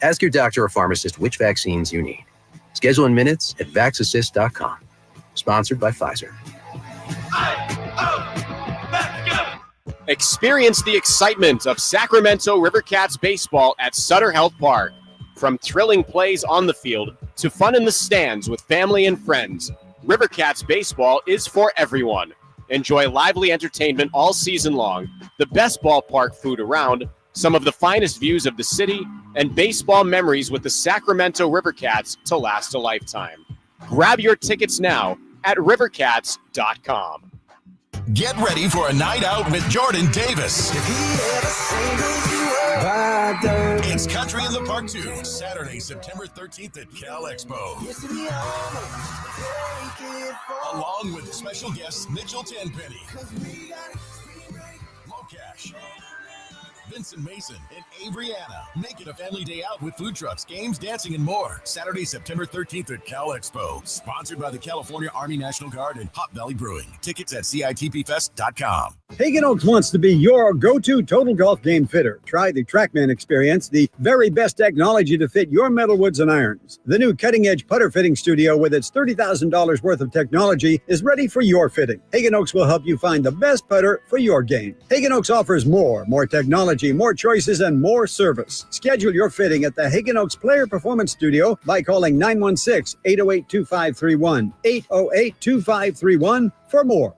[SPEAKER 14] Ask your doctor or pharmacist which vaccines you need. Schedule in minutes at VaxAssist.com. Sponsored by Pfizer.
[SPEAKER 24] Experience the excitement of Sacramento Rivercats baseball at Sutter Health Park. From thrilling plays on the field to fun in the stands with family and friends, Rivercats baseball is for everyone. Enjoy lively entertainment all season long, the best ballpark food around, some of the finest views of the city, and baseball memories with the Sacramento Rivercats to last a lifetime. Grab your tickets now at rivercats.com.
[SPEAKER 25] Get ready for a night out with Jordan Davis. It's Country in the Park 2, Saturday, September 13th at Cal Expo. Along with special guests Mitchell Tenpenny, Locash, Vincent Mason, and Averyana. Make it a family day out with food trucks, games, dancing, and more. Saturday, September 13th at Cal Expo. Sponsored by the California Army National Guard and Hop Valley Brewing. Tickets at CITPFest.com.
[SPEAKER 11] Hagen Oaks wants to be your go-to total golf game fitter. Try the TrackMan experience, the very best technology to fit your metalwoods and irons. The new cutting-edge putter fitting studio with its $30,000 worth of technology is ready for your fitting. Hagen Oaks will help you find the best putter for your game. Hagen Oaks offers more technology, more choices, and more service. Schedule your fitting at the Hagen Oaks Player Performance Studio by calling 916-808-2531, 808-2531 for more.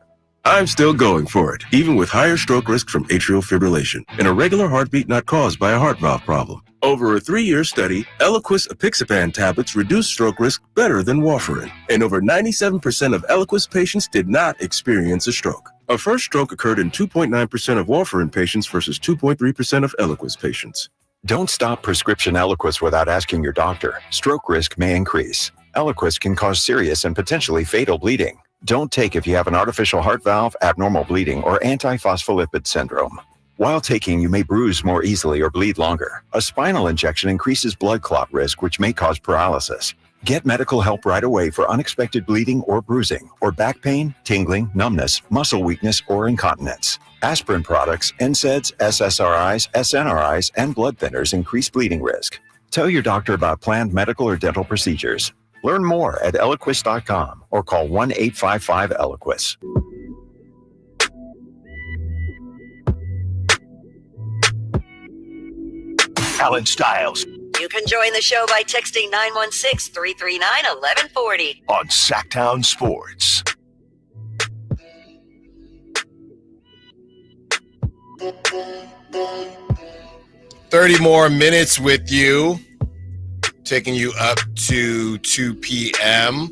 [SPEAKER 26] I'm still going for it, even with higher stroke risk from atrial fibrillation, an irregular heartbeat not caused by a heart valve problem. Over a 3-year study, Eliquis apixaban tablets reduced stroke risk better than warfarin, and over 97% of Eliquis patients did not experience a stroke. A first stroke occurred in 2.9% of warfarin patients versus 2.3% of Eliquis patients.
[SPEAKER 27] Don't stop prescription Eliquis without asking your doctor. Stroke risk may increase.
[SPEAKER 5] Eliquis can cause serious and potentially fatal bleeding. Don't take if you have an artificial heart valve, abnormal bleeding, or antiphospholipid syndrome. While taking, you may bruise more easily or bleed longer. A spinal injection increases blood clot risk, which may cause paralysis. Get medical help right away for unexpected bleeding or bruising, or back pain, tingling, numbness, muscle weakness, or incontinence. Aspirin products, NSAIDs, SSRIs, SNRIs, and blood thinners increase bleeding risk. Tell your doctor about planned medical or dental procedures. Learn more at Eliquis.com or call 1-855-ELIQUIS.
[SPEAKER 18] Allen Stiles
[SPEAKER 2] You can join the show by texting 916-339-1140
[SPEAKER 18] on Sacktown Sports.
[SPEAKER 3] $30 more minutes with you, taking you up to 2 p.m.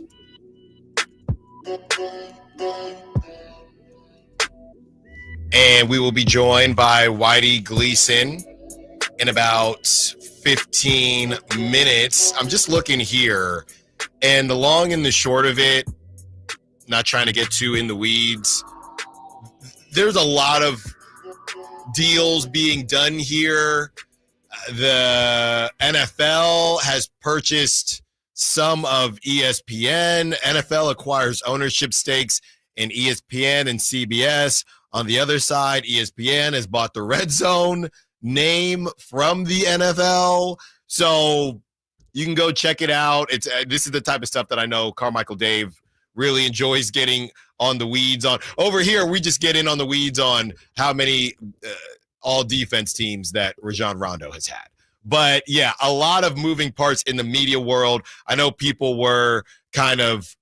[SPEAKER 3] And we will be joined by Whitey Gleason in about 15 minutes. I'm just looking here, and the long and the short of it, not trying to get too in the weeds, there's a lot of deals being done here. The NFL has purchased some of ESPN. NFL acquires ownership stakes in ESPN and CBS. On the other side, ESPN has bought the Red Zone name from the NFL. So you can go check it out. This is the type of stuff that I know Carmichael Dave really enjoys getting on the weeds on. Over here, we just get in on the weeds on how many all-defense teams that Rajon Rondo has had. But, yeah, a lot of moving parts in the media world. I know people were kind of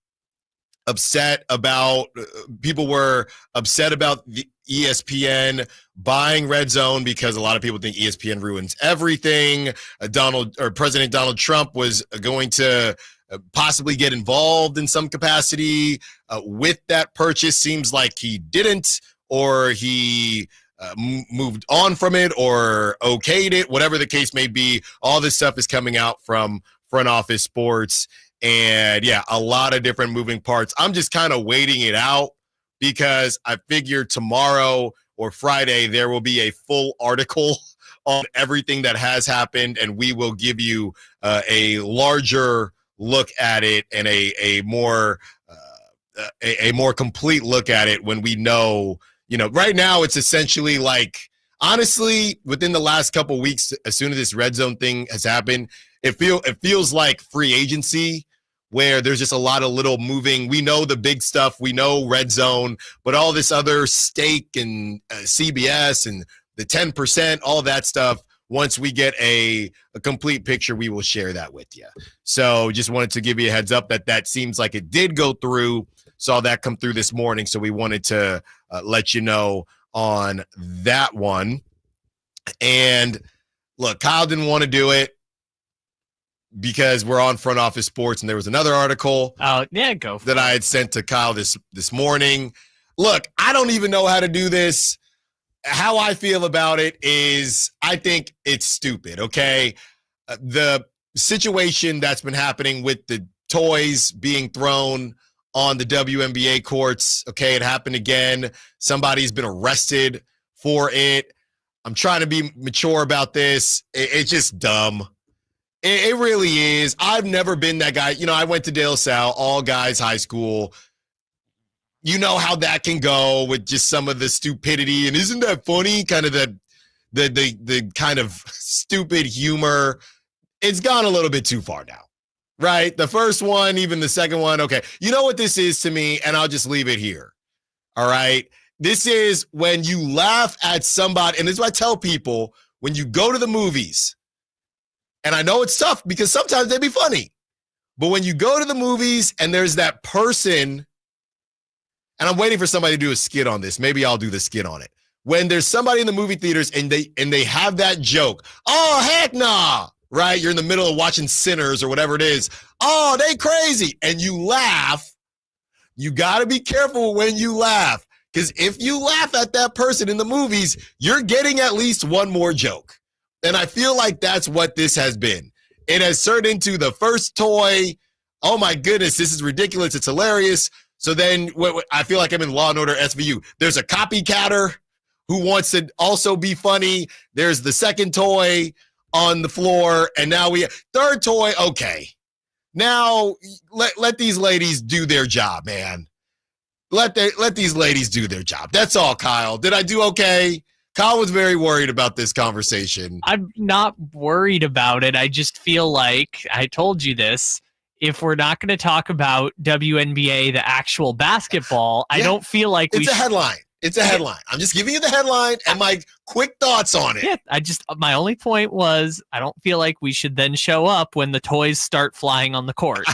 [SPEAKER 3] upset about the ESPN buying Red Zone because a lot of people think ESPN ruins everything. President Donald Trump was going to possibly get involved in some capacity with that purchase. Seems like he didn't, or he moved on from it or okayed it, whatever the case may be. All this stuff is coming out from Front Office Sports. And, yeah, a lot of different moving parts. I'm just kind of waiting it out because I figure tomorrow or Friday there will be a full article on everything that has happened, and we will give you a larger look at it and a more complete look at it when we know. Right now it's essentially like, honestly, within the last couple weeks, as soon as this Red Zone thing has happened, it feels like free agency, where there's just a lot of little moving. We know the big stuff. We know Red Zone, but all this other stake and CBS and the 10%, all that stuff, once we get a complete picture, we will share that with you. So just wanted to give you a heads up that seems like it did go through. Saw that come through this morning, so we wanted to let you know on that one. And look, Kyle didn't want to do it because we're on Front Office Sports, and there was another article
[SPEAKER 4] that
[SPEAKER 3] I had sent to Kyle this morning. Look, I don't even know how to do this. How I feel about it is I think it's stupid, okay? The situation that's been happening with the toys being thrown on the WNBA courts, okay, it happened again. Somebody's been arrested for it. I'm trying to be mature about this. It's just dumb. It really is. I've never been that guy. I went to De La Salle, all guys high school. You know how that can go with just some of the stupidity. And isn't that funny? Kind of the kind of stupid humor. It's gone a little bit too far now, right? The first one, even the second one. Okay. You know what this is to me, and I'll just leave it here. All right. This is when you laugh at somebody. And this is what I tell people when you go to the movies. And I know it's tough because sometimes they'd be funny. But when you go to the movies and there's that person, and I'm waiting for somebody to do a skit on this. Maybe I'll do the skit on it. When there's somebody in the movie theaters and they have that joke. Oh, heck nah. Right? You're in the middle of watching Sinners or whatever it is. Oh, they crazy. And you laugh. You got to be careful when you laugh. Because if you laugh at that person in the movies, you're getting at least one more joke. And I feel like that's what this has been. It has turned into the first toy oh my goodness, this is ridiculous. It's hilarious. So then I feel like I'm in Law and Order SVU. There's a copycatter who wants to also be funny. There's the second toy on the floor. And now third toy. Okay. Now let these ladies do their job, man. Let these ladies do their job. That's all, Kyle. Did I do okay? Kyle was very worried about this conversation.
[SPEAKER 4] I'm not worried about it. I just feel like, I told you this, if we're not going to talk about WNBA, the actual basketball, I don't feel like
[SPEAKER 3] it's a headline. It's a headline. I'm just giving you the headline and my quick thoughts on it.
[SPEAKER 4] Yeah, my only point was I don't feel like we should then show up when the toys start flying on the court.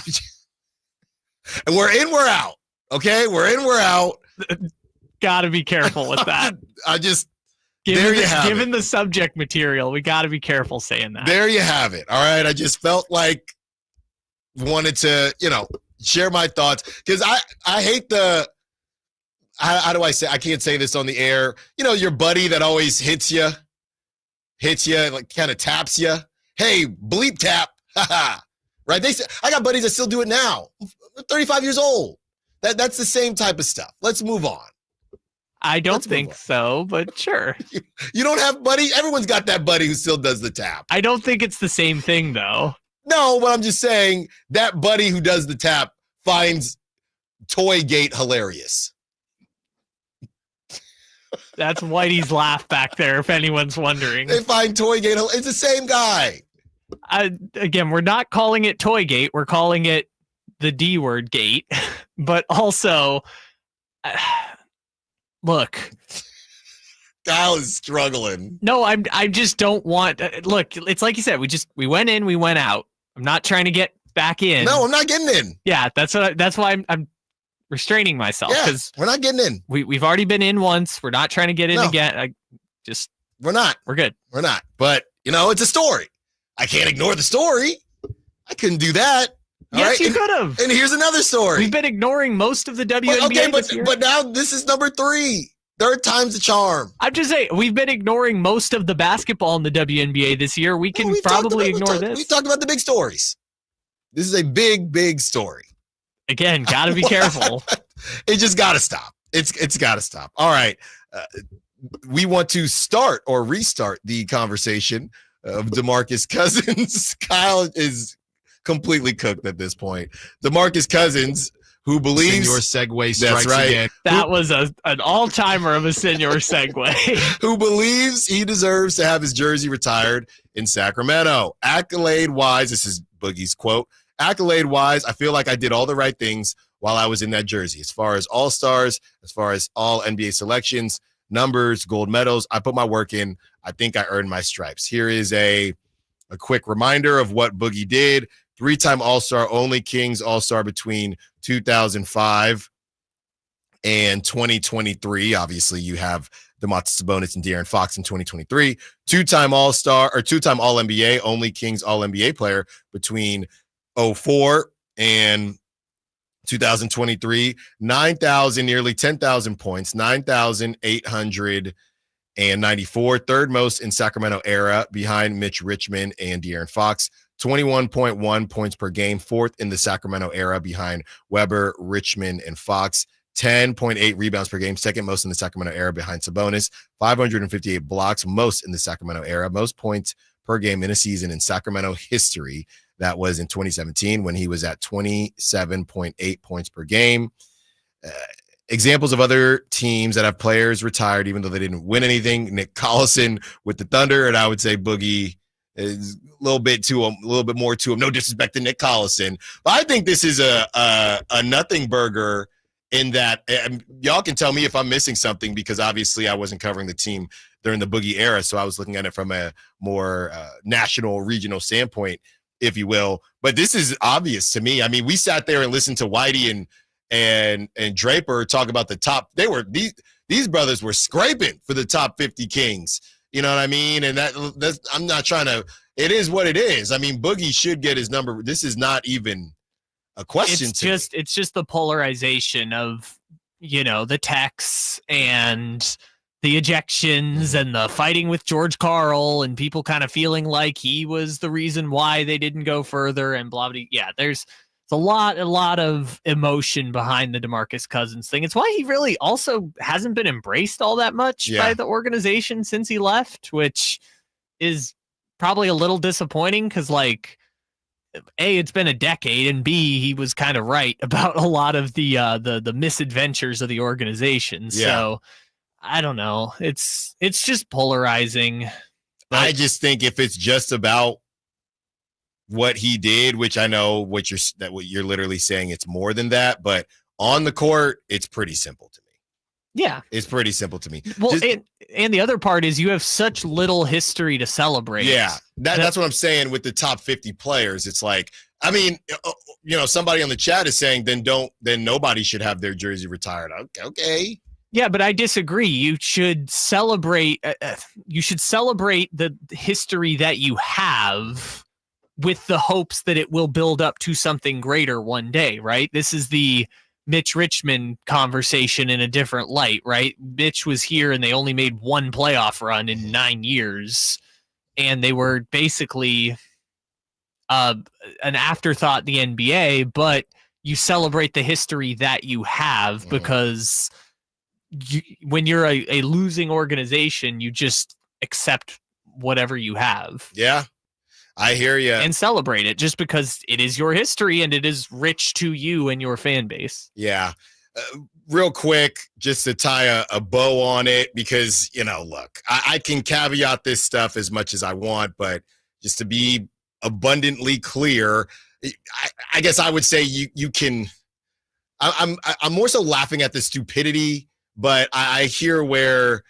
[SPEAKER 3] And we're in, we're out. Okay, we're in, we're out.
[SPEAKER 4] Got to be careful with that. Given the subject material, we got to be careful saying that.
[SPEAKER 3] There you have it. All right, I just felt like wanted to, share my thoughts because I hate the. How do I say? I can't say this on the air. Your buddy that always hits you, like kind of taps you. Hey, bleep tap. Right? I got buddies that still do it now. I'm 35 years old. That's the same type of stuff. Let's move on.
[SPEAKER 4] I don't think so, but sure.
[SPEAKER 3] You don't have buddy? Everyone's got that buddy who still does the tap.
[SPEAKER 4] I don't think it's the same thing, though.
[SPEAKER 3] No, but I'm just saying that buddy who does the tap finds Toygate hilarious.
[SPEAKER 4] That's Whitey's laugh back there, if anyone's wondering.
[SPEAKER 3] They find Toygate. It's the same guy.
[SPEAKER 4] Again, we're not calling it Toygate. We're calling it the D word gate. But also, look.
[SPEAKER 3] Kyle is struggling.
[SPEAKER 4] No, I just don't want. Look, it's like you said. We went in, we went out. I'm not trying to get back in.
[SPEAKER 3] No, I'm not getting in.
[SPEAKER 4] Yeah, that's why I'm restraining myself because
[SPEAKER 3] we're not getting in.
[SPEAKER 4] We've already been in once. We're not trying to get in again.
[SPEAKER 3] We're not.
[SPEAKER 4] We're good.
[SPEAKER 3] We're not. But it's a story. I can't ignore the story. I couldn't do that.
[SPEAKER 4] Yes, you could have.
[SPEAKER 3] And here's another story.
[SPEAKER 4] We've been ignoring most of the WNBA this year.
[SPEAKER 3] But now this is number 3. Third time's the charm.
[SPEAKER 4] I'm just saying, we've been ignoring most of the basketball in the WNBA this year. We can probably ignore this.
[SPEAKER 3] We talked about the big stories. This is a big, big story.
[SPEAKER 4] Again, got to be careful.
[SPEAKER 3] It just got to stop. It's got to stop. All right. We want to start or restart the conversation of DeMarcus Cousins. Kyle is completely cooked at this point. DeMarcus Cousins, who believes
[SPEAKER 24] Senor segue strikes
[SPEAKER 3] again.
[SPEAKER 4] That was an all-timer of a Senor segue.
[SPEAKER 3] Who believes he deserves to have his jersey retired in Sacramento. Accolade-wise, this is Boogie's quote, accolade-wise, I feel like I did all the right things while I was in that jersey. As far as all-stars, as far as all NBA selections, numbers, gold medals, I put my work in. I think I earned my stripes. Here is a quick reminder of what Boogie did. 3-time All-Star, only Kings All-Star between 2005 and 2023. Obviously, you have DeMarcus Sabonis and De'Aaron Fox in 2023. 2-time All-Star or 2-time All-NBA, only Kings All-NBA player between 04 and 2023. 9,000, nearly 10,000 points, 9,894. Third most in Sacramento era behind Mitch Richmond and De'Aaron Fox. 21.1 points per game, fourth in the Sacramento era behind Weber, Richmond, and Fox. 10.8 rebounds per game, second most in the Sacramento era behind Sabonis. 558 blocks, most in the Sacramento era. Most points per game in a season in Sacramento history. That was in 2017 when he was at 27.8 points per game. Examples of other teams that have players retired, even though they didn't win anything. Nick Collison with the Thunder, and I would say Boogie is a little bit more to him. No disrespect to Nick Collison, but I think this is a nothing burger in that y'all can tell me if I'm missing something because obviously I wasn't covering the team during the Boogie era, so I was looking at it from a more national, regional standpoint, if you will. But this is obvious to me. I mean, we sat there and listened to Whitey and Draper talk about the top. These brothers were scraping for the top 50 Kings. You know what I mean? And that's I'm not trying to. It is what it is. I mean, Boogie should get his number. This is not even a question.
[SPEAKER 4] It's just the polarization of the texts and the ejections and the fighting with George Karl and people kind of feeling like he was the reason why they didn't go further and blah blah. Yeah, there's a lot of emotion behind the DeMarcus Cousins thing. It's why he really also hasn't been embraced all that much by the organization since he left, which is probably a little disappointing because, like, A, it's been a decade, and B, he was kind of right about a lot of the misadventures of the organization. Yeah. So I don't know. It's just polarizing.
[SPEAKER 3] I just think if it's just about what he did, which I know what you're literally saying, it's more than that, but on the court, it's pretty simple to me.
[SPEAKER 4] Yeah.
[SPEAKER 3] It's pretty simple to me.
[SPEAKER 4] Well, and the other part is you have such little history to celebrate.
[SPEAKER 3] Yeah. That's what I'm saying with the top 50 players. It's like, I mean, somebody on the chat is saying then nobody should have their jersey retired. Okay.
[SPEAKER 4] Yeah, but I disagree. You should celebrate the history that you have with the hopes that it will build up to something greater one day, right? This is the Mitch Richmond conversation in a different light, right? Mitch was here and they only made one playoff run in 9 years, and they were basically an afterthought in the NBA, but you celebrate the history that you have because when you're a losing organization, you just accept whatever you have.
[SPEAKER 3] Yeah. I hear you.
[SPEAKER 4] And celebrate it just because it is your history and it is rich to you and your fan base.
[SPEAKER 3] Yeah. Real quick, just to tie a bow on it, because, look, I can caveat this stuff as much as I want, but just to be abundantly clear, I guess I would say you can. I'm more so laughing at the stupidity, but I hear where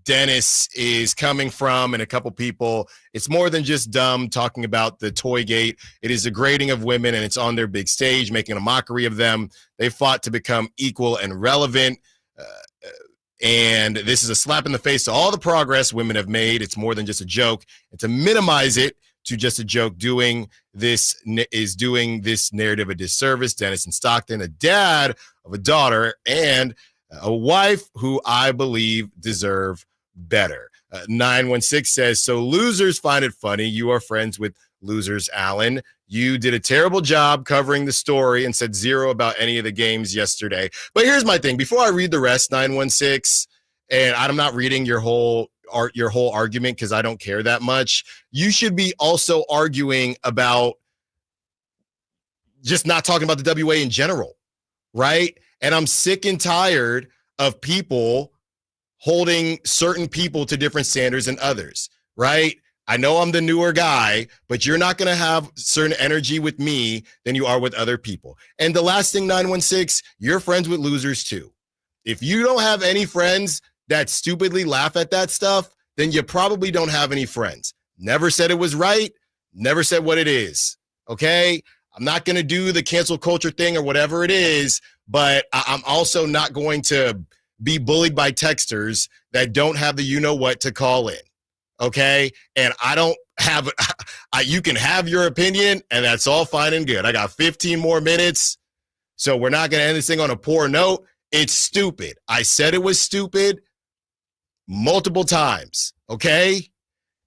[SPEAKER 3] Dennis is coming from, and a couple people. It's more than just dumb talking about the Toygate. It is degrading of women, and it's on their big stage, making a mockery of them. They fought to become equal and relevant, and this is a slap in the face to all the progress women have made. It's more than just a joke, and to minimize it to just a joke doing this narrative a disservice. Dennis in Stockton, a dad of a daughter, and a wife who I believe deserve better. 916 says, so losers find it funny. You are friends with losers, Allen. You did a terrible job covering the story and said zero about any of the games yesterday. But here's my thing. Before I read the rest, 916, and I'm not reading your whole argument because I don't care that much. You should be also arguing about just not talking about the WA in general, right? And I'm sick and tired of people holding certain people to different standards than others, right? I know I'm the newer guy, but you're not going to have certain energy with me than you are with other people. And the last thing, 916, you're friends with losers too. If you don't have any friends that stupidly laugh at that stuff, then you probably don't have any friends. Never said it was right. Never said what it is. Okay? I'm not going to do the cancel culture thing or whatever it is, but I'm also not going to be bullied by texters that don't have the you-know-what to call in, okay? And I don't have – you can have your opinion, and that's all fine and good. I got 15 more minutes, so we're not going to end this thing on a poor note. It's stupid. I said it was stupid multiple times, okay?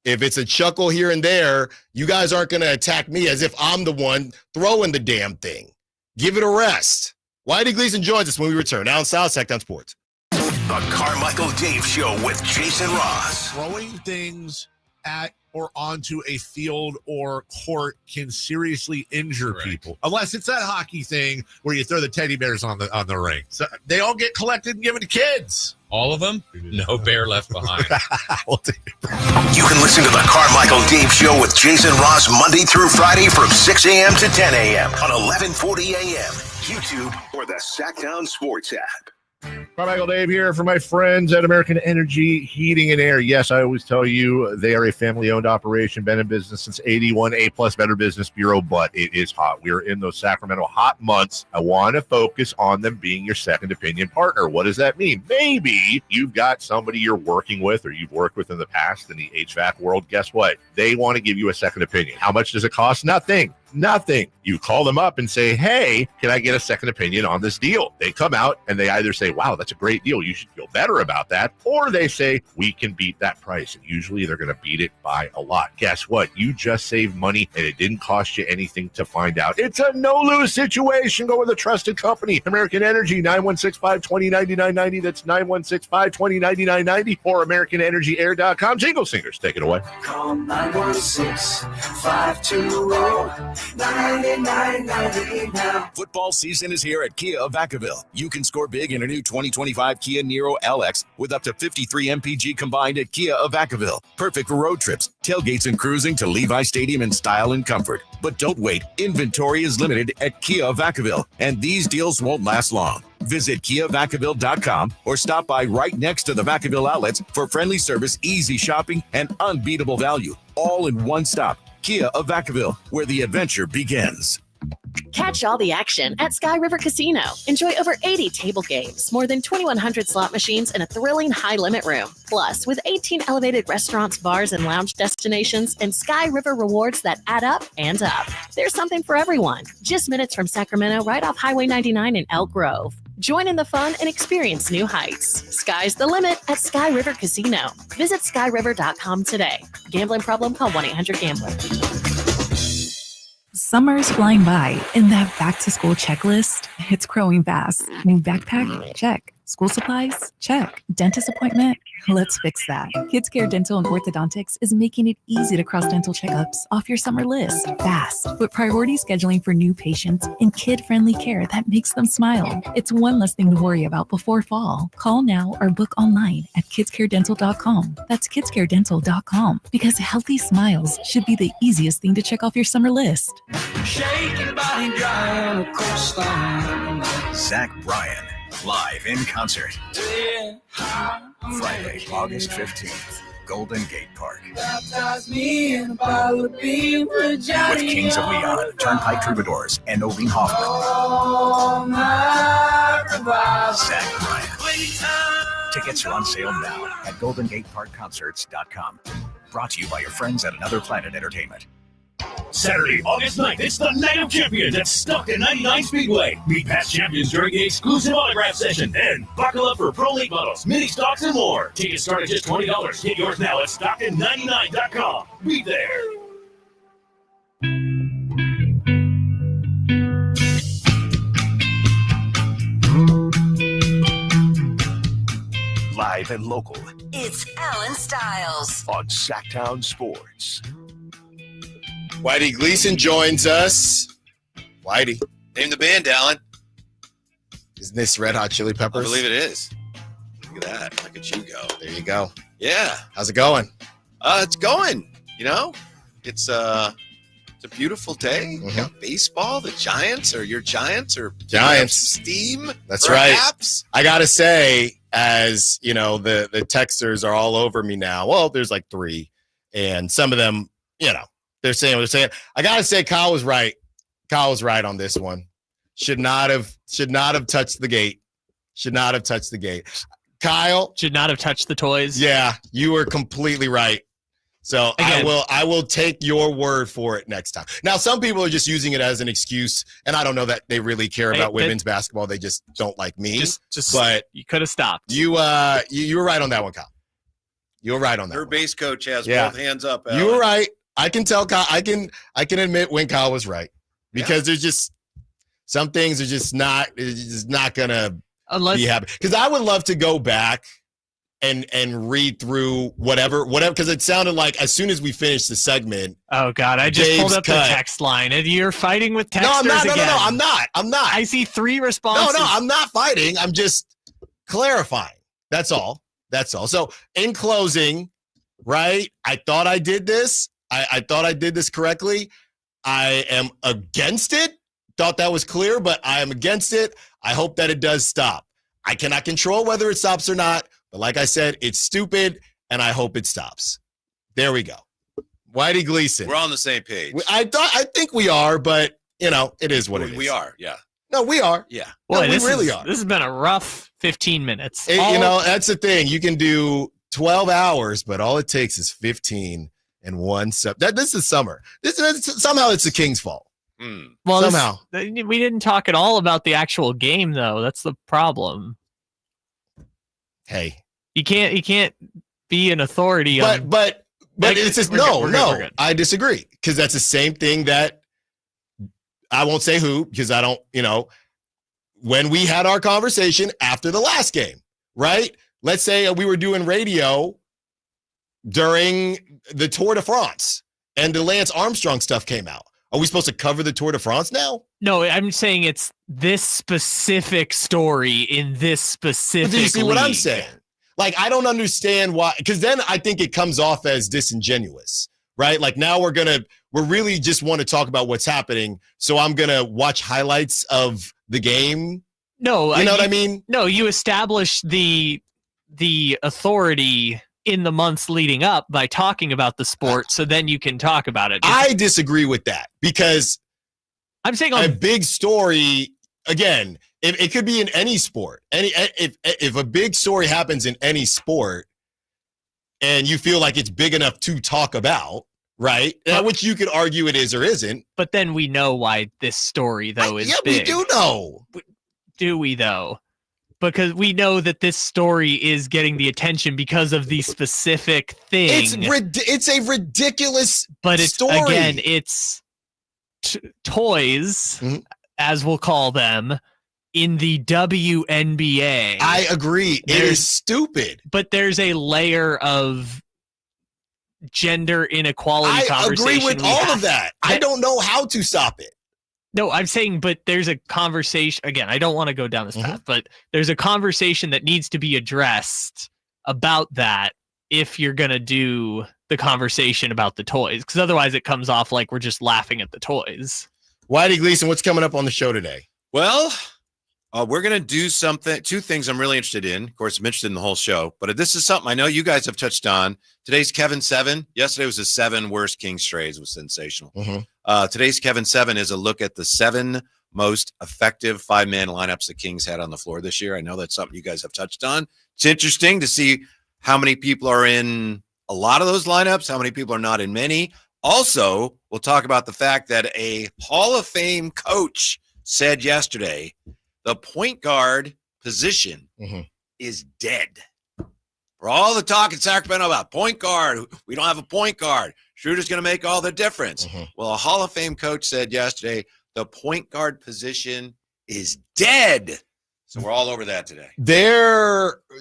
[SPEAKER 3] If it's a chuckle here and there, you guys aren't going to attack me as if I'm the one throwing the damn thing. Give it a rest. Whitey Gleason joins us when we return. Allen Stiles, Sacktown Sports.
[SPEAKER 25] The Carmichael Dave Show with Jason Ross.
[SPEAKER 6] Throwing things at or onto a field or court can seriously injure people, unless it's that hockey thing where you throw the teddy bears on the ring. So they all get collected and given to kids.
[SPEAKER 7] All of them? No bear left behind.
[SPEAKER 25] You can listen to the Carmichael Dave Show with Jason Ross Monday through Friday from 6 a.m. to 10 a.m. on 1140 a.m. YouTube or the Sacktown Sports app.
[SPEAKER 18] Carmichael Dave here for my friends at American Energy Heating and Air. Yes, I always tell you they are a family-owned operation, been in business since 81, A-plus Better Business Bureau, but it is hot. We are in those Sacramento hot months. I want to focus on them being your second opinion partner. What does that mean? Maybe you've got somebody you're working with or you've worked with in the past in the HVAC world. Guess what? They want to give you a second opinion. How much does it cost? Nothing. Nothing. You call them up and say, hey, can I get a second opinion on this deal? They come out and they either say, wow, that's a great deal, you should feel better about that, or they say, we can beat that price. And usually they're going to beat it by a lot. Guess what? You just saved money and it didn't cost you anything to find out. It's a no-lose situation. Go with a trusted company. American Energy, 916-520-9990. That's 916-520-9990 or AmericanEnergyAir.com. Jingle Singers, take it away.
[SPEAKER 2] Call 916-520-9990 now.
[SPEAKER 25] Football season is here at Kia of Vacaville. You can score big in a new 2025 Kia Niro LX with up to 53 MPG combined at Kia of Vacaville. Perfect for road trips, tailgates, and cruising to Levi Stadium in style and comfort. But don't wait. Inventory is limited at Kia of Vacaville, and these deals won't last long. Visit KiaVacaville.com or stop by right next to the Vacaville outlets for friendly service, easy shopping, and unbeatable value. All in one stop. Kia of Vacaville, where the adventure begins.
[SPEAKER 9] Catch all the action at Sky River Casino. Enjoy over 80 table games, more than 2,100 slot machines, and a thrilling high-limit room. Plus, with 18 elevated restaurants, bars, and lounge destinations, and Sky River rewards that add up and up. There's something for everyone. Just minutes from Sacramento, right off Highway 99 in Elk Grove. Join in the fun and experience new heights. Sky's the limit at Sky River Casino. Visit skyriver.com today. Gambling problem? Call 1-800-GAMBLER.
[SPEAKER 10] Summer's flying by, and that back-to-school checklist, it's growing fast. New backpack? Check. School supplies? Check. Dentist appointment? Let's fix that. Kids Care Dental and Orthodontics is making it easy to cross dental checkups off your summer list fast, with priority scheduling for new patients and kid-friendly care that makes them smile. It's one less thing to worry about before fall. Call now or book online at kidscaredental.com. That's kidscaredental.com, because healthy smiles should be the easiest thing to check off your summer list.
[SPEAKER 2] Shake your body dry on a coastline.
[SPEAKER 15] Zach Bryan, live in concert. Friday, August 15th, Golden Gate Park.
[SPEAKER 2] Baptize me in a bottle of beer with
[SPEAKER 15] With Kings of Leon, Turnpike Troubadours, and Oline Hoffman.
[SPEAKER 2] all night revival.
[SPEAKER 15] Zach Bryan. Tickets are on sale now at GoldenGateParkConcerts.com. Brought to you by your friends at Another Planet Entertainment.
[SPEAKER 16] Saturday, August 9th, it's the Night of Champions at Stockton 99 Speedway. Meet past champions during the exclusive autograph session. Then, buckle up for Pro League models, mini stocks, and more. Tickets start at just $20. Get yours now at Stockton99.com. Be there.
[SPEAKER 15] Live and local
[SPEAKER 2] It's Allen Stiles.
[SPEAKER 15] on Sacktown Sports.
[SPEAKER 3] Whitey Gleason joins us. Whitey.
[SPEAKER 17] Name the band, Allen.
[SPEAKER 3] Isn't this Red Hot Chili Peppers?
[SPEAKER 17] I believe it is. Look at that. Look at you go.
[SPEAKER 3] There you go.
[SPEAKER 17] Yeah.
[SPEAKER 3] How's it going?
[SPEAKER 17] It's going. You know, it's a beautiful day. You got baseball. The Giants or your Giants or
[SPEAKER 3] Giants.
[SPEAKER 17] Steam.
[SPEAKER 3] That's
[SPEAKER 17] perhaps.
[SPEAKER 3] right. I got to say, as you know, the texters are all over me now. Well, there's like 3, and some of them, you know, they're saying what they're saying. I got to say, Kyle was right. Kyle was right on this one. Should not have touched the gate. Should not have touched the gate. Kyle
[SPEAKER 4] should not have touched the toys.
[SPEAKER 3] Yeah, you were completely right. So
[SPEAKER 4] Again,
[SPEAKER 3] I will take your word for it next time. Now, some people are just using it as an excuse, and I don't know that they really care about women's basketball. They just don't like me. But
[SPEAKER 4] you could have stopped.
[SPEAKER 3] You were right on that one, Kyle. You were right on that.
[SPEAKER 17] Her base coach has
[SPEAKER 3] Yeah.
[SPEAKER 17] both hands up.
[SPEAKER 3] You were right. I can tell Kyle. I can admit when Kyle was right, because there's just some things are just not gonna be happy. Because I would love to go back and read through whatever, because it sounded like as soon as we finished the segment.
[SPEAKER 4] Oh God, I just pulled up the
[SPEAKER 3] cut.
[SPEAKER 4] text line, and you're fighting with texters
[SPEAKER 3] No, I'm not.
[SPEAKER 4] again.
[SPEAKER 3] No, I'm not.
[SPEAKER 4] I see 3 responses.
[SPEAKER 3] No, I'm not fighting. I'm just clarifying. That's all. So in closing, right? I thought I did this. I thought I did this correctly. I am against it. Thought that was clear, but I am against it. I hope that it does stop. I cannot control whether it stops or not, but like I said, it's stupid, and I hope it stops. There we go. Whitey Gleason.
[SPEAKER 17] We're on the same page.
[SPEAKER 3] I think we are, but you know, it is what it is.
[SPEAKER 17] We are, yeah.
[SPEAKER 3] No, we are.
[SPEAKER 17] Yeah.
[SPEAKER 3] No,
[SPEAKER 4] Boy,
[SPEAKER 3] we really are.
[SPEAKER 4] This has been a rough 15 minutes.
[SPEAKER 3] You know, that's the thing. You can do 12 hours, but all it takes is 15 and one sub. This is summer. Somehow it's the Kings' fault.
[SPEAKER 4] Well,
[SPEAKER 3] somehow.
[SPEAKER 4] We didn't talk at all about the actual game, though. That's the problem.
[SPEAKER 3] Hey.
[SPEAKER 4] You can't be an authority on...
[SPEAKER 3] But it's just, no,
[SPEAKER 4] good.
[SPEAKER 3] I disagree. Because that's the same thing that I won't say who, because I don't, when we had our conversation after the last game, right? Let's say we were doing radio during the Tour de France and the Lance Armstrong stuff came out. Are we supposed to cover the Tour de France now?
[SPEAKER 4] No, I'm saying it's this specific story in this specific
[SPEAKER 3] Do you see what I'm
[SPEAKER 4] league.
[SPEAKER 3] saying? Like, I don't understand why, because then I think it comes off as disingenuous, right? Like, now we really just want to talk about what's happening, so I'm going to watch highlights of the game.
[SPEAKER 4] No,
[SPEAKER 3] you know what I mean?
[SPEAKER 4] No, you establish the authority in the months leading up by talking about the sport, so then you can talk about it.
[SPEAKER 3] I disagree with that, because
[SPEAKER 4] I'm saying
[SPEAKER 3] a big story, again, it could be in any sport. If a big story happens in any sport and you feel like it's big enough to talk about, right? Which you could argue it is or isn't.
[SPEAKER 4] But then we know why this story, though, is big.
[SPEAKER 3] We do know.
[SPEAKER 4] Do we, though? Because we know that this story is getting the attention because of the specific thing.
[SPEAKER 3] It's a ridiculous story.
[SPEAKER 4] Again, it's toys, as we'll call them, in the WNBA.
[SPEAKER 3] I agree. It is stupid.
[SPEAKER 4] But there's a layer of gender inequality conversation.
[SPEAKER 3] I agree with all of that. I don't know how to stop it.
[SPEAKER 4] No, I'm saying, but there's a conversation. Again, I don't want to go down this path, but there's a conversation that needs to be addressed about that if you're going to do the conversation about the toys, because otherwise it comes off like we're just laughing at the toys.
[SPEAKER 3] Whitey Gleason, what's coming up on the show today?
[SPEAKER 12] Well, we're going to do two things I'm really interested in. Of course, I'm interested in the whole show, but this is something I know you guys have touched on. Today's Kevin 7. Yesterday was the 7 worst Kings trades. It was sensational. Today's Kevin 7 is a look at the 7 most effective 5-man lineups the Kings had on the floor this year. I know that's something you guys have touched on. It's interesting to see how many people are in a lot of those lineups, how many people are not in many. Also, we'll talk about the fact that a Hall of Fame coach said yesterday the point guard position is dead. For all the talk in Sacramento about point guard, we don't have a point guard. Schroeder's going to make all the difference. Well, a Hall of Fame coach said yesterday the point guard position is dead. So we're all over that today.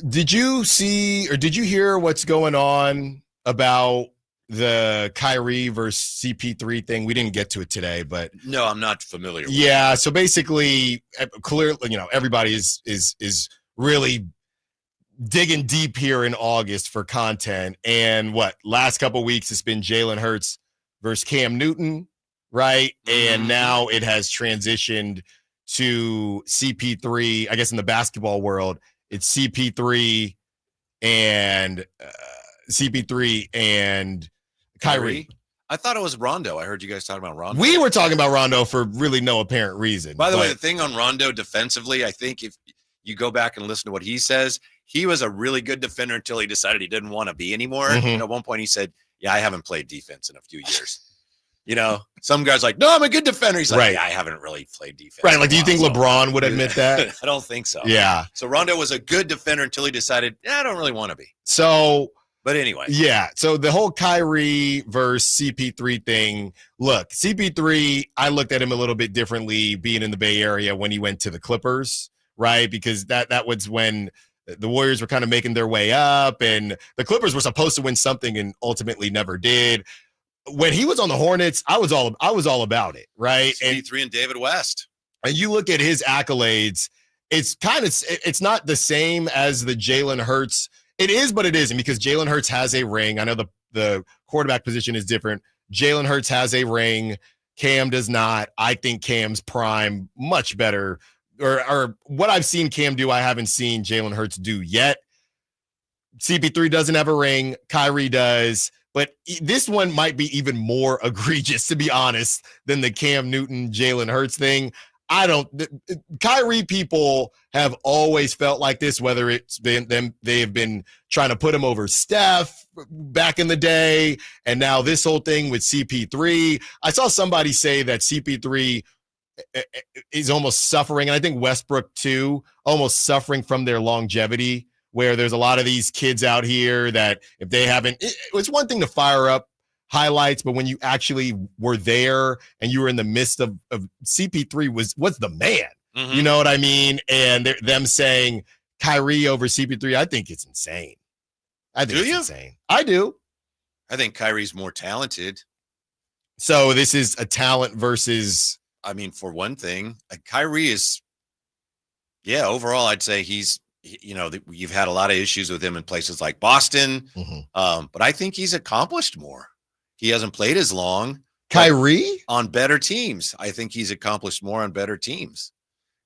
[SPEAKER 3] Did you see or did you hear what's going on about the Kyrie versus CP3 thing? We didn't get to it today, but
[SPEAKER 12] no, I'm not familiar with
[SPEAKER 3] it. So basically, clearly, everybody is really digging deep here in August for content. And last couple of weeks it's been Jalen Hurts versus Cam Newton, right? And now it has transitioned to CP3. I guess in the basketball world, it's CP3 and Kyrie.
[SPEAKER 12] I thought it was Rondo. I heard you guys talking about Rondo.
[SPEAKER 3] We were talking about Rondo for really no apparent reason.
[SPEAKER 12] By the way, the thing on Rondo defensively, I think if you go back and listen to what he says, he was a really good defender until he decided he didn't want to be anymore. And at one point he said, yeah, I haven't played defense in a few years. Some guys like, no, I'm a good defender. He's like, yeah, I haven't really played defense.
[SPEAKER 3] Right. Like, do you think LeBron would admit that?
[SPEAKER 12] I don't think so.
[SPEAKER 3] Yeah.
[SPEAKER 12] So Rondo was a good defender until he decided, I don't really want to be.
[SPEAKER 3] But
[SPEAKER 12] anyway.
[SPEAKER 3] Yeah. So the whole Kyrie versus CP3 thing, look, CP3, I looked at him a little bit differently being in the Bay Area when he went to the Clippers, right? Because that was when the Warriors were kind of making their way up and the Clippers were supposed to win something and ultimately never did. When he was on the Hornets, I was all about it, right?
[SPEAKER 12] CP3 and David West.
[SPEAKER 3] And you look at his accolades, it's not the same as the Jalen Hurts. It is, but it isn't, because Jalen Hurts has a ring. I know the quarterback position is different. Jalen Hurts has a ring. Cam does not. I think Cam's prime much better. Or what I've seen Cam do, I haven't seen Jalen Hurts do yet. CP3 doesn't have a ring. Kyrie does. But this one might be even more egregious, to be honest, than the Cam Newton, Jalen Hurts thing. Kyrie people have always felt like this, whether it's been them, they've been trying to put him over Steph back in the day, and now this whole thing with CP3. I saw somebody say that CP3 is almost suffering, and I think Westbrook too, almost suffering from their longevity, where there's a lot of these kids out here that if they haven't, it's one thing to fire up highlights, but when you actually were there and you were in the midst of CP3 was the man. You know what I mean? And them saying Kyrie over CP3, I think it's insane. I think it's insane. I do.
[SPEAKER 12] I think Kyrie's more talented.
[SPEAKER 3] So this is a talent versus.
[SPEAKER 12] I mean, for one thing, Kyrie is. Yeah, overall, I'd say he's. You've had a lot of issues with him in places like Boston, but I think he's accomplished more. He hasn't played as long.
[SPEAKER 3] Kyrie?
[SPEAKER 12] On better teams. I think he's accomplished more on better teams.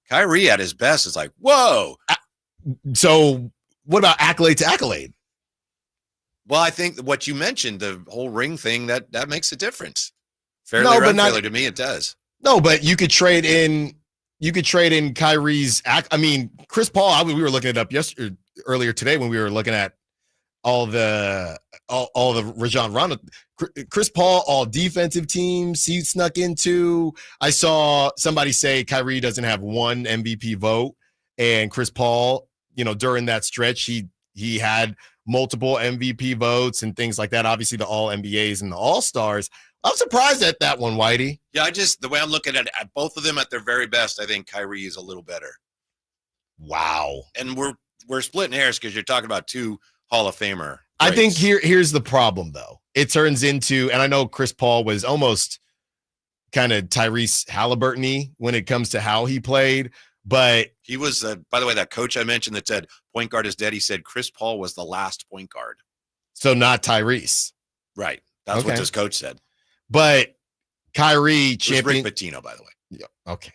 [SPEAKER 12] Kyrie at his best is like, whoa.
[SPEAKER 3] So what about accolade to accolade?
[SPEAKER 12] Well, I think what you mentioned, the whole ring thing, that makes a difference. Fairly or unfairly, to me, it does.
[SPEAKER 3] No, but you could trade in Kyrie's I mean, Chris Paul, we were looking it up earlier today when we were looking at all the Rajon Rondo. Chris Paul, all defensive teams he snuck into. I saw somebody say Kyrie doesn't have one MVP vote, and Chris Paul, during that stretch, he had multiple MVP votes and things like that. Obviously, the All NBAs and the All Stars. I'm surprised at that one, Whitey.
[SPEAKER 12] Yeah, the way I'm looking at both of them at their very best, I think Kyrie is a little better.
[SPEAKER 3] Wow.
[SPEAKER 12] And we're splitting hairs because you're talking about two Hall of Famer greats.
[SPEAKER 3] I think here's the problem, though. It turns into, and I know Chris Paul was almost kind of Tyrese Halliburton-y when it comes to how he played, but
[SPEAKER 12] he was, by the way, that coach I mentioned that said point guard is dead, he said Chris Paul was the last point guard.
[SPEAKER 3] So not Tyrese.
[SPEAKER 12] Right. That's what this coach said.
[SPEAKER 3] But Kyrie,
[SPEAKER 12] champion. Rick Pitino, by the way.
[SPEAKER 3] Yeah. Okay.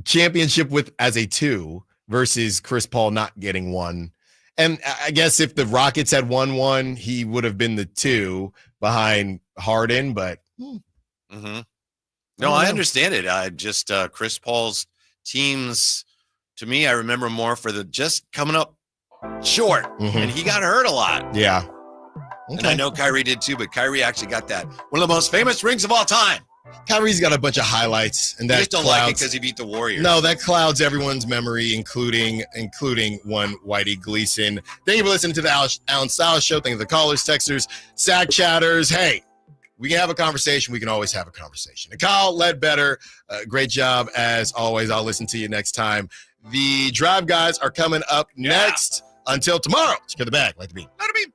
[SPEAKER 3] Championship as a 2 versus Chris Paul not getting one. And I guess if the Rockets had won one, he would have been the 2 behind Harden, but.
[SPEAKER 12] No, I understand it. I just, Chris Paul's teams, to me, I remember more for the just coming up short, and he got hurt a lot.
[SPEAKER 3] Yeah.
[SPEAKER 12] Okay. And I know Kyrie did too, but Kyrie actually got that. One of the most famous rings of all time.
[SPEAKER 3] Kyrie's got a bunch of highlights, and that
[SPEAKER 12] just don't like it because he beat the Warriors.
[SPEAKER 3] No, that clouds everyone's memory, including one Whitey Gleason. Thank you for listening to the Allen Stiles Show. Thank you to the callers, texters, sack chatters. Hey, we can have a conversation. We can always have a conversation. And Kyle Ledbetter, great job as always. I'll listen to you next time. The Drive Guys are coming up next. Until tomorrow, secure the bag. Like the beam.
[SPEAKER 12] Let it be.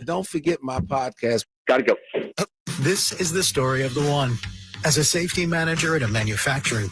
[SPEAKER 1] Don't forget my podcast. Gotta go.
[SPEAKER 15] This is the story of the one. As a safety manager at a manufacturing